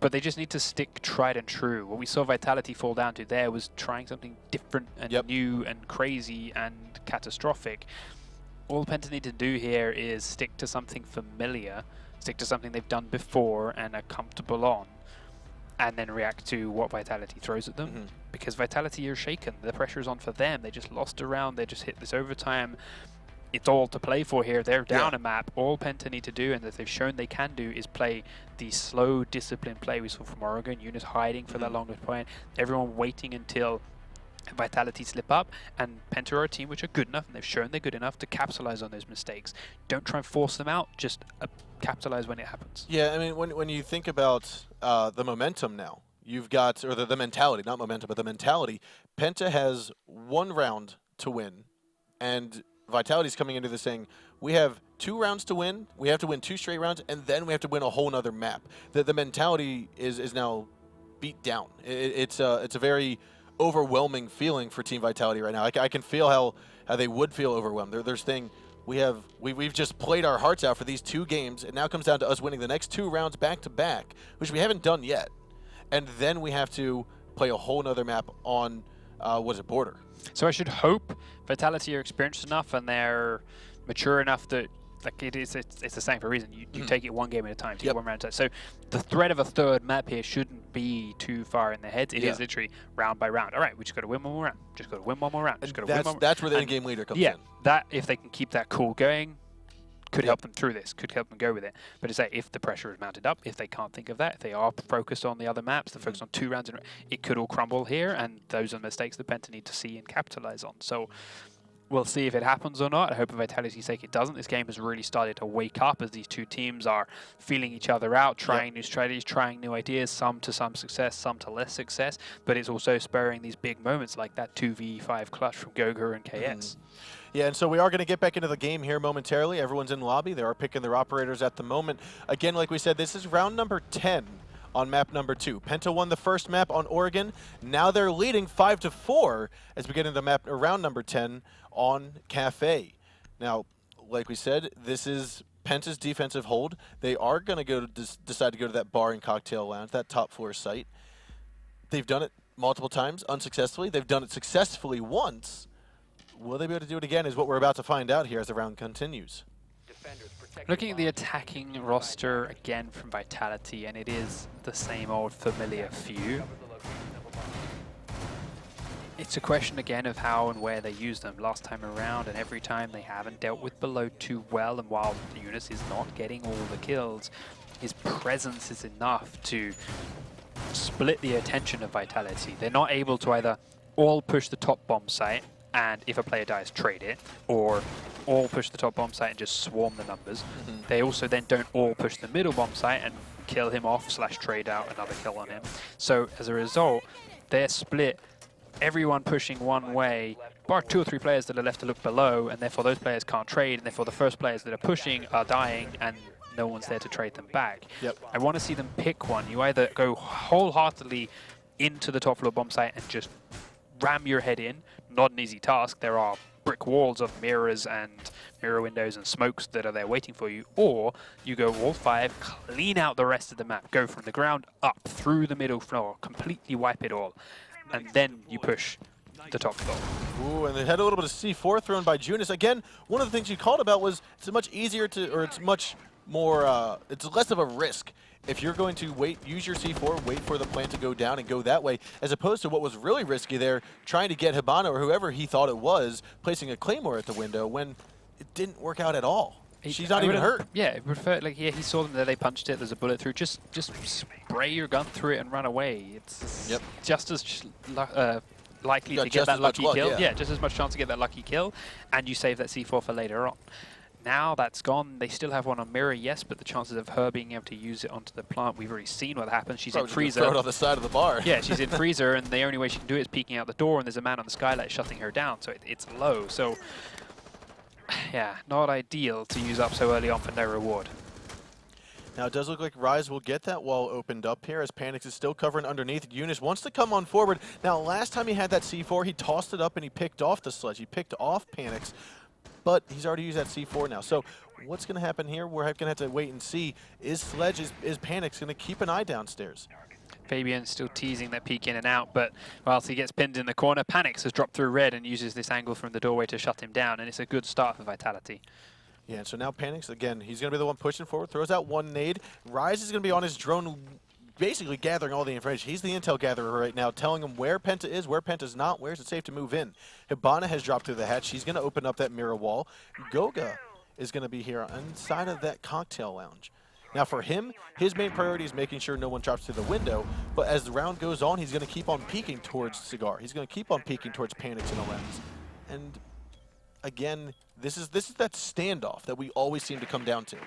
Speaker 1: But they just need to stick tried and true. What we saw Vitality fall down to there was trying something different and new and crazy and catastrophic. All Penta need to do here is stick to something familiar, stick to something they've done before and are comfortable on, and then react to what Vitality throws at them. Because Vitality are shaken. The pressure's on for them. They just lost a round. They just hit this overtime. It's all to play for here. They're down a map. All Penta need to do, and that they've shown they can do, is play the slow, disciplined play we saw from Oregon. Eunice hiding for that longest point. Everyone waiting until Vitality slip up, and Penta are a team which are good enough, and they've shown they're good enough to capitalize on those mistakes. Don't try and force them out. Just capitalize when it happens.
Speaker 2: Yeah, I mean, when you think about the momentum now, you've got, or the mentality, not momentum, but the mentality. Penta has one round to win, and Vitality's coming into this saying, we have 2 rounds to win, we have to win 2 straight rounds, and then we have to win a whole nother map. The mentality is now beat down. It's a very overwhelming feeling for Team Vitality right now. I can feel how they would feel overwhelmed. They're saying, we've just played our hearts out for these 2 games. It now comes down to us winning the next 2 rounds back to back, which we haven't done yet. And then we have to play a whole nother map on, Border.
Speaker 1: So I should hope Vitality are experienced enough and they're mature enough that, like, it's the same for a reason. You take it one game at a time, take it one round at a time. So the threat of a third map here shouldn't be too far in their heads. It is literally round by round. All right, we just got to win one more round. Just got to win one more round. Just got to win one more round.
Speaker 2: That's where the in-game leader comes in.
Speaker 1: That, if they can keep that cool going, could help them through this, could help them go with it. But to say, if the pressure is mounted up, if they can't think of that, if they are focused on the other maps, they're focused on 2 rounds, it could all crumble here, and those are mistakes that Penta need to see and capitalize on. So we'll see if it happens or not. I hope for Vitality's sake it doesn't. This game has really started to wake up as these 2 teams are feeling each other out, trying new strategies, trying new ideas, some to some success, some to less success, but it's also spurring these big moments like that 2v5 clutch from Goga and KS.
Speaker 2: Yeah, and so we are going to get back into the game here momentarily. Everyone's in lobby. They are picking their operators at the moment. Again, like we said, this is round number 10 on map number 2. Penta won the first map on Oregon. Now they're leading 5-4 as we get into round number 10 on Cafe. Now, like we said, this is Penta's defensive hold. They are going to decide to go to that bar and cocktail lounge, that top floor site. They've done it multiple times unsuccessfully. They've done it successfully once. Will they be able to do it again is what we're about to find out here as the round continues.
Speaker 1: Looking at the attacking roster again from Vitality, and it is the same old familiar few. It's a question again of how and where they use them. Last time around and every time they haven't dealt with below too well, and while Eunice is not getting all the kills, his presence is enough to split the attention of Vitality. They're not able to either all push the top bomb site, and if a player dies, trade it, or all push the top bomb site and just swarm the numbers. They also then don't all push the middle bomb site and kill him off / trade out another kill on him. So as a result, they're split, everyone pushing one way, bar 2 or 3 players that are left to look below, and therefore those players can't trade, and therefore the first players that are pushing are dying, and no one's there to trade them back. I want to see them pick one. You either go wholeheartedly into the top floor bomb site and just ram your head in. Not an easy task. There are brick walls of mirrors and mirror windows and smokes that are there waiting for you. Or you go all 5, clean out the rest of the map, go from the ground up through the middle floor, completely wipe it all, and then you push the top floor.
Speaker 2: Ooh, and they had a little bit of C4 thrown by Junis. Again, one of the things you called about was it's much easier to, or it's much more, it's less of a risk if you're going to use your C4, wait for the plant to go down and go that way, as opposed to what was really risky there, trying to get Hibana or whoever he thought it was, placing a Claymore at the window when it didn't work out at all. She's not even hurt.
Speaker 1: Yeah, I prefer, like, he saw them there, they punched it, there's a bullet through. Just spray your gun through it and run away. It's just as likely to get that lucky kill. Yeah, just as much chance to get that lucky kill, and you save that C4 for later on. Now that's gone. They still have one on Mirror, yes, but the chances of her being able to use it onto the plant, we've already seen what happens. She's in freezer.
Speaker 2: Throw it on the side of the bar.
Speaker 1: Yeah, she's in freezer, and the only way she can do it is peeking out the door, and there's a man on the skylight shutting her down, so it's low. So, yeah, not ideal to use up so early on for no reward.
Speaker 2: Now it does look like Rise will get that wall opened up here as Panix is still covering underneath. Eunice wants to come on forward. Now last time he had that C4, he tossed it up and he picked off the Sledge. He picked off Panix, but he's already used that C4 now. So what's going to happen here? We're going to have to wait and see. Is Sledge, is Panix going to keep an eye downstairs?
Speaker 1: Fabian's still teasing that peek in and out, but whilst he gets pinned in the corner, Panix has dropped through red and uses this angle from the doorway to shut him down, and it's a good start for Vitality.
Speaker 2: Yeah, and so now Panix, again, he's going to be the one pushing forward, throws out one nade. Rise is going to be on his drone, basically gathering all the information. He's the intel gatherer right now, telling him where Penta is, where Penta's not, where's it safe to move in. Hibana has dropped through the hatch. She's going to open up that mirror wall. Goga is going to be here inside of that cocktail lounge. Now for him, his main priority is making sure no one drops through the window, but as the round goes on, he's going to keep on peeking towards Cigar. He's going to keep on peeking towards Panix and Olems. And again, this is that standoff that we always seem to come down to.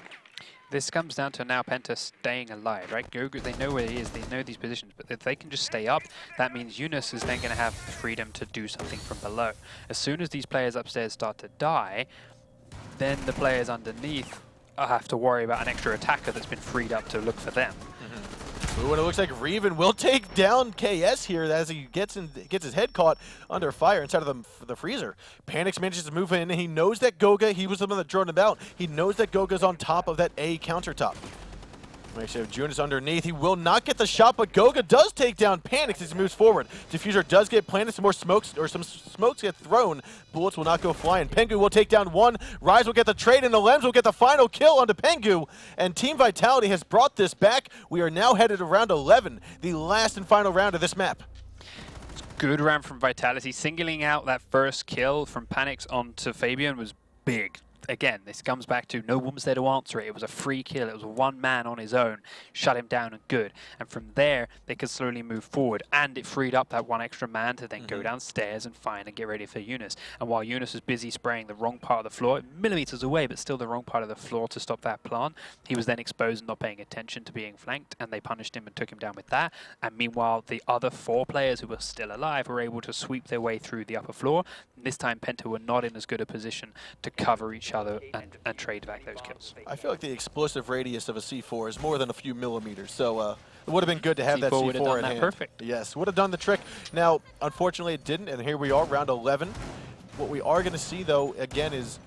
Speaker 1: This comes down to now Penta staying alive, right? Goga, they know where he is, they know these positions, but if they can just stay up, that means Eunice is then going to have the freedom to do something from below. As soon as these players upstairs start to die, then the players underneath have to worry about an extra attacker that's been freed up to look for them.
Speaker 2: Ooh, and it looks like Reven will take down KS here as he gets his head caught under fire inside of the freezer. Panix manages to move in. He knows that Goga, he was the one that drone him out. He knows that Goga's on top of that A countertop. Make sure June is underneath. He will not get the shot, but Goga does take down Panix as he moves forward. Diffuser does get planted. Some more smokes, or some smokes get thrown. Bullets will not go flying. Pengu will take down one. Rise will get the trade, and the Lems will get the final kill onto Pengu. And Team Vitality has brought this back. We are now headed to round 11, the last and final round of this map.
Speaker 1: Good round from Vitality. Singling out that first kill from Panix onto Fabian was big. Again, this comes back to no one was there to answer it. It was a free kill. It was one man on his own. Shut him down and good. And from there, they could slowly move forward. And it freed up that one extra man to then go downstairs and find and get ready for Eunice. And while Eunice was busy spraying the wrong part of the floor, millimeters away, but still the wrong part of the floor to stop that plant, he was then exposed and not paying attention to being flanked. And they punished him and took him down with that. And meanwhile, the other 4 players who were still alive were able to sweep their way through the upper floor. And this time, Penta were not in as good a position to cover each other and trade back those kills.
Speaker 2: I feel like the explosive radius of a C4 is more than a few millimeters, so it would have been good to have that C4 in hand.
Speaker 1: Perfect.
Speaker 2: Yes, would have done the trick. Now, unfortunately, it didn't, and here we are, round 11. What we are going to see, though, again, is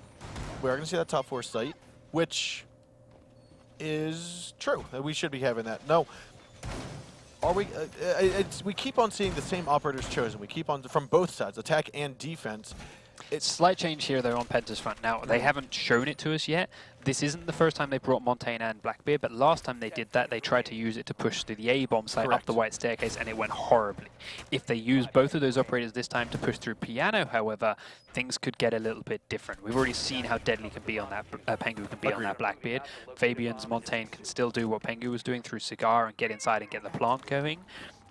Speaker 2: we are going to see that top 4 site, which is true. That we should be having that. No. Are we? We keep on seeing the same operators chosen. We keep on from both sides, attack and defense.
Speaker 1: It's slight change here, though, on Penta's front. Now, they haven't shown it to us yet. This isn't the first time they brought Montaigne and Blackbeard, but last time they did that, they tried to use it to push through the A-bomb site up the White Staircase, and it went horribly. If they use both of those operators this time to push through Piano, however, things could get a little bit different. We've already seen how deadly can be on that Pengu can be on that Blackbeard. Fabian's Montaigne can still do what Pengu was doing through Cigar and get inside and get the plant going,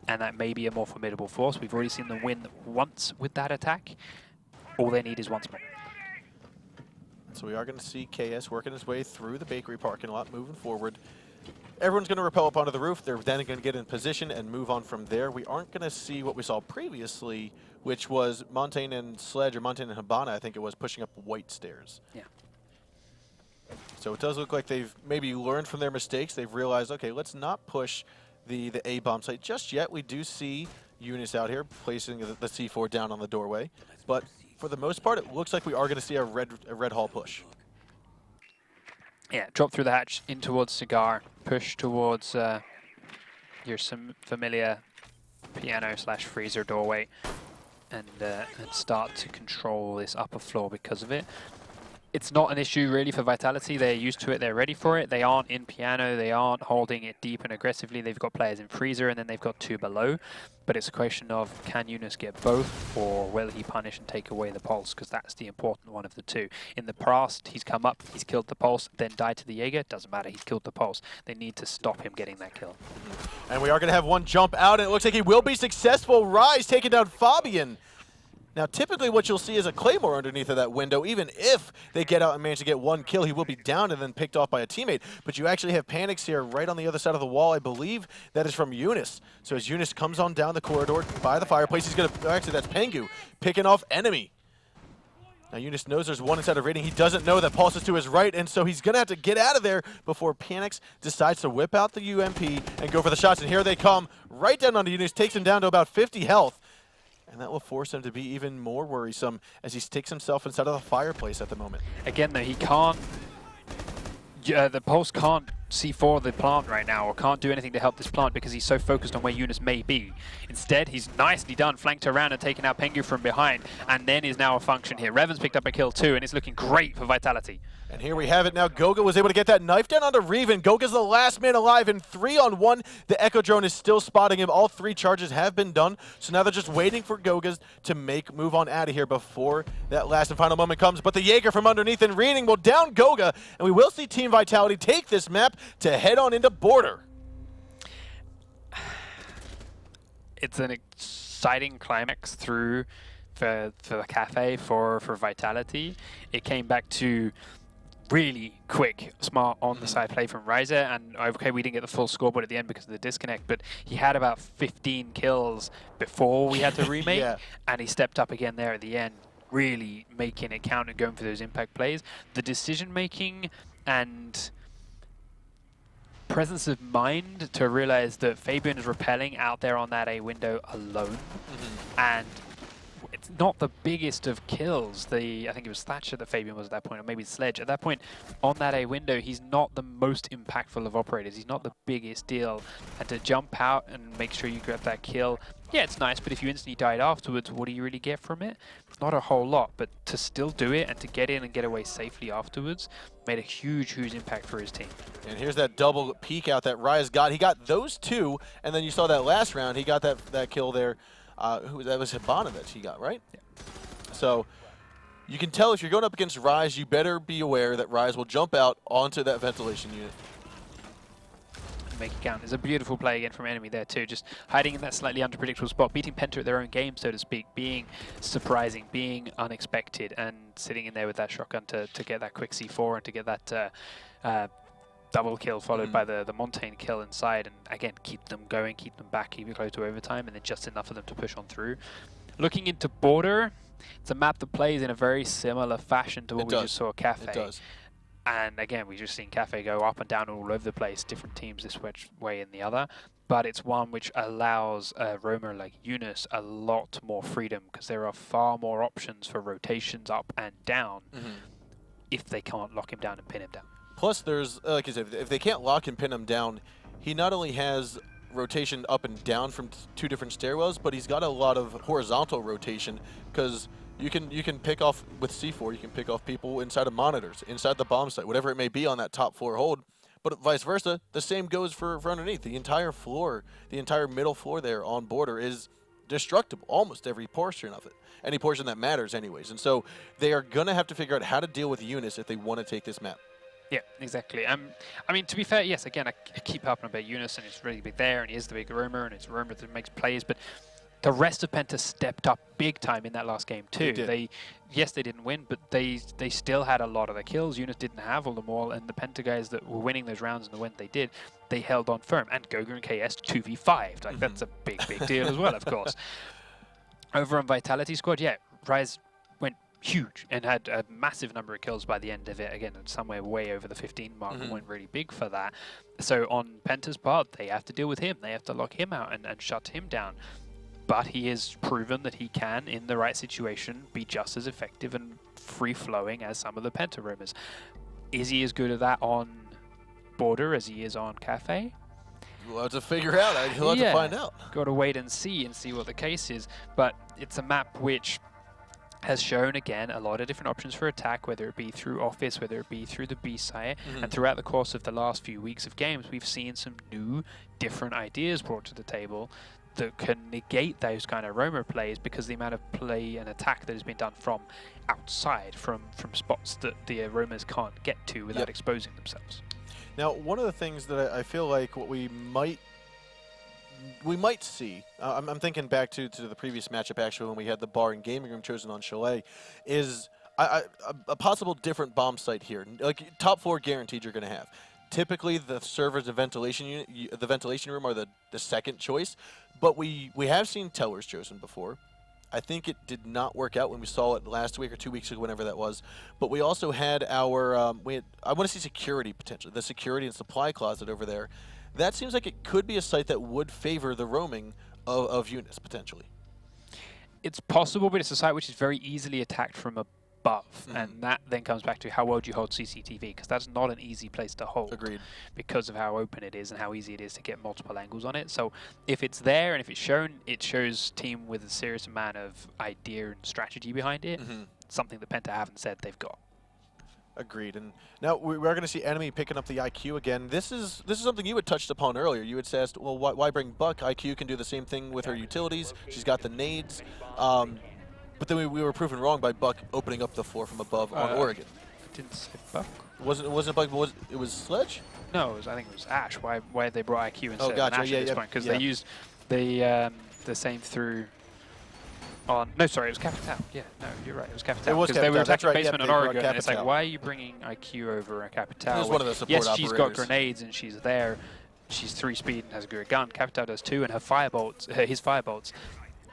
Speaker 1: and that may be a more formidable force. We've already seen them win once with that attack. All they need is once more.
Speaker 2: So we are going to see KS working his way through the bakery parking lot, moving forward. Everyone's going to rappel up onto the roof. They're then going to get in position and move on from there. We aren't going to see what we saw previously, which was Montaigne and Sledge, or Montaigne and Hibana, I think it was, pushing up white stairs.
Speaker 1: Yeah.
Speaker 2: So it does look like they've maybe learned from their mistakes. They've realized, okay, let's not push the A-bomb site just yet. We do see Eunice out here placing the C4 down on the doorway, but for the most part, it looks like we are going to see a red hall push.
Speaker 1: Yeah, drop through the hatch in towards Cigar, push towards your familiar piano/freezer doorway, and start to control this upper floor because of it. It's not an issue really for Vitality. They're used to it. They're ready for it. They aren't in Piano. They aren't holding it deep and aggressively. They've got players in Freezer, and then they've got 2 below. But it's a question of, can Eunice get both, or will he punish and take away the Pulse? Because that's the important one of the 2. In the past, he's come up, he's killed the Pulse, then died to the Jaeger. Doesn't matter. He's killed the Pulse. They need to stop him getting that kill.
Speaker 2: And we are going to have one jump out, and it looks like he will be successful. Rise taking down Fabian. Now, typically what you'll see is a Claymore underneath of that window. Even if they get out and manage to get 1 kill, he will be down and then picked off by a teammate. But you actually have Panix here right on the other side of the wall. I believe that is from Eunice. So as Eunice comes on down the corridor by the fireplace, he's going to, actually that's Pengu, picking off enemy. Now Eunice knows there's one inside of Rating. He doesn't know that Pulse is to his right, and so he's going to have to get out of there before Panics decides to whip out the UMP and go for the shots. And here they come, right down onto Eunice, takes him down to about 50 health. And that will force him to be even more worrisome as he sticks himself inside of the fireplace at the moment.
Speaker 1: Again, though, he can't... the Pulse can't C4 the plant right now, or can't do anything to help this plant because he's so focused on where Eunice may be. Instead, he's nicely done, flanked around and taken out Pengu from behind, and then is now a function here. Revan's picked up a kill too, and it's looking great for Vitality.
Speaker 2: And here we have it now. Goga was able to get that knife down onto Reven. Goga's the last man alive in 3-on-1. The Echo Drone is still spotting him. All 3 charges have been done. So now they're just waiting for Goga's to move on out of here before that last and final moment comes. But the Jaeger from underneath and Reading will down Goga. And we will see Team Vitality take this map to head on into Border.
Speaker 1: It's an exciting climax through for the cafe for Vitality. It came back to really quick, smart on the side play from Riser, and okay, we didn't get the full scoreboard at the end because of the disconnect, but he had about 15 kills before we had to remake,
Speaker 2: Yeah.
Speaker 1: and he stepped up again there at the end, really making it count and going for those impact plays. The decision making and presence of mind to realize that Fabian is rappelling out there on that A window alone, and it's not the biggest of kills. I think it was Thatcher that Fabian was at that point, or maybe Sledge. At that point, on that A window, he's not the most impactful of operators. He's not the biggest deal. And to jump out and make sure you grab that kill, yeah, it's nice, but if you instantly died afterwards, what do you really get from it? Not a whole lot, but to still do it and to get in and get away safely afterwards made a huge, huge impact for his team.
Speaker 2: And here's that double peek out that Rise got. He got those 2, and then you saw that last round, he got that kill there. That was Hibana that he got, right?
Speaker 1: Yeah.
Speaker 2: So you can tell if you're going up against Rise, you better be aware that Rise will jump out onto that ventilation unit.
Speaker 1: Make it count. There's a beautiful play again from Enemy there too, just hiding in that slightly unpredictable spot, beating Penta at their own game, so to speak, being surprising, being unexpected, and sitting in there with that shotgun to get that quick C4 and to get that double kill followed by the Montaigne kill inside, and again, keep them going, keep them back, keep it close to overtime, and then just enough for them to push on through. Looking into Border, it's a map that plays in a very similar fashion to what we just saw at Cafe.
Speaker 2: It does.
Speaker 1: And again, we've just seen Cafe go up and down all over the place, different teams this way and the other. But it's one which allows a roamer like Eunice a lot more freedom because there are far more options for rotations up and down if they can't lock him down and pin him down.
Speaker 2: Plus, there's, like I said, if they can't lock and pin him down, he not only has rotation up and down from 2 different stairwells, but he's got a lot of horizontal rotation because you can pick off with C4, you can pick off people inside of monitors, inside the bomb site, whatever it may be on that top floor hold. But vice versa, the same goes for underneath. The entire floor, the entire middle floor there on Border is destructible, almost every portion of it. Any portion that matters anyways. And so they are going to have to figure out how to deal with Eunice if they want to take this map.
Speaker 1: Yeah, exactly. I mean, to be fair, yes, again, I keep harping about Eunice, and it's really big there, and he is the big roamer, and it's a roamer that makes plays, but the rest of Penta stepped up big time in that last game too. Yes, they didn't win, but they still had a lot of the kills. Eunice didn't have all them all, and the Penta guys that were winning those rounds and the win they did, they held on firm. And Goga and KS 2v5, like that's a big deal as well, of course. Over on Vitality Squad, yeah, Rise went huge and had a massive number of kills by the end of it. Again, somewhere way over the 15 mark and went really big for that. So on Penta's part, they have to deal with him. They have to lock him out and shut him down. But he has proven that he can, in the right situation, be just as effective and free-flowing as some of the Penta roamers. Is he as good at that on Border as he is on Cafe?
Speaker 2: We'll have to figure out. He'll have to find out.
Speaker 1: Got to wait and see what the case is. But it's a map which has shown, again, a lot of different options for attack, whether it be through Office, whether it be through the B site. And throughout the course of the last few weeks of games, we've seen some new, different ideas brought to the table that can negate those kind of roamer plays because the amount of play and attack that has been done from outside, from spots that the roamers can't get to without exposing themselves.
Speaker 2: Now, one of the things that I feel like what we might see, I'm thinking back to the previous matchup actually when we had the bar and gaming room chosen on Chalet, is a possible different bomb site here. Like top floor guaranteed you're going to have. Typically, the servers and ventilation unit, the ventilation room are the second choice, but we have seen tellers chosen before. I think it did not work out when we saw it last week or 2 weeks ago, whenever that was. But we also had our, I want to see security potentially, the security and supply closet over there. That seems like it could be a site that would favor the roaming of Eunice, potentially.
Speaker 1: It's possible, but it's a site which is very easily attacked from above. And that then comes back to how well do you hold CCTV, because that's not an easy place to hold.
Speaker 2: Agreed.
Speaker 1: Because of how open it is and how easy it is to get multiple angles on it. So if it's there and if it's shown, it shows team with a serious amount of idea and strategy behind it. Something that Penta haven't said they've got.
Speaker 2: Agreed. And now we're going to see enemy picking up the IQ again. This is something you had touched upon earlier. You had said, well, why bring Buck? IQ can do the same thing with her utilities. She's got the nades. But then we were proven wrong by Buck opening up the floor from above on Oregon.
Speaker 1: I didn't say Buck.
Speaker 2: It wasn't Buck, but it was Sledge?
Speaker 1: No, I think it was Ash. Why they brought IQ instead of
Speaker 2: gotcha.
Speaker 1: Ash at this point? Because they used the same through on... No, sorry, it was Capital. Yeah, no, you're right. It was Capital.
Speaker 2: It was
Speaker 1: because they were
Speaker 2: Capital,
Speaker 1: attacking
Speaker 2: that's right.
Speaker 1: basement
Speaker 2: Yep,
Speaker 1: on
Speaker 2: they brought
Speaker 1: Oregon. And it's like,
Speaker 2: Capital.
Speaker 1: why are you bringing IQ over a Capital?
Speaker 2: It was one of the support
Speaker 1: Yes, she's got
Speaker 2: operators.
Speaker 1: grenades and she's there. She's 3 speed and has a good gun. Capital does 2, and her firebolts, his firebolts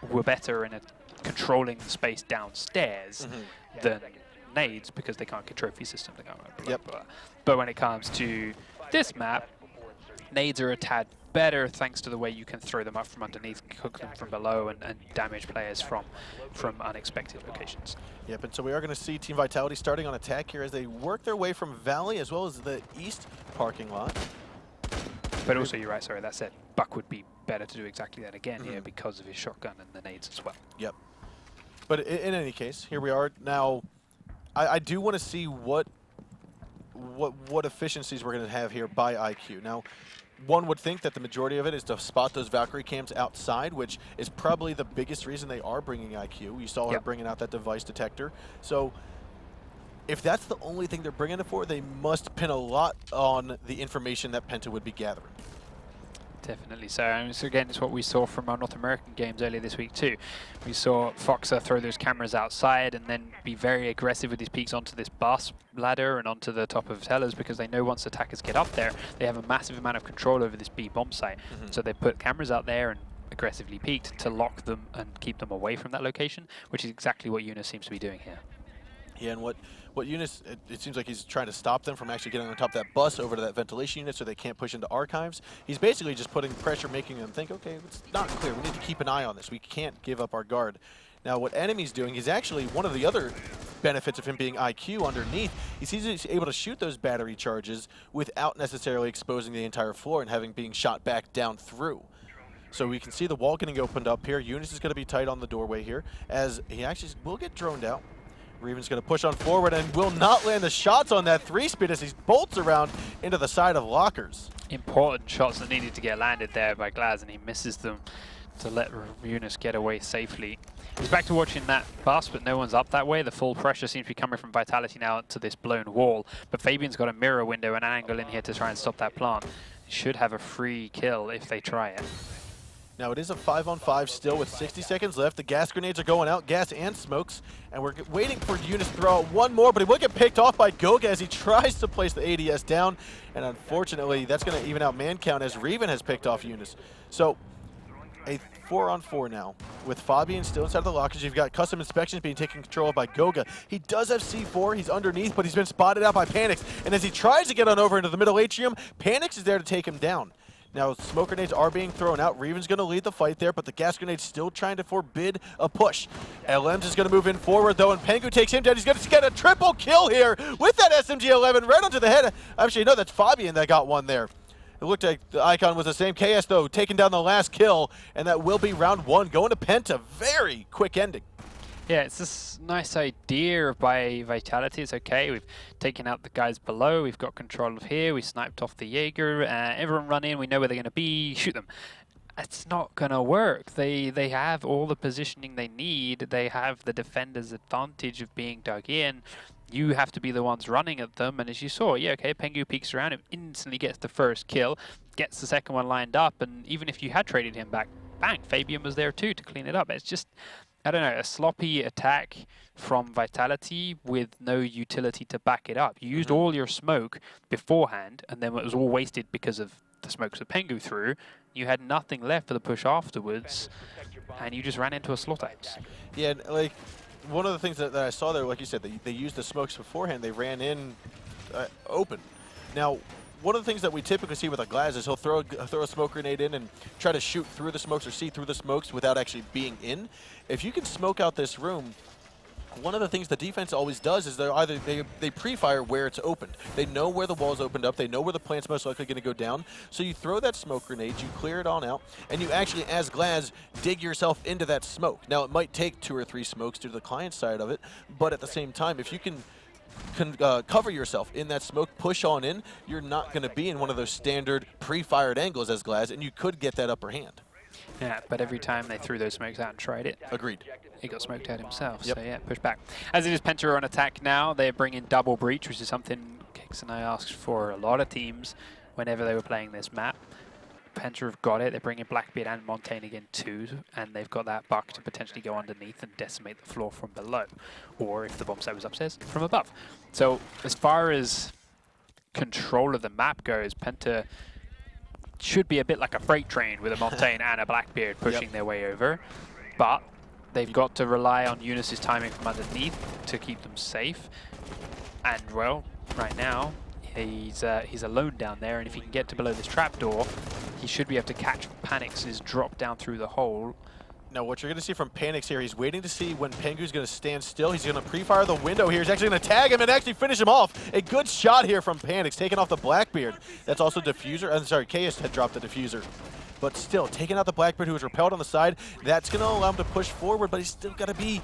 Speaker 1: were better in controlling the space downstairs than nades, because they can't get trophy systems. They can't blah, blah, blah. But when it comes to this map, nades are a tad better thanks to the way you can throw them up from underneath, cook them from below, and damage players from unexpected locations.
Speaker 2: Yep, and so we are going to see Team Vitality starting on attack here as they work their way from Valley as well as the east parking lot.
Speaker 1: But also, you're right, sorry, that said, Buck would be better to do exactly that again here because of his shotgun and the nades as well.
Speaker 2: Yep. But in any case, here we are. Now, I do want to see what efficiencies we're going to have here by IQ. Now, one would think that the majority of it is to spot those Valkyrie cams outside, which is probably the biggest reason they are bringing IQ. You saw her bringing out that device detector. So if that's the only thing they're bringing it for, they must pin a lot on the information that Penta would be gathering.
Speaker 1: Definitely so. And so again, it's what we saw from our North American games earlier this week too. We saw Foxer throw those cameras outside and then be very aggressive with his peaks onto this bus ladder and onto the top of tellers, because they know once attackers get up there, they have a massive amount of control over this B bomb site. So they put cameras out there and aggressively peaked to lock them and keep them away from that location, which is exactly what Eunice seems to be doing here.
Speaker 2: Yeah, and what Eunice, it seems like he's trying to stop them from actually getting on top of that bus over to that ventilation unit so they can't push into archives. He's basically just putting pressure, making them think, okay, it's not clear. We need to keep an eye on this. We can't give up our guard. Now, what Enemy's doing is actually one of the other benefits of him being IQ underneath. He's able to shoot those battery charges without necessarily exposing the entire floor and being shot back down through. So we can see the wall getting opened up here. Eunice is going to be tight on the doorway here as he actually will get droned out. Reven's going to push on forward and will not land the shots on that 3-speed as he bolts around into the side of lockers.
Speaker 1: Important shots that needed to get landed there by Glaz, and he misses them to let Eunice get away safely. He's back to watching that bus, but no one's up that way. The full pressure seems to be coming from Vitality now to this blown wall. But Fabian's got a mirror window and an angle in here to try and stop that plant. He should have a free kill if they try it.
Speaker 2: Now it is a 5-on-5 still with 60 seconds left. The gas grenades are going out, gas and smokes. And we're waiting for Eunice to throw out one more, but he will get picked off by Goga as he tries to place the ADS down. And unfortunately, that's going to even out man count as Reven has picked off Eunice. So a 4-on-4 now with Fabian still inside the lockers. You've got custom inspections being taken control of by Goga. He does have C4. He's underneath, but he's been spotted out by Panix. And as he tries to get on over into the middle atrium, Panix is there to take him down. Now, smoke grenades are being thrown out. Reven's going to lead the fight there, but the gas grenade's still trying to forbid a push. LMs is going to move in forward, though, and Pengu takes him down. He's going to get a triple kill here with that SMG-11 right onto the head. Actually, no, that's Fabian that got one there. It looked like the Icon was the same. KS, though, taking down the last kill, and that will be round 1 going to Penta. Very quick ending.
Speaker 1: Yeah, it's this nice idea by Vitality. It's okay. We've taken out the guys below. We've got control of here. We sniped off the Jaeger. Everyone run in. We know where they're going to be. Shoot them. It's not going to work. They have all the positioning they need. They have the defender's advantage of being dug in. You have to be the ones running at them. And as you saw, yeah, okay, Pengu peeks around and instantly gets the first kill, gets the second one lined up. And even if you had traded him back, bang, Fabian was there too to clean it up. It's just, I don't know, a sloppy attack from Vitality with no utility to back it up. You used all your smoke beforehand, and then it was all wasted because of the smokes that Pengu threw. You had nothing left for the push afterwards. and you just ran into a slaughterhouse.
Speaker 2: Yeah, and, like, one of the things that I saw there, like you said, they used the smokes beforehand. They ran in open. Now, one of the things that we typically see with a Glaz is he'll throw a smoke grenade in and try to shoot through the smokes or see through the smokes without actually being in. If you can smoke out this room, one of the things the defense always does is they pre-fire where it's opened. They know where the wall's opened up. They know where the plant's most likely going to go down. So you throw that smoke grenade, you clear it on out, and you actually, as Glaz, dig yourself into that smoke. Now, it might take 2 or 3 smokes due to the client side of it, but at the same time, if you can cover yourself in that smoke, push on in, you're not going to be in one of those standard pre-fired angles as Glaz, and you could get that upper hand.
Speaker 1: Yeah, but every time they threw those smokes out and tried it,
Speaker 2: Agreed.
Speaker 1: he got smoked out himself.
Speaker 2: Yep.
Speaker 1: So yeah, push back. As it is, Penta are on attack now. They're bringing double breach, which is something Kix and I asked for a lot of teams whenever they were playing this map. Penta have got it. They're bringing Blackbeard and Montaigne again too, and they've got that buck to potentially go underneath and decimate the floor from below, or if the bomb site was upstairs, from above. So as far as control of the map goes, Penta should be a bit like a freight train with a Montaigne and a Blackbeard pushing their way over, but they've got to rely on Eunice's timing from underneath to keep them safe. And well, right now he's alone down there, and if he can get to below this trapdoor, he should be able to catch Panix's drop down through the hole.
Speaker 2: Now, what you're going to see from Panix here, he's waiting to see when Pengu's going to stand still. He's going to pre-fire the window here. He's actually going to tag him and actually finish him off. A good shot here from Panix, taking off the Blackbeard. That's also Diffuser. I'm sorry, Chaos had dropped the Diffuser. But still, taking out the Blackbeard, who was repelled on the side. That's going to allow him to push forward, but he's still got to be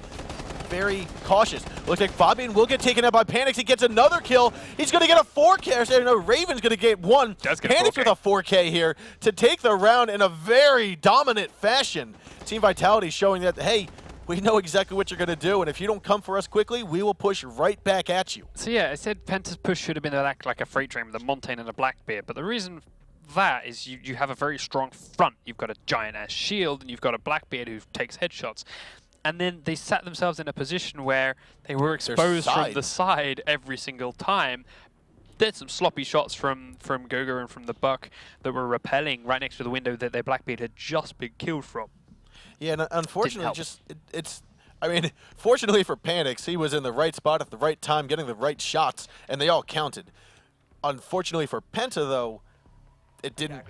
Speaker 2: very cautious. Looks like Fabian will get taken out by Panix. He gets another kill. He's going to get a 4K. No, Raven's going to get one. Panix with a 4K here to take the round in a very dominant fashion. Team Vitality showing that, hey, we know exactly what you're going to do, and if you don't come for us quickly, we will push right back at you.
Speaker 1: So yeah, I said Penta's push should have been like a freight train with a Montaigne and a Blackbeard, but the reason that is you have a very strong front. You've got a giant-ass shield, and you've got a Blackbeard who takes headshots. And then they sat themselves in a position where they were exposed from the side every single time. There's some sloppy shots from Goga and from the Buck that were repelling right next to the window that their Blackbeard had just been killed from.
Speaker 2: Yeah, and unfortunately, I mean, fortunately for Panix, he was in the right spot at the right time, getting the right shots, and they all counted. Unfortunately for Penta, though, it didn't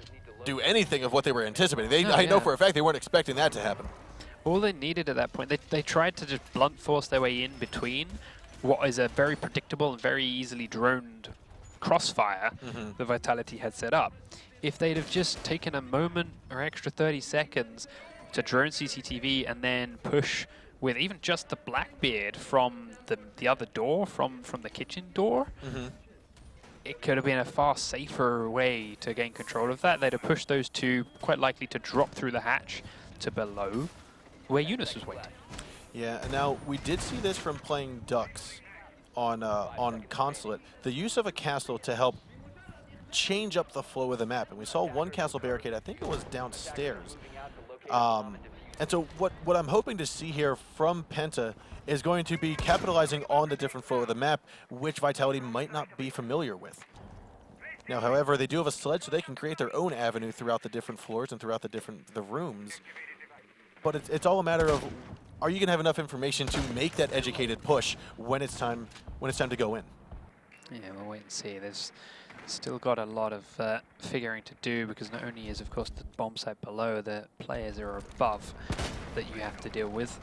Speaker 2: do anything of what they were anticipating. I know for a fact they weren't expecting that to happen.
Speaker 1: All they needed at that point, they tried to just blunt force their way in between what is a very predictable and very easily droned crossfire the Vitality had set up. If they'd have just taken a moment or extra 30 seconds to drone CCTV and then push with even just the Blackbeard from the other door, from the kitchen door, it could have been a far safer way to gain control of that. They'd have pushed those two, quite likely to drop through the hatch to below, where Eunice was waiting.
Speaker 2: Yeah, and now we did see this from playing Ducks on Consulate. The use of a castle to help change up the flow of the map. And we saw one castle barricade, I think it was downstairs. And so what I'm hoping to see here from Penta is going to be capitalizing on the different flow of the map, which Vitality might not be familiar with. Now, however, they do have a sledge, so they can create their own avenue throughout the different floors and throughout the rooms. But it's all a matter of, are you going to have enough information to make that educated push when it's time to go in?
Speaker 1: Yeah, we'll wait and see. There's still got a lot of figuring to do, because not only is, of course, the bomb site below, the players are above that you have to deal with.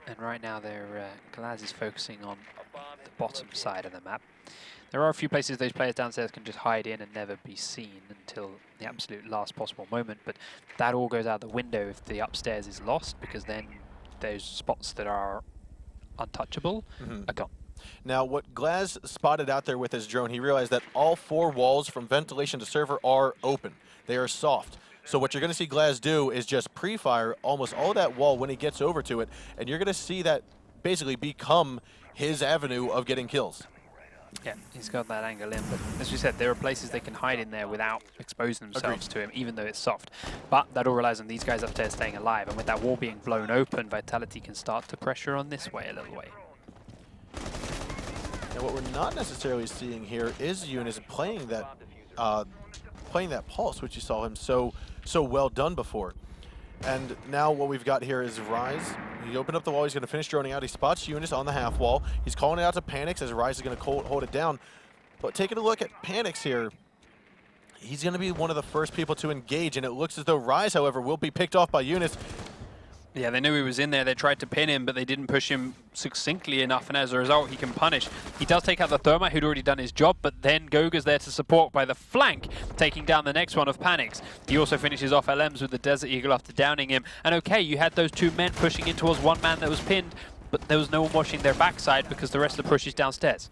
Speaker 1: And right now, Glaz is focusing on the bottom side of the map. There are a few places those players downstairs can just hide in and never be seen until the absolute last possible moment, but that all goes out the window if the upstairs is lost, because then those spots that are untouchable are gone.
Speaker 2: Now, what Glaz spotted out there with his drone, he realized that all 4 walls from ventilation to server are open. They are soft. So what you're going to see Glaz do is just pre-fire almost all that wall when he gets over to it, and you're going to see that basically become his avenue of getting kills.
Speaker 1: Yeah, he's got that angle in, but as we said, there are places they can hide in there without exposing themselves to him, even though it's soft. But that all relies on these guys upstairs staying alive, and with that wall being blown open, Vitality can start to pressure on this way a little way.
Speaker 2: And what we're not necessarily seeing here is Eunice playing that pulse, which you saw him so well done before. And now what we've got here is Rise. He opened up the wall. He's going to finish droning out. He spots Eunice on the half wall. He's calling it out to Panics as Rise is going to hold it down. But taking a look at Panics here, he's going to be one of the first people to engage, and it looks as though Rise, however, will be picked off by Eunice.
Speaker 1: Yeah, they knew he was in there. They tried to pin him, but they didn't push him succinctly enough, and as a result, he can punish. He does take out the Thermite, who'd already done his job, but then Goga's there to support by the flank, taking down the next one of Panics. He also finishes off LMs with the Desert Eagle after downing him. And okay, you had those two men pushing in towards one man that was pinned, but there was no one watching their backside because the rest of the push is downstairs.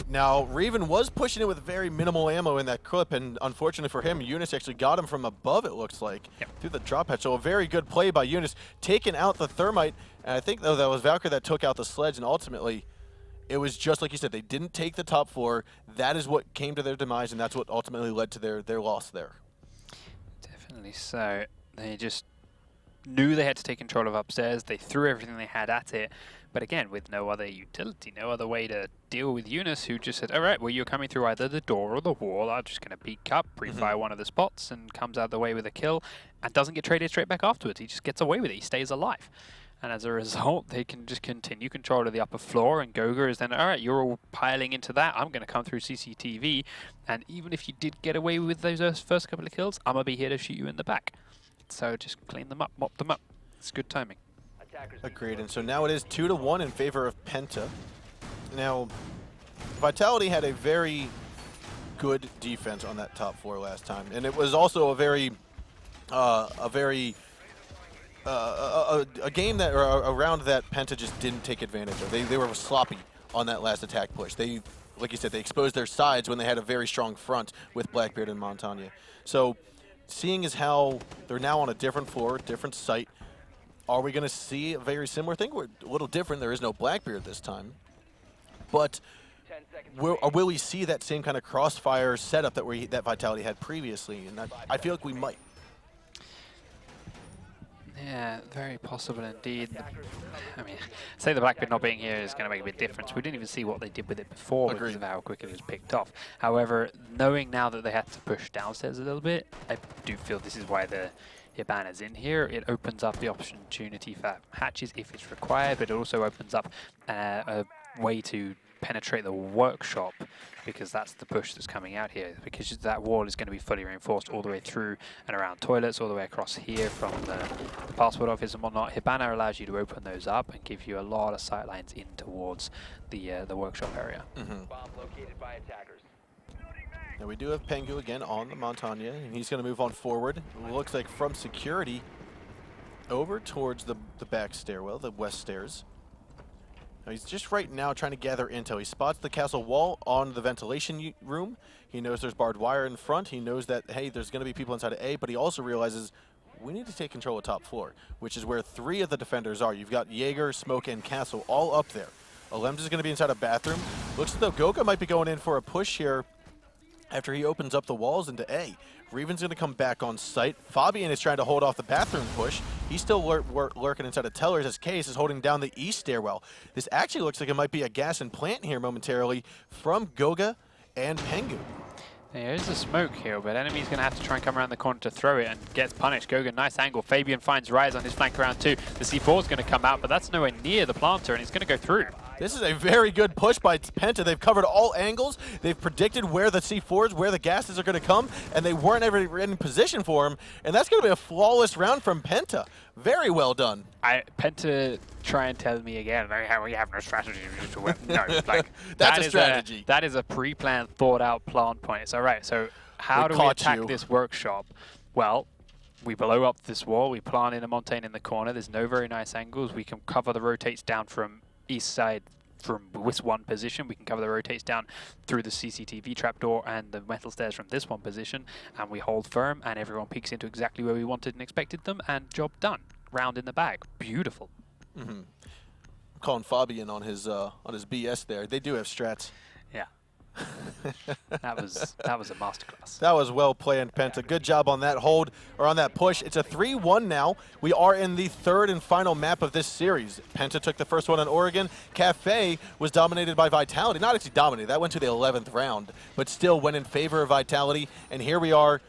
Speaker 2: Now, Reven was pushing it with very minimal ammo in that clip, and unfortunately for him, Eunice actually got him from above, it looks like, through the drop hatch. So a very good play by Eunice, taking out the Thermite. And I think, though, that was Valkyrie that took out the sledge, and ultimately, it was just like you said, they didn't take the top floor. That is what came to their demise, and that's what ultimately led to their loss there.
Speaker 1: Definitely so. They just knew they had to take control of upstairs. They threw everything they had at it. But again, with no other utility, no other way to deal with Eunice, who just said, all right, well, you're coming through either the door or the wall. I'm just going to peek up, pre-fire one of the spots, and comes out of the way with a kill, and doesn't get traded straight back afterwards. He just gets away with it. He stays alive. And as a result, they can just continue control of the upper floor, and Goga is then, all right, you're all piling into that. I'm going to come through CCTV, and even if you did get away with those first couple of kills, I'm going to be here to shoot you in the back. So just clean them up, mop them up. It's good timing.
Speaker 2: Agreed, and so now it is 2-1 in favor of Penta. Now, Vitality had a very good defense on that top floor last time, and it was also a game that, or a round that Penta just didn't take advantage of. They were sloppy on that last attack push. They, like you said, they exposed their sides when they had a very strong front with Blackbeard and Montagne. So, seeing as how they're now on a different floor, different site, are we going to see a very similar thing? We're a little different. There is no Blackbeard this time. But will we see that same kind of crossfire setup that Vitality had previously? And I feel like we might.
Speaker 1: Yeah, very possible indeed. I mean, say the Blackbeard not being here is going to make a big difference. We didn't even see what they did with it before because of how quick it was picked off. However, knowing now that they had to push downstairs a little bit, I do feel this is why the Hibana's in here. It opens up the opportunity for hatches if it's required, but it also opens up a way to penetrate the workshop, because that's the push that's coming out here, because that wall is going to be fully reinforced all the way through and around toilets, all the way across here from the passport office and whatnot. Hibana allows you to open those up and give you a lot of sight lines in towards the workshop area.
Speaker 6: Bomb located by attackers.
Speaker 2: Now we do have Pengu again on the Montagne, and he's going to move on forward. It looks like from security over towards the back stairwell, the west stairs. Now he's just right now trying to gather intel. He spots the castle wall on the ventilation room. He knows there's barbed wire in front. He knows that, hey, there's going to be people inside of A, but he also realizes we need to take control of top floor, which is where 3 of the defenders are. You've got Jaeger, Smoke, and Castle all up there. Alems is going to be inside a bathroom. Looks as though Goga might be going in for a push here after he opens up the walls into A. Reven's going to come back on site. Fabian is trying to hold off the bathroom push. He's still lurking inside of Tellers as Case is holding down the east stairwell. This actually looks like it might be a gas and plant here momentarily from Goga and Pengu.
Speaker 1: There is a smoke here, but enemy's going to have to try and come around the corner to throw it and gets punished. Goga, nice angle. Fabian finds Rise on his flank around 2. The C4 is going to come out, but that's nowhere near the planter, and he's going to go through.
Speaker 2: This is a very good push by Penta. They've covered all angles. They've predicted where the C4s, where the gases are going to come, and they weren't ever in position for him. And that's going to be a flawless round from Penta. Very well done.
Speaker 1: Penta try and tell me again, we have no strategy. No, like
Speaker 2: that's a strategy.
Speaker 1: That is a pre-planned, thought-out plant point. It's all right. So how do we attack this workshop? Well, we blow up this wall. We plant in a Montaigne in the corner. There's no very nice angles. We can cover the rotates down from east side from this one position. We can cover the rotates down through the CCTV trapdoor and the metal stairs from this one position, and we hold firm, and everyone peeks into exactly where we wanted and expected them, and job done. Round in the bag. Beautiful.
Speaker 2: I'm calling Fabian on his BS there. They do have strats.
Speaker 1: Yeah. that was a masterclass.
Speaker 2: That was well planned, Penta. Good job on that hold, or on that push. It's a 3-1 now. We are in the 3rd and final map of this series. Penta took the first one on Oregon. Cafe was dominated by Vitality. Not actually dominated. That went to the 11th round, but still went in favor of Vitality. And here we are,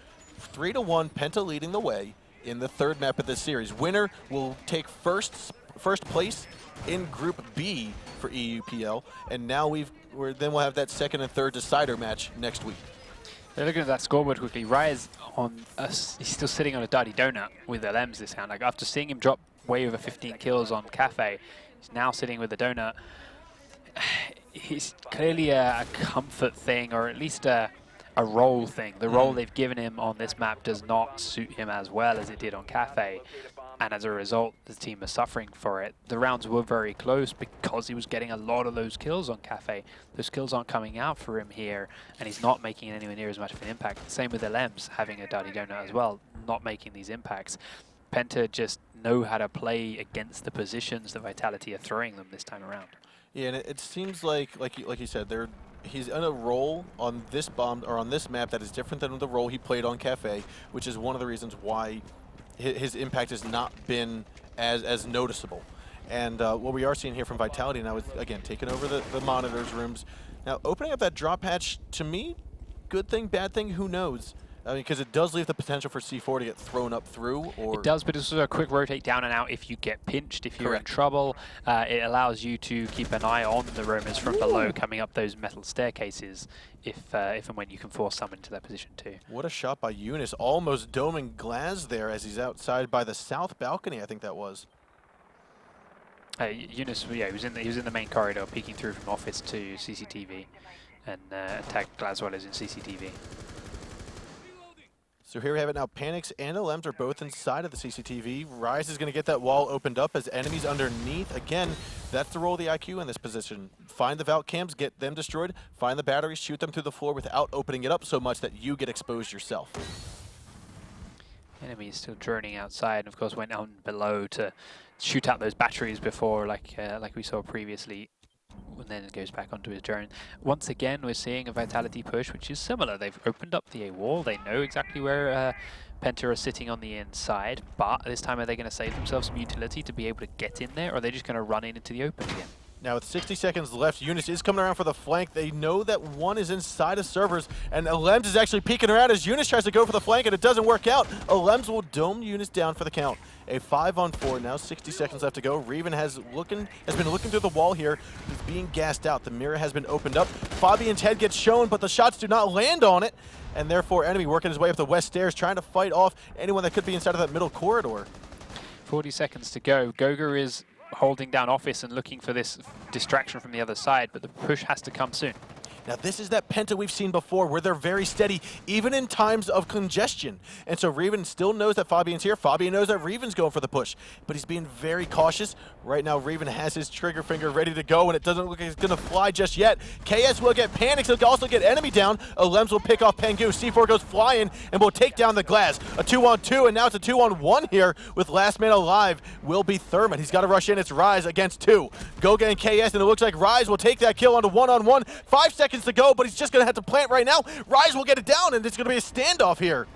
Speaker 2: 3-1, Penta leading the way in the third map of this series. Winner will take first place in Group B for EUPL, and now then we'll have that second and third decider match next week.
Speaker 1: They're looking at that scoreboard quickly. Rise he's still sitting on a dirty donut with LMs this round. Like after seeing him drop way over 15 kills on Cafe, he's now sitting with a donut. He's clearly a comfort thing, or at least a role thing. The role they've given him on this map does not suit him as well as it did on Cafe, and as a result, the team is suffering for it. The rounds were very close because he was getting a lot of those kills on Cafe. Those kills aren't coming out for him here, and he's not making anywhere near as much of an impact. Same with LMs, having a dirty donut as well, not making these impacts. Penta just know how to play against the positions that Vitality are throwing them this time around. Yeah,
Speaker 2: and it seems like you said, he's in a role on this on this map that is different than the role he played on Cafe, which is one of the reasons why his impact has not been as noticeable. And what we are seeing here from Vitality now is, again, taking over the monitors rooms. Now, opening up that drop hatch, to me, good thing, bad thing, who knows? I mean, because it does leave the potential for C4 to get thrown up through. Or
Speaker 1: it does, but it's also a quick rotate down and out if you get pinched, if you're
Speaker 2: Correct.
Speaker 1: in trouble. It allows you to keep an eye on the roamers from below coming up those metal staircases if and when you can force someone into that position too.
Speaker 2: What a shot by Eunice, almost doming Glaz there as he's outside by the south balcony, I think that was.
Speaker 1: Eunice, yeah, he was in the main corridor, peeking through from office to CCTV, and attacked Glaswell in CCTV.
Speaker 2: So here we have it now. Panics and LMs are both inside of the CCTV. Rise is going to get that wall opened up as enemies underneath. Again, that's the role of the IQ in this position. Find the Valk cams, get them destroyed. Find the batteries, shoot them through the floor without opening it up so much that you get exposed yourself.
Speaker 1: Enemy is still droning outside, and of course went down below to shoot out those batteries before, like we saw previously. And then it goes back onto his drone. Once again, we're seeing a Vitality push, which is similar. They've opened up the A wall. They know exactly where Penta are sitting on the inside, but this time are they going to save themselves some utility to be able to get in there, or are they just going to run into the open again?
Speaker 2: Now with 60 seconds left, Eunice is coming around for the flank. They know that one is inside of servers, and Alems is actually peeking around as Eunice tries to go for the flank, and it doesn't work out. Alems will dome Eunice down for the count. A 5-on-4, now 60 seconds left to go. Reven has been looking through the wall here. He's being gassed out. The mirror has been opened up. Fabian's head gets shown, but the shots do not land on it, and therefore enemy working his way up the west stairs, trying to fight off anyone that could be inside of that middle corridor.
Speaker 1: 40 seconds to go. Goga is holding down office and looking for this distraction from the other side, but the push has to come soon.
Speaker 2: Now this is that Penta we've seen before where they're very steady, even in times of congestion. And so Reven still knows that Fabian's here. Fabian knows that Reven's going for the push, but he's being very cautious. Right now Reven has his trigger finger ready to go, and it doesn't look like it's gonna fly just yet. KS will get panics, he'll also get enemy down. Alems will pick off Pengu. C4 goes flying and will take down the Glass. A 2-on-2, and now it's a 2-on-1 here with last man alive will be Thurman. He's gotta rush in, it's Rise against 2. Goga and KS, and it looks like Rise will take that kill on a 1-on-1. 5 seconds to go, but he's just going to have to plant right now. Rise will get it down, and it's going to be a standoff here.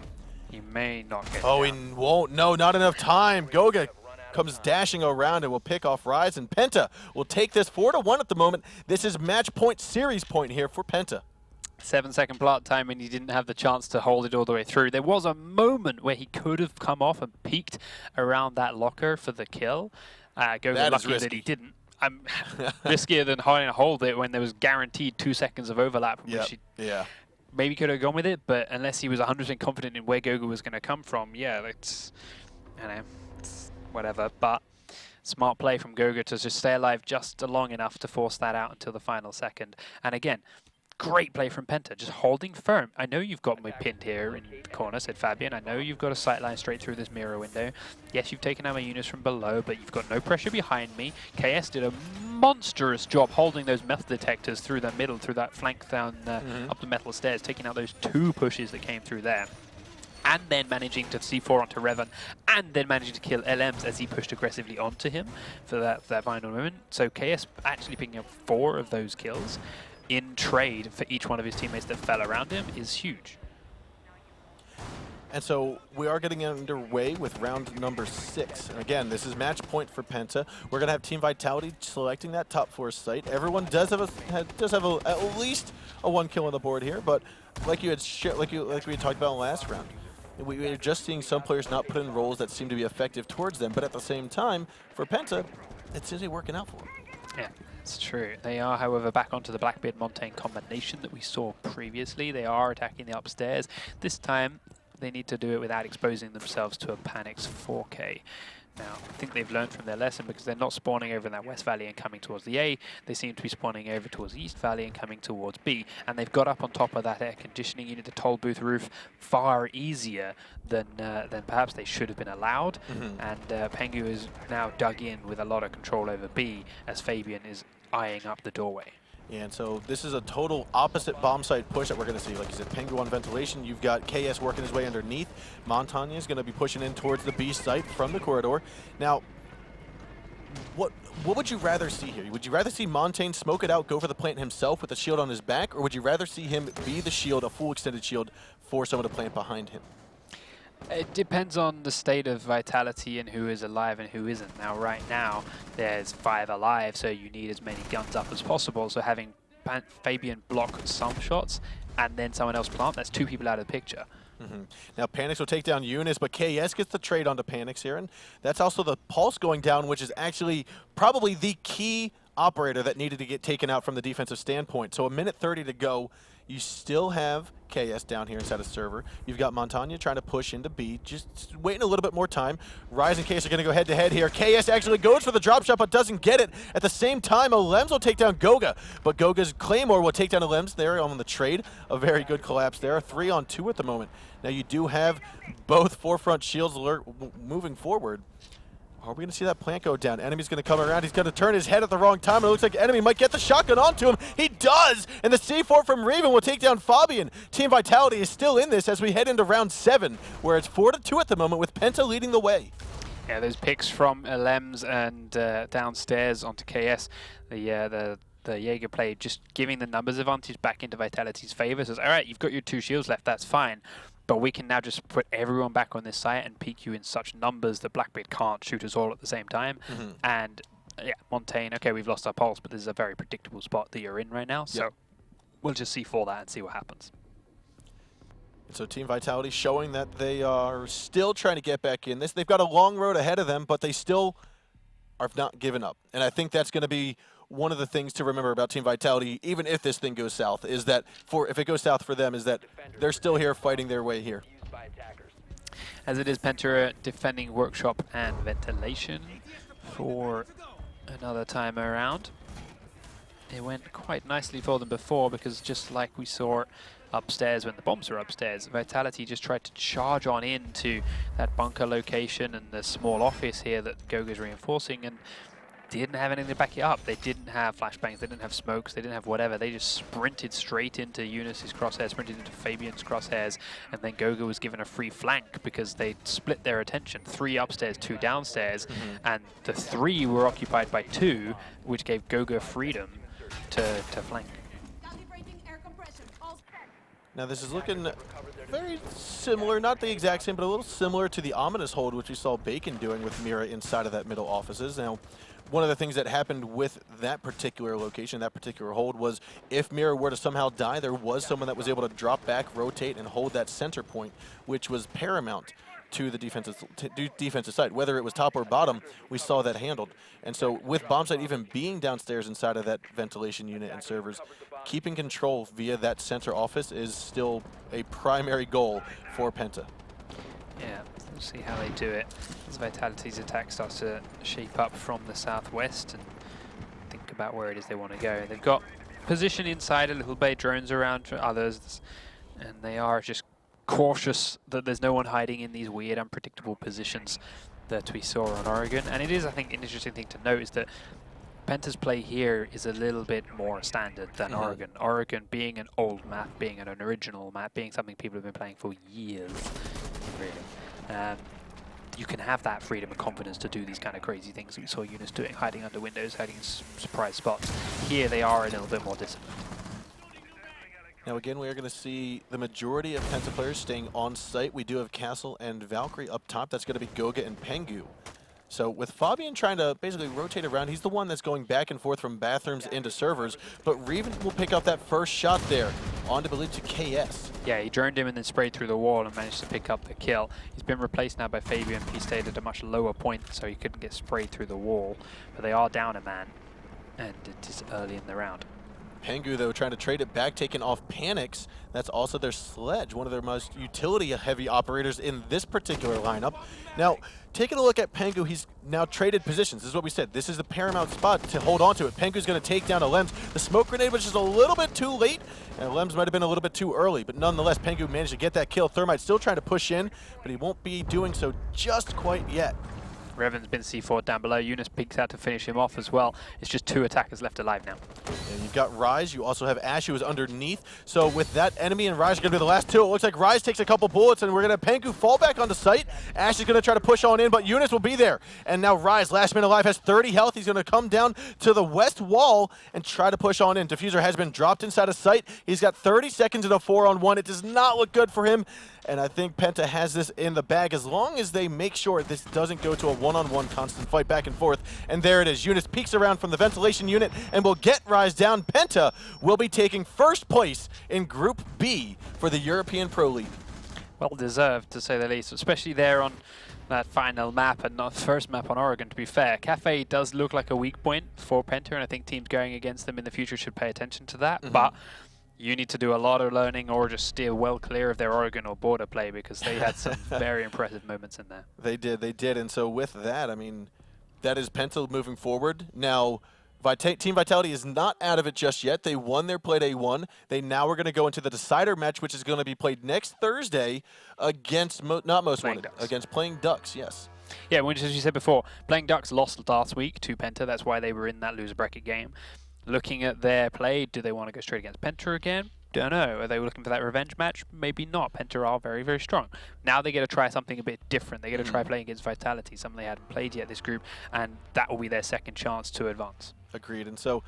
Speaker 1: He may not get
Speaker 2: Oh,
Speaker 1: down.
Speaker 2: he won't. No, not enough time. Goga comes dashing around and will pick off Rise, and Penta will take this 4-1 at the moment. This is match point, series point here for Penta.
Speaker 1: 7-second plant time, and he didn't have the chance to hold it all the way through. There was a moment where he could have come off and peeked around that locker for the kill. Goga lucky that he didn't. I'm riskier than trying to hold it when there was guaranteed 2 seconds of overlap. Which he maybe could have gone with it, but unless he was 100% confident in where Goga was going to come from, yeah, it's whatever. But smart play from Goga to just stay alive just long enough to force that out until the final second. And again, great play from Penta, just holding firm. I know you've got me pinned here in the corner, said Fabian. I know you've got a sight line straight through this mirror window. Yes, you've taken out my units from below, but you've got no pressure behind me. KS did a monstrous job holding those metal detectors through the middle, through that flank down up the metal stairs, taking out those 2 pushes that came through there. And then managing to C4 onto Revan, and then managing to kill LMs as he pushed aggressively onto him for that final moment. So KS actually picking up 4 of those kills in trade for each one of his teammates that fell around him is huge.
Speaker 2: And so we are getting underway with round number 6. And again, this is match point for Penta. We're going to have Team Vitality selecting that top 4 site. Everyone does have at least a 1 kill on the board here, but like we had talked about in the last round, We're just seeing some players not put in roles that seem to be effective towards them, but at the same time, for Penta, it seems to be working out for them.
Speaker 1: Yeah, it's true. They are, however, back onto the Blackbeard-Montaigne combination that we saw previously. They are attacking the upstairs. This time, they need to do it without exposing themselves to a Panix 4K. Now, I think they've learned from their lesson because they're not spawning over in that West Valley and coming towards the A. They seem to be spawning over towards the East Valley and coming towards B. And they've got up on top of that air conditioning unit, the toll booth roof, far easier than perhaps they should have been allowed. And Pengu is now dug in with a lot of control over B as Fabian is eyeing up the doorway.
Speaker 2: Yeah, and so this is a total opposite bomb site push that we're going to see. Like you said, Pengu on ventilation. You've got KS working his way underneath. Montaigne is going to be pushing in towards the B site from the corridor. Now, what would you rather see here? Would you rather see Montaigne smoke it out, go for the plant himself with the shield on his back, or would you rather see him be the shield, a full extended shield, for someone to plant behind him?
Speaker 1: It depends on the state of Vitality and who is alive and who isn't. Now, right now, there's 5 alive, so you need as many guns up as possible. So having Fabian block some shots and then someone else plant, that's 2 people out of the picture.
Speaker 2: Now, Panix will take down Eunice, but KS gets the trade onto Panix here, and that's also the Pulse going down, which is actually probably the key operator that needed to get taken out from the defensive standpoint. So a minute 30 to go. You still have KS down here inside of server. You've got Montaigne trying to push into B, just waiting a little bit more time. Rise and KS are going to go head-to-head here. KS actually goes for the drop shot, but doesn't get it. At the same time, Alems will take down Goga, but Goga's Claymore will take down Alems there on the trade. A very good collapse there. 3 on 2 at the moment. Now you do have both forefront shields alert moving forward. Are we going to see that plant go down? Enemy's going to come around. He's going to turn his head at the wrong time. And it looks like Enemy might get the shotgun onto him. He does! And the C4 from Reven will take down Fabian. Team Vitality is still in this as we head into round 7, where it's 4-2 at the moment with Penta leading the way.
Speaker 1: Yeah, those picks from Lems and downstairs onto KS. The Jaeger play just giving the numbers advantage back into Vitality's favor. Says, all right, you've got your 2 shields left. That's fine. But we can now just put everyone back on this site and peak you in such numbers that Blackbeard can't shoot us all at the same time. And yeah, Montaigne, okay, we've lost our pulse, but this is a very predictable spot that you're in right now. So we'll just C4 that and see what happens.
Speaker 2: And so Team Vitality showing that they are still trying to get back in this. They've got a long road ahead of them, but they still are not giving up. And I think that's going to be one of the things to remember about Team Vitality, even if this thing goes south, is that if it goes south for them, is that they're still here fighting their way here.
Speaker 1: As it is Penta defending Workshop and Ventilation for another time around. It went quite nicely for them before because just like we saw upstairs when the bombs were upstairs, Vitality just tried to charge on into that bunker location and the small office here that Goga's reinforcing and didn't have anything to back it up. They didn't have flashbangs, they didn't have smokes, they didn't have whatever. They just sprinted straight into Eunice's crosshairs, sprinted into Fabian's crosshairs, and then Goga was given a free flank because they split their attention. 3 upstairs, 2 downstairs, and the 3 were occupied by 2, which gave Goga freedom to flank.
Speaker 2: Now this is looking very similar, not the exact same, but a little similar to the ominous hold which we saw Bacon doing with Mira inside of that middle offices. Now, one of the things that happened with that particular location, that particular hold, was if Mira were to somehow die, there was someone that was able to drop back, rotate, and hold that center point, which was paramount to the defensive side. Whether it was top or bottom, we saw that handled. And so with bombsight even being downstairs inside of that ventilation unit and servers, keeping control via that center office is still a primary goal for Penta.
Speaker 1: Yeah, we'll see how they do it. As Vitality's attack starts to shape up from the southwest and think about where it is they want to go. They've got position inside a little bay, drones around for others, and they are just cautious that there's no one hiding in these weird, unpredictable positions that we saw on Oregon. And it is, I think, an interesting thing to note is that Penta's play here is a little bit more standard than Oregon. Oregon being an old map, being an original map, being something people have been playing for years, really. You can have that freedom and confidence to do these kind of crazy things that we saw Eunice doing, hiding under windows, hiding in surprise spots. Here they are a little bit more disciplined.
Speaker 2: Now again, we are going to see the majority of Penta players staying on site. We do have Castle and Valkyrie up top. That's going to be Goga and Pengu. So with Fabian trying to basically rotate around, he's the one that's going back and forth from bathrooms into servers, but Reven will pick up that first shot there on to believe to KS.
Speaker 1: Yeah, he droned him and then sprayed through the wall and managed to pick up the kill. He's been replaced now by Fabian. He stayed at a much lower point, so he couldn't get sprayed through the wall. But they are down a man, and it is early in the round.
Speaker 2: Pengu, though, trying to trade it back, taking off Panics. That's also their Sledge, one of their most utility-heavy operators in this particular lineup. Now, taking a look at Pengu, he's now traded positions. This is what we said. This is the paramount spot to hold on to it. Pengu's going to take down a Lems. The smoke grenade was just a little bit too late, and Lems might have been a little bit too early, but nonetheless, Pengu managed to get that kill. Thermite still trying to push in, but he won't be doing so just quite yet.
Speaker 1: Revan's been C4'd down below. Eunice peeks out to finish him off as well. It's just 2 attackers left alive now.
Speaker 2: And you've got Rise. You also have Ash, who is underneath. So with that, Enemy and Rise are going to be the last two. It looks like Rise takes a couple bullets, and we're going to have Pengu fall back onto site. Ash is going to try to push on in, but Eunice will be there. And now Rise, last man alive, has 30 health. He's going to come down to the west wall and try to push on in. Diffuser has been dropped inside of site. He's got 30 seconds in a 4-on-1. It does not look good for him. And I think Penta has this in the bag as long as they make sure this doesn't go to a one-on-one constant fight back and forth. And there it is. Eunice peeks around from the ventilation unit and will get Rise down. Penta will be taking first place in Group B for the European Pro League.
Speaker 1: Well deserved, to say the least, especially there on that final map and not first map on Oregon, to be fair. Cafe does look like a weak point for Penta, and I think teams going against them in the future should pay attention to that. But you need to do a lot of learning or just steer well clear of their Oregon or border play, because they had some very impressive moments in there.
Speaker 2: They did. And so with that, I mean, that is Penta moving forward. Now, Team Vitality is not out of it just yet. They won their play day 1. They now are going to go into the decider match, which is going to be played next Thursday against, against Playing Ducks, yes.
Speaker 1: Yeah, which, as you said before, Playing Ducks lost last week to Penta. That's why they were in that loser bracket game. Looking at their play, do they want to go straight against Penta again? Don't know. Are they looking for that revenge match? Maybe not. Penta are very, very strong. Now they get to try something a bit different. They get to try playing against Vitality, something they hadn't played yet this group, and that will be their second chance to advance.
Speaker 2: Agreed. And so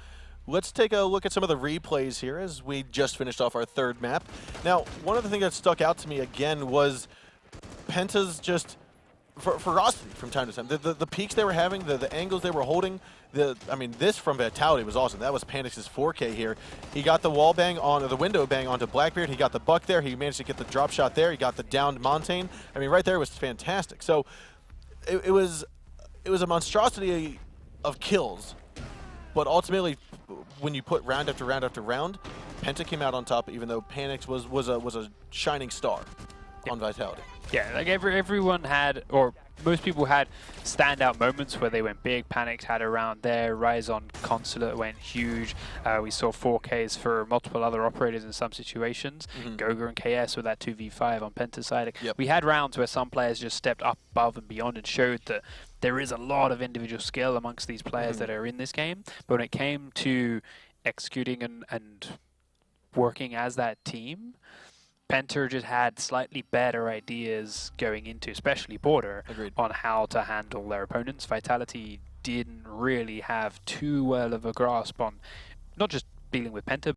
Speaker 2: let's take a look at some of the replays here as we just finished off our third map. Now, one of the things that stuck out to me again was Penta's just ferocity from time to time. The peaks they were having, the angles they were holding. I mean, this from Vitality was awesome. That was Panic's 4K here. He got the wall bang on, or the window bang onto Blackbeard. He got the buck there. He managed to get the drop shot there. He got the downed Montaigne. I mean, right there was fantastic. So it was a monstrosity of kills. But ultimately, when you put round after round after round, Penta came out on top, even though Panics was a shining star on Vitality.
Speaker 1: Yeah, like everyone had, or most people had standout moments where they went big. Panics had around there. Rise on Consulate went huge. We saw 4Ks for multiple other operators in some situations. Goga and KS with that 2v5 on Penta's side. We had rounds where some players just stepped up above and beyond and showed that there is a lot of individual skill amongst these players that are in this game. But when it came to executing and working as that team, Penta just had slightly better ideas going into, especially Border, on how to handle their opponents. Vitality didn't really have too well of a grasp on not just dealing with Penta,